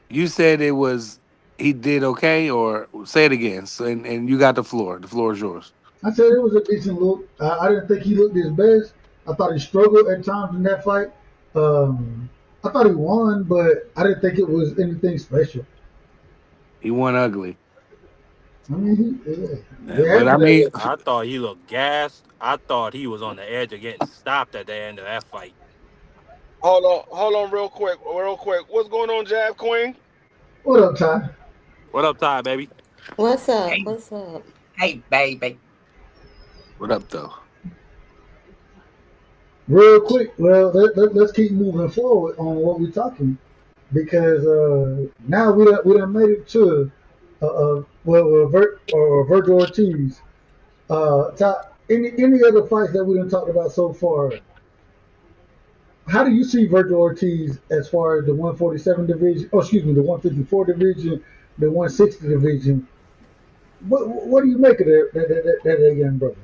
you said he did okay, or say it again. So, and you got the floor. The floor is yours. I said it was a decent look. I didn't think he looked his best. I thought he struggled at times in that fight. I thought he won, but I didn't think it was anything special. He won ugly. I mean, I thought he looked gassed. I thought he was on the edge of getting stopped at the end of that fight. Hold on, real quick. What's going on, Jab Queen? What up, Ty? What up, Ty, baby? What's up? Hey. What's up? Hey, baby. What up, though? Real quick, well, let's keep moving forward on what we're talking, because now we done made it to Virgil Ortiz. Any other fights that we done talked about so far? How do you see Virgil Ortiz as far as the 147 division? Oh, excuse me, the 154 division, the 160 division. What do you make of that young brother?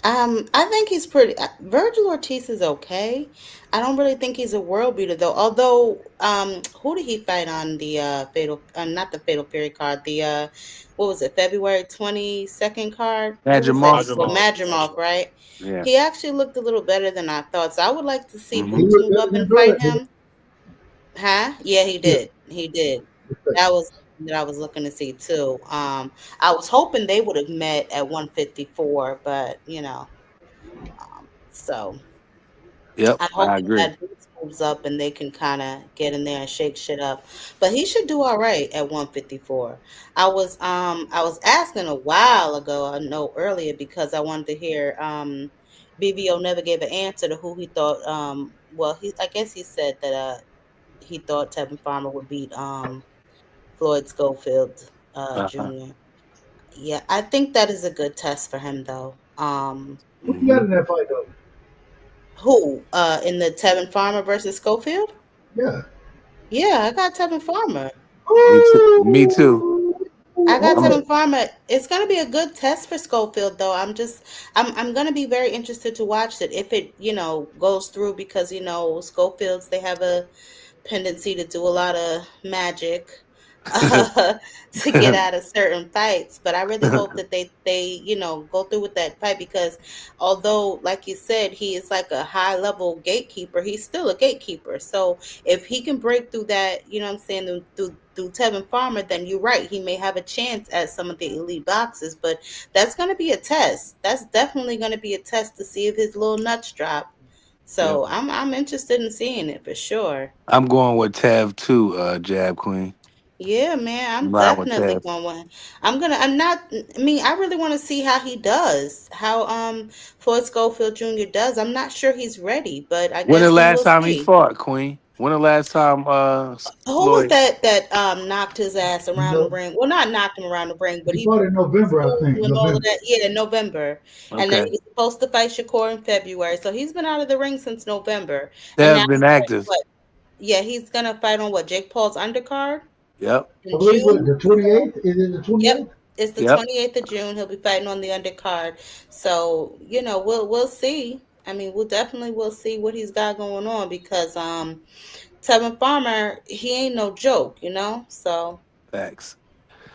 I think he's pretty. Virgil Ortiz is okay. I don't really think he's a world beater though. Although, who did he fight on the fatal? Not the fatal fury card. The what was it? February 22nd card. Who was that? Madrimov. Well, Madrimov. Madrimov, right? Yeah. He actually looked a little better than I thought. So I would like to see Mhm. He Boo looked team better up than and fight Bud, didn't him. Huh? Yeah, he he? Yeah. did. He did. That was that I was looking to see too. I was hoping they would have met at 154, but so. Yep, I'm I hoping agree. that Boots moves up and they can kind of get in there and shake shit up. But he should do all right at 154. I was asking a while ago, I know earlier, because I wanted to hear BBO never gave an answer to who he thought well, he I guess he said that he thought Tevin Farmer would beat Floyd Schofield Uh-huh. Jr. Yeah, I think that is a good test for him though. Who you got Hmm. in that fight though? Who in the Tevin Farmer versus Schofield? Yeah. Yeah, I got Tevin Farmer. Me too. Me too. I got I'm a, Okay. Tevin Farmer. It's gonna be a good test for Schofield, though. I'm gonna be very interested to watch it if it goes through, because Schofields, they have a tendency to do a lot of magic to get out of certain fights. But I really hope that they go through with that fight, because although, like you said, he is like a high level gatekeeper, he's still a gatekeeper. So if he can break through that, you know what I'm saying, through Tevin Farmer, then you're right. He may have a chance at some of the elite boxes, but that's going to be a test. That's definitely going to be a test to see if his little nuts drop. yep. So I'm interested in seeing it for sure. I'm going with Tev too, Jab Queen. Yeah, man, I'm I'm riding with definitely Tev. going with. I'm not. I mean, I really want to see how he does. How Floyd Schofield Jr. does. I'm not sure he's ready, but I When the guess we last will time he see. fought, Queen? When the last time Who was Floyd? that knocked his ass around the No, ring? Well, not knocked him around the ring, but he he fought in November, I think. and all of November. that. Yeah, November. And then Okay. he was supposed to fight Shakur in February. So he's been out of the ring since November. And now Tev been active. what? Yeah, he's gonna fight on what? Jake Paul's undercard Yep. I in believe what, June. the 28th? Is it the Yep. 28th? It's the Yep. 28th of June. He'll be fighting on the undercard. So, we'll see. I mean, we'll see what he's got going on, because Tevin Farmer, he ain't no joke. So Facts.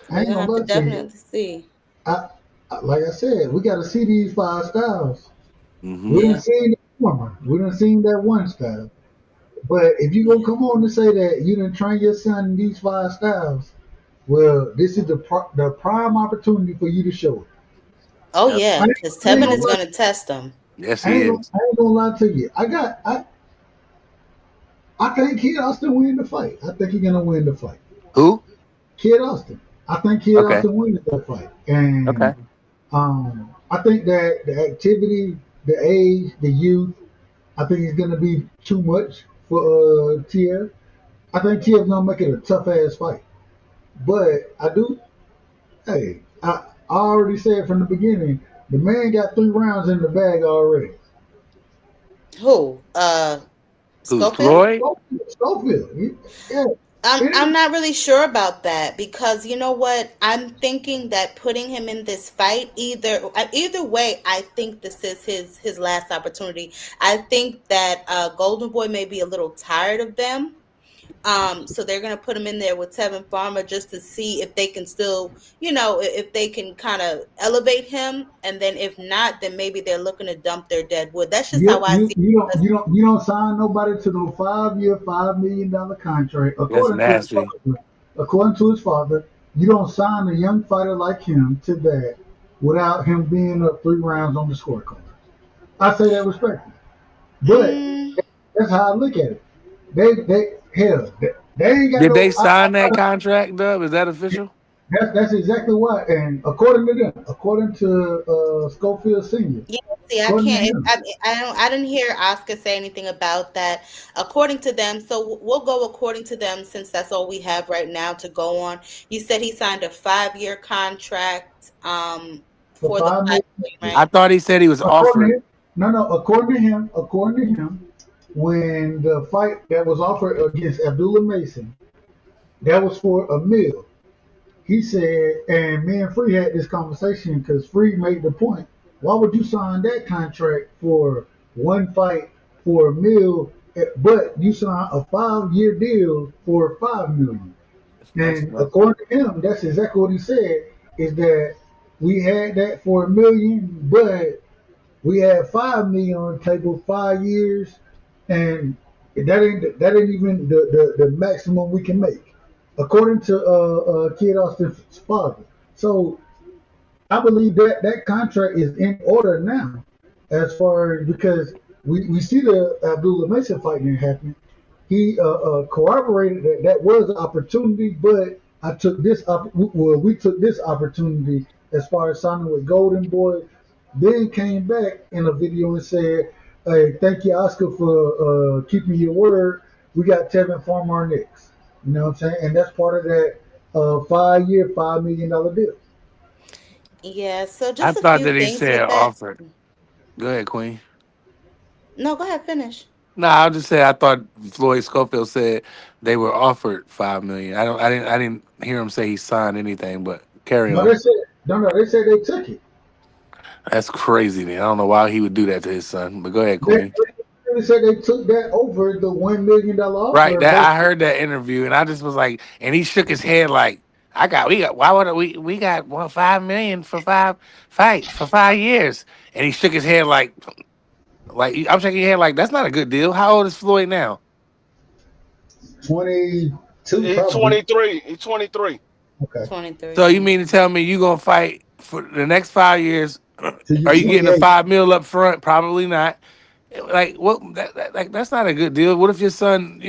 I we're ain't gonna gonna have to lie to you. definitely see. Like I said, we got to see these 5 styles. Hmm. We Yeah. didn't see the former. We didn't see that one style. But if you gonna come on and say that you didn't train your son in these 5 styles, well, this is the prime opportunity for you to show it. Oh Yep. yeah, I ain't, because I ain't Tevin gonna is lie. gonna test him. Yes, I he ain't gonna, is. I ain't gonna lie to you. I think Kid Austin win the fight. I think he's gonna win the fight. Who? Kid Austin. I think Kid Okay. Austin wins that fight. Okay. And I think that the activity, the age, the youth, I think it's gonna be too much for TF. I think TF's gonna make it a tough ass fight. But I do. Hey, I already said from the beginning, the man got 3 rounds in the bag already. Who? Who? Schofield? Floyd? Schofield. Yeah. I'm not really sure about that, because you know what? I'm thinking that putting him in this fight, either way, I think this is his last opportunity. I think that Golden Boy may be a little tired of them. So they're gonna put him in there with Tevin Farmer just to see if they can still, if they can kind of elevate him, and then if not, then maybe they're looking to dump their dead wood. That's just You how I you see you it. don't you don't you don't sign nobody to no 5-year, $5 million contract. That's nasty. According to his father, you don't sign a young fighter like him to that without him being up 3 rounds on the scorecard. I say that respectfully, but Mm, that's how I look at it. They ain't got Did they no. sign that contract, Dub? Is that official? That's exactly why. And according to them, according to Schofield Senior, yeah, see, I according to can't. him, I didn't hear Oscar say anything about that. According to them, so we'll go according to them, since that's all we have right now to go on. You said he signed a 5-year contract for for the $5 fight, million. I right? thought he said he was According to offered. him, no, according to him, when the fight that was offered against Abdullah Mason, that was for a meal. He said, and me and Free had this conversation because Free made the point. Why would you sign that contract for one fight for $1 million, but you sign a 5-year deal for $5 million? It's messed And up. according to him, that's exactly what he said. Is that we had that for $1 million, but we had $5 million on the table, 5 years, and that ain't even the maximum we can make, according to Kid Austin's father. So I believe that that contract is in order now, as far as because we see the Abdullah Mason fight didn't happen. He corroborated that that was an opportunity, but I took this we took this opportunity as far as signing with Golden Boy. Then came back in a video and said, "Hey, thank you, Oscar, for keeping your word. We got Tevin Farmer next." You know what I'm saying? And that's part of that 5-year, $5 million deal. Yeah, so I just a thought few that he things said with that. offered. Go ahead, Queen. No, go ahead, finish. No, I'll just say I thought Floyd Schofield said they were offered 5 million. I didn't hear him say he signed anything, but carry No, on. they said no. They said they took it. That's crazy, man. I don't know why he would do that to his son. But go ahead, They Queen. really said they took that over the $1 million Right, offer. that I heard that interview, and I just was like, and he shook his head like, we got why would we got 5 million for 5 fights for 5 years, and he shook his head like I'm shaking your head like that's not a good deal. How old is Floyd now? 22 He's probably. 23. He's 23. Okay. 23, So you yeah. mean to tell me you gonna fight for the next 5 years? So you Are you getting the 28. 5 mil up front? Probably not. Like what? Like that's not a good deal. What if your son,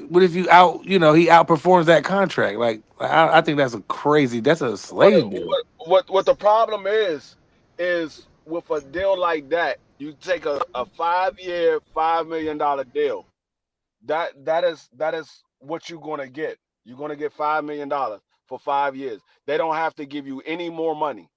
what if he outperforms that contract? Like I think that's a crazy. That's a What slave deal. what the problem is with a deal like that, you take a 5-year, $5 million deal. That is what you're gonna get. You're gonna get $5 million for 5 years. They don't have to give you any more money.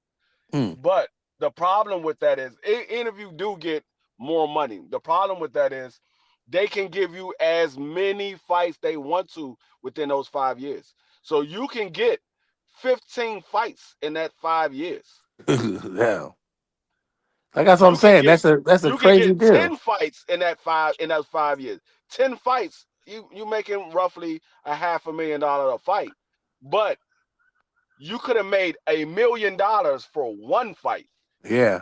Hmm. But the problem with that is, even if you do get more money, the problem with that is they can give you as many fights they want to within those 5 years. So you can get 15 fights in that 5 years. Yeah. Like that's what I'm You can saying. get That's a you can crazy get deal. 10 fights in those 5 years. 10 fights, you making roughly $500,000 a fight. But you could have made $1 million for one fight. Yeah.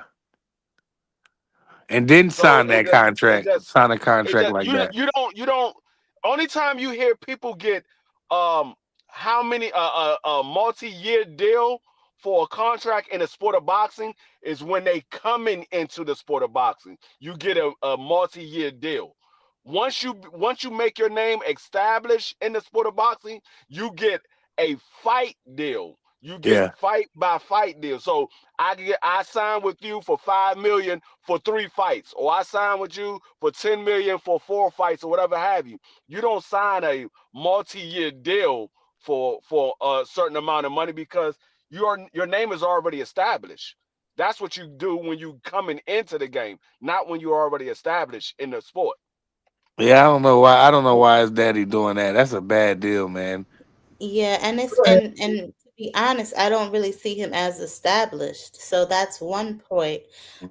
And didn't So sign that contract. Sign a it contract just like that. you don't only time you hear people get how many a multi-year deal for a contract in the sport of boxing is when they coming into the sport of boxing. You get a multi-year deal. Once you make your name established in the sport of boxing, you get a fight deal. You get Yeah. fight by fight deal. So I sign with you for 5 million for 3 fights, or I sign with you for 10 million for 4 fights, or whatever have you. You don't sign a multi-year deal for a certain amount of money because your name is already established. That's what you do when you coming into the game, not when you're already established in the sport. Yeah, I don't know why. I don't know why his daddy doing that. That's a bad deal, man. Yeah, and it's Go ahead. and to be honest, I don't really see him as established. So that's one point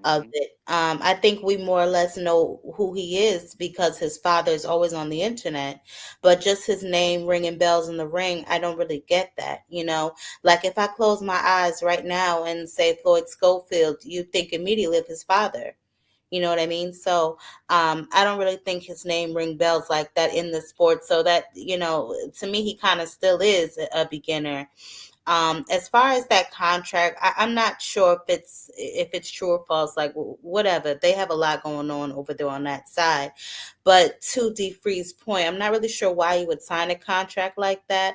of Mhm. it. I think we more or less know who he is because his father is always on the internet, but just his name ringing bells in the ring, I don't really get that, you know? Like if I close my eyes right now and say Floyd Schofield, you think immediately of his father. You know what I mean? So I don't really think his name ring bells like that in the sport. So that, to me, he kind of still is a beginner. As far as that contract, I'm not sure if it's true or false. Like whatever, they have a lot going on over there on that side. But to DeFree's point, I'm not really sure why you would sign a contract like that.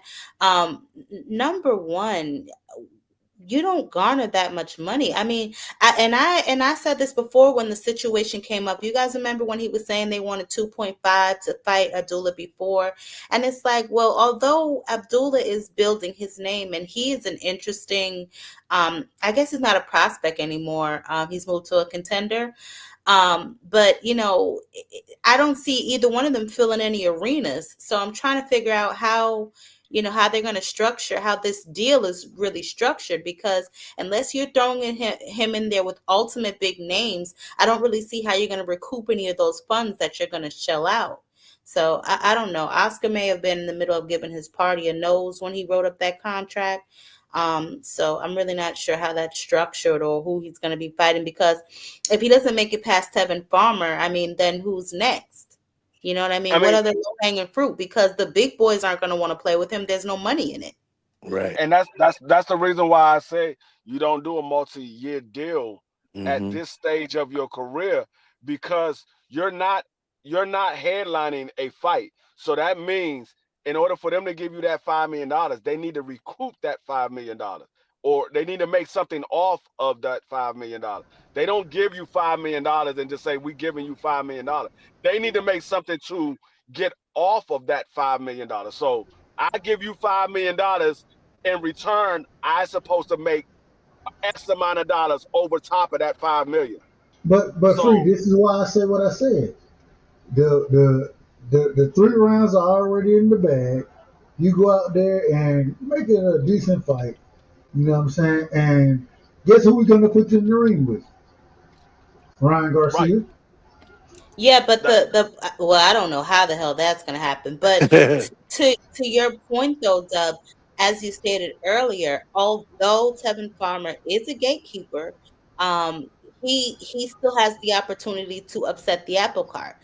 Number one, you don't garner that much money. I mean, I said this before when the situation came up. You guys remember when he was saying they wanted 2.5 to fight Abdullah before? And it's like, well, although Abdullah is building his name and he is an interesting, I guess he's not a prospect anymore. He's moved to a contender. But I don't see either one of them filling any arenas. So I'm trying to figure out how how they're going to structure, how this deal is really structured, because unless you're throwing him in there with ultimate big names, I don't really see how you're going to recoup any of those funds that you're going to shell out. So I don't know. Oscar may have been in the middle of giving his party a nose when he wrote up that contract. So I'm really not sure how that's structured or who he's going to be fighting, because if he doesn't make it past Tevin Farmer, I mean, then who's next? You know what I mean? I What mean, other low-hanging fruit? Because the big boys aren't going to want to play with him. There's no money in it. Right. and that's the reason why I say you don't do a multi-year deal at Mm-hmm. this stage of your career, because you're not headlining a fight. So that means in order for them to give you that $5 million, they need to recoup that $5 million, or they need to make something off of that $5 million. They don't give you $5 million and just say we giving you $5 million. They need to make something to get off of that $5 million. So I give you $5 million. In return, I supposed to make X amount of dollars over top of that 5 million. But free. So This is why I said what I said. The 3 rounds are already in the bag. You go out there and make it a decent fight. You know what I'm saying? And guess who we're gonna put you in the ring with? Ryan right, Garcia. Yeah, but that well, I don't know how the hell that's going to happen. But to your point though, Dub, as you stated earlier, although Tevin Farmer is a gatekeeper, um, he still has the opportunity to upset the apple cart.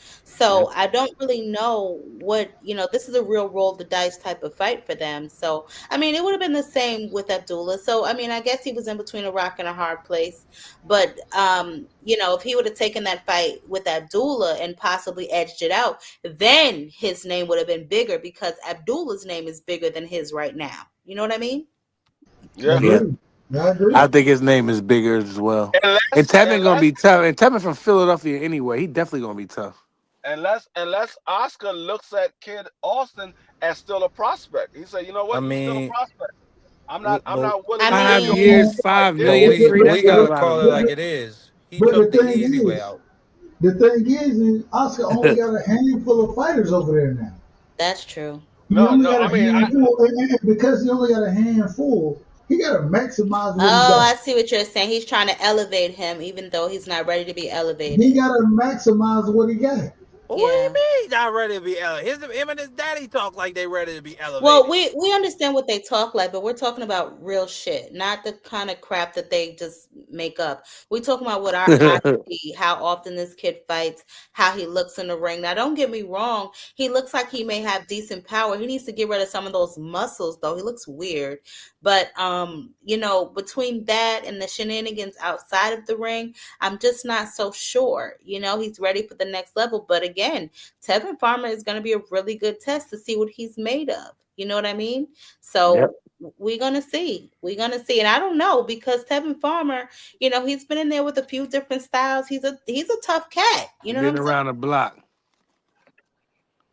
Yep. So I don't really know what, this is a real roll the dice type of fight for them. So I mean, it would have been the same with Abdullah. So I mean, I guess he was in between a rock and a hard place. But if he would have taken that fight with Abdullah and possibly edged it out, then his name would have been bigger, because Abdullah's name is bigger than his right now. You know what I mean? yeah. Yeah. Agree. I agree. I think his name is bigger as well. And Tevin gonna Unless be tough. And Tevin from Philadelphia anyway. He definitely gonna be tough. unless Oscar looks at Kid Austin as still a prospect. He said, you know I what, you still a mean, prospect. I'm but not willing I to give 5 you mean, years, all 5 but $5 million million. we free. we That's not a gotta lot of call it like money. it is. He But took the the thing easy way is, out. Oscar only got a handful of fighters over there now. that's true. He No, only no, got a I mean, handful, and because he only got a handful, he got to maximize what he Oh, got. I see what you're saying. He's trying to elevate him, even though he's not ready to be He elevated. got to maximize what he got. What do you Yeah. mean not ready to be elevated? Him and his daddy talk like they ready to be Well, elevated. we understand what they talk like, but we're talking about real shit, not the kind of crap that they just make up. We're talking about what our eyes see, how often this kid fights, how he looks in the ring. Now, don't get me wrong, he looks like he may have decent power. He needs to get rid of some of those muscles, though. He looks weird. But between that and the shenanigans outside of the ring, I'm just not so sure. He's ready for the next level. But again, Tevin Farmer is going to be a really good test to see what he's made of. You know what I mean? Yep. So we're gonna see. We're gonna see, and I don't know, because Tevin Farmer, he's been in there with a few different styles. He's a tough cat. You know what Been I'm saying? around the block.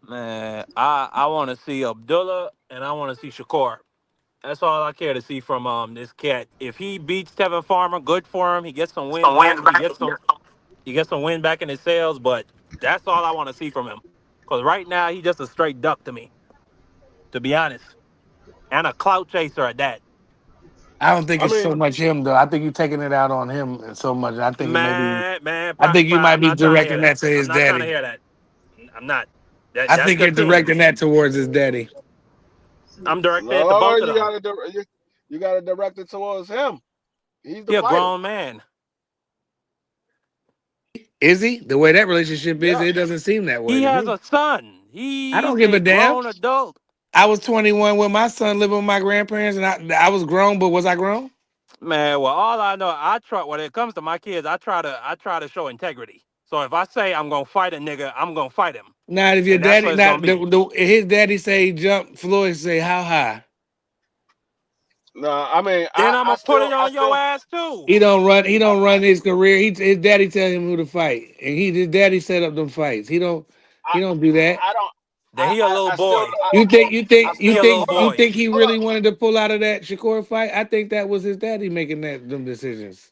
Man, I want to see Abdullah and I want to see Shakur. That's all I care to see from this cat. If he beats Tevin Farmer, good for him. He gets some wins back. He gets some win back in his sales. But that's all I want to see from him. Cause right now he just a straight duck to me, to be honest, and a clout chaser at that. I don't think I it's mean, so much him though. I think you're taking it out on him and so much. I think it maybe Man, I think you might I'm be not trying to hear directing that. that to I'm his not trying to daddy. hear that. I'm not. I That's think you're good directing teams. that towards his daddy. I'm directing it to no, both of you them. gotta direct it towards him. He's the He a fighter. grown man. Is he? The way that relationship is, Yeah. it doesn't seem that way He to has me. a son. I don't He's give a a damn. grown adult. I was 21 when my son lived with my grandparents, and I was grown, but was I grown? Man, well, all I know, I try. When it comes to my kids, I try to show integrity. So if I say I'm gonna fight a nigga, I'm gonna fight him, Now, if your and that's daddy, what it's not gonna be. his daddy say jump, Floyd say how high. No, I mean, Then I'm I gonna put still, it I on your still, ass too. He don't run. He I, don't run his career. His daddy tell him who to fight, and his daddy set up them fights. He don't. I, He don't do that. I don't, Then he a little I still, boy. You think? You I think? You He still, a little think? hold You up, boy. think he hold really up. wanted to pull out of that Shakur fight? I think that was his daddy making them decisions.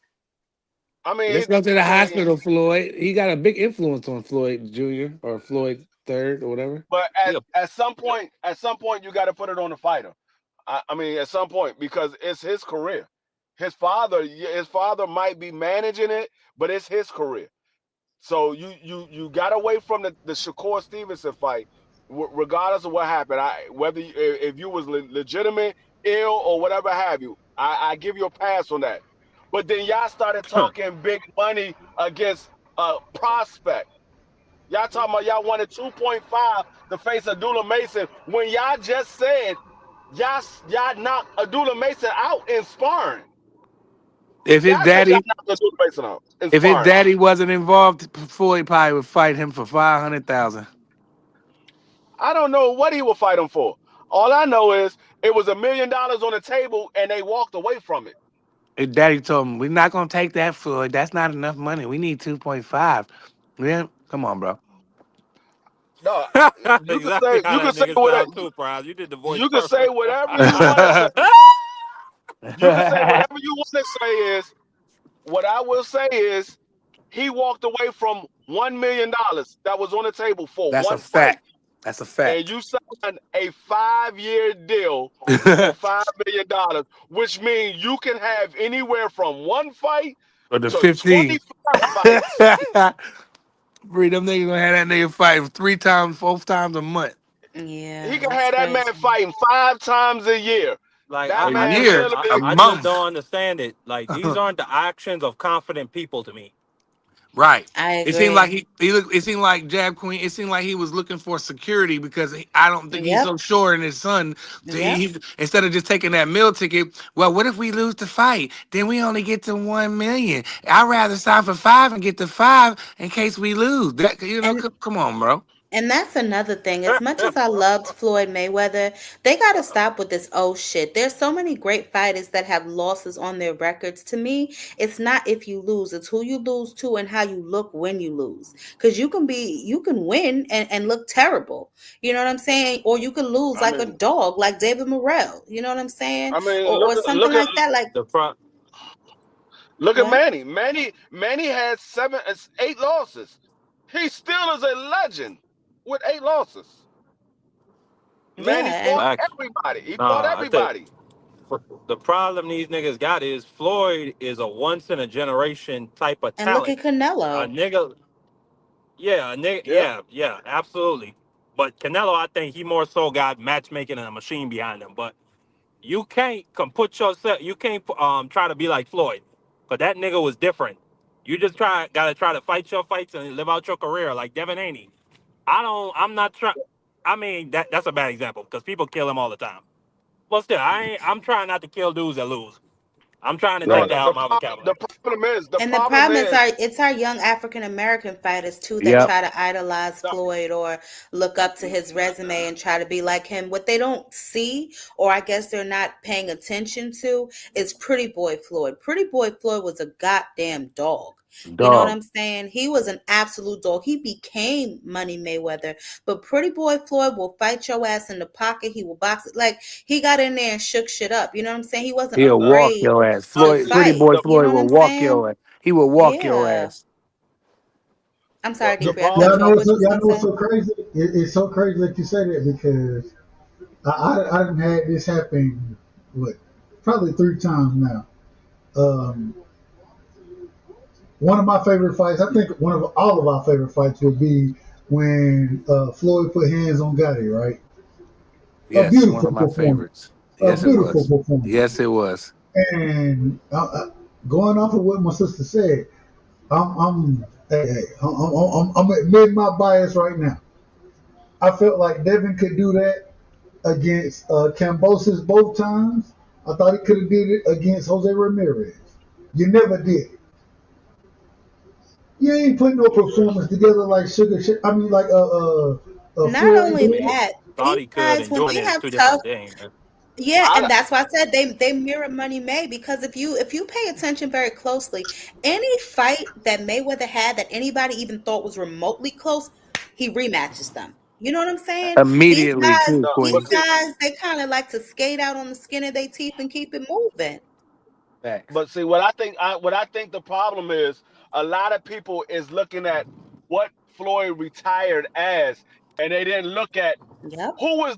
I Let's mean, go to the I mean, hospital, Floyd. He got a big influence on Floyd Jr. or Floyd. third or whatever. But Yeah. at some point, you got to put it on the fighter. I mean, at some point, because it's his career. His father might be managing it, but it's his career. So you got away from the Shakur Stevenson fight, regardless of what happened. Whether if you was legitimate, ill, or whatever have you, I give you a pass on that. But then y'all started talking big money against prospect. Y'all talking about y'all wanted 2.5 to face Abdullah Mason when y'all just said y'all knocked Abdullah Mason out in sparring. If his Y'all said daddy, y'all knocked Abdullah Mason out in if his sparring. daddy wasn't involved, Floyd probably would fight him for 500,000. I don't know what he would fight him for. All I know is it was $1 million on the table and they walked away from it. His daddy told him, "We're not gonna take that, Floyd. That's not enough money. We need 2.5." Man, come on, bro. No, you can Exactly say how that nigga whatever sound too, Prize. You did the voice you can say perfect. whatever you want to say. You can say whatever you want to say is. What I will say is he walked away from $1 million that was on the table for That's a one fight. fact. That's a And fact. you signed a 5-year deal for $5 million, which means you can have anywhere from one fight Or the to 15. 25 fights. Bree, them niggas gonna have that nigga fighting 3 times, 4 times a month. Yeah, He can that's have that man crazy. fighting 5 times a year. Like That A man year, literally. a I just month. don't understand it. Like these aren't the actions of confident people to me. Right. I It seemed like agree. he looked. It seemed like Jab Queen. It seemed like he was looking for security because I don't think he's Yep. so sure in his son. So Yep. he instead of just taking that meal ticket. Well, what if we lose the fight? Then we only get to 1 million. I'd rather sign for 5 and get the 5 in case we lose. That And come on, bro. And that's another thing. As much as I loved Floyd Mayweather, they got to stop with this oh shit. There's so many great fighters that have losses on their records. To me, it's not if you lose, it's who you lose to and how you look when you lose. Because you can win and look terrible. You know what I'm saying? Or you can lose I like a mean, dog, like David Morrell. You know what I'm saying? Or something look at like that. Like The front. Look at what? Manny. Manny had 8 losses. He still is a legend with 8 losses. Manny Yeah. fought Facts. everybody. He fought Nah, I think everybody. the problem these niggas got is Floyd is a once in a generation type of And look talent. at A Canelo. nigga, yeah, a nigga, Yep. yeah, absolutely. But Canelo, I think he more so got matchmaking and a machine behind him. But you can't put yourself, you can't try to be like Floyd, but that nigga was different. You just gotta try to fight your fights and live out your career like Devin Haney. I'm not trying. I mean, that's a bad example because people kill him all the time. But still, I'm trying not to kill dudes that lose. I'm trying to No, take Right. that out of my the vocabulary. problem is And the problem is it's our young African American fighters too that Yep. try to idolize no, Floyd or look up to his resume and try to be like him. What they don't see, or I guess they're not paying attention to, is Pretty Boy Floyd. Pretty Boy Floyd was a goddamn dog. You know what Dog. I'm saying? He was an absolute dog. He became Money Mayweather. But Pretty Boy Floyd will fight your ass in the pocket. He will box it. Like, he got in there and shook shit up. You know what I'm saying? He wasn't He'll walk afraid your ass. to Floyd, Pretty fight. Boy the You know Floyd what will I'm walk saying? your ass. He will walk your Yeah. ass. I'm sorry, the Dupree. I problem cut Y'all you off. know, What you was y'all gonna know what's say? so crazy? It's so crazy that you say that because I done had this happen, what, probably 3 times now. Um, one of my favorite fights, I think one of all of our favorite fights would be when Floyd put hands on Gotti, right? A Yes, one beautiful of my performance. favorites. A Yes, it beautiful was. performance. Yes, it was. And going off of what my sister said, I'm admitting my bias right now. I felt like Devin could do that against Cambosis both times. I thought he could have did it against Jose Ramirez. You never did. You ain't putting no performance together like Sugar. I mean, like Not Floyd only I did. mean, that, thought these he could guys and when doing they it is have two tough, different things, man. yeah, I and that's why I said they mirror Money May, because if you pay attention very closely, any fight that Mayweather had that anybody even thought was remotely close, he rematches them. You know what I'm saying? These Immediately, guys, too, no, these but Queen. see, guys, they kind of like to skate out on the skin of their teeth and keep it moving. Facts. what I think the problem is a lot of people is looking at what Floyd retired as. and they didn't look at Yep. who was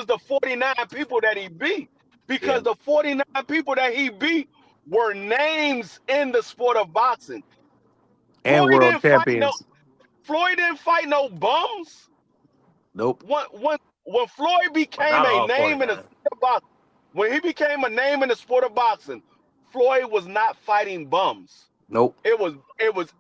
the 49 people that he beat, because Yeah. the 49 people that he beat were names in the sport of boxing. And Floyd world didn't fight no champions. bums. Nope. When Floyd But became not a all name in the 49. sport of boxing, when he became a name in the sport of boxing, Floyd was not fighting bums. Nope. It was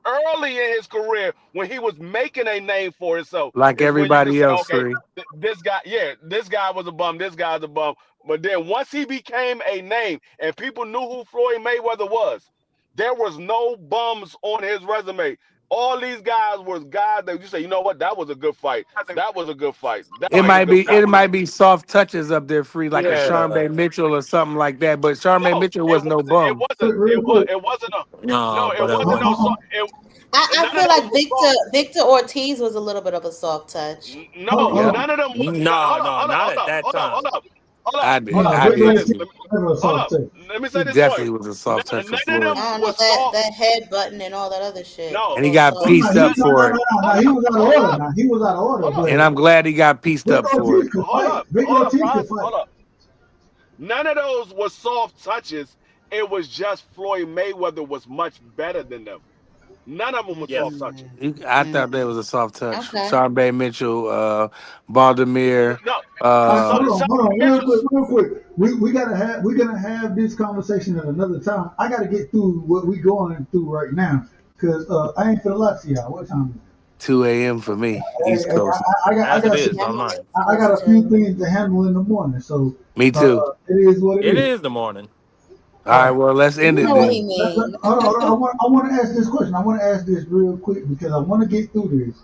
early in his career when he was making a name for himself. Like Is when you can everybody say, else, okay, Free. this guy was a bum, this guy's a bum. But then once he became a name and people knew who Floyd Mayweather was, there was no bums on his resume. All these guys was guys that you say, you know what, that was a good fight. That was a good fight. That It was a good fight. might be soft touches up there, Free, like a Yeah. Charmaine Mitchell or something like that. But Charmaine No, Mitchell was no bum. Real quick. it wasn't a No, it but wasn't no so I none feel of like those was soft. Victor Ortiz was a little bit of a soft touch. No, Yeah. none of them was. no, Hold no, up, not at that time. hold up. I Hold did. on, I Let me say did this. too. never a Hold soft up. touch. Let me He say this definitely point. was a soft touch for None of Floyd. them I don't know was soft. that head button and all that other shit. No, And he Little got soft. pieced No, up for it. he was out of hold order. up, Now he was out of order, hold up, but And I'm glad he got pieced Victor up for Ortiz it. could fight. Victor hold up, Ortiz could Ross, fight. hold up. None of those was soft touches. It was just Floyd Mayweather was much better than them. None of them was Yes. soft touches. I thought that was a soft touch. Okay. Charmaine Mitchell, Baldomir. No, Uh, Hold on, real quick. We're gonna have this conversation at another time. I gotta get through what we going through right now, cause I ain't finna lie to y'all. What time is it? 2 a.m. for me, East Coast. I As it got is Yeah, on I'm mine. I got a few things to handle in the morning, so Me too. it is what it It is. is the morning. All right, well, let's end You it know what he then. mean. Hold on. I want to ask this question. I want to ask this real quick because I want to get through this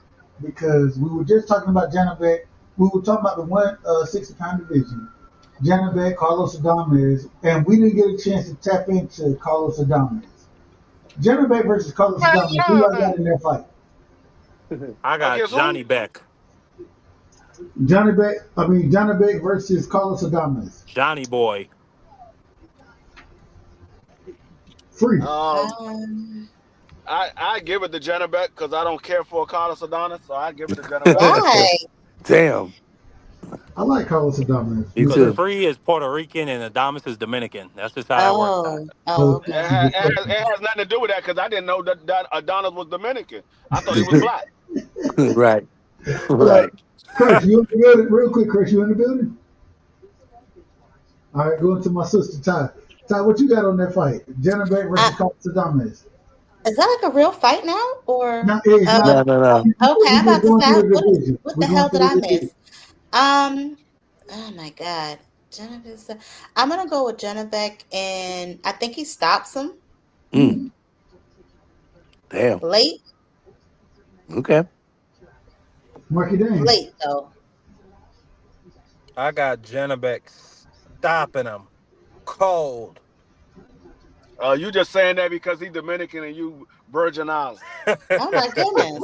because we were just talking about Janabek. We were talking about the 160-pound division. Janabek, Carlos Adames, and we didn't get a chance to tap into Carlos Adames. Janabek versus Carlos Adames. Who y'all got in that fight? I got Against who? Johnny Beck. Janabek versus Carlos Adames. Johnny Boy. Free. I give it to Janabek because I don't care for Carlos Adonis, so I give it to Janabek. Why? Damn. I like Carlos Adames. Me Because too. Free is Puerto Rican and Adamas is Dominican. That's just how it works out. Oh, It okay. has nothing to do with that because I didn't know that Adonis was Dominican. I thought he was black. Right. Right. Chris, you in the building? Real quick, Chris, you in the building? All right, going to my sister, Ty. Ty, what you got on that fight? Janabek versus Carlos Adames. Is that like a real fight now, or? No, it's not. No. Okay, I'm about to Going say, through the division. what We're the hell going did through I the miss? division. Oh my God, I'm gonna go with Janabek, and I think he stops him Damn. late. Okay. Marky Dane. Late though. I got Janabek stopping him. Cold. You just saying that because he's Dominican and you Virgin Islands. Oh my goodness.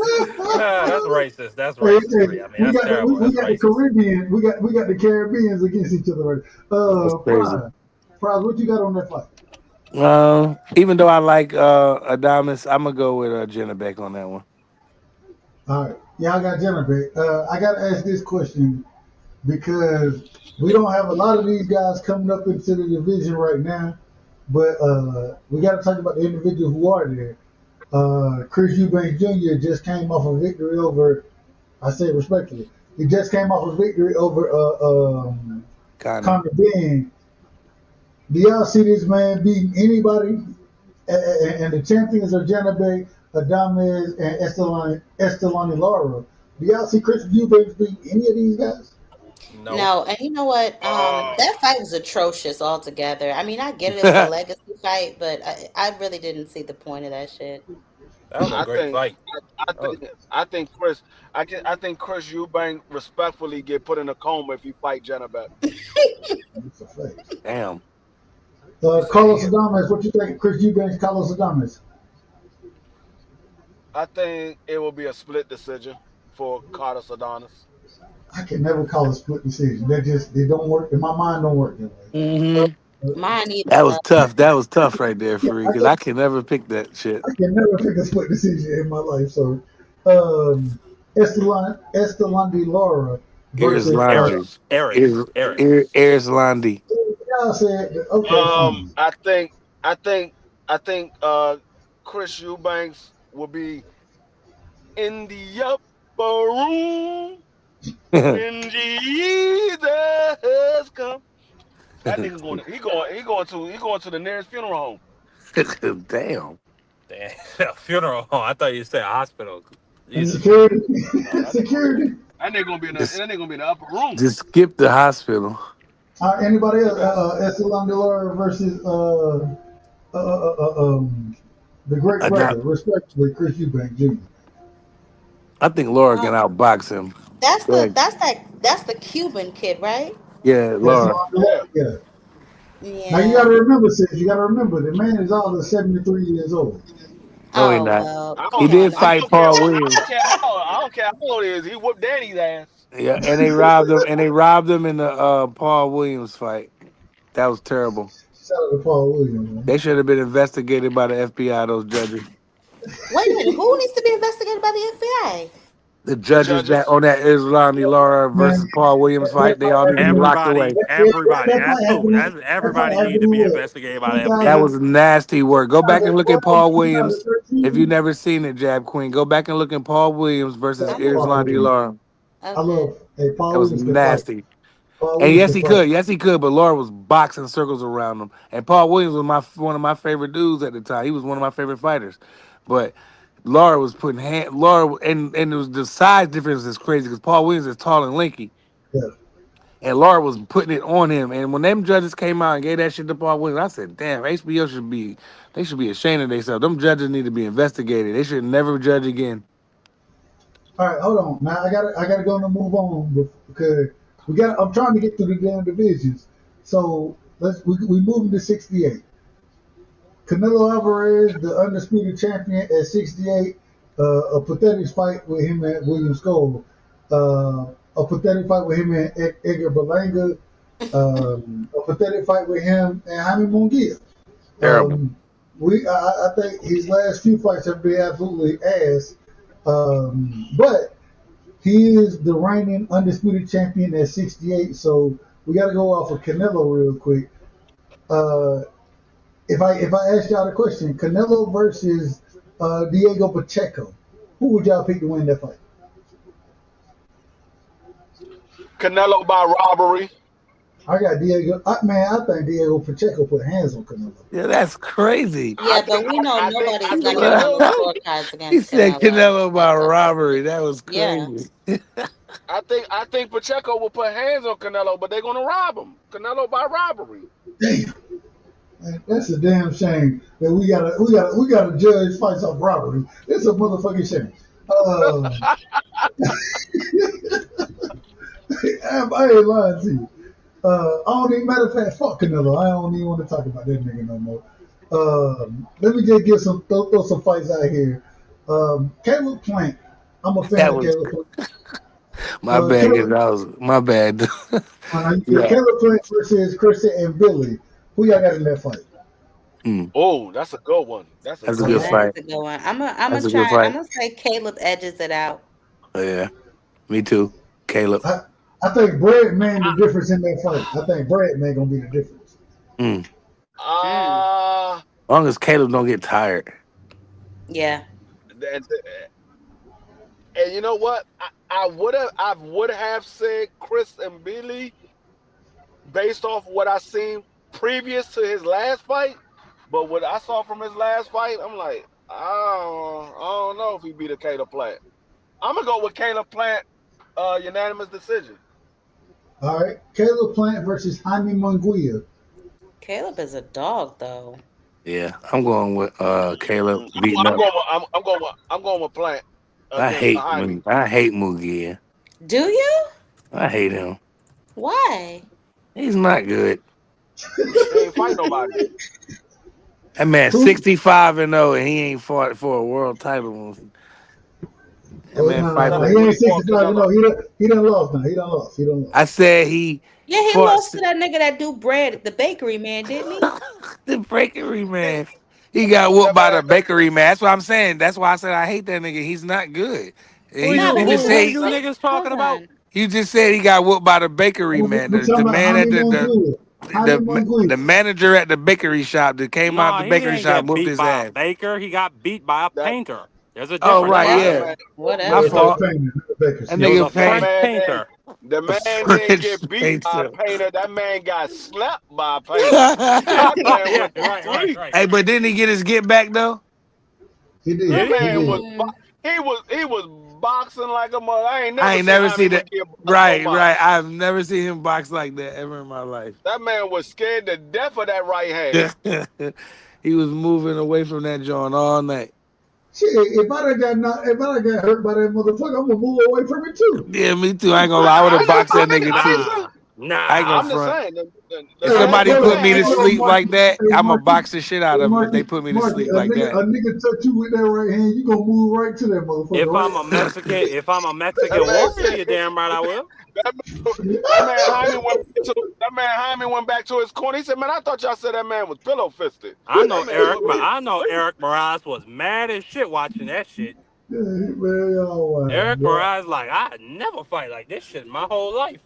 That's racist. That's Hey, racist. hey, I mean, that's terrible. we That's got the racist. Caribbean. We got the Caribbeans against each other. That's crazy. Prize, what you got on that fight? Even though I like Adames, I'm gonna go with Janabek on that one. All right. Yeah, I got Janabek. I got to ask this question because we don't have a lot of these guys coming up into the division right now, but we got to talk about the individuals who are there. Chris Eubanks Jr. just came off a victory over, I say respectfully, he just came off a victory over Conor Benn. Do y'all see this man beating anybody? And the champions are Janabek, Adames, and Estelani Lara. Do y'all see Chris Eubanks beat any of these guys? No, and you know what? That fight was atrocious altogether. I mean, I get it, it's a legacy fight, but I really didn't see the point of that shit. That was a great fight. I think Chris Eubank respectfully get put in a coma if he fight Janabek. Damn. Carlos Adames, what you think? Chris Eubanks, Carlos Adames. I think it will be a split decision for Carlos Adonis. I can never call a split decision. They don't work. In my mind, don't work that way. Mm-hmm. Mine either. That was tough. That was tough right there, Free, because I can never pick that shit. I can never pick a split decision in my life. So, Estelandi Laura Here's versus Landry. Eric. Here's Landy. y'all said okay, fine. I think Chris Eubanks will be in the upper room when Jesus come. That nigga going to the nearest funeral home. Damn. Funeral home. I thought you said hospital. And Jesus. security, That's security. That nigga gonna be in Just, the upper room. just skip the hospital. Anybody else? Estelandi Laura versus the great I got. brother, respectively, Chris Eubanks Jr. I think Laura can Um, outbox him. that's Go the ahead. that's the Cuban kid, right? Yeah, Laura. Estelandi Yeah. Laura, yeah. Now you got Yeah. to remember, sis. You got to remember, the man is all of 73 years old. No, he Oh not. well, I He don't come on did I now. fight don't care Paul how Williams. I don't care how old he is. He whooped Danny's ass. Yeah, and they robbed him. And they robbed him in the Paul Williams fight. That was terrible. Shout out to Paul Williams, man. They should have been investigated by the FBI. Those judges. Wait a minute. Who needs to be investigated by the FBI? The The judges that judges. on that Islandi Laura Man, versus Paul Williams that fight, they fight all need to be happened. locked away. Everybody. That That's fight who. happened. That's That fight everybody need happened to in be what? investigated by the That 2000, FBI. was nasty work. Go back and look at 2012, Paul Williams. If you 2013. never seen it, Jab Queen, go back and look at Paul Williams I versus I'm love gonna Paul look Islandi it up. Williams. Laura. I Okay. love. Hey, That Paul was Williams can fight. nasty. Paul And Williams yes, can he fight. could. Yes, he could. But Laura was boxing circles around him. And Paul Williams was one of my favorite dudes at the time. He was one of my favorite fighters. But Laura was putting Laura and it was the size difference is crazy because Paul Williams is tall and lanky. Yeah. And Laura was putting it on him. And when them judges came out and gave that shit to Paul Williams, I said, damn, HBO should be ashamed of themselves. Them judges need to be investigated. They should never judge again. All right, hold on. Now I gotta go and move on because I'm trying to get through the damn divisions. So we moving to 68. Canelo Alvarez, the undisputed champion at 68. A pathetic fight with him and William Skull. A pathetic fight with him and Edgar Berlanga. A pathetic fight with him and Jaime Munguia. Terrible. I think his last few fights have been absolutely ass. But he is the reigning undisputed champion at 68. So we got to go off of Canelo real quick. If I ask y'all the question, Canelo versus Diego Pacheco, who would y'all pick to win that fight? Canelo by robbery. I got Diego. I think Diego Pacheco put hands on Canelo. Yeah, that's crazy. Yeah, but we know nobody's I gonna think have he no will too. scorecards He against said Canelo. Canelo by robbery. That was Yeah. crazy. I think Pacheco will put hands on Canelo, but they're gonna rob him. Canelo by robbery. Damn, man, that's a damn shame that we gotta judge fights off robbery. It's a motherfucking shame. I ain't lying to you. I don't even, matter of fact, fuck Canelo. I don't even want to talk about that nigga no more. Let me just give throw some fights out here. Caleb Plant. I'm a fan That of was Caleb Plant. my bad. Caleb, That was my bad. Yeah. Caleb Plant versus Christian and Billy. Who y'all got in that fight? Oh, that's a good one. That's a That's a good good one. fight. That's a good one. I'm That's gonna a good try. I'm fight. gonna say Caleb edges it out. Oh, yeah, me too. Caleb. I think Brad made the difference in that fight. I think Brad made gonna be the difference. Mm. Uh, As long as Caleb don't get tired. Yeah. and you know what? I would have said Chris and Billy based off what I seen previous to his last fight. But what I saw from his last fight, I'm like, I don't know if he beat a Caleb Plant. I'm gonna go with Caleb Plant, unanimous decision. All right, Caleb Plant versus Jaime Munguia. Caleb is a dog, though. Yeah, I'm going with Caleb beating I'm up. going with Plant. I hate Mugia. Do you? I hate him. Why? He's not good. He ain't fight nobody. That man 65-0 and he ain't fought for a world title. That man fight for. He ain't 65. No, he done lost now. He done lost. I said he. Yeah, he fought lost to that nigga that do bread at the bakery man, didn't he? The bakery man. He got whooped by the bakery man. That's what I'm saying. That's why I said I hate that nigga. He's not good. And No, he but just he Who say you lost weight. niggas talking Hold about? on. you just said he got whooped by the bakery man, We're talking the about man how at they gonna do it. How they gonna do the it? manager at the bakery shop that came out No, the he bakery didn't shop get whooped beat his by a ass. baker. He got beat by a That painter. There's a Oh difference, right, bro. that Whatever. yeah, man, my Whatever. Yeah, fault. Baker That It Street. was nigga a that paint French man painter. didn't the man didn't French get beat by a painter. painter. That man got slapped by a painter. That man Yeah, went to right. sleep. Hey, but didn't he get his get back though? He Did That did. he? He man did. was he was boxing like a mother. I ain't I never ain't seen never Jaime seen that. McGee box so Right, much. right. I've never seen him box like that ever in my life. That man was scared to death of that right hand. He was moving away from that joint all night. Shit, if I done got hurt by that motherfucker, I'm gonna move away from it too. Yeah, me too. I ain't gonna lie. I would have boxed that nigga too. I ain't gonna I'm just front. saying. The If Hey, man, somebody the hey, put me man to hey, was. yo, sleep Marky, like that, hey, I'ma Marky, box the shit out hey, of them if they Marky, put me to Marky, sleep like that. a nigga touch you with that right hand, you gonna move right to that motherfucker, If I'm right? a Mexican, That man warrior, said. you damn right I will. That man Jaime went back to his corner. He said, "Man, I thought y'all said that man was pillow fisted." I That know man was Eric Morales was mad as shit watching that shit. Yeah, man, y'all wild, Eric boy. Morales like, I neuld never fight like this shit my whole life.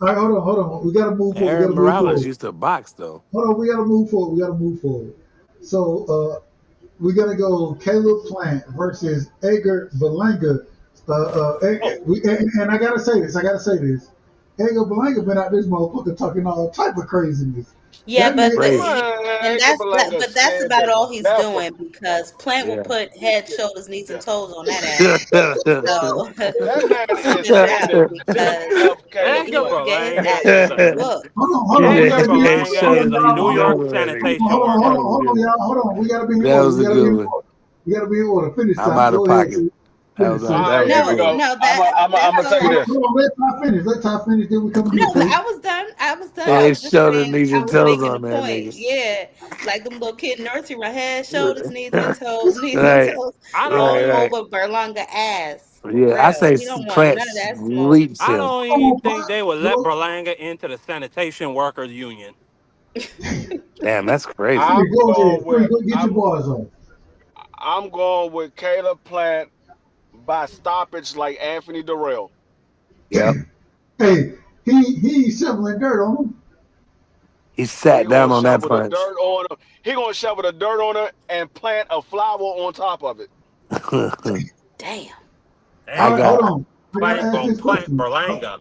All right, hold on. We gotta move forward. We Aaron gotta move Morales forward. used to box though. Hold on, we gotta move forward. We gotta move forward. So we're gonna go Caleb Plant versus Edgar Berlanga. And I gotta say this. Edgar Berlanga been out this motherfucker talking all type of craziness. Yeah, That but nigga, Crazy. but that's scared about to all he's death of doing because Plant will Yeah. put head, shoulders, knees, and toes on that ass. So that man is chill scared out to death because of Caleb he Edgar will Plant. get his Berlanga ass is a whooped. hold on. We Edgar gotta be, Berlanga is a New hold York on, sanitation hold worker. on, y'all. Hold on. We gotta be in That order. was a good one. We gotta be in order. Finish I'm time. out of Go ahead. pocket. Finish All time. right, here we No, go. no, I'm that's gonna tell you all. this. Hold on. Let Ty finish. Then we come to No, you, Queen. I was done. I was done. I Head, was just shoulder, saying. knees, I and was toes making a on that point. nigga. Yeah, like them little kid nursery rhyme. Head, shoulders, knees, and toes. Knees and Right, toes. I All don't right, right. over Berlanga ass for Yeah, I real. say We don't want Plant none of that smoke. sleeps I him. don't Come even on, think they would let Pop. Berlanga into the sanitation workers union. Damn, that's crazy. I'm Go going ahead. Queen, with go get your bars on. I'm going with Caleb Plant by stoppage like Anthony Durrell. Yep. Hey, he shoveling dirt on him. He He sat down gonna on that shovel the punch. dirt on him. He gonna shovel the dirt on her and plant a flower on top of it. Damn. All I right, Damn, hold got on. I gotta Plant ask gonna this plant question. Berlanga.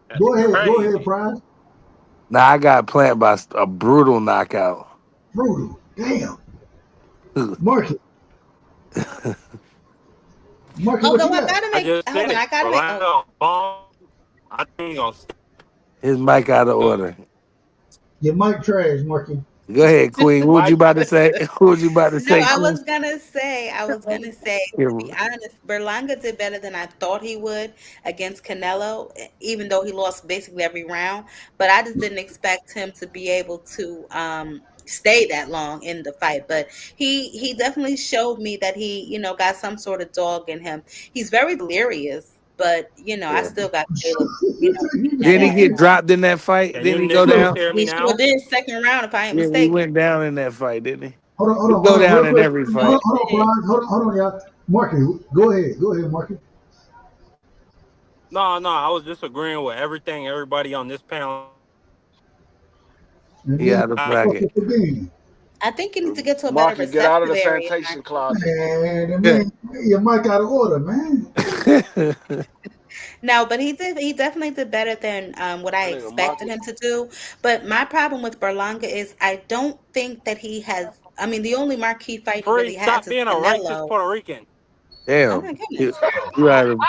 That's Go ahead, crazy. Prize. I got Plant by a brutal knockout. Brutal. Damn. Marky, what Although you I got? gotta I make. just Hold said on, it. I gotta make. Oh, Berlanga bomb. I think he gonna His mic out of good. order. Your mic trash, Marky. Go ahead, Queen. What was you Mike, about to say? What was you about to no, say, I Queen? was gonna say. To be honest, Berlanga did better than I thought he would against Canelo, even though he lost basically every round. But I just didn't expect him to be able to stay that long in the fight. But he definitely showed me that he, got some sort of dog in him. He's very delirious, but I Yeah. still got Caleb, beating that Didn't he get ass. dropped in that fight? Can you Didn't he go niggas down? hear me He sure now? did second round, if I ain't Yeah, he mistaken. went down in that fight, didn't he? Hold He go on, real down in quick. every Yeah, fight. he did. Prize. Hold on, y'all. Marky, go ahead, Marky. No, I was just agreeing with everything everybody on this panel. And He then out of fuck pocket. up again. I think you need to get to a better Marky, get out of receptive the area. sanitation closet. Man, your mic out of order, man. No, but he definitely did better than what I That nigga Marky. expected him to do. But my problem with Berlanga is I don't think that he has. I mean, the only marquee fight he Free, really has stop is being a racist Canelo. Puerto Rican. Oh my Damn. You, goodness! you out of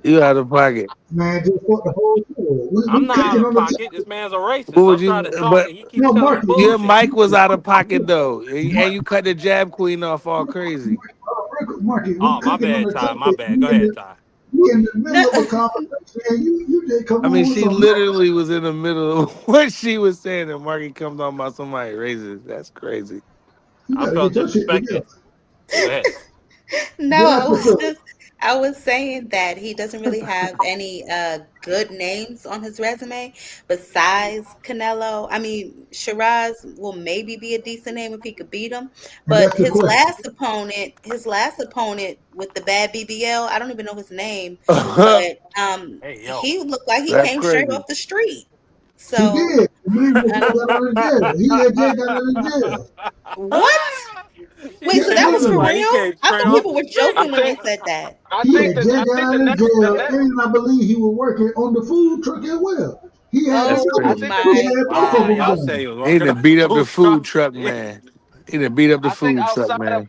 you out of pocket. Man, just fuck the whole show. I'm We not out cooking of on the pocket. top. This man's a What racist. would I'm you trying to talk but and he keeps No, telling me Marky, your bullshit. mic was out of pocket though. And you cut the jab queen off all crazy. Marky, we Oh, my cooking on bad, the Ty. topic. My bad. Go ahead, Ty. We in the No, middle of a conversation, and you just come I mean, on with she some. literally was in the middle of what she was saying, and Marky comes on about somebody racist. That's crazy. You I gotta felt get your shit disrespected. together. Go ahead. no, Get out the foot. I I was saying that he doesn't really have any good names on his resume besides Canelo. I mean, Shiraz will maybe be a decent name if he could beat him, And but that's the question. his last opponent with the bad BBL, I don't even know his name, but Hey, yo. he looked like he That's came straight crazy. off the street. He So, did. The man just I got don't out of jail. He had just got out of jail. what? She Wait, so said that he was looked for Yeah. like he real? came I straight thought off people the were street. joking when they think said that. I He think had that just I got think the out of next the jail, next and I believe he was working on the food truck as well. He had That's both Oh I of crazy. them. think the He my had both of Wow, them y'all goodness. say going. he was He working done on the beat up the food food truck. truck man. He done beat up the I think food truck man.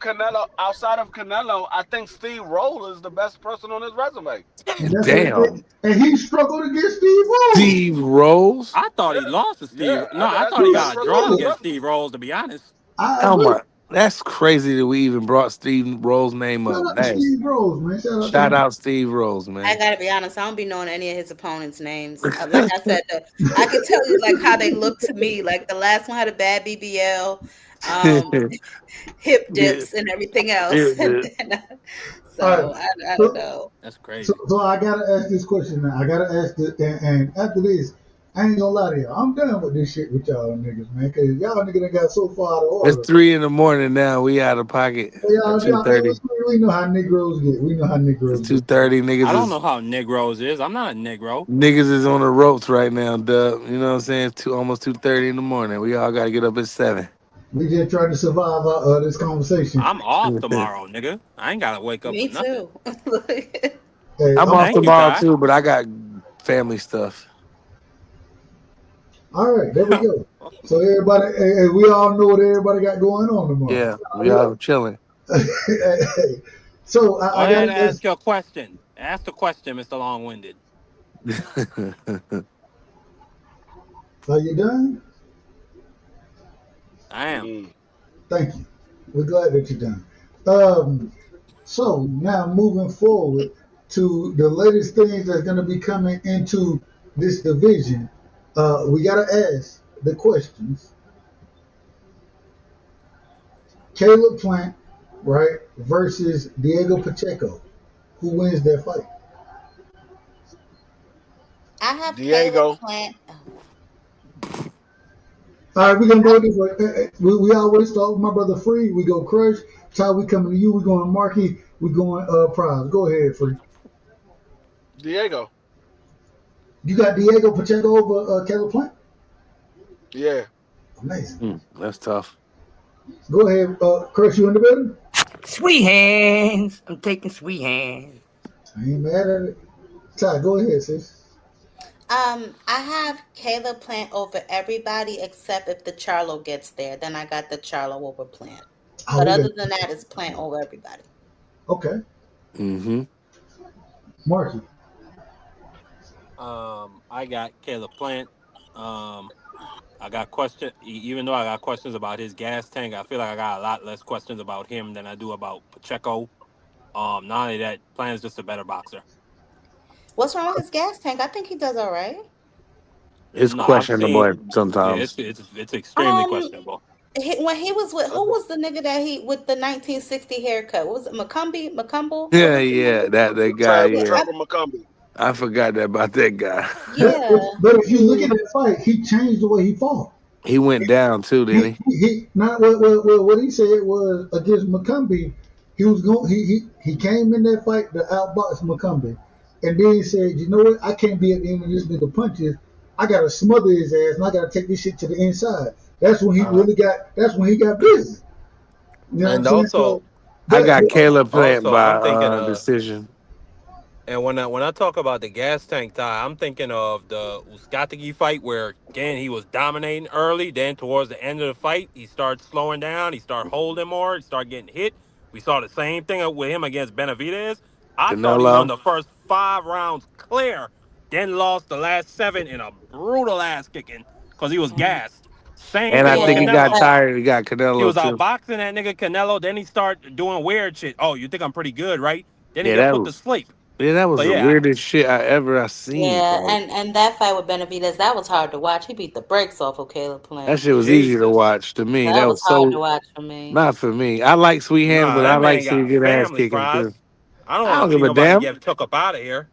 outside of Canelo, I think Steve Roll is the best person on his resume. And that's what, Damn. and he struggled against Steve Rose. Steve Rose. I thought Yeah, he lost to Steve. yeah. No, I That's thought the he He best got a person on draw his struggled. against resume. Steve Rose, to be honest. I Oh agree. my, that's crazy that we even brought Steve Rose's name Shout up. out to That's Steve Rose, man. Shout out to shout him. out Steve Rose, I man. gotta be honest, I don't be knowing any of his opponents' names. Like I said, I can tell you like how they look to me. Like the last one had a bad BBL, um, hip Yeah, dips, and everything else. And yeah, then, All right. so I don't So, know. That's so, crazy. so I gotta ask this question now. I gotta ask the, and after this, I ain't gonna lie to y'all. I'm done with this shit with y'all niggas, man. Cause y'all niggas done got so far out of it's order. 3 in the morning now. We out of pocket at Y'all, 2:30. we know how Negroes get. We know how It's Negroes get. 2:30. I Niggas don't know is how Negroes is. I'm not a Negro. on the ropes right now, Dub. You know what I'm saying? Almost 2:30 in the morning. We all gotta get up at 7. We just trying to survive this conversation. I'm off tomorrow, nigga. I ain't gotta wake up for Me nothing. too. Hey, I'm I'm off Thank you, tomorrow Ty. too, but I got family stuff. all right. There we go. So everybody, we all know what everybody got going on tomorrow. Yeah, we all chilling. So Go I got ahead to and ask. ask your question. Ask the question, Mr. Long Winded. Are you done? I am. Mm. Thank you. We're glad that you're done. So now moving forward to the latest things that's going to be coming into this division, we got to ask the questions. Caleb Plant, right, versus Diego Pacheco. Who wins that fight? I have Caleb Diego. Plant. All right, we're going to go this way. We always start with my brother Free. We go Crush. Ty, we coming to you. We going Marky. We going Prize. Go ahead, Free. Diego. You got Diego Pacheco over Caleb Plant? Yeah. Amazing. That's tough. Go ahead, Crush. You in the building? Sweet hands. I'm taking sweet hands. I ain't mad at it. Ty, go ahead, sis. I have Caleb Plant over everybody except if the Charlo gets there. Then I got the Charlo over Plant. Oh, But we other got than that, it's Plant over everybody. okay. Mm-hmm. Marky. I got Caleb Plant. Um, I got even though I got questions about his gas tank, I feel like I got a lot less questions about him than I do about Pacheco. Not only that, Plant is just a better boxer. What's wrong with his gas tank? I think he does all right. It's No, I've questionable seen. Yeah, sometimes. it's extremely Um, questionable. when he was with who was the nigga that he with the 1960 haircut? What was it McCumble? What Yeah, was the name? yeah, that guy. Trevor, Yeah, Yeah, Trevor McCumbee. I forgot about that guy. yeah. But if you look at that fight, he changed the way he fought. He went down too, didn't he? He not what he said was against McCumbee. He was going. He came in that fight to outbox McCumbee, and then he said, "You know what? I can't be at the end of this nigga punches. I gotta smother his ass, and I gotta take this shit to the inside." That's when he Uh, really got. That's when he got busy. You know what I'm And saying? So, also, I got but Caleb Plant by I'm thinking decision. and when I talk about the gas tank tie, I'm thinking of the Uzcategui fight where again he was dominating early, then towards the end of the fight he started slowing down, he started holding more, he started getting hit. We saw the same thing with him against Benavidez. I thought he won Canelo. the first 5 rounds clear, then lost the last 7 in a brutal ass kicking because he was gassed. Same And I thing with think he Yeah, got Canelo. but tired. He got He Canelo was too. outboxing that nigga Canelo, then he started doing weird shit. Oh, you think I'm pretty good, right? Then he Yeah, get put to sleep. that So was the yeah, weirdest shit I seen. yeah, Like, and that fight with Benavidez, that was hard to watch. He beat the brakes off of Caleb that Plant. shit was easy to Jesus. watch to me. That That was was hard to so watch for me. not for me. I like Sweet Hands, Nah, but I that like man seeing got a good ass family, kicking Prize. too. I don't I want don't to see give a nobody damn. get took up out of here.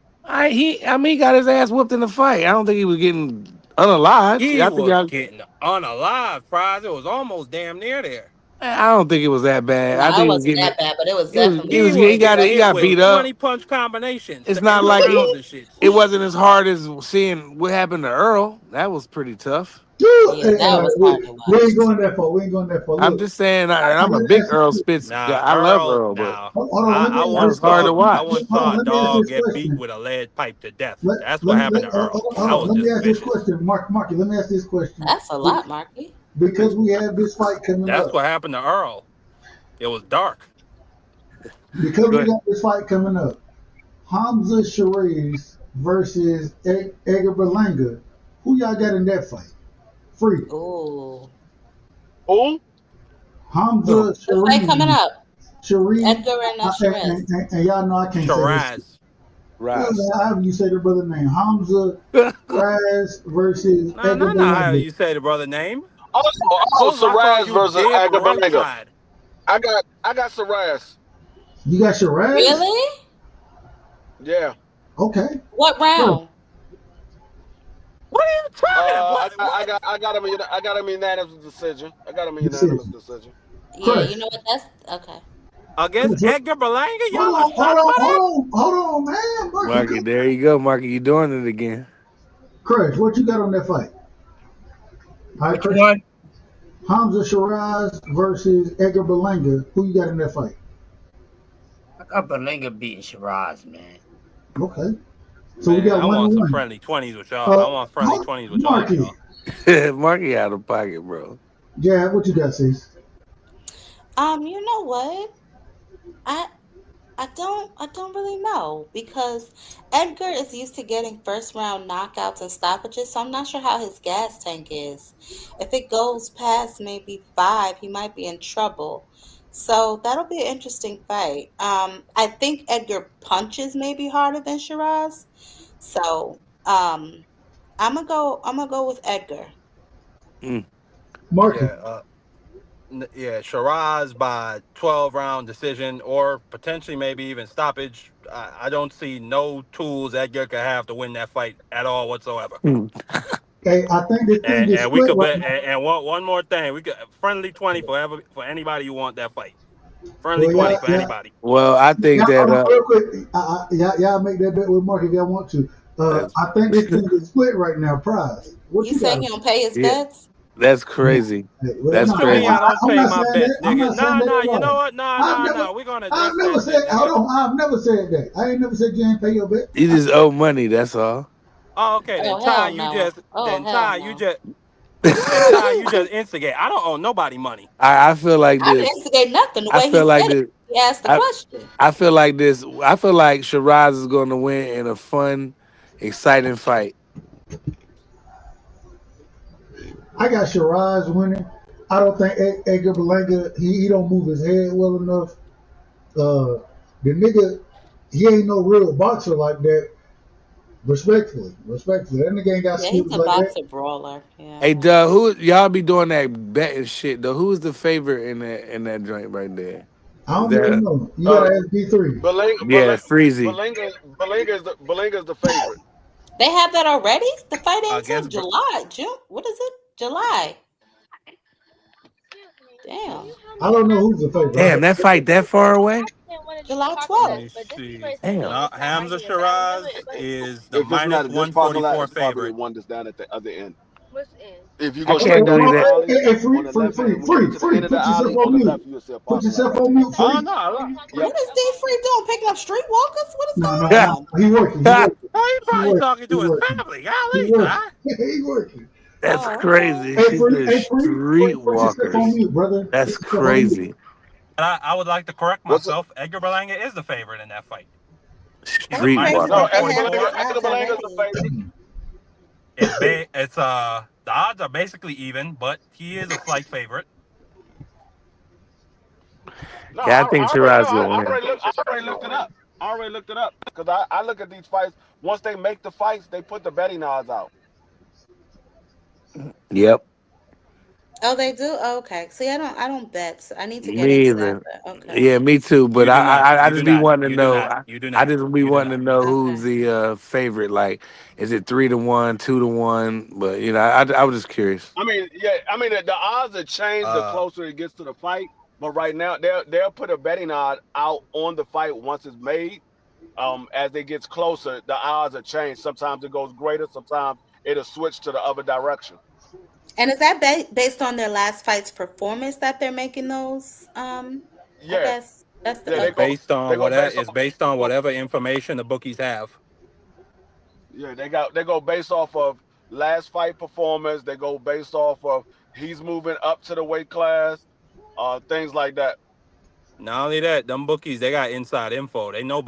He got his ass whooped in the fight. I don't think he was getting unalived. He I think was getting unalive, prize. It was almost damn near there. I don't think it was that bad. I No, it think he was wasn't getting that bad, but it was He definitely was getting he hit got with beat up. 20 punch combinations It's to not end the like rounds and shit. it wasn't as hard as seeing what happened to Earl. That was pretty tough. yeah, that was hard to We ain't watch. going that far. We ain't going that far. I'm Look, just saying, I'm a let me big ask you Earl this. Spitz guy. Now I love Earl, Earl, but now Hold on, let me I ask that once this was hard saw to question. I watch. once Hold saw on, a let me ask dog this get beat question. with a lead pipe to death. Let, That's let what me happened to Earl. hold That on, was let me just ask this vicious. question, Marky. Let me ask this question That's a lot, Marky. because we have this fight coming That's up. what happened to Earl. It was dark. Because Go we ahead. got this fight coming up. Hamza Shiraz versus Edgar Berlanga. Who y'all got in that fight? Free. Ooh. Who? Hamza The fight coming Shiraz. up. Edgar and Shiraz. And y'all know I can't say this shit. Shiraz. Rise. However you say the brother name. Hamza Shiraz versus Nah, Edgar not how Berlanga. you say the brother name. Oh, I call Saraz you versus Dib Edgar Berlanga. Roadside. I got Saraz. You got Shiraz? Really? Yeah. Okay. What Bro, round? What are you talking? I got him. I got him unanimous decision. I got him unanimous decision. decision. Yeah, Crush. you know what? That's okay. Against Edgar Berlanga? Y'all are Hold shocked by that? on, man. Marky, there you go, Marky. You doing it again. Crush, what you got on that fight? All right, Which Crush. one? Hamza Shiraz versus Edgar Berlanga. Who you got in that fight? I got Berlanga beating Shiraz, man. Okay. So we Man, got I one want and some one. friendly 20s with y'all. I want friendly 20s with all Marky. y'all. Marky out of pocket, bro. Yeah, what you got, sis? You know what? I don't really know because Edgar is used to getting first round knockouts and stoppages, so I'm not sure how his gas tank is. If it goes past maybe 5, he might be in trouble. So that'll be an interesting fight. I think Edgar punches maybe harder than Shiraz. So I'm gonna go with Edgar. Marky. Yeah, Shiraz by 12-round decision or potentially maybe even stoppage. I don't see no tools Edgar could have to win that fight at all whatsoever. Hey, I think this thing is And we split could right bet. now. And one more thing, we could friendly 20 for anybody who want that fight. Friendly Well, 20 for anybody. Well, I think hold on, that real quick. Y'all make that bet with Mark if y'all want to. that's I think this thing is split right now. Prize. What You you got? saying he don't pay his yeah, bets? that's crazy. Hey, well, That's no, To me, crazy. I don't I'm pay not my saying bets, that. I'm nigga. not saying that Nah, at you know all. what? I've never, We're gonna I've address never that said. shit, Hold nigga. on, I've never said that. I ain't never said you ain't pay your bet. You just owe money. That's all. Oh, okay. Oh hell no. Oh hell no. Ty, you just instigate. I don't owe nobody money. I feel like I didn't this. instigate nothing the I way he feel like said it. this. He asked the I question. I feel like this. I feel like Shiraz is going to win in a fun, exciting fight. I got Shiraz winning. I don't think Edgar Berlanga. He don't move his head well enough. The nigga, he ain't no real boxer like that. Respectfully. That nigga ain't got Yeah, he's skills a like that. boxer brawler. Yeah. Hey, Doug, who y'all be doing that betting shit though? Who's the favorite in that joint right there? I Is don't even that know. You gotta ask B3. yeah, Freezy? Belinga is the favorite. They have that already? The fight ain't till Against July. June. What is it? July. Damn. I don't know who's the Damn, favorite. that fight that far away? July Let 12th. me see. Damn. Hamza Shiraz is the If it's not minus at this parking lot, 144 it's probably the favorite. one that's down at the other end. If you I go Okay, can't straight down believe the that. alley free, on the left hand, when you get to the end of the put yourself alley on on the mute. left, you'll see a Put parking lot yourself right on there. mute, Oh free. no. Yep. What is D Free doing? Picking up streetwalkers? What is No, going Yeah. on? he working. Oh, he probably talking He to his working. family. He Golly, working. Ty. He working. That's Oh, okay. crazy. She said Put yourself on streetwalkers. mute, brother. Put That's yourself on mute. crazy. And I would like to correct What's it? myself. Edgar Berlanga is the favorite in that fight. He's a That's minus crazy that No, they Edgar have -144. those Belinga, Edgar odds Belinga is the already. favorite. It's the odds are basically even, but he is a slight favorite. No, Yeah, I think I already know. Shiraz gonna win. I already looked it up. I already looked it up because I look at these fights. Once they make the fights, they put the betting odds out. Yep. Oh, they do. Oh, okay. See, I don't bet. So I need to get Me into that. either. But okay. Yeah, me too. But You do not. I You do just be not. wanting to You do know. not. You do I not. just be You do wanting not. to know who's Okay. the favorite. Like, is it 3-1, 2-1? But I was just curious. I mean, yeah, I mean the odds have changed the Uh, closer it gets to the fight. But right now, they'll put a betting odd out on the fight once it's made. As it gets closer, the odds are changed. Sometimes it goes greater. Sometimes it'll switch to the other direction. And is that based on their last fight's performance that they're making those? I Yeah, guess that's the yeah, it's okay. based on whatever. It's based on whatever information the bookies have. yeah, they go based off of last fight performance. They go based off of he's moving up to the weight class, things like that. Not only that, them bookies they got inside info. They know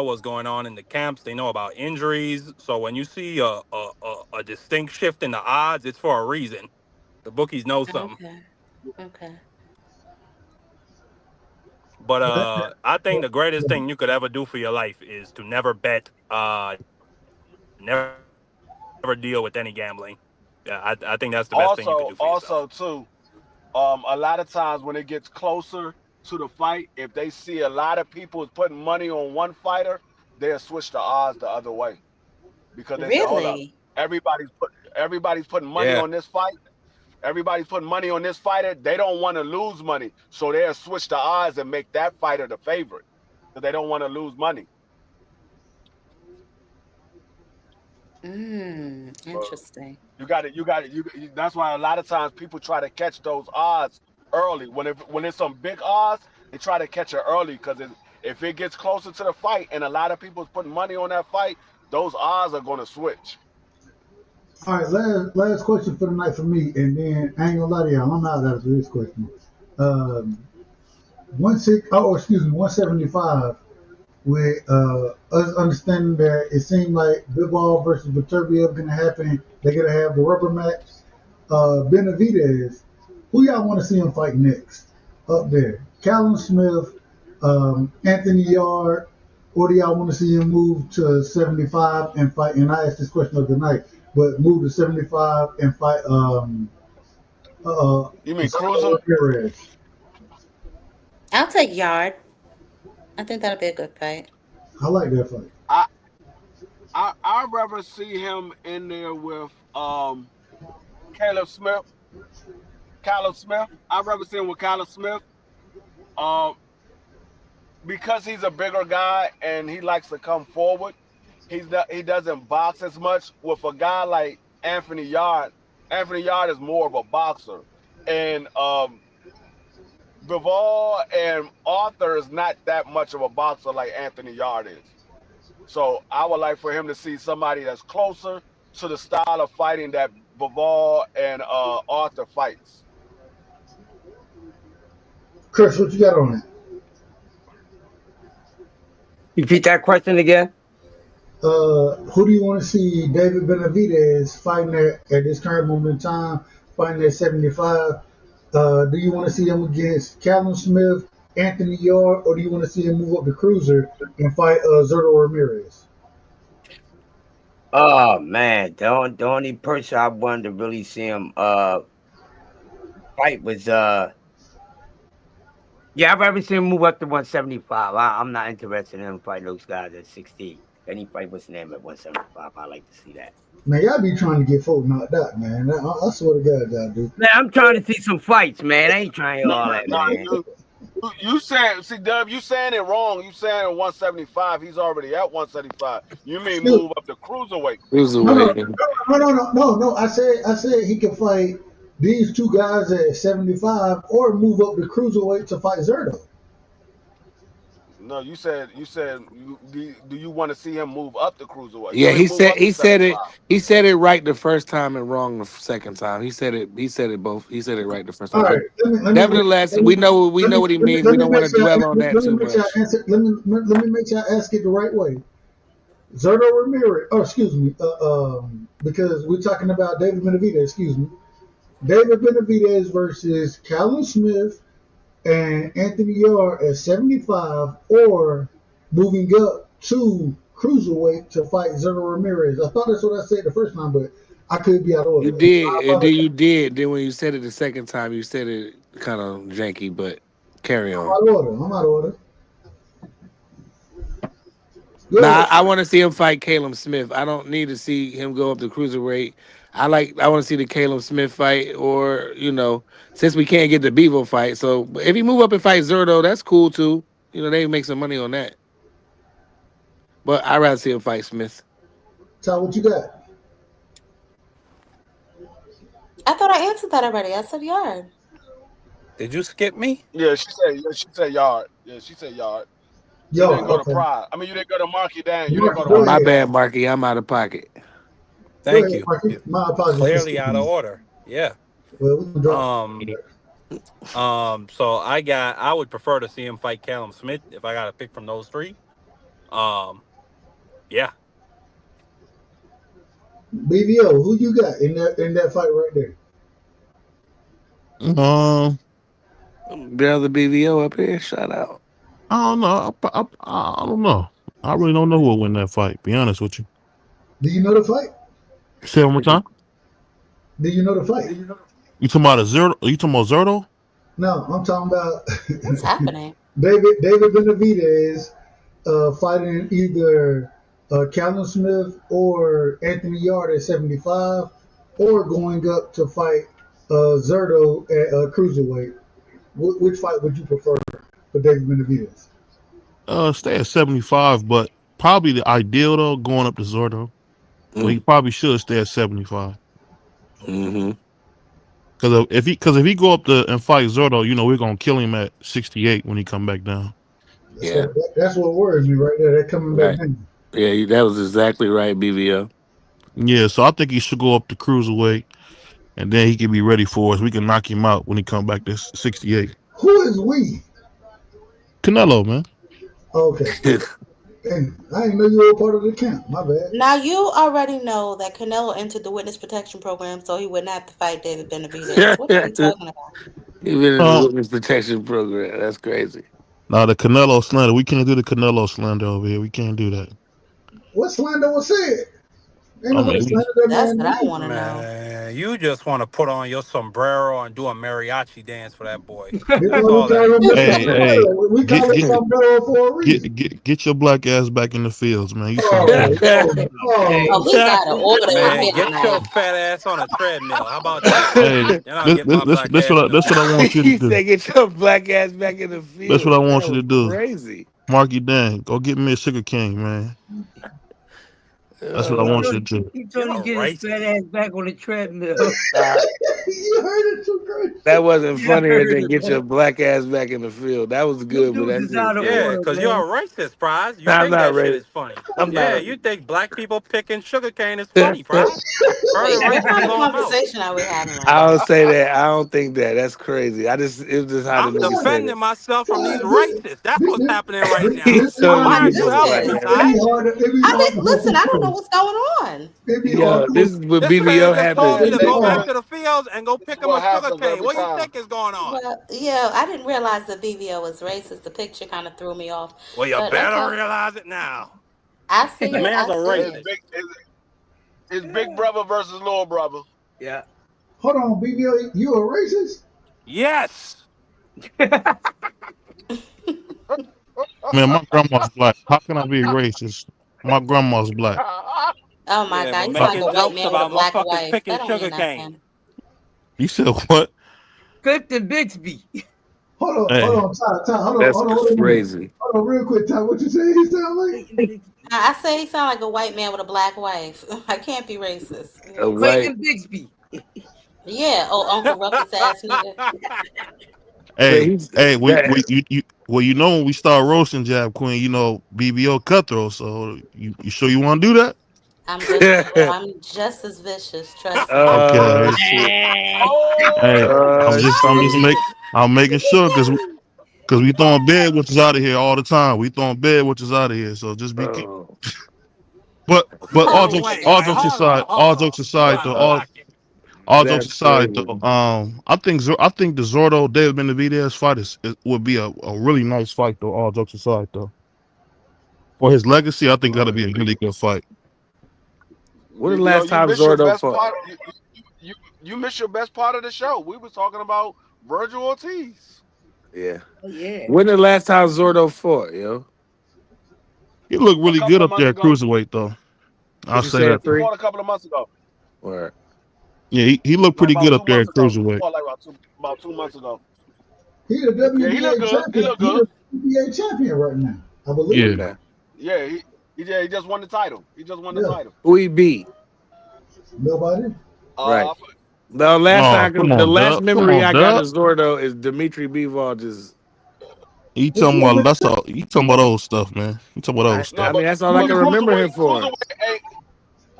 what's going on in the camps. They know about injuries. So when you see a distinct shift in the odds, it's for a reason. The bookies know something. Okay. Okay. But But I think the greatest thing you could ever do for your life is to never bet, never deal with any gambling. Yeah, I think that's the best thing you could do for yourself. Also too, a lot of times when it gets closer to the fight, if they see a lot of people putting money on one fighter, they'll switch the odds the other way because they say, "Hold up, Really? everybody's putting money Yeah. on this fight. Everybody's putting money on this fighter. They don't want to lose money, so they'll switch the odds and make that fighter the favorite because they don't want to lose money." So Interesting. That's why a lot of times people try to catch those odds early. When it's some big odds, they try to catch it early because if it gets closer to the fight and a lot of people's putting money on that fight, those odds are going to switch. all right, last question for the night for me, and then I ain't gonna lie to y'all, I'm out after this question. Um, 175. With us understanding that it seemed like Bivol versus Viterbi going to happen, they're going to have the rubber match. Benavidez, who y'all want to see him fight next up there? Callum Smith, Anthony Yard, or do y'all want to see him move to 75 and fight? And I asked this question of the night, but move to 75 and fight You mean Cruiser? Ramirez. I'll take Yard. I think that'll be a good fight. I like that fight. I'd rather see him in there with Caleb Smith. I'd rather see him with Caleb Smith. Because he's a bigger guy and he likes to come forward. He doesn't box as much. With a guy like Anthony Yard is more of a boxer, and Bivol and Arthur is not that much of a boxer like Anthony Yard is. So I would like for him to see somebody that's closer to the style of fighting that Bivol and Arthur fights. Chris, what you got on that? Repeat that question again. Who do you want to see David Benavidez fighting at this current moment in time, fighting at 75? Do you want to see him against Callum Smith, Anthony Yard, or do you want to see him move up to cruiser and fight Zurdo Ramirez? Oh man, the only person I wanted to really see him fight was I've ever seen him move up to 175. I'm not interested in him fighting those guys at 60. Any fight what's the name at 175. I like to see that. Man, y'all be trying to get folk knocked out, man. I swear to God, y'all do. Man, I'm trying to see some fights, man. I ain't trying to hear all that, man. You saying, see, Dub, you saying it wrong. You saying 175. He's already at 175. You mean move up to cruiserweight? No. I said he can fight these two guys at 75 or move up to cruiserweight to fight Zurdo. No, you said do you want to see him move up the cruiserweight? Yeah, he said it. 75. He said it right the first time and wrong the second time. He said it both. He said it right the first time. All right. Nevertheless, we know what he means. We don't want to dwell on that too much. Let me make sure I ask it the right way. Zurdo Ramirez. Oh, excuse me. Because we're talking about David Benavidez. Excuse me. David Benavidez versus Callum Smith and Anthony Yard at 75, or moving up to cruiserweight to fight Zurdo Ramirez. I thought that's what I said the first time, but I could be out of order. You did, and then you did. Then when you said it the second time, you said it kind of janky, but carry I'm on. out of order. I'm out of order. Go Now ahead. I want to see him fight Caleb Smith. I don't need to see him go up to cruiserweight. I want to see the Caleb Smith fight, or since we can't get the Bevo fight, so if he move up and fight Zerto, that's cool too. They make some money on that. But I'd rather see him fight Smith. Ty, what you got? I thought I answered that already. I said yard. Did you skip me? Yeah, she said yard. Yeah, she said yard. You Yo, didn't go okay. to Pride. I mean, you didn't go to Marky Dan. You Marky, didn't go to go Oh, my ahead. bad, Marky. I'm out of pocket. Go Thank ahead, you. Marky. My apologies. for Clearly out of skipping order. Yeah. you. Well, we can drop. So I would prefer to see him fight Callum Smith if I got to pick from those three. Yeah. BVO, who you got in that fight right there? Brother BVO up here, shout out. I don't know. I don't know. I really don't know who will win that fight. Be honest with you. Do you know the fight? Say it one more time. Do you know the fight? You talking about Zerto? Are you talking about Zerto? No, I'm talking about What's happening? David Benavidez fighting either Callum Smith or Anthony Yard at 75, or going up to fight Zerto at cruiserweight. Which fight would you prefer for David Benavidez? Stay at 75, but probably the ideal though going up to Zerto. Well, he probably should stay at 75. Mm-hmm. Because if he go up and fight Zerto, we're gonna kill him at 68 when he come back down. Yeah. That's what worries me right there. They're coming back Right. down. Yeah, that was exactly right, BVO. Yeah, so I think he should go up to cruiserweight, and then he can be ready for us. We can knock him out when he come back to 68. Who is we? Canelo, man. Okay. Dang, I didn't know you were a part of the camp. My bad. Now you already know that Canelo entered the witness protection program, so he wouldn't have to fight David Benavidez. What are you talking about? Even in the witness protection program. That's crazy. Now the Canelo slander. We can't do the Canelo slander over here. We can't do that. What slander was said? Ain't nobody mean, slander that That's man. what I want to know. Man, you just want to put on your sombrero and do a mariachi dance for that boy. You That's know, all that is. Hey, we call it sombrero for a reason. get your black ass back in the fields, man. You Oh, he's out of order. Man, get your fat ass on a treadmill. How about that? Hey, You're not getting my black that's ass what I want you to He do. said, "Get your black ass back in the field." That's what I want That you to was do. Crazy. Marky Dan, go get me a Sugar King, man. That's what I want you to do. He trying to get his fat ass back on the treadmill. You heard it too crazy. That wasn't Yeah, I funnier heard than it, get man. your black ass back in the field. That was good, but that's out of Yeah, order, because man. you're a racist, Prize. You I'm think not that shit racist. is funny. I'm Yeah, not. you think black people picking sugarcane is funny, Prize. Wait, Burn what racist kind of on them out. conversation are we having right I now? don't say that. I don't think that. That's crazy. It was just how the I'm nigga said defending it. myself from these racists. That's what's happening right now. He told Oh my Why you aren't you your helping black me, ass. Ty? Listen, I don't know what's going on. Yo, this is what This BBO man just told me happened. to go back to the fields and go pick him a What happens sugarcane. every What do you time. think is going on? Well, yeah, I didn't realize the BVO was racist. The picture kind of threw me off. Well, you But better okay, realize it now. I see The it. man's a I see It's it. racist. it's big brother versus little brother. Yeah. Hold on, BBO, you a racist? Yes. Man, my grandma's black. How can I be racist? My grandma's black. Oh my Yeah, God, but you sound like making a white jokes man with a about black motherfuckers wife. picking That don't mean sugarcane. nothing. You said what? Clifton Bixby. Hold Hey, on, Ty, hold That's on, wait a minute. crazy. Hold on, real quick, Ty. What you say he sound like? I say he sound like a white man with a black wife. I can't be racist. A white. Clayton Bixby. Yeah, Uncle Ruckus ass nigga. hey, That- when we start roasting Jab Queen, BBO cutthroat. So you sure you want to do that? I'm just as vicious. Trust me. Okay. shit. Hey, Shit. I'm making sure because we throwing bad witches out of here all the time. We throwing bad witches out of here. So just be careful. But all jokes aside, all jokes aside, though, I think the Zerto David Benavidez fight would be a really nice fight, though. All jokes aside, though, for his legacy, I think that'll be a really good fight. When the You last time missed your Zordo best fought? part. You missed your best part of the show. We was talking about Virgil Ortiz. Yeah. Oh, yeah. When the last time Zordo fought, yo? He looked really couple good of up there at months cruiserweight, though. I'll What you say saying, that. He Free? fought a couple of months ago. Or Yeah, he looked Like pretty about good 2 up there months at ago. He cruiserweight. fought like about 2 months ago. He the WBA Yeah, he look good. He champion. look He good. the WBA champion right now, I believe. Yeah. okay. Yeah, he just won the title. He just won the Yeah. title. Who he beat? Nobody. Right. Uh, The last Oh, time, come the on, last Dub. Come memory on, I got of Dub. Zordo is Dimitri Bivol just. You talking about that's all? You talking about old stuff, man? You talking about old stuff? I mean, that's all I can remember him for. Cruiserweight ain't,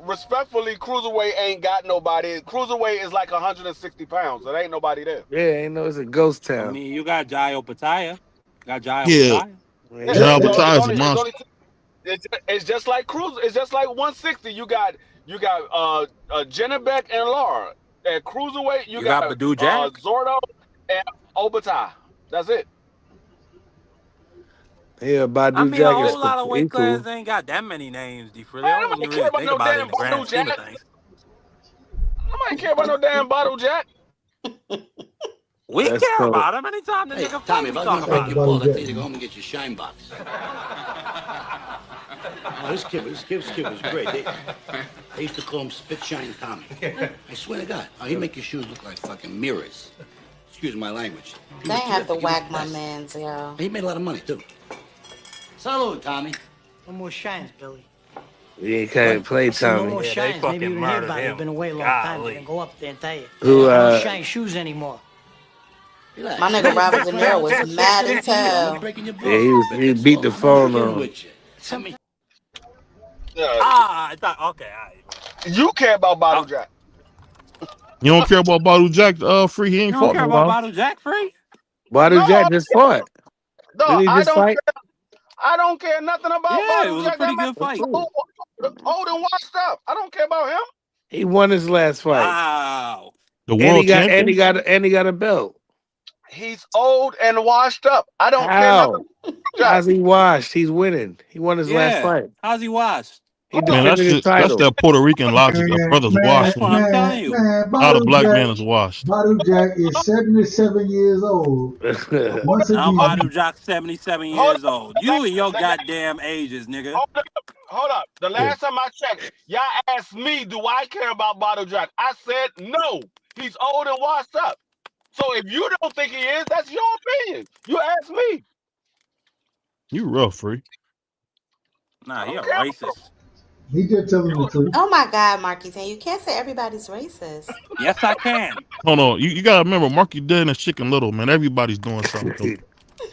respectfully, cruiserweight ain't got nobody. Cruiserweight is like 160 pounds. There ain't nobody there. Yeah, ain't no, it's a ghost I town. mean, you got Jai Opataya. Got Jai Yeah. Opataya. Jai Opataya is a monster. It's just like cruiser. It's just like 160. You got Jennebeck and Lara. At cruiserweight, you got Badu Jack. Zordo and Obata. That's it. Yeah, Badu I mean, a Jack whole is lot of he weight cool. classes ain't got that many names, DeFrilio, Man, when nobody you care really about think no about it damn in the grand Bottle scheme of Jack. things. Nobody care about no damn Bottle Jack. We That's care cool. about him anytime the nigga Tommy, fight, if we I was talk gonna about break him. your ball, I'd tell you to go home and get your shine box. Oh, this kid was great. They used to call him Spit Shine Tommy. I swear to God. Oh, he'd make your shoes look like fucking mirrors. Excuse my language. He They was have to terrific. He was whack the my best. mans, yo. He made a lot of money, too. Salute, Tommy. No more shines, Billy. He can't play I said no Tommy. more Yeah, they shines. Maybe fucking you didn't hear murdered about it. him. You've been away a long time. Golly. I can go up there and tell you. Who I don't shine shoes anymore. Relax. My nigga Robert De Niro was mad as hell. Breaking your Yeah, ball. he beat the phone I'm on. with you. I mean, I thought, okay, all right. You care about Bottle Jack. You don't care about Badu Jack? Free. He You ain't don't fought care in a about while. Bottle Jack Free? Badu No, Jack just fought. No, Didn't he I just don't fight? care. I don't care nothing about Yeah, it Bottle was a Jack. pretty That man good fight. old and washed up. I don't care about him. He won his last fight. Wow. The And world he got champion. and he got a belt. He's old and washed up. I don't care How? nothing about Jack. How's he washed? He's winning. He won his last Yeah. fight. How's he washed? He Man, that's defended his that's title. that Puerto Rican logic. A brother's washed. That's what I'm telling you. Man, Not a Badu black Jack, man is washed. Badu Jack is 77 years old. Once Now again, Badu Jack 77 Hold years old. You and your the- goddamn ages, nigga. Hold up. The last time I checked, y'all asked me, do I care about Bottle Jack? I said no. He's old and washed up. So if you don't think he is, that's your opinion. You asked me. You rough, Free. Nah, he a racist. he just telling the truth. Oh my God, Marquis, and you can't say everybody's racist. Yes, I can. Hold on. You gotta remember, Marky dead and Chicken Little, man. Everybody's doing something.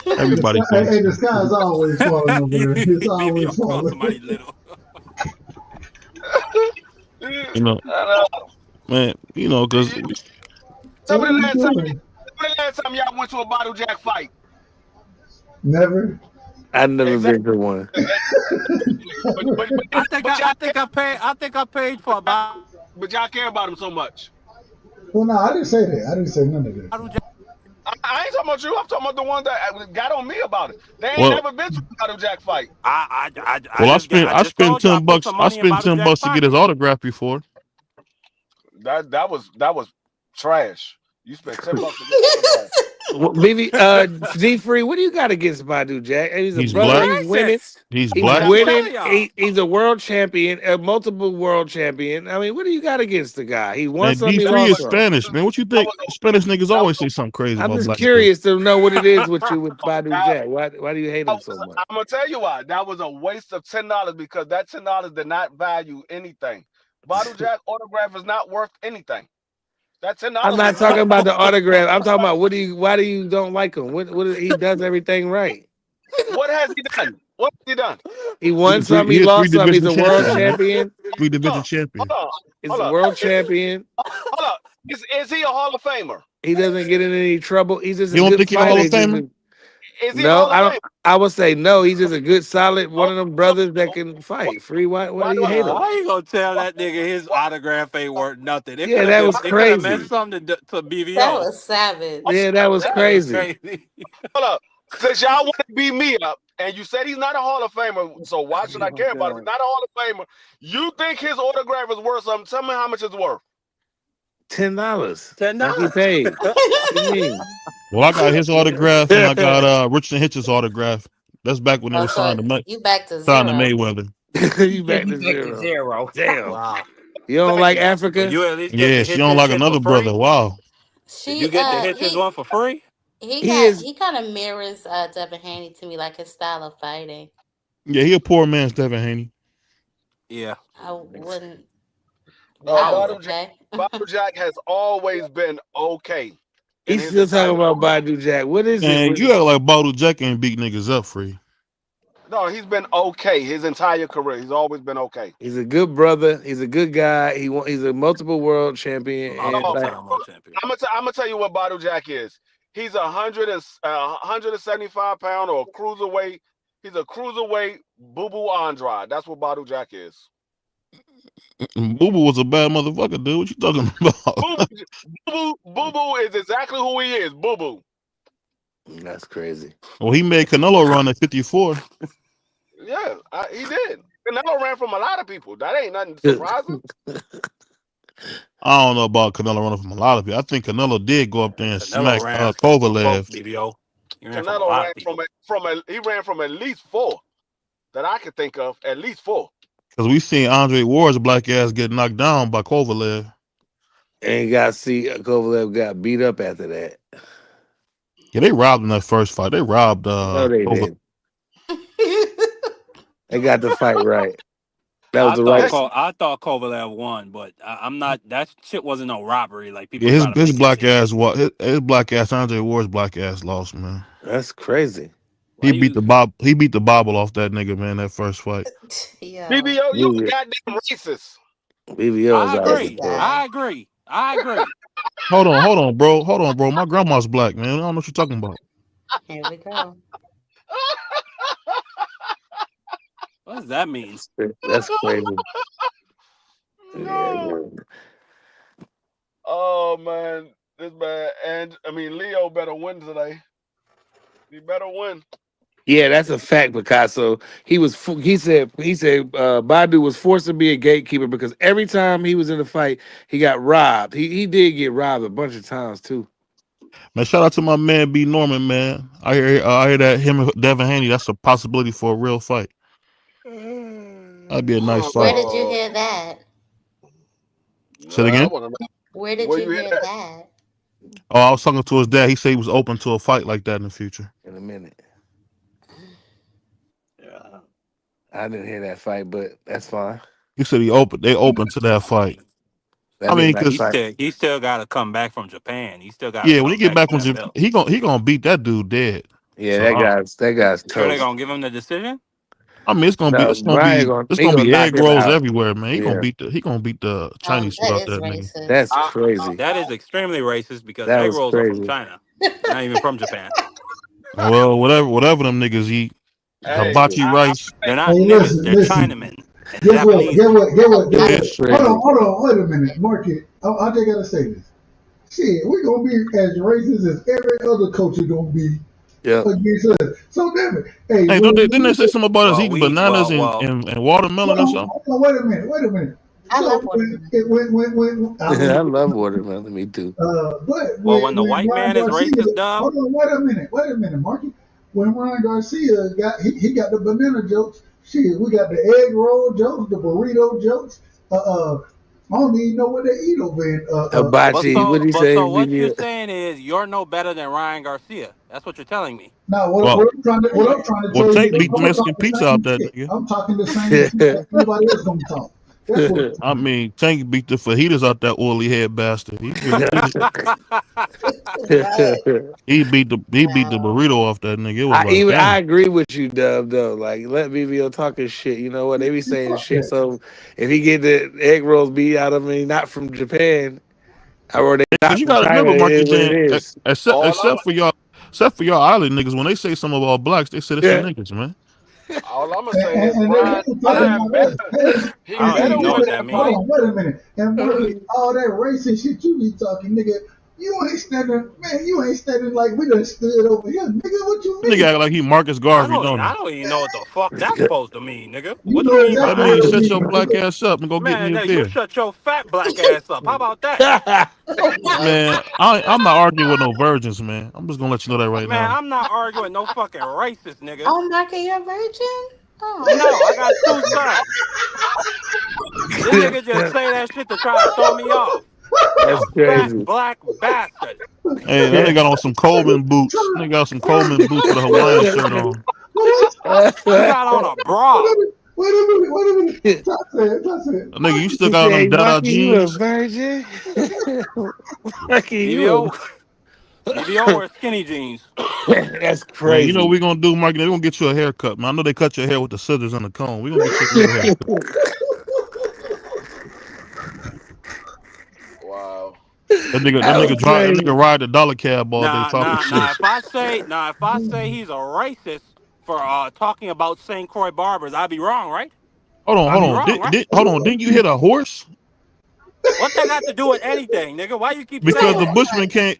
Everybody's doing Hey, the something. sky's always falling over there. It's always falling. Somebody little. You know, man. You know, because Tell me the last time y'all went to a Bottle Jack fight. Never. I've never been to one. I think I paid for about. But y'all care about him so much. Well, no, I didn't say that. I didn't say none of that. I ain't talking about you. I'm talking about the one that got on me about it. They ain't Well- never been to a Bottle Jack fight. I just spent told you I $10. put some I money in spent Bottle $10 Jack's to get his pocket. autograph before. That was trash. You spent $10 to get the Well, maybe D Free, what do you got against Badu Jack? He's a He's brother. black. He's winning. He's He's black. winning. y'all. He's a world champion, a multiple world champion. I mean, what do you got against the guy? He won Man, something. He D3 lost is some. Spanish, man. What you think? Spanish niggas always say something crazy I'm about just black curious to know what it is with you with Badu Jack. Why do you hate him so much? I'm gonna tell you why. That was a waste of $10 because that $10 did not value anything. Bottle Jack autograph is not worth anything. That $10. I'm not talking about the autograph. I'm talking about why do you don't like him? He does everything right. What has he done? What has he done? He won He's a some, he three- lost some. He's a three-division world champion, man. champion. 3-division champion. He's a world champion. Hold up. Is he a Hall of Famer? He doesn't get in any trouble. He's just a You don't good think he's a Hall fighter. of Famer? Is he a No, Hall of I don't. Famer? I would say no. He's just a good, solid one of them brothers that can fight. Free. Why do you hate him? How you gonna tell that nigga his autograph ain't worth nothing? It Yeah, could've that been- was it coulda meant crazy. something to BVO. That was savage. Yeah, that was crazy. Hold up. Since y'all want to beat me up and you said he's not a Hall of Famer, so why should I Oh, care about him? God. He's not a Hall of Famer. You think his autograph is worth something? Tell me how much it's worth. $10. $10. Like he paid. What you mean? Well, I got his autograph and I got Richard Hitch's autograph. That's back when they Oh, were signed so to you back to sign to zero. Mayweather. You back to zero. Damn. Wow. You don't like But Africa? you at least get Yeah, to she hit don't this like shit another for free. brother. Wow. Did you get to hit this one for free? He He is. kind of mirrors Devin Haney to me, like his style of fighting. Yeah, he a poor man's Devin Haney. Yeah. I wouldn't. Badu Okay. Jack has always been okay. He's still talking about Badu Jack. What is And it? you act like Badu Jack ain't beat niggas up free. No, he's been okay his entire career. He's always been okay. He's a good brother. He's a good guy. He's a multiple world champion. And I'm gonna tell you what Badu Jack is. He's 175 pound or a cruiserweight. He's a cruiserweight Boo Boo Andrade. That's what Badu Jack is. Boo Boo was a bad motherfucker, dude. What you talking about? Boo Boo is exactly who he is. Boo Boo. That's crazy. Well, he made Canelo run at 54. Yeah, he did. Canelo ran from a lot of people. That ain't nothing surprising. I don't know about Canelo running from a lot of people. I think Canelo did go up there and smack Kovalev. BBO. Canelo ran he ran from at least 4 that I could think of. At least 4. Because we seen Andre Ward's black ass get knocked down by Kovalev. And you got to see Kovalev got beat up after that. Yeah, they robbed in that first fight. They robbed. No, they didn't. They got the fight right. That was the right. I thought Kovalev won, but I'm not. That shit wasn't no robbery like people. Yeah, try to his make black ass. His black ass. Andre Ward's black ass lost, man. That's crazy. He beat the bobble off that nigga, man. That first fight. Yeah. BBO, you a goddamn racist. BBO. I agree. Hold on, bro. My grandma's black, man. I don't know what you're talking about. Here we go. What does that mean? That's crazy. No. Oh man, this bad. And I mean, Leo better win today. He better win. Yeah, that's a fact, Picasso. He said Badu was forced to be a gatekeeper because every time he was in a fight, he got robbed. He did get robbed a bunch of times too. Man, shout out to my man B Norman, man. I hear that him and Devin Haney, that's a possibility for a real fight. That'd be a nice Where fight. did you hear that? Say it again? Where did you hear that? Oh, I was talking to his dad. He said he was open to a fight like that in the future. In a minute. Yeah. I didn't hear that fight, but that's fine. He said they open to that fight. I mean, because he still got to come back from Japan. He still got. Yeah, when he get back from Japan, he gonna beat that dude dead. Yeah, so, that guy's tough. So they gonna give him the decision? I mean, it's gonna be egg rolls everywhere, man. He gonna beat the Chinese food out there, nigga. That's crazy. That is extremely racist because That egg was rolls are crazy. from China, not even from Japan. Well, whatever them niggas eat, hibachi rice. They're not niggas, they're Chinamen. Get what? Hold on, wait a minute, Market. I just gotta say this. Shit, we're gonna be as racist as every other culture gonna be against us. So damn it. Hey, didn't they say something about us eating bananas and watermelon or something? Wait a minute. I love watermelon. I love watermelon. Me too. But when the white man is racist, dog. Hold on, wait a minute, Marky. When Ryan Garcia got he got the banana jokes. Shit, we got the egg roll jokes, the burrito jokes. I don't even know what they eat over in hibachi. What did he say? So what you're saying is you're no better than Ryan Garcia. That's what you're telling me. No, what I'm trying to tell you. Take beat Mexican pizza out there, nigga. I'm talking the same shit that everybody else gonna talk. I mean, Tank beat the fajitas out that oily head bastard. He beat the burrito off that nigga. It was I agree with you, Dub. Though, like let BBO talk his shit. You know what they be saying shit. So if he get the egg rolls beat out of me, not from Japan, or they not you from gotta China, remember, it is what it is. except for y'all island niggas, when they say something about blacks, they say it's for niggas, man. All I'm gonna say is Ryan Wait a minute. And all that racist shit you be talking, nigga. You ain't standing, man. You ain't standing like we done stood over here, nigga. What you Nigga mean? act like he Marcus I Garvey, don't don't he? even know what the fuck that's supposed to mean, nigga. You What you know mean by That exactly that? what means it shut means, your black nigga. ass up and go get me Man, a nigga, you beer. shut your fat black ass up. How about that? Man, I'm not arguing with no virgins, man. I'm just gonna let you know that right Man, now. I'm not arguing no fucking racist, nigga. Oh, Mark, are you a virgin? Oh. No, I got two sons. This nigga just say that shit to try to throw me off. A That's fat crazy. black bastard. Hey, that nigga got on some Coleman boots. Nigga got some Coleman boots with a Hawaiian shirt on. You got on a bra. Wait a minute. Top said. Nigga, you still He got on them said, dead eye Marky, you a jeans? virgin? Marky, you DVO wear skinny jeans. That's Man, you know what crazy. we gonna do, Mike? They gonna get you a haircut, man. I know they cut your hair with the scissors and the comb. We gonna get you a real haircut. Wow. That nigga That was crazy. ride the dollar cab all day Nah, talking nah, shit. nah. If I say he's a racist for talking about St. Croix barbers, I'd be wrong, right? I'd be Hold on. wrong, right? Hold on. Didn't you hit a horse? What that got to do with anything, nigga? Why you keep Because saying the that? Bushman came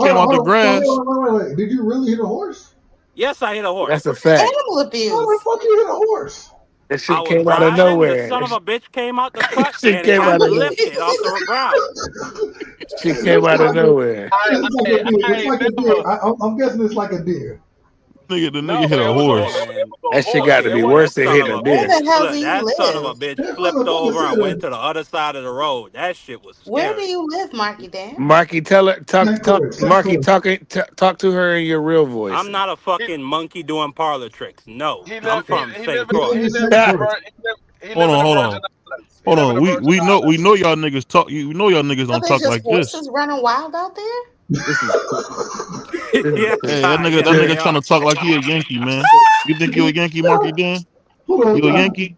Hold out the on. grass. Wait. Did you really hit a horse? Yes, I hit a horse. That's a fact. Animal How abuse. the fuck you hit a horse? That I shit was came out of driving. The nowhere. son of a bitch came out the cut, Shit and it came got out of nowhere. lifted off the ground. Shit came out of nowhere. It's like a deer. I'm guessing it's like a deer. The No, nigga hit a it was a horse. Man, That shit got to it be was worse that than son hitting of a a Where deer. bitch. the hell do Look, you that son of a live? bitch That flipped motherfucker over and said went to the other side of the road. That shit was Where do scary. you live, Marky Dan? Marky, tell her, St. Croix. Marky, talk to her in your real voice. I'm not a he, fucking monkey doing parlor tricks. No, he I'm live from he St. live He in Croix. lives in he live St. in the Croix. he Hold live in on, the hold Virgin on. Islands. He Hold live in on. the Virgin We Islands. know y'all niggas talk. You know y'all niggas So don't there's talk just like this. horses running wild out there? This is Yes, Hey, that yes, nigga they trying to are. talk like he a Yankee, man. You think you a Yankee, Marky Dan? Hold on, You a Yankee?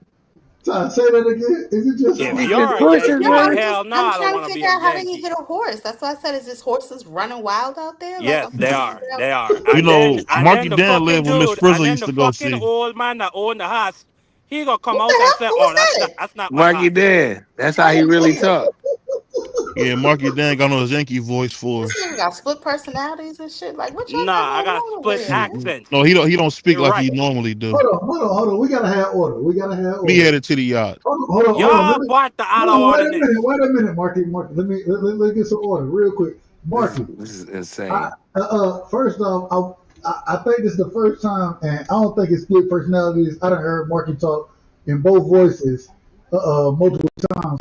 Ty, say that again. Is it just If these you're just a horses, Yankee, No, then man. hell no, I'm I don't trying to want to be figure a out how did he Yankee. hit a horse? That's why I said, is this horses running wild out there? Like Yes, I'm they trying to are. figure out. They are. You know, And then Marky the Dan fucking lived with Miss dude, and Frizzle then used the to go fucking see. old man that owned the house, he gonna come What the out and hell? say, Who "Oh, was that? that's not my Marky house." Dan. That's how he really talk. Yeah, Marky Dan got on his Yankee voice for This us. nigga got split personalities and shit. Like what y'all got Nah, I going got on over split here, man? accents. No, he don't speak You're like he right. normally do. Hold on. We gotta have order. Me headed to the yacht. Hold on. Y'all brought the out of Wait order a this. minute. Marky. Let me get some order real quick. Marky, This is insane. first off, I think this is the first time, and I don't think it's split personalities. I done heard Marky talk in both voices multiple times.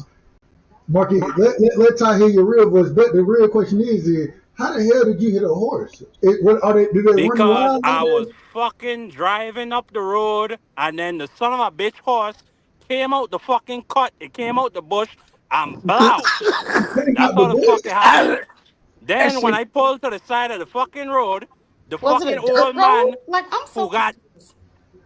Marky, let Ty hear your real voice. But the real question is how the hell did you hit a horse? Do they run Because wild out I was there? fucking driving up the road, and then the son of a bitch horse came out the fucking cut. It came out the bush, and blow. Came That's out the how the fuck it bush? happened. That Then when shit. I pulled to the side of the fucking road, the Was it fucking a dirt old road? man Like I'm so who got confused.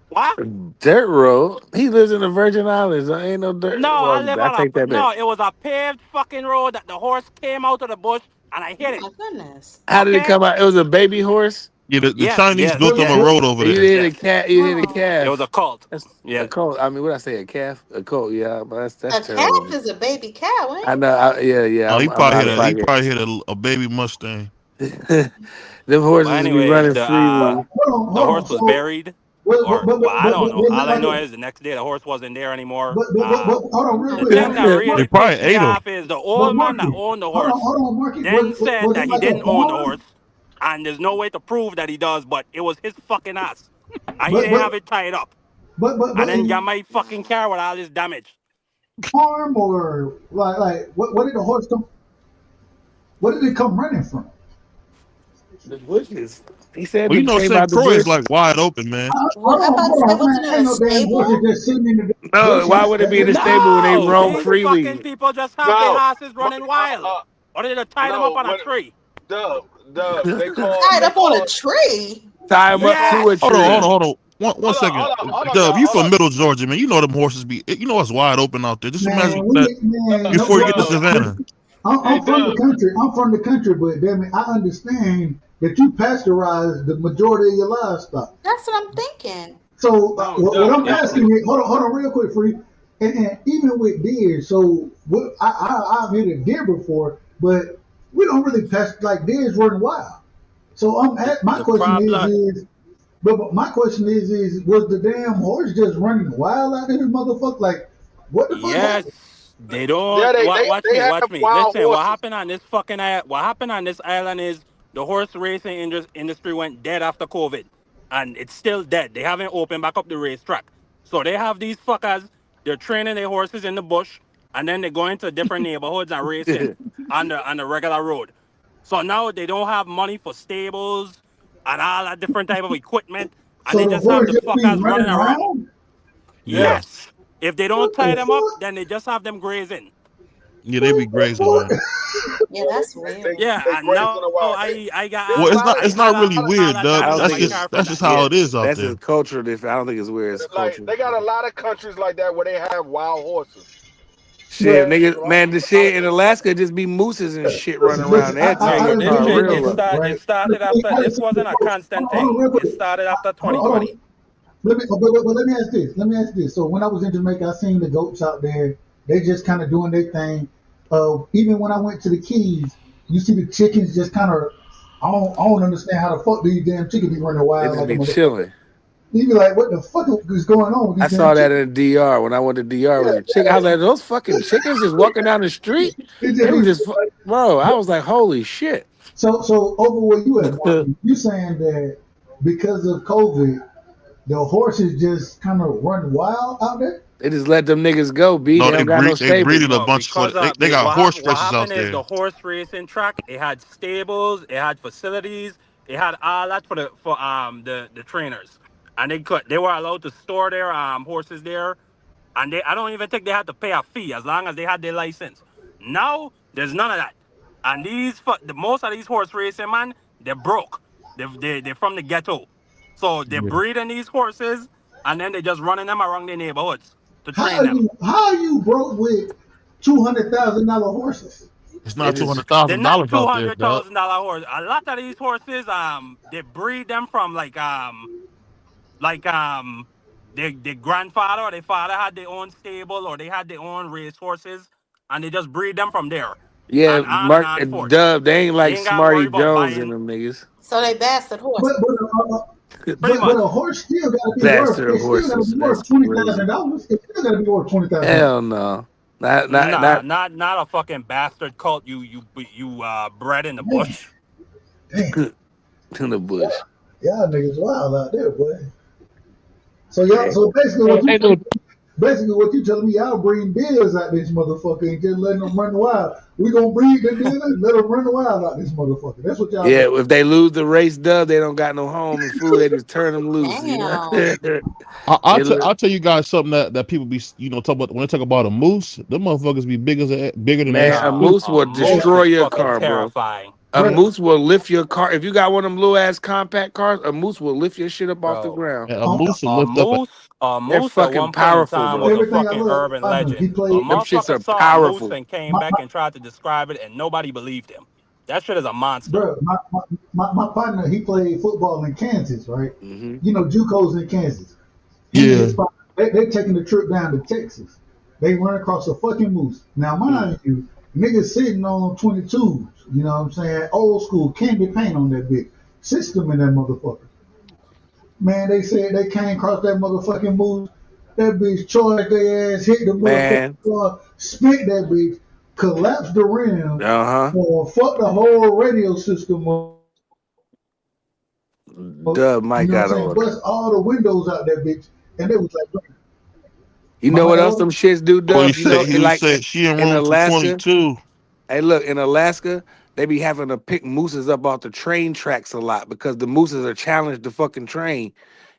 what? Dirt road. He lives in the Virgin Islands. There ain't no dirt. No, I Well, live I on take that back. no. It was a paved fucking road that the horse came out of the bush, and I Oh hit it. my goodness. How did it Okay? come out? It was a baby horse. Yeah, the Yes, Chinese yes, built them a yes, road over You there. hit a yes. cat. You hit a Oh. It was calf. a cult. That's a Yes. colt. I mean, what I say? A calf? A colt? Yeah, but that's A calf terrible. is a baby cow, ain't I it? know. Yeah. No, I'm out of he pocket. probably hit a baby Mustang. Them But horses be anyways, running freely. the horse was So, buried, but, or but, but, well, I but, don't but, know. but, All I but, know but, is the next day the horse wasn't there anymore. hold on, real Oh The quick. thing that no. They really probably pissed me ate him. off is the But old man that Marky, owned the horse hold on, Marky. then said Was that it he like a didn't own the farm? horse, and there's no way to prove that he does, but it was his fucking ass. And he But didn't but have it tied up. but but And but then in got my fucking car with all this damage. farm or like what did the horse come? What did it come running from? The bushes. He said Well, you it know, came St. out the Croix is bush. like wide open, man. Well, I about to say, Hold on, was man. it in Ain't a no damn horses stable? just sitting in the No, why bushes. would it be in the stable when they No, roam these fucking freely? people just have their No. horses But, running wild. Or they tie them up no, on a what tree. Dub. Tied They up on a call tree. Tie him they up call to a Yes! tree. Hold on. One second. hold on, Dub, y'all. you Hold from on. Middle Georgia, man. You know them horses be. You know it's wide open out there. Just imagine that Dub, before you get to Dub. Savannah. Hey I'm from the Dub. country. I'm from the country, but damn it, I understand that you pasteurize the majority of your livestock. That's what I'm thinking. So No, what Dub. I'm Yeah. asking is, hold on, real quick, free. And even with deer, so I've hit a deer before, but we don't really pass like deers running wild. So my The question problem, but my question is was the damn horse just running wild out of this motherfucker? Like, what the fuck yes, happened? they Yeah, don't. Watch they me, have watch me. wild Listen, horses. what happened on this island is the horse racing industry went dead after COVID, and it's still dead. They haven't opened back up the racetrack, so they have these fuckers. They're training their horses in the bush, and then they go into different neighborhoods and racing on the regular road. So now they don't have money for stables and all that different type of equipment, and So they the just have horse the just be fuckers running running around. around? Yeah. Yes. If they don't What tie the them up, fuck? then they just have them grazing. Yeah, they be What the grazing around. fuck? Yeah, that's They weird. Yeah, they and grazing now a while. I got There's Well, a all lot of it's I had not really weird, all Dub. I that don't in That's my think car it's for just that. how yeah. it is out That's there. just cultural different. I don't think it's weird. It's like cultural. they got a lot of countries like that where they have wild horses. Shit, But nigga, man, the A lot shit of in countries. Alaska just be mooses and shit running around listen, every No, time you but done this car been to shit real low. Jamaica, it right? started after I done this seen the wasn't a horse. constant Hold on, thing. real It quick. started after Hold on. 2020. But let me ask this. Let me ask this. So when I was in Jamaica, I seen the goats out there. They just kind of doing their thing. Even when I went to the Keys, you see the chickens just kind of. I don't understand how the fuck these damn chickens be running They wild just like a be motherfucker. chilling. You be like, what the fuck is going on with I these damn saw that chickens? in the DR when I went to DR with Yeah, the chicken. I was like, those fucking chickens just walking down the street. it just They were be just, like, bro. I was like, holy shit. so over where you at, They Martin? You saying that because of COVID, the horses just kind of run wild out there? just let them niggas go, B. No, They don't got no they stables. breeded a No, bunch for because they got horse what races out happened is there. the horse racing track. It had stables, it had facilities, it had all that for the trainers, and they were allowed to store their horses there, and I don't even think they had to pay a fee as long as they had their license. Now there's none of that, and most of these horse racing man, they're broke. They're from the ghetto, so they're Yeah. breeding these horses, and then they're just running them around their neighborhoods to How train are them. you broke with $200,000 horses? It's not two just, hundred They're thousand not dollars two out there, hundred Dub. thousand dollar horse. A lot of these horses, they breed them from like their grandfather or their father had their own stable or they had their own race horses, and they just breed them from there, yeah, and Mark on forth. Dub. They ain't They like ain't got to worry Smarty about Jones and buying. them niggas. So they bastard But horses. Pretty but much. a horse still gotta be worth. Bastard It still gotta horses. be That's worth twenty crazy. thousand dollars. It still gotta be worth $20,000. Hell no. Nah, Not not a fucking bastard cult. You bred in the Man, bush. damn, in the bush. y'all niggas wild out there, boy. So Yeah. basically what you telling me, y'all breeding deers out this motherfucker and just letting them run wild. We gonna breed the deers and let them run wild out this motherfucker. That's what y'all Yeah, doing. if they lose the race, Dub, they don't got no home and food. They just turn them loose. You know. Damn. I'll tell you guys something that people be talk about when they talk about a moose. Them motherfuckers be bigger than Man, an a Nah, moose will a moose destroy is your fucking car, bro. terrifying, A Bro, moose will lift your car. If you got one of them little ass compact cars, a moose will lift your shit up off the bro. ground. A moose will A lift up. moose, a They're moose at fucking one point in powerful, time was bro. a everything I fucking love, urban partner, he legend. A played. Them shits motherfucker are saw a moose powerful. and came My, back and tried to describe it, and nobody believed him. That shit is a monster. bro, my partner, he played football in Kansas, right? Hmm. You know, JUCOs in Kansas. Him and Yeah. his partner, they taking a trip down to Texas. They run across a fucking moose. Now, mind you, niggas sitting on 22s. You know what I'm saying? Old school candy paint on that bitch. System in that motherfucker. Man, they said they came across that motherfucking moose. That bitch charged their ass, hit the Man. motherfucking car, spit that bitch, collapsed the rim, Uh-huh. or fucked the whole radio system up. Dub Mike You know what I'm got saying? on. Bust all the windows out that bitch. And they was like, You know Mama what else Elder, them shits do, Oh, Dub? You know, he like said she in in room Alaska. 222. Hey, look, in Alaska, they be having to pick mooses up off the train tracks a lot because the mooses are challenged to fucking train.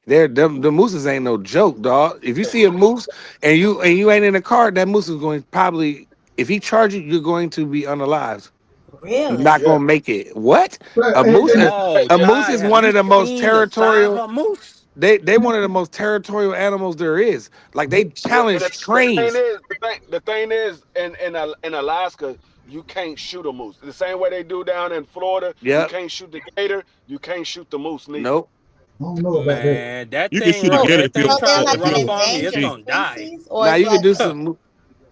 The mooses ain't no joke, dog. If you see a moose and you ain't in a car, that moose is going probably, if he charges you, you're going to be unalived. You're not Really? yeah. gonna make it. What? Right, A moose? Oh, A moose Jai, is have one you of the most seen the size of territorial. a moose? They one of the most territorial animals there is. Like they Yeah, and challenge the thing trains. is, the thing is, in Alaska, you can't shoot a moose. The same way they do down in Florida, you Yep. can't shoot the gator, you can't shoot the moose neither. Nope. I don't know about that. Man, that You can thing, shoot a if gator that if you're thing So they're tries to like run an up over on me, 12 it's endangered feet. gonna die. species, or Now it's you can like do some.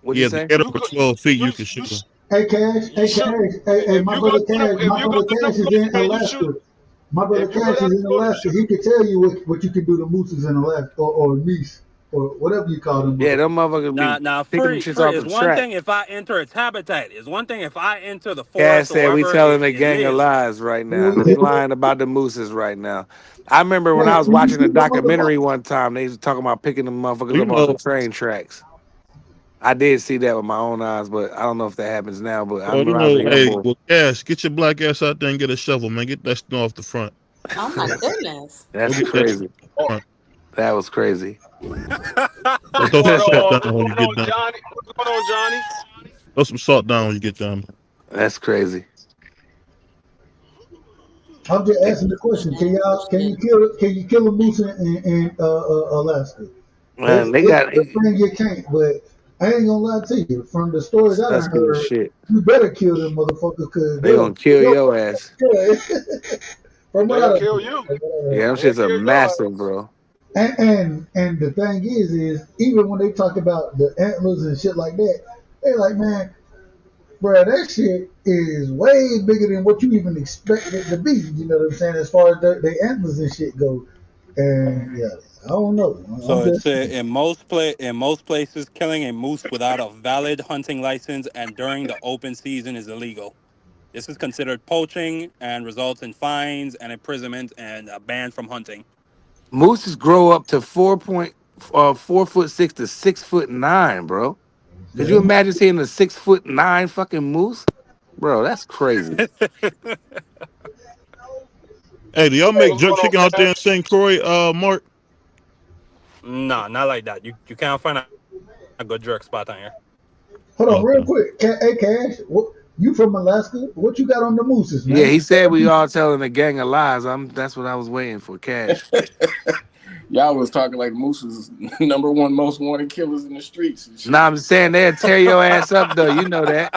What'd you Yeah, the say? gator You over could, 12 feet, you, you can you, shoot them. Hey Cash, You shoot. If my you go brother to them, Cash, if my you go brother to them Cash is Florida in and you shoot, Alaska. My brother if you go Cash down is to in Florida, Alaska. He could tell you what you can do to mooses in Alaska or geese or whatever you call them Yeah, motherfuckers. them motherfuckers be Now, picking them free, shits free off is the one track. thing if I enter its habitat. It's one thing if I enter the Cass forest or said we wherever telling a it gang of lives. lies right now. Hey, We lying about the mooses right now. I remember when I was can you watching a shoot them documentary motherfuckers? one time, they was talking about picking them motherfuckers You up off the know, train tracks. I did see that with my own eyes, but I don't know if that happens now. But I well, remember I was a young hey, boy. well, Cash, get your black ass out there and get a shovel, man. Get that snow off the front. Oh my goodness. Go That's get that shit crazy. off the front. That was crazy. what's Throw some going salt on? down What's when you going get on, done. Johnny? What's going on, Johnny? Throw some salt down when you get done. That's crazy. I'm just asking the question. Can you kill a moose in Alaska? They Man, they got saying you can't, but I ain't gonna lie to you. From the stories I done suspect heard, shit. you better kill them motherfuckers because They gonna kill your ass. from what I They'll done kill you. Yeah, them They'll shits are kill your massive, ass. bro. and the thing is even when they talk about the antlers and shit like that, they like, man, bro, that shit is way bigger than what you even expect it to be. You know what I'm saying? As far as the antlers and shit go, and yeah, I don't know. So I'm it's just in most places, killing a moose without a valid hunting license and during the open season is illegal. This is considered poaching and results in fines and imprisonment and a ban from hunting. Mooses grow up to 4'6" to 6'9", bro. Could you yeah. imagine seeing a 6'9" fucking moose? Bro, that's crazy. Hey, do y'all make What's jerk going on, chicken out there in Cash? St. Croix, Mark? No, not like that. You can't find a good jerk spot on here. Hold on, real Okay. quick. Hey, Cash, you from Alaska? What you got on the mooses, Yeah, man? he said we all telling a gang of lies. That's what I was waiting for, Cash. Y'all was talking like Moose was number one most wanted killers in the streets and shit. Nah, I'm saying they'll tear your ass up though. You know that.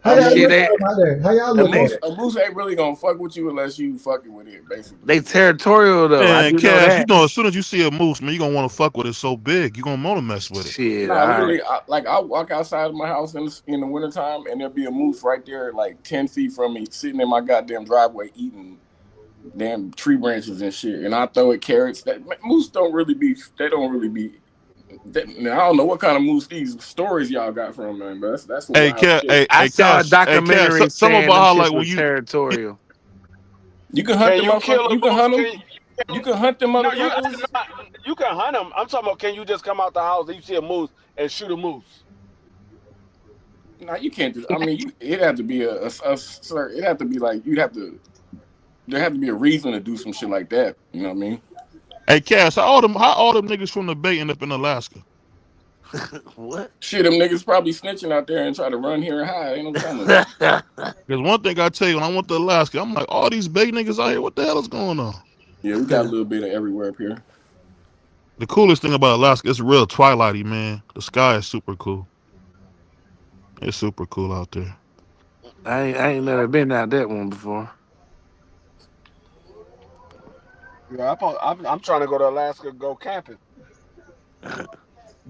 How I y'all Shit, look mean, at they them out there? How y'all a a look at moose, nigga, them? a moose ain't really gonna fuck with you unless you fucking with it, basically. they territorial though. I Man, do know Cash, you that. know, as soon as you see a moose, man, you gonna want to fuck with it so big, you gonna want to mess with it. Shit, all Nah, right. literally, I walk outside of my house in the wintertime and there'll be a moose right there, like 10 feet from me, sitting in my goddamn driveway eating damn tree branches and shit. And I throw it carrots. Moose don't really be. They don't really be. Now, I don't know what kind of moose these stories y'all got from, man, but that's some Hey, wild Cash, shit. I saw a Hey, Cash, documentary some saying about them how shits like were when you territorial. You can hunt Can them you kill motherfuckers. a You can moose? hunt them. You can hunt them No, motherfuckers. you can hunt them. I'm talking about, can you just come out the house and you see a moose and shoot a moose? No, you can't. I mean, it'd have to be sir. It'd have to be like you'd have to. There have to be a reason to do some shit like that. You know what I mean? Hey, Cash, how all them niggas from the Bay end up in Alaska? What? Shit, them niggas probably snitching out there and try to run here and hide. Ain't no telling. Because one thing I tell you, when I went to Alaska, I'm like, all these Bay niggas out here, what the hell is going on? Yeah, we got a little bit of everywhere up here. The coolest thing about Alaska, it's real twilighty, man. The sky is super cool. It's super cool out there. I ain't never been out that one before. Yeah, I'm trying to go to Alaska, go camping.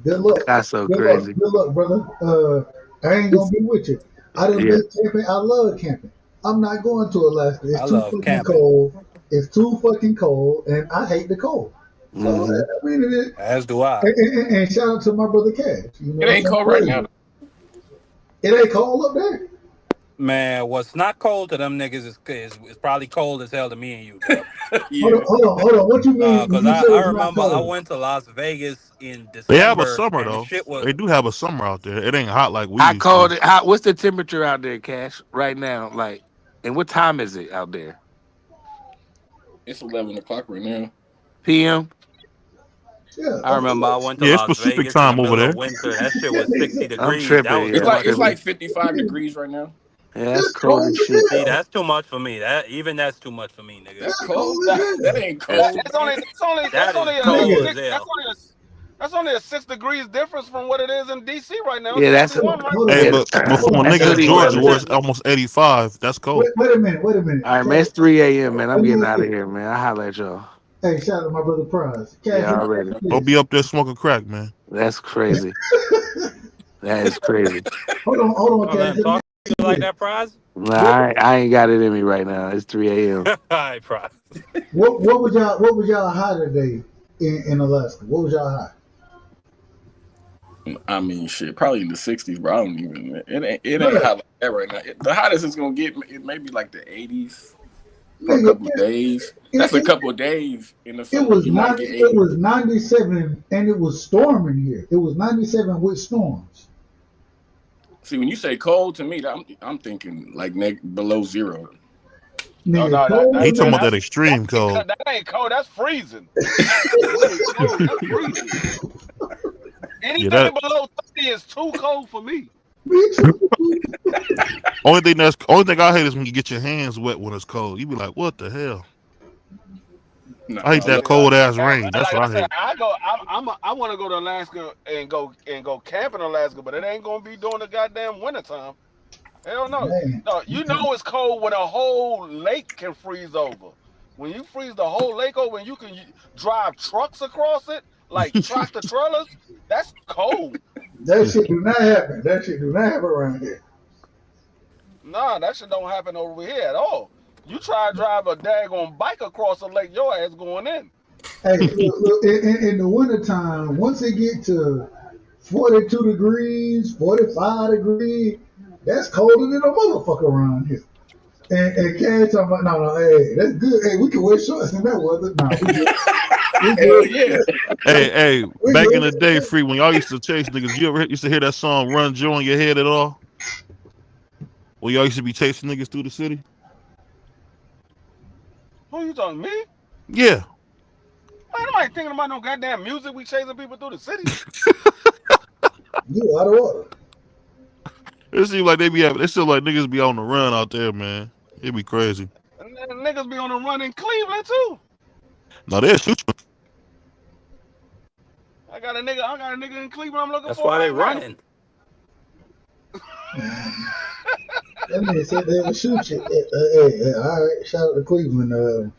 Good luck. That's so Good luck. crazy. Good luck, brother. I ain't gonna be with you. I done Yeah. been camping. I love camping. I'm not going to Alaska. I It's too love fucking camping. cold. It's too fucking cold, and I hate the cold. So hmm I mean, As do I. and shout out to my brother Cash. You know It what I'm ain't saying? cold right now. It ain't cold up there. Man, what's not cold to them niggas is probably cold as hell to me and you, bro. Yeah. Hold on. What you mean when Cause you say I it's not remember I cold? went to Las Vegas in They have a December summer, and the though. shit was They do have a summer out there. It ain't hot like we How used to. cold? What's the temperature out there, Cash? Right now, like, and what time is it out there? It's 11 o'clock right now. PM. Yeah. I remember I went to Yeah, it's Las Pacific Vegas in the time over middle of there. winter. That shit was 60 I'm degrees. That tripping. was It's too Yeah, I'm like much it's for tripping. like me. 55 degrees right now. Yeah, that's It's cold cold as as shit. See, hell. that's too much for me. That's too much for me, nigga. That's That's cold. cold as That hell. ain't That's cold, It's nigga. only that is a cold Nigga, as six. hell. That's only a 6 degrees difference from what it is in DC right now. It's Yeah, that's 61 right hold now. Hey, on. yeah, but Hold from a on. that's nigga in hoodie Hold Georgia on. weather. where it's almost 85, that's cold. Wait a minute. Wait a minute. All right, man. Cash, It's 3 a.m. man. I'm let me getting ask out of you. here, man. I holler at y'all. Hey, shout out to my brother Prize. Cash, Yeah, let me ask already. you Don't this. be up there smoking crack, man. That's crazy. That is crazy. Hold on, Oh, Cass. man, Let me talk ask you you like this. that, Prize? Nah, What I ain't got it in me right now. It's 3 a.m. All right, Prize. what was y'all high today in Alaska? What was y'all high? I mean, shit, probably in the 60s, bro. I don't even. It ain't Bruh, hot like that right now. The hottest it's gonna get it maybe like the 80s for a nigga, couple of days. it, That's a it, couple of days in the it summer. was You might 90. get It 80. was 97, and it was storming here. It was 97 with storms. See, when you say cold to me, I'm thinking like below zero. Oh Nigga, no, He cold. talking about that that's extreme cold. that ain't cold. That's freezing. That ain't cold. That's freezing. Yeah, Anything that below 30 is too cold for me. Me too. only thing I hate is when you get your hands wet when it's cold. You be like, what the hell? Nah, I hate that below. cold ass And rain. That's like what I I said, hate. I want to go to Alaska and go camp in Alaska, but it ain't gonna be during the goddamn wintertime. Hell no. Man, No, you know it's cold when a whole lake can freeze over. When you freeze the whole lake over and you can drive trucks across it, like tractor trailers, that's cold. that shit do not happen. That shit do not happen around here. Nah, that shit don't happen over here at all. You try to drive a daggone bike across the lake, your ass going in. Hey, look, in the wintertime, once it get to 42 degrees, 45 degrees, that's colder than a motherfucker around here. And Cass talking about, no, hey, that's good. Hey, we can wear shorts in that weather. No, we good. We Hell good. yeah. Hey, We back in the day, good. Free, when y'all used to chase niggas, you ever used to hear that song "Run Joe" in your head at all? When y'all used to be chasing niggas through the city? Who you talking, me? Yeah. Man, I ain't thinking about no goddamn music. We chasing people through the city. You out of order. It seems like it seems like niggas be on the run out there, man. It'd be crazy. And then niggas be on the run in Cleveland too. No, they'll shoot you. I got a nigga in Cleveland I'm looking That's for why they right now. running. That nigga said they would shoot you. Hey, all right, shout out to Cleveland.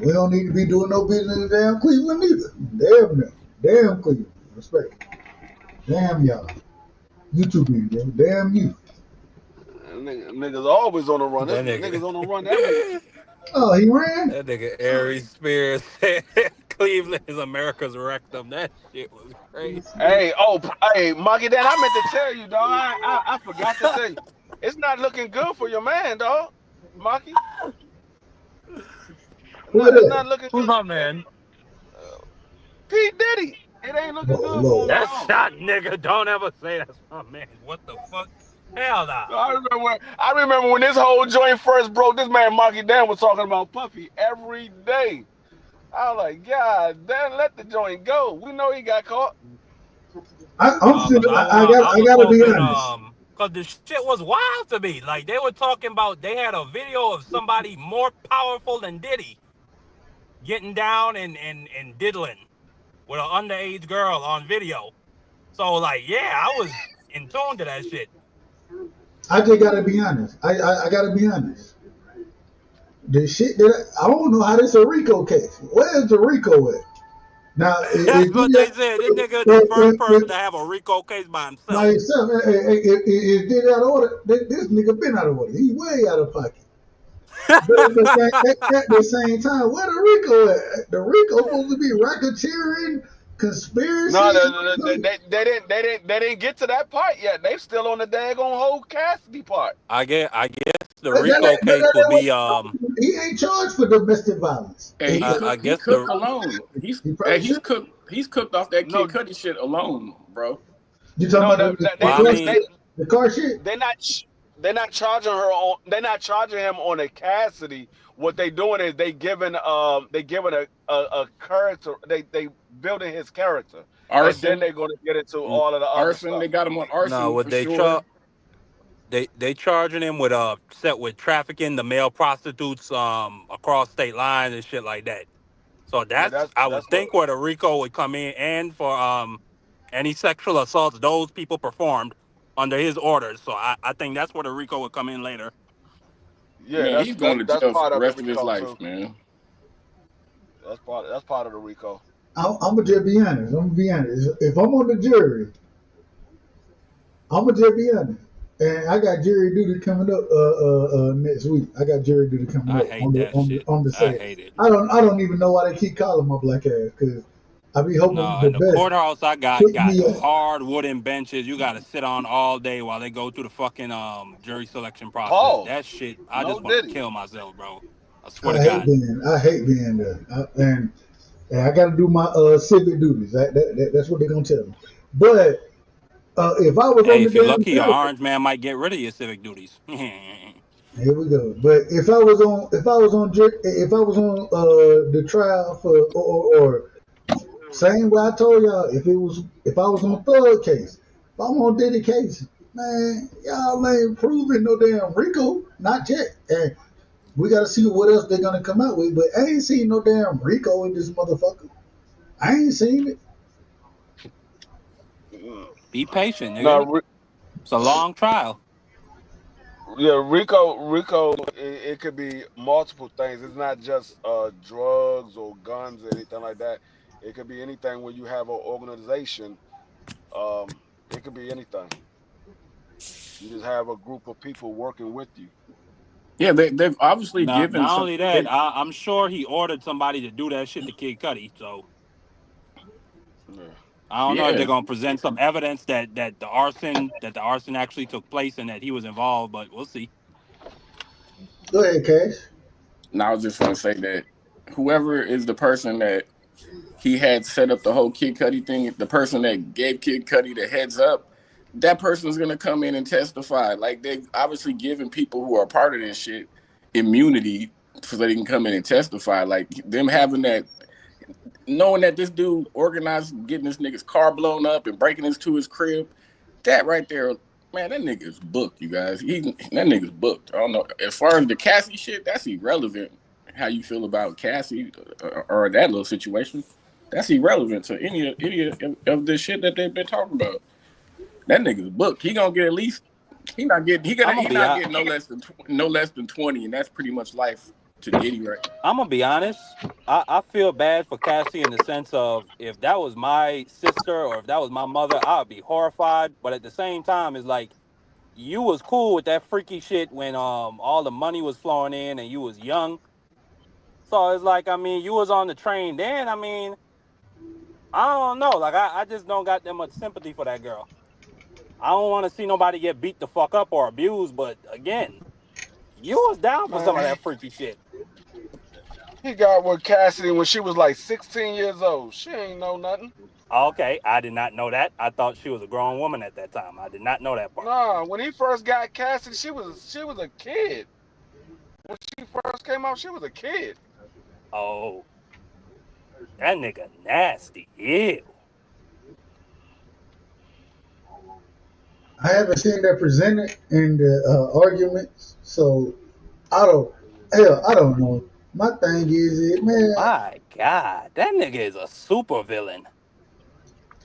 We don't need to be doing no business in damn Cleveland either. Damn no. Damn Cleveland. Respect. Damn y'all. You too, people. Damn you. Niggas always on the run. This That nigga. niggas on the run every. Oh, he ran? That nigga Aries Spears said Cleveland is America's rectum. That shit was crazy. Hey, hey, Monkey Dan, I meant to tell you, dog. I forgot to tell you. It's not looking good for your man, dog. Monkey. Who No, it's that? not looking Who's good. my man? P. Diddy. It ain't looking Oh, good for him Lord. at That all. shot nigga. Don't ever say that's my man. What the fuck? Hell nah. I remember when this whole joint first broke, this man Monkey Dan was talking about Puffy every day. I was like, God damn, let the joint go. We know he got caught. I'm still. Cause I I was gotta be hoping honest. cause the shit was wild to me. Like they were talking about they had a video of somebody more powerful than Diddy getting down and diddling with an underage girl on video. So like yeah, I was in tune to that shit. I just gotta be honest. I gotta be honest. The shit that I don't know how this a Rico case. Where's the Rico at? Now, That's if what they said. This nigga is the first person to have a RICO case by himself. myself, if did out of order, this nigga been out of order. He way out of pocket. But at the same time, where the Rico at? The Rico supposed to be racketeering, No, conspiracy. they didn't get to that part yet. They still on the daggone whole Cassidy part. I guess the RICO case would be He ain't charged for domestic violence. Hey, I he guess cooked alone. He's cooked off that No, Kid Cudi shit alone, bro. You talking no, about the car shit? they're not charging her on. They're not charging him on a Cassidy. What they doing is they giving a character. They building his character, and then Arson, they're going to get into all of the other arson. stuff. They got him on no. arson What for sure. they charging him with with trafficking the male prostitutes across state lines and shit like that. So Yeah, that's I would that's what. think where the RICO would come in, and for any sexual assaults those people performed under his orders. So I think that's where the RICO would come in later. Yeah, Man, he's going to that's jail for part the of the rest of his Rico life, too. man. That's part of the Rico. I'm gonna just be honest. I'm gonna be honest. If I'm on the jury I'm gonna just be honest. And I got Jerry Duty coming up next week. I got Jerry Duty coming I up hate that shit. on the I set. hate it. I don't even know why they keep calling my black ass because I be hoping No, the in the best. courthouse I got Pick me up. hard wooden benches you gotta sit on all day while they go through the fucking jury selection process. Pause. That shit, I No just want to Diddy. kill myself, bro. I swear to God. I hate being there. And I got to do my civic duties. That's what they're gonna tell me. But if I was on Hey, the if you're damn lucky, your trip, orange man might get rid of your civic duties. here we go. But if I was on the trial for or same way I told y'all, if I was on third case, if I'm on Diddy case, man, y'all ain't proving no damn Rico, not yet. And we gotta see what else they're gonna come out with. But I ain't seen no damn Rico in this motherfucker. I ain't seen it. Be patient, No, nigga. It's a long trial. yeah, Rico, it could be multiple things. It's not just drugs or guns or anything like that. It could be anything when you have an organization. It could be anything. You just have a group of people working with you. Yeah, they've obviously Not given some. only that, I'm sure he ordered somebody to do that shit to Kid Cudi. So Yeah. I don't know if Yeah, they're gonna present some evidence that the arson actually took place and that he was involved, but we'll see. Go ahead, Cash. and I was just gonna say that whoever is the person that he had set up the whole Kid Cudi thing, the person that gave Kid Cudi the heads up, that person's gonna come in and testify. Like they've obviously given people who are part of this shit immunity so they can come in and testify. Like them having that, knowing that this dude organized getting this nigga's car blown up and breaking into his crib, that right there, man, that nigga's booked, you guys. That nigga's booked. I don't know. As far as the Cassie shit, that's irrelevant. How you feel about Cassie or that little situation, that's irrelevant to any of the shit that they've been talking about. That nigga's booked. He gonna get at least. He not getting. I'm He gonna be not getting no less than 20, and that's pretty much life to Diddy right now. I'm gonna be honest. I feel bad for Cassie in the sense of if that was my sister or if that was my mother, I would be horrified. But at the same time, it's like you was cool with that freaky shit when all the money was flowing in and you was young. So it's like, I mean, you was on the train then. I mean, I don't know. Like I just don't got that much sympathy for that girl. I don't want to see nobody get beat the fuck up or abused, but again, you was down for some of Man, that freaky shit. he got with Cassidy when she was like 16 years old. She ain't know nothing. Okay, I did not know that. I thought she was a grown woman at that time. I did not know that part. Nah, when he first got Cassidy, she was a kid. When she first came out, she was a kid. Oh, that nigga nasty. Ew. I haven't seen that presented in the arguments, so I don't know. My thing is, man, My God, that nigga is a super villain.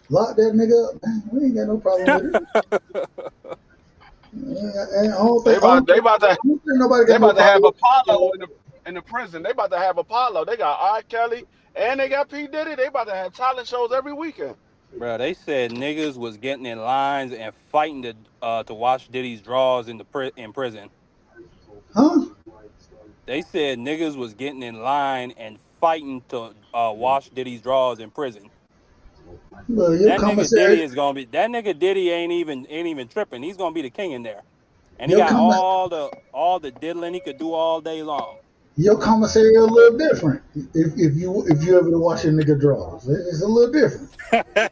lock that nigga up. Man, we ain't got no problem with it. And I don't They think, I don't about think, they about to I don't think nobody they got no about to have problem Apollo in the prison. They about to have Apollo. They got R. Kelly and they got P. Diddy. They about to have talent shows every weekend. Bro, they said niggas was getting in lines and fighting to wash Diddy's drawers in in prison. Huh? They said niggas was getting in line and fighting to wash Diddy's drawers in prison. Well, your commissary, That nigga Diddy ain't even tripping. He's gonna be the king in there, and he your got comma, all the diddling he could do all day long. your commissary a little different. If you ever watch a nigga draws, it's a little different.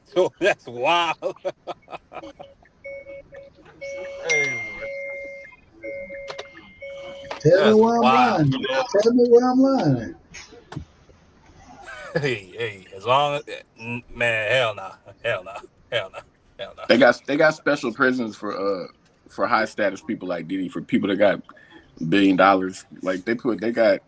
So that's wild. Tell me That's where I'm wild. lying. Tell me where I'm lying. Hey, as long as man, hell no, hell no, hell no, hell no. They got special prisons for high status people like Diddy, for people that got $1 billion. Like they got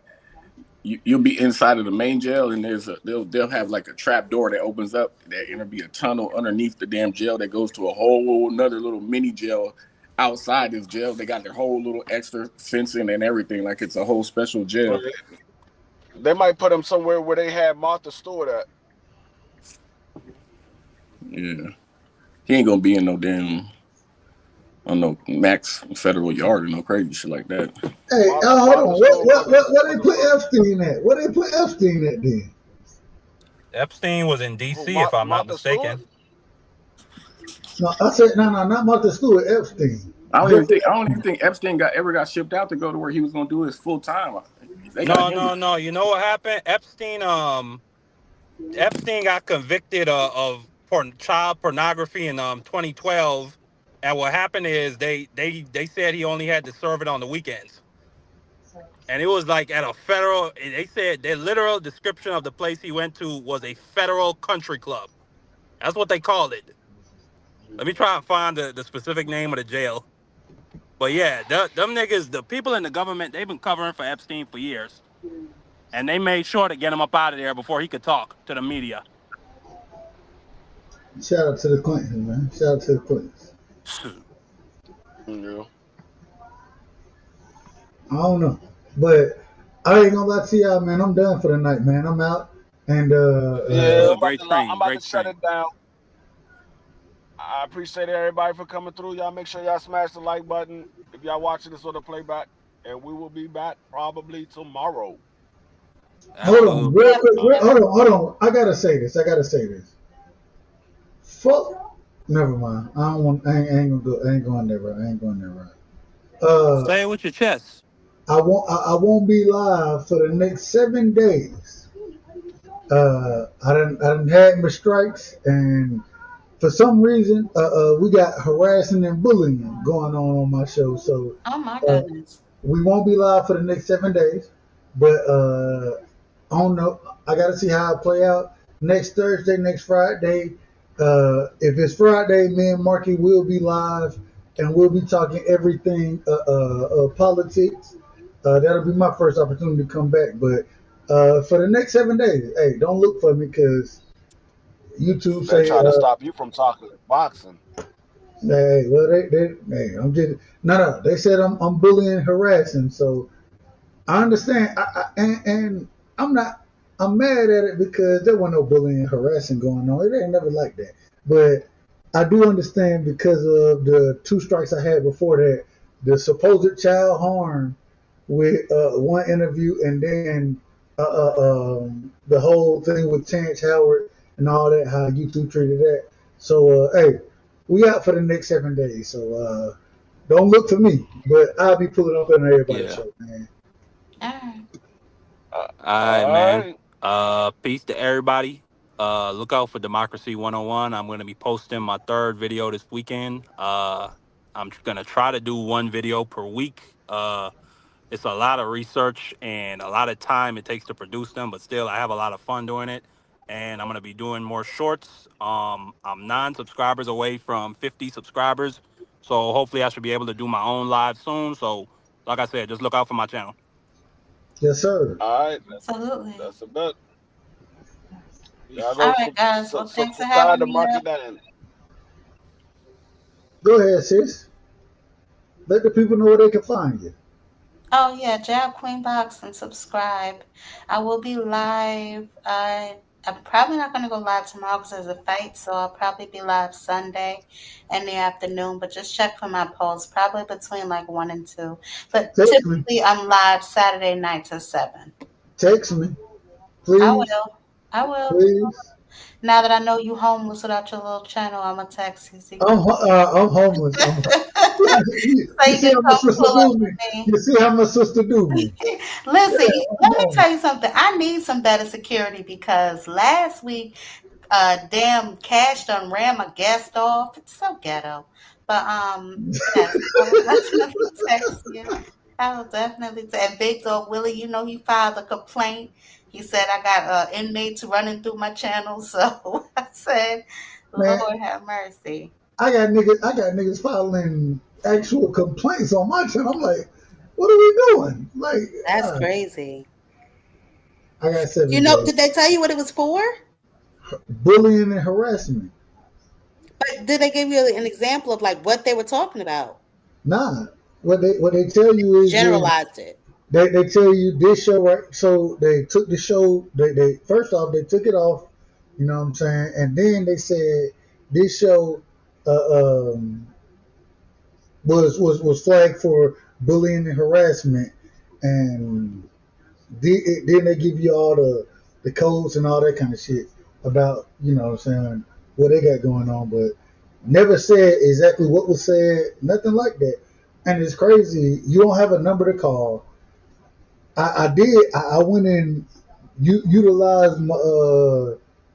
you'll be inside of the main jail, and they'll have like a trap door that opens up, and there'll be a tunnel underneath the damn jail that goes to a whole another little mini jail outside this jail. They got their whole little extra fencing and everything, like it's a whole special jail. They might put him somewhere where they had Martha Stewart at. Yeah, he ain't gonna be in no damn on no max federal yard or no crazy shit like that. Hey, hold on. What they put Epstein at? What they put Epstein at then? Epstein was in D.C. if I'm not mistaken. No, I said no, not Martha Stewart. Epstein. I don't even think Epstein ever got shipped out to go to where he was gonna do his full time. No. You know what happened? Epstein got convicted of child pornography in 2012, and what happened is they said he only had to serve it on the weekends, and it was like at a federal. They said their literal description of the place he went to was a federal country club. That's what they called it. Let me try and find the specific name of the jail. But yeah, them niggas, the people in the government, they've been covering for Epstein for years. And they made sure to get him up out of there before he could talk to the media. Shout out to the Clintons, man. Shout out to the Clintons. Yeah. I don't know. But I ain't gonna lie to y'all, man. I'm done for the night, man. I'm out. And I'm about to shut it down. I appreciate everybody for coming through. Y'all make sure y'all smash the like button if y'all watching this on the playback. And we will be back probably tomorrow. Hold on, real quick. Hold on. I gotta say this. Fuck. Never mind. I ain't going there, right? Say it with your chest. I won't be live for the next 7 days. I done had my strikes, and for some reason, we got harassing and bullying going on my show. So, oh my goodness, we won't be live for the next 7 days. But I don't know. I got to see how it play out. Next Thursday, next Friday. If it's Friday, me and Marky will be live, and we'll be talking everything politics. That'll be my first opportunity to come back. But for the next 7 days, hey, don't look for me because YouTube They trying to stop you from talking boxing. Hey, well, I'm just no. They said I'm bullying, harassing. So I understand. And I'm not. I'm mad at it because there wasn't no bullying and harassing going on. It ain't never like that. But I do understand because of the 2 strikes I had before that, the supposed child harm with one interview, and then the whole thing with Terrence Howard and all that, how YouTube treated that. So hey, we out for the next 7 days. So don't look for me, but I'll be pulling up on everybody's show, man. All right, man. Peace to everybody. Look out for Democracy 101. I'm going to be posting my 3rd video this weekend. I'm going to try to do 1 video per week. It's a lot of research and a lot of time it takes to produce them, but still I have a lot of fun doing it. And I'm going to be doing more shorts. I'm 9 subscribers away from 50 subscribers. So hopefully I should be able to do my own live soon. So like I said, just look out for my channel. Yes, sir. All right. Absolutely. That's a bet. All right, guys. Well, thanks for having me. Go ahead, sis. Let the people know where they can find you. Oh yeah, Jab Queen Box and subscribe. I will be live. I'm probably not going to go live tomorrow because there's a fight, so I'll probably be live Sunday in the afternoon. But just check for my posts, probably between like 1 and 2. But typically, I'm live Saturday nights at 7. Text me, please. I will. Please. Now that I know you homeless without your little channel, I'm gonna text you. I'm homeless. You see how my sister do me. Listen, let me tell you something. I need some better security because last week, damn Cash done ran my guest off. It's so ghetto. But yes, I will definitely text you. I will definitely and Big Dog Willie, you know, he filed a complaint. He said I got inmates running through my channel, so I said, Lord have mercy. I got niggas filing actual complaints on my channel. I'm like, what are we doing? Like, that's crazy. I got 7 You know, days. did they tell you what it was for? Bullying and harassment. But did they give you an example of like what they were talking about? Nah. What they tell you is generalized it. They tell you this show, right? So they took the show. They first off they took it off. You know what I'm saying? And then they said this show was flagged for bullying and harassment, and then they give you all the codes and all that kind of shit about, you know what I'm saying, what they got going on, but never said exactly what was said, nothing like that. And it's crazy. You don't have a number to call. I went in, utilized my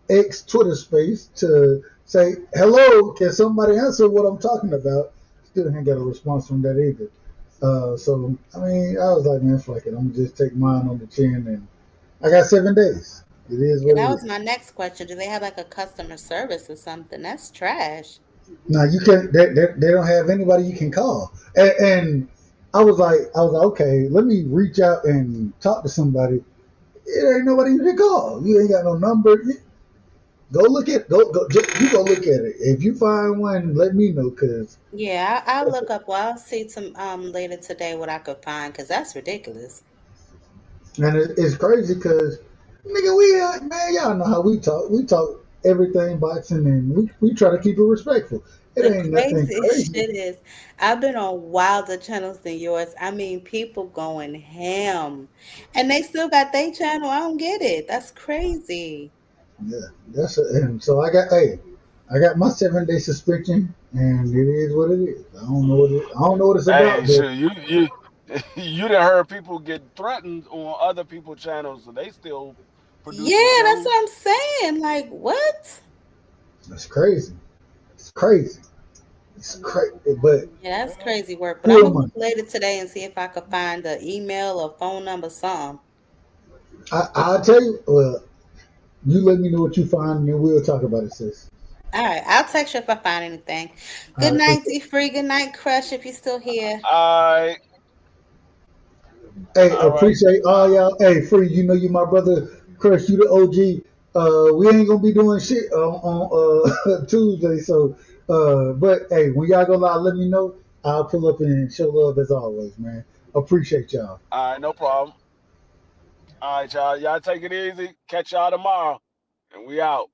ex Twitter space to say, hello, can somebody answer what I'm talking about? Still ain't got a response from that either. So, I mean, I was like, man, fuck it. I'm going to just take mine on the chin, and I got 7 days. It is what And it that is. was my next question. Do they have like a customer service or something? That's trash. Now you can they don't have anybody you can call, and I was like, okay, let me reach out and talk to somebody. It ain't nobody you can call. You ain't got no number. Go look at you go look at it. If you find one, let me know, cause Yeah, I'll look up. Well, I'll see some later today what I could find because that's ridiculous. and it's crazy, cause nigga, man, y'all know how we talk. We talk everything boxing, and we try to keep it respectful. It The ain't nothing craziest crazy. shit is I've been on wilder channels than yours. I mean, people going ham, and they still got their channel. I don't get it. That's crazy. Yeah, and so I got my 7 day suspension, and it is what it is. I don't know what it's Hey, about, but sure, you you done heard people get threatened on other people's channels, so they still producing Yeah, that's shows. what I'm saying. Like, what? it's crazy. It's crazy. It's crazy. But Yeah, that's crazy work. But I'm who gonna am look later today and see if I could find the email or phone number, something. I'll tell you. Well, you let me know what you find, and then we'll talk about it, sis. All right, I'll text you if I find anything. I Good night, appreciate D Free. Good night, Crush, if you're still here. All right, it. Hey, all right. appreciate all y'all. Hey, Free, you know you my brother. Chris, you the OG. We ain't gonna be doing shit on Tuesday, so but hey, when y'all go live, let me know. I'll pull up and show love as always, man. Appreciate y'all. All right, no problem. All right, y'all. Y'all take it easy. Catch y'all tomorrow, and we out.